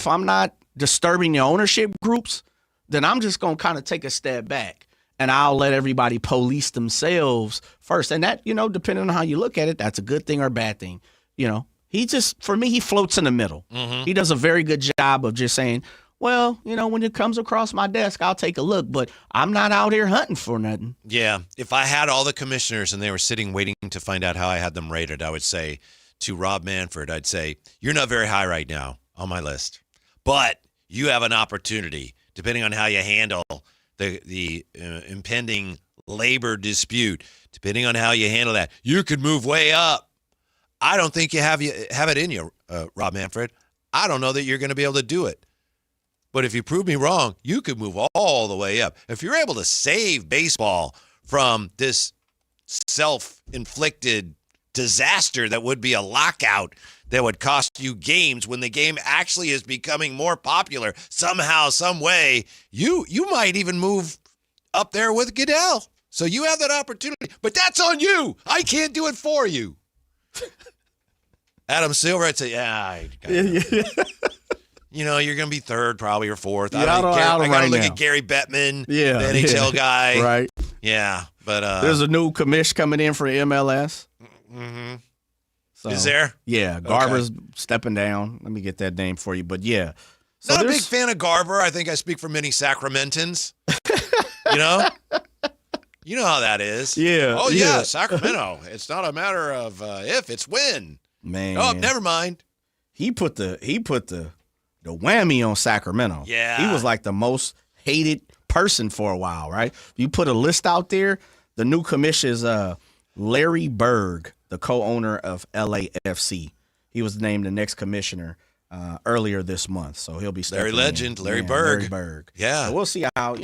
I'm not disturbing the ownership groups, then I'm just going to kind of take a step back. And I'll let everybody police themselves first. And that, depending on how you look at it, that's a good thing or a bad thing. For me, he floats in the middle. He does a very good job of just saying, well, when it comes across my desk, I'll take a look, but I'm not out here hunting for nothing. Yeah. If I had all the commissioners and they were sitting waiting to find out how I had them rated, I would say to Rob Manfred, I'd say, you're not very high right now on my list, but you have an opportunity, depending on how you handle the impending labor dispute, depending on how you handle that, you could move way up. I don't think you have it in you, Rob Manfred. I don't know that you're going to be able to do it. But if you prove me wrong, you could move all the way up. If you're able to save baseball from this self-inflicted disaster that would be a lockout that would cost you games when the game actually is becoming more popular somehow, some way, you might even move up there with Goodell. So you have that opportunity. But that's on you. I can't do it for you. Adam Silver, I'd say, you're going to be third probably or fourth. I got to look at Gary Bettman, the NHL guy. Right. Yeah. But there's a new commish coming in for MLS. So, is there? Yeah, Garber's stepping down. Let me get that name for you. But yeah. So not a big fan of Garber. I think I speak for many Sacramentans. You know how that is. Yeah. Oh, yeah, Sacramento. It's not a matter of if, it's when. Man. Oh, never mind. He put the whammy on Sacramento. Yeah. He was like the most hated person for a while, right? You put a list out there. The new commission is Larry Berg, the co-owner of LAFC. He was named the next commissioner earlier this month, so he'll be stepping in. Larry Berg. Larry Berg. Yeah. So we'll see how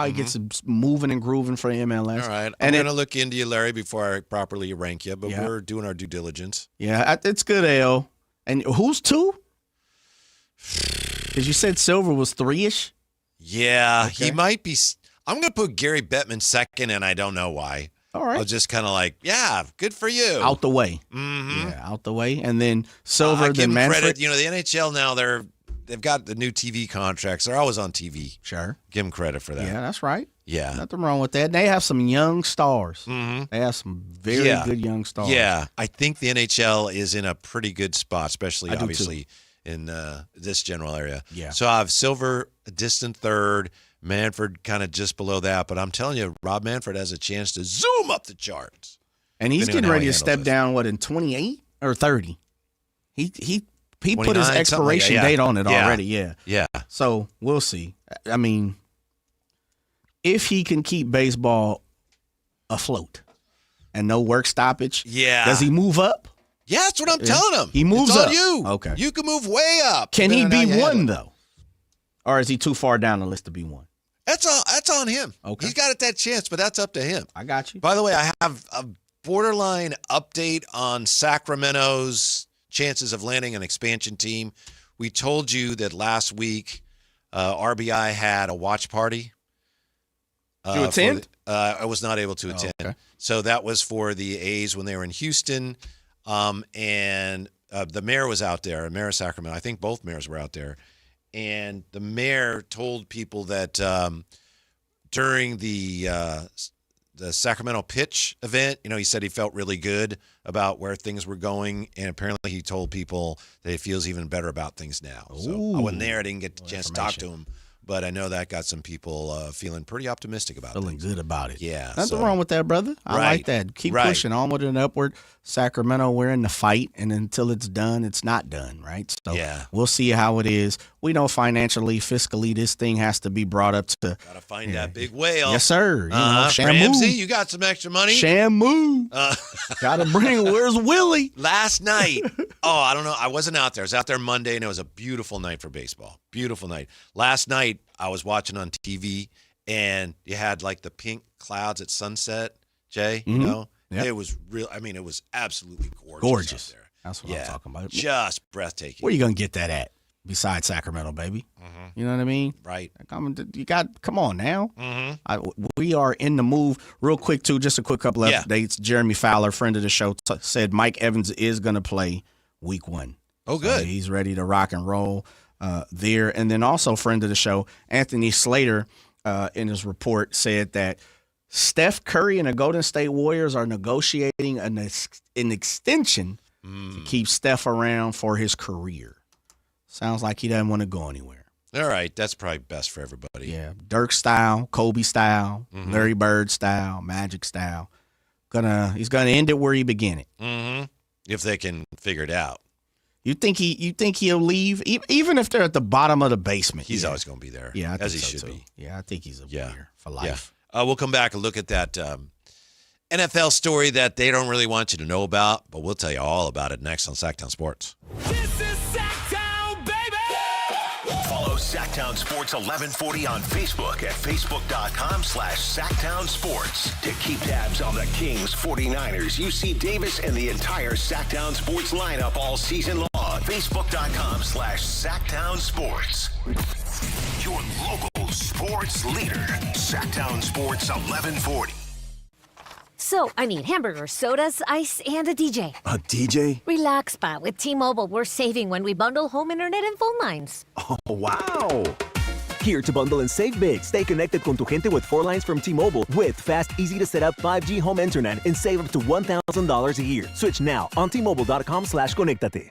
he gets moving and grooving for the MLS. All right. I'm going to look into you, Larry, before I properly rank you, but we're doing our due diligence. Yeah, it's good, Al. And who's 2? Because you said Silver was 3-ish? Yeah, okay. He might be. I'm going to put Gary Bettman second, and I don't know why. All right. I'll just kind of like, yeah, good for you. Out the way. Mm-hmm. Yeah, out the way. And then Silver, give then him Manfred. credit. The NHL now, they've got the new TV contracts. They're always on TV. Sure. Give them credit for that. Yeah, that's right. Yeah. Nothing wrong with that. They have some young stars. Mm-hmm. They have some very good young stars. Yeah. I think the NHL is in a pretty good spot, especially, I do obviously, in this general area. Yeah. So I have Silver a distant third, Manfred kind of just below that. But I'm telling you, Rob Manfred has a chance to zoom up the charts. And he's depending getting on how ready he to step handles down, what, in 28 or 30? He put his 29, something like expiration that, yeah. date on it Yeah. already, yeah. Yeah. So we'll see. I mean, if he can keep baseball afloat and no work stoppage, does he move up? Yeah, that's what I'm telling him. He moves it's on up. you. Okay. You can move way up. Can he depending on how be you one, handle it. though? Or is he too far down the list to be one? That's on him. Okay. He's got that chance, but that's up to him. I got you. By the way, I have a borderline update on Sacramento's chances of landing an expansion team. We told you that last week RBI had a watch party. Did you attend? I was not able to attend. Okay. So that was for the A's when they were in Houston. And the mayor was out there, Mayor of Sacramento. I think both mayors were out there. And the mayor told people that during the Sacramento pitch event, he said he felt really good about where things were going. And apparently he told people that he feels even better about things now. So I wasn't there. I didn't get the chance to talk to him. But I know that got some people feeling pretty optimistic about it. Feeling good about it. Yeah. Nothing wrong with that, brother. I like that. Keep pushing onward and upward. Sacramento, we're in the fight, and until it's done, it's not done, right? So we'll see how it is. We know financially, fiscally, this thing has to be brought up to. Got to find that big whale. Yes, sir. Shamu. Ramsey, you got some extra money? Shamu. Got to bring. Where's Willie? Last night. I don't know. I wasn't out there. I was out there Monday, and it was a beautiful night for baseball. Beautiful night. Last night, I was watching on TV, and you had like the pink clouds at sunset, Jay, you know? Yep. It was real. I mean, it was absolutely gorgeous. Gorgeous. Out there. That's what I'm talking about. Just breathtaking. Where you going to get that at besides Sacramento, baby? You know what I mean? Right. Come on now. Mm-hmm. We are in the move. Real quick, too, just a quick couple of updates. Jeremy Fowler, friend of the show, said Mike Evans is going to play week 1. Oh, good. So he's ready to rock and roll there. And then also, friend of the show, Anthony Slater, in his report, said that Steph Curry and the Golden State Warriors are negotiating an extension to keep Steph around for his career. Sounds like he doesn't want to go anywhere. All right. That's probably best for everybody. Yeah. Dirk style, Kobe style, Larry Bird style, Magic style. He's gonna end it where he began it. Mm-hmm. If they can figure it out. You think he'll leave, even if they're at the bottom of the basement? He's always going to be there. Yeah, as he should be. Yeah, I think he's here for life. Yeah. We'll come back and look at that NFL story that they don't really want you to know about, but we'll tell you all about it next on Sactown Sports. Follow Sactown Sports 1140 on Facebook at facebook.com/Sactown Sports to keep tabs on the Kings, 49ers, UC Davis, and the entire Sactown Sports lineup all season long. Facebook.com/Sactown Sports. Your local sports leader. Sactown Sports 1140. So, I need hamburgers, sodas, ice, and a DJ. A DJ? Relax, Pa. With T-Mobile, we're saving when we bundle home internet and phone lines. Oh, wow. Here to bundle and save big. Stay connected con tu gente with 4 lines from T-Mobile with fast, easy-to-set-up 5G home internet and save up to $1,000 a year. Switch now on T-Mobile.com/conectate.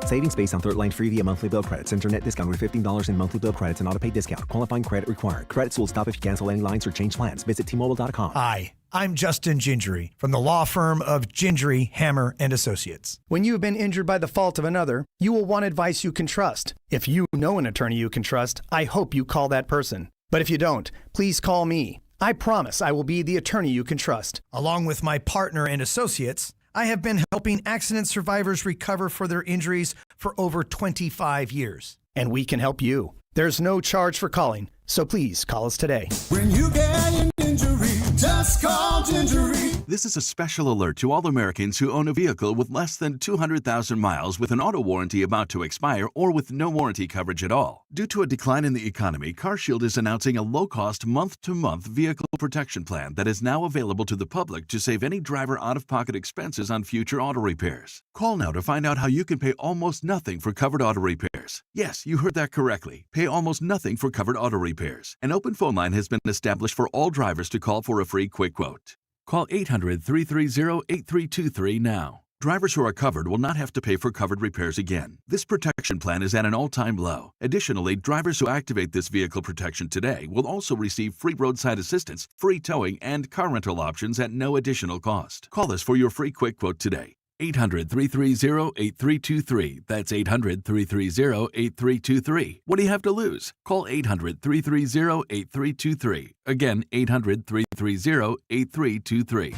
Savings based on 3rd line free via monthly bill credits. Internet discount with $15 in monthly bill credits and auto-pay discount. Qualifying credit required. Credits will stop if you cancel any lines or change plans. Visit T-Mobile.com. Hi, I'm Justin Gingery from the law firm of Gingery, Hammer, and Associates. When you have been injured by the fault of another, you will want advice you can trust. If you know an attorney you can trust, I hope you call that person. But if you don't, please call me. I promise I will be the attorney you can trust. Along with my partner and associates, I have been helping accident survivors recover for their injuries for over 25 years. And we can help you. There's no charge for calling, so please call us today. When you get an injury, Just call Gingery. This is a special alert to all Americans who own a vehicle with less than 200,000 miles with an auto warranty about to expire or with no warranty coverage at all. Due to a decline in the economy, CarShield is announcing a low-cost month-to-month vehicle protection plan that is now available to the public to save any driver out-of-pocket expenses on future auto repairs. Call now to find out how you can pay almost nothing for covered auto repairs. Yes, you heard that correctly. Pay almost nothing for covered auto repairs. An open phone line has been established for all drivers to call for a free quick quote. Call 800-330-8323 now. Drivers who are covered will not have to pay for covered repairs again. This protection plan is at an all-time low. Additionally, drivers who activate this vehicle protection today will also receive free roadside assistance, free towing, and car rental options at no additional cost. Call us for your free quick quote today. 800-330-8323. That's 800-330-8323. What do you have to lose? Call 800-330-8323. Again, 800-330-8323.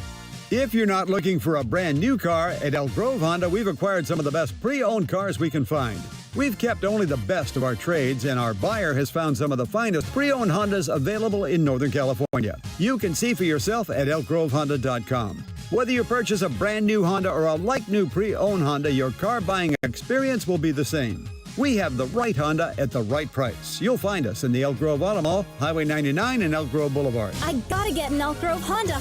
If you're not looking for a brand new car, at Elk Grove Honda, we've acquired some of the best pre-owned cars we can find. We've kept only the best of our trades, and our buyer has found some of the finest pre-owned Hondas available in Northern California. You can see for yourself at elkgrovehonda.com. Whether you purchase a brand new Honda or a like-new pre-owned Honda, your car buying experience will be the same. We have the right Honda at the right price. You'll find us in the Elk Grove Auto Mall, Highway 99 and Elk Grove Boulevard. I gotta get an Elk Grove Honda.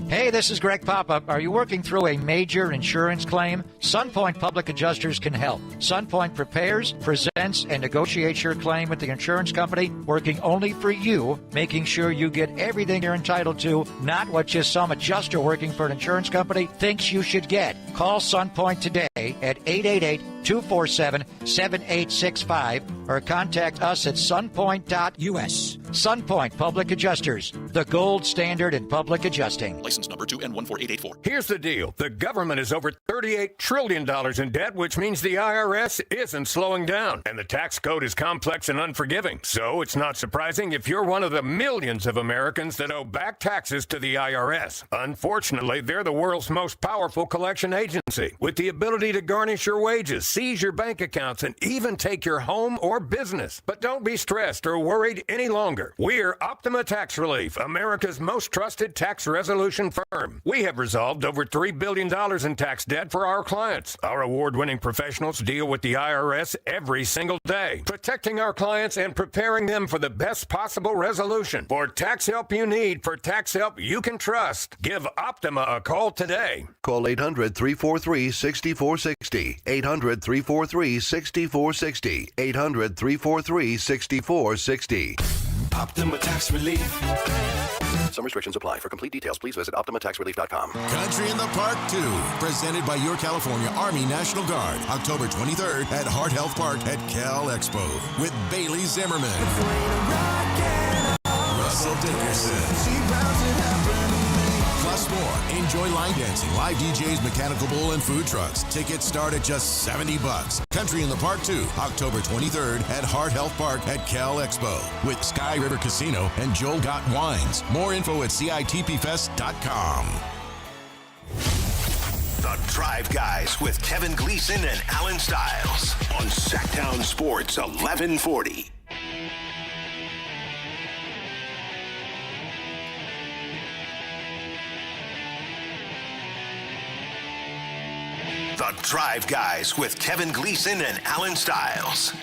Hey, this is Greg Papa. Are you working through a major insurance claim? SunPoint Public Adjusters can help. SunPoint prepares, presents, and negotiates your claim with the insurance company, working only for you, making sure you get everything you're entitled to, not what just some adjuster working for an insurance company thinks you should get. Call SunPoint today at 888-247-7865 or contact us at sunpoint.us. SunPoint Public Adjusters, the gold standard in public adjusting. License number 2N14884. Here's the deal. The government is over $38 trillion in debt, which means the IRS isn't slowing down. And the tax code is complex and unforgiving. So it's not surprising if you're one of the millions of Americans that owe back taxes to the IRS. Unfortunately, they're the world's most powerful collection agency, with the ability to garnish your wages, seize your bank accounts, and even take your home or business. But don't be stressed or worried any longer. We're Optima Tax Relief, America's most trusted tax resolution firm. We have resolved over $3 billion in tax debt for our clients. Our award-winning professionals deal with the IRS every single day, protecting our clients and preparing them for the best possible resolution. For tax help you need, for tax help you can trust, give Optima a call today. Call 800-343-6460. 800-343-6460. 800-343-6460. Optima Tax Relief. Some restrictions apply. For complete details, please visit OptimaTaxRelief.com. Country in the Park 2, presented by your California Army National Guard, October 23rd at Heart Health Park at Cal Expo with Bailey Zimmerman, Russell Dickerson, plus more. Enjoy line dancing, live DJs, mechanical bull, and food trucks. Tickets start at just $70. Country in the Park 2, October 23rd at Heart Health Park at Cal Expo with Sky River Casino and Joel Gott Wines. More info at CITPFest.com. The Drive Guys with Kevin Gleason and Alan Stiles on Sactown Sports 1140. The Drive Guys with Kevin Gleason and Alan Stiles.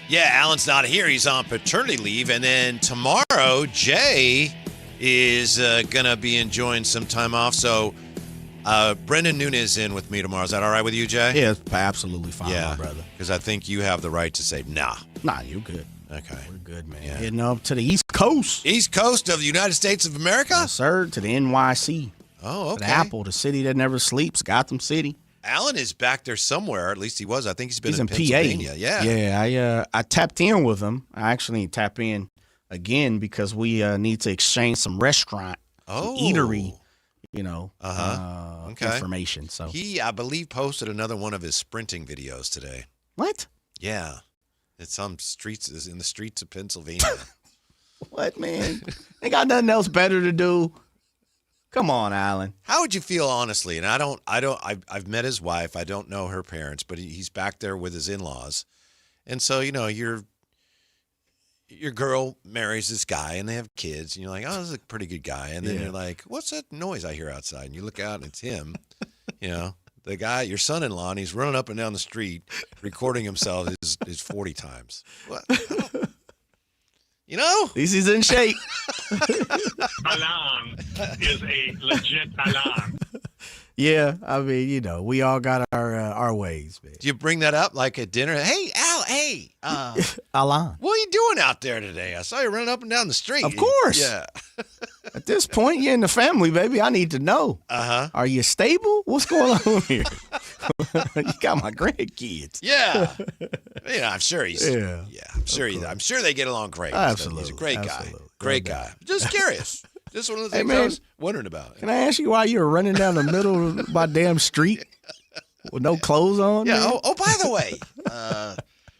Yeah, Alan's not here. He's on paternity leave. And then tomorrow, Jay is going to be enjoying some time off. So Brendan Nunez in with me tomorrow. Is that all right with you, Jay? Yeah, it's absolutely fine, my brother. Because I think you have the right to say, nah. Nah, you good. Okay. We're good, man. Yeah. Heading up to the East Coast. East Coast of the United States of America? Yes, sir. To the NYC. Oh, okay. The Apple, the city that never sleeps, Gotham City. Alan is back there somewhere. At least he was. I think he's in Pennsylvania. PA. Yeah. Yeah, I tapped in with him. I actually tap in again because we need to exchange some restaurant, some eatery, information. So he, I believe, posted another one of his sprinting videos today. What? Yeah. It's some streets, is in the streets of Pennsylvania. What, man? They got nothing else better to do. Come on, Alan. How would you feel, honestly? And I've met his wife. I don't know her parents, but he's back there with his in-laws. And so, you're your girl marries this guy and they have kids, and you're like, oh, this is a pretty good guy. And then you're like, what's that noise I hear outside? And you look out and it's him, the guy, your son-in-law, and he's running up and down the street recording himself his 40 times. What? At least he's in shape. Alarm is a legit alarm. Yeah, I mean, we all got our ways, man. Do you bring that up like at dinner? Hey, Al, hey. Alan. What are you doing out there today? I saw you running up and down the street. Of course. Yeah. At this point, you're in the family, baby. I need to know. Uh-huh. Are you stable? What's going on here? You got my grandkids. Yeah. I'm sure he's. Yeah. I'm sure they get along great. Absolutely. He's a great guy. Absolutely. Great guy. Just curious. Just one of the things I was wondering about. Can I ask you why you were running down the middle of my damn street with no clothes on? Yeah. Man? Oh, by the way,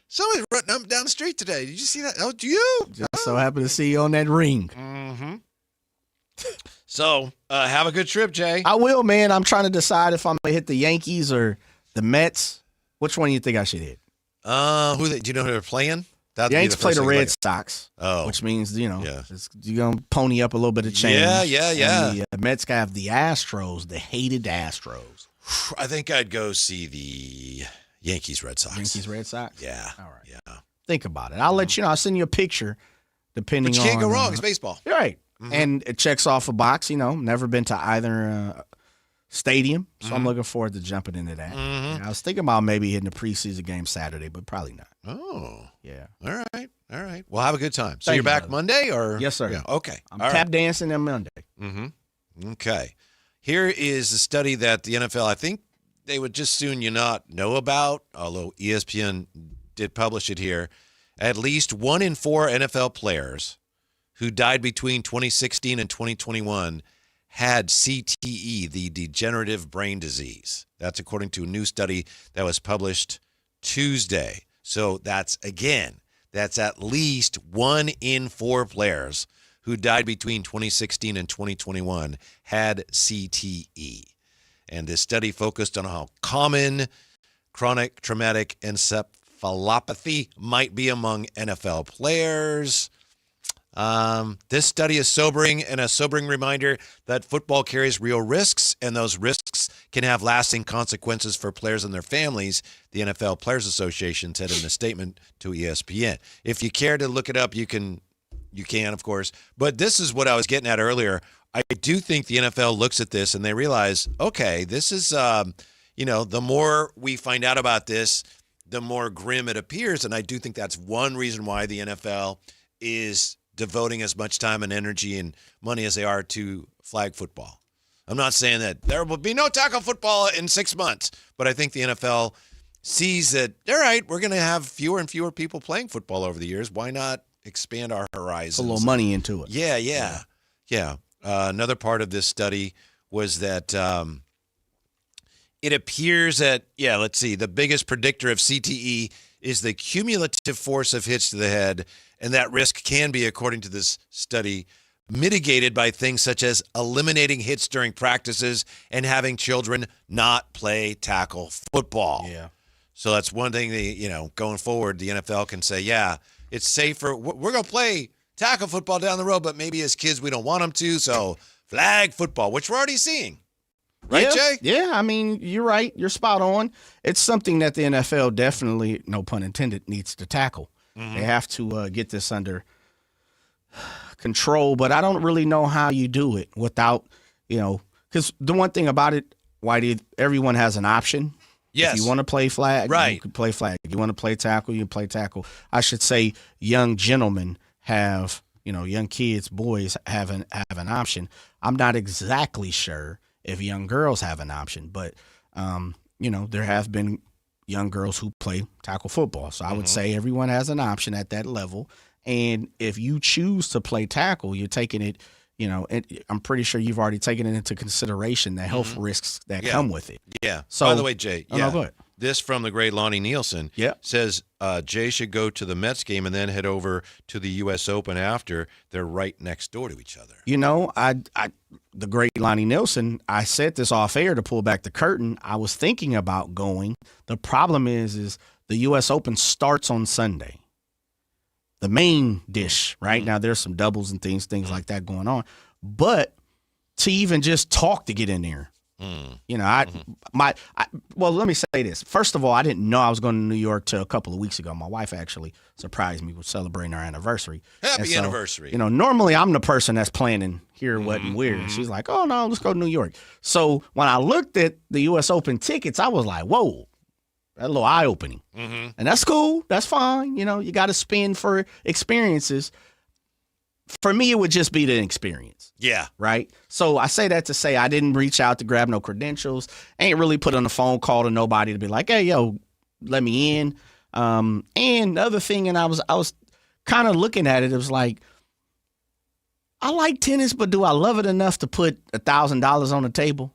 somebody's running up and down the street today. Did you see that? Oh, do you? Just so happened to see you on that ring. Mm-hmm. So, have a good trip, Jay. I will, man. I'm trying to decide if I'm going to hit the Yankees or the Mets. Which one do you think I should hit? Do you know who they're playing? Yankees play the Red Sox, which means, you're going to pony up a little bit of change. Yeah. And the Mets have the Astros, the hated Astros. I think I'd go see the Yankees-Red Sox. Yankees-Red Sox? Yeah. All right. Yeah. Think about it. I'll let you know. I'll send you a picture depending on. But you can't go wrong. It's baseball. You're right. Mm-hmm. And it checks off a box, never been to either stadium. So I'm looking forward to jumping into that. Mm-hmm. Yeah, I was thinking about maybe hitting the preseason game Saturday, but probably not. Oh. Yeah. All right. Well, have a good time. So Thank you're you, back brother. Monday or? Yes, sir. Yeah. Okay. I'm All tap dancing on Monday. Mm-hmm. Okay. Here is a study that the NFL, I think they would just soon not know about, although ESPN did publish it here. At least 1 in 4 NFL players who died between 2016 and 2021 had CTE, the degenerative brain disease. That's according to a new study that was published Tuesday. So that's at least 1 in 4 players who died between 2016 and 2021 had CTE. And this study focused on how common chronic traumatic encephalopathy might be among NFL players. This study is sobering and a sobering reminder that football carries real risks, and those risks can have lasting consequences for players and their families, the NFL Players Association said in a statement to ESPN. If you care to look it up, you can, of course. But this is what I was getting at earlier. I do think the NFL looks at this and they realize, okay, this is, the more we find out about this, the more grim it appears. And I do think that's one reason why the NFL is devoting as much time and energy and money as they are to flag football. I'm not saying that there will be no tackle football in 6 months, but I think the NFL sees that, all right, we're going to have fewer and fewer people playing football over the years. Why not expand our horizons? Put a little money into it. Yeah. Another part of this study was that it appears that, let's see, the biggest predictor of CTE is the cumulative force of hits to the head, and that risk can be, according to this study, mitigated by things such as eliminating hits during practices and having children not play tackle football. Yeah. So that's one thing going forward, the NFL can say, it's safer. We're going to play tackle football down the road, but maybe as kids we don't want them to, so flag football, which we're already seeing. Right, Jay? Yeah, I mean, you're right. You're spot on. It's something that the NFL definitely, no pun intended, needs to tackle. Mm-hmm. They have to get this under control, but I don't really know how you do it without, because the one thing about it, Whitey, everyone has an option. Yes. If you want to play flag, right, you can play flag. If you want to play tackle, you can play tackle. I should say young gentlemen have, young kids, boys have an option. I'm not exactly sure if young girls have an option, but, there have been young girls who play tackle football. So I would say everyone has an option at that level. And if you choose to play tackle, you're taking it, I'm pretty sure you've already taken it into consideration, the health risks that come with it. Yeah. So, by the way, Jay, no, go ahead. This from the great Lonnie Nielsen says Jay should go to the Mets game and then head over to the U.S. Open after. They're right next door to each other. The great Lonnie Nielsen, I said this off air to pull back the curtain. I was thinking about going. The problem is the U.S. Open starts on Sunday. the main dish. Right now, there's some doubles and things like that going on. But to even just talk to get in there, you know, well, let me say this. First of all, I didn't know I was going to New York till a couple of weeks ago. My wife actually surprised me with celebrating our anniversary. Happy anniversary. You know, normally I'm the person that's planning here, what, and where. And she's like, oh, no, let's go to New York. So when I looked at the U.S. Open tickets, I was like, whoa, that's a little eye-opening. And that's cool. That's fine. You know, you got to spend for experiences. For me, it would just be the experience. Yeah. Right? So I say that to say I didn't reach out to grab no credentials. Ain't really put on a phone call to nobody to be like, hey, yo, let me in. And the other thing, and I was kind of looking at it, it was like, I like tennis, but do I love it enough to put $1,000 on the table?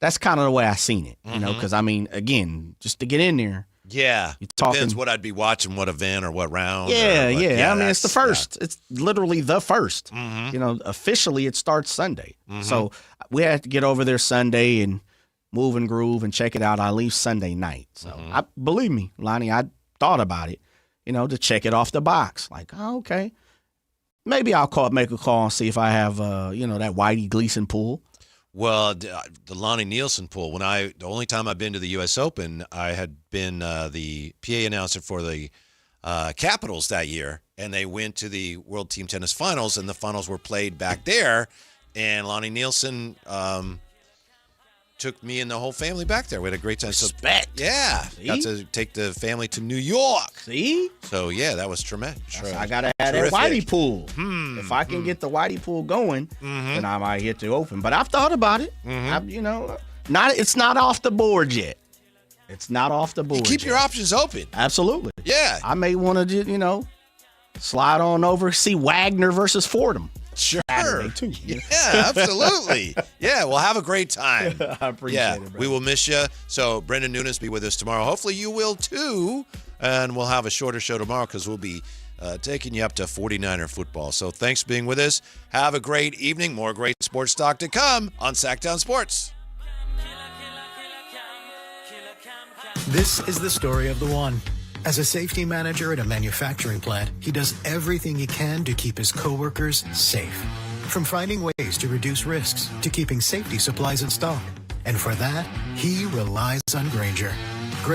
That's kind of the way I seen it, you know, because, I mean, again, just to get in there. Yeah. Depends what I'd be watching, what event or what round. Yeah. I mean, it's the first. Yeah. It's literally the first. You know, officially it starts Sunday. So we had to get over there Sunday and move and groove and check it out. I leave Sunday night. So believe me, Lonnie, I thought about it, you know, to check it off the box. Like, oh, okay. Maybe I'll make a call and see if I have, you know, that Whitey Gleason pool. Well, the Lonnie Nielsen pool. The only time I've been to the U.S. Open, I had been the PA announcer for the Capitals that year, and they went to the World Team Tennis Finals, and the finals were played back there. And Lonnie Nielsen took me and the whole family back there. We had a great time. Respect. Got to take the family to New York. See? So, yeah, that was tremendous. I got to have that Whitey pool. If I can get the Whitey pool going, then I might hit the Open. But I've thought about it. You know, it's not off the board yet. It's not off the board Keep your options open. Absolutely. Yeah. I may want to, you know, slide on over, see Wagner versus Fordham. Sure. Saturday too. Yeah, absolutely. Yeah, we'll have a great time. I appreciate it, bro. We will miss you. So Brendan Nunes be with us tomorrow. Hopefully you will too. And we'll have a shorter show tomorrow because we'll be taking you up to 49er football. So thanks for being with us. Have a great evening. More great sports talk to come on Sactown Sports. This is the story of the one. As a safety manager at a manufacturing plant, he does everything he can to keep his coworkers safe. From finding ways to reduce risks to keeping safety supplies in stock. And for that, he relies on Grainger,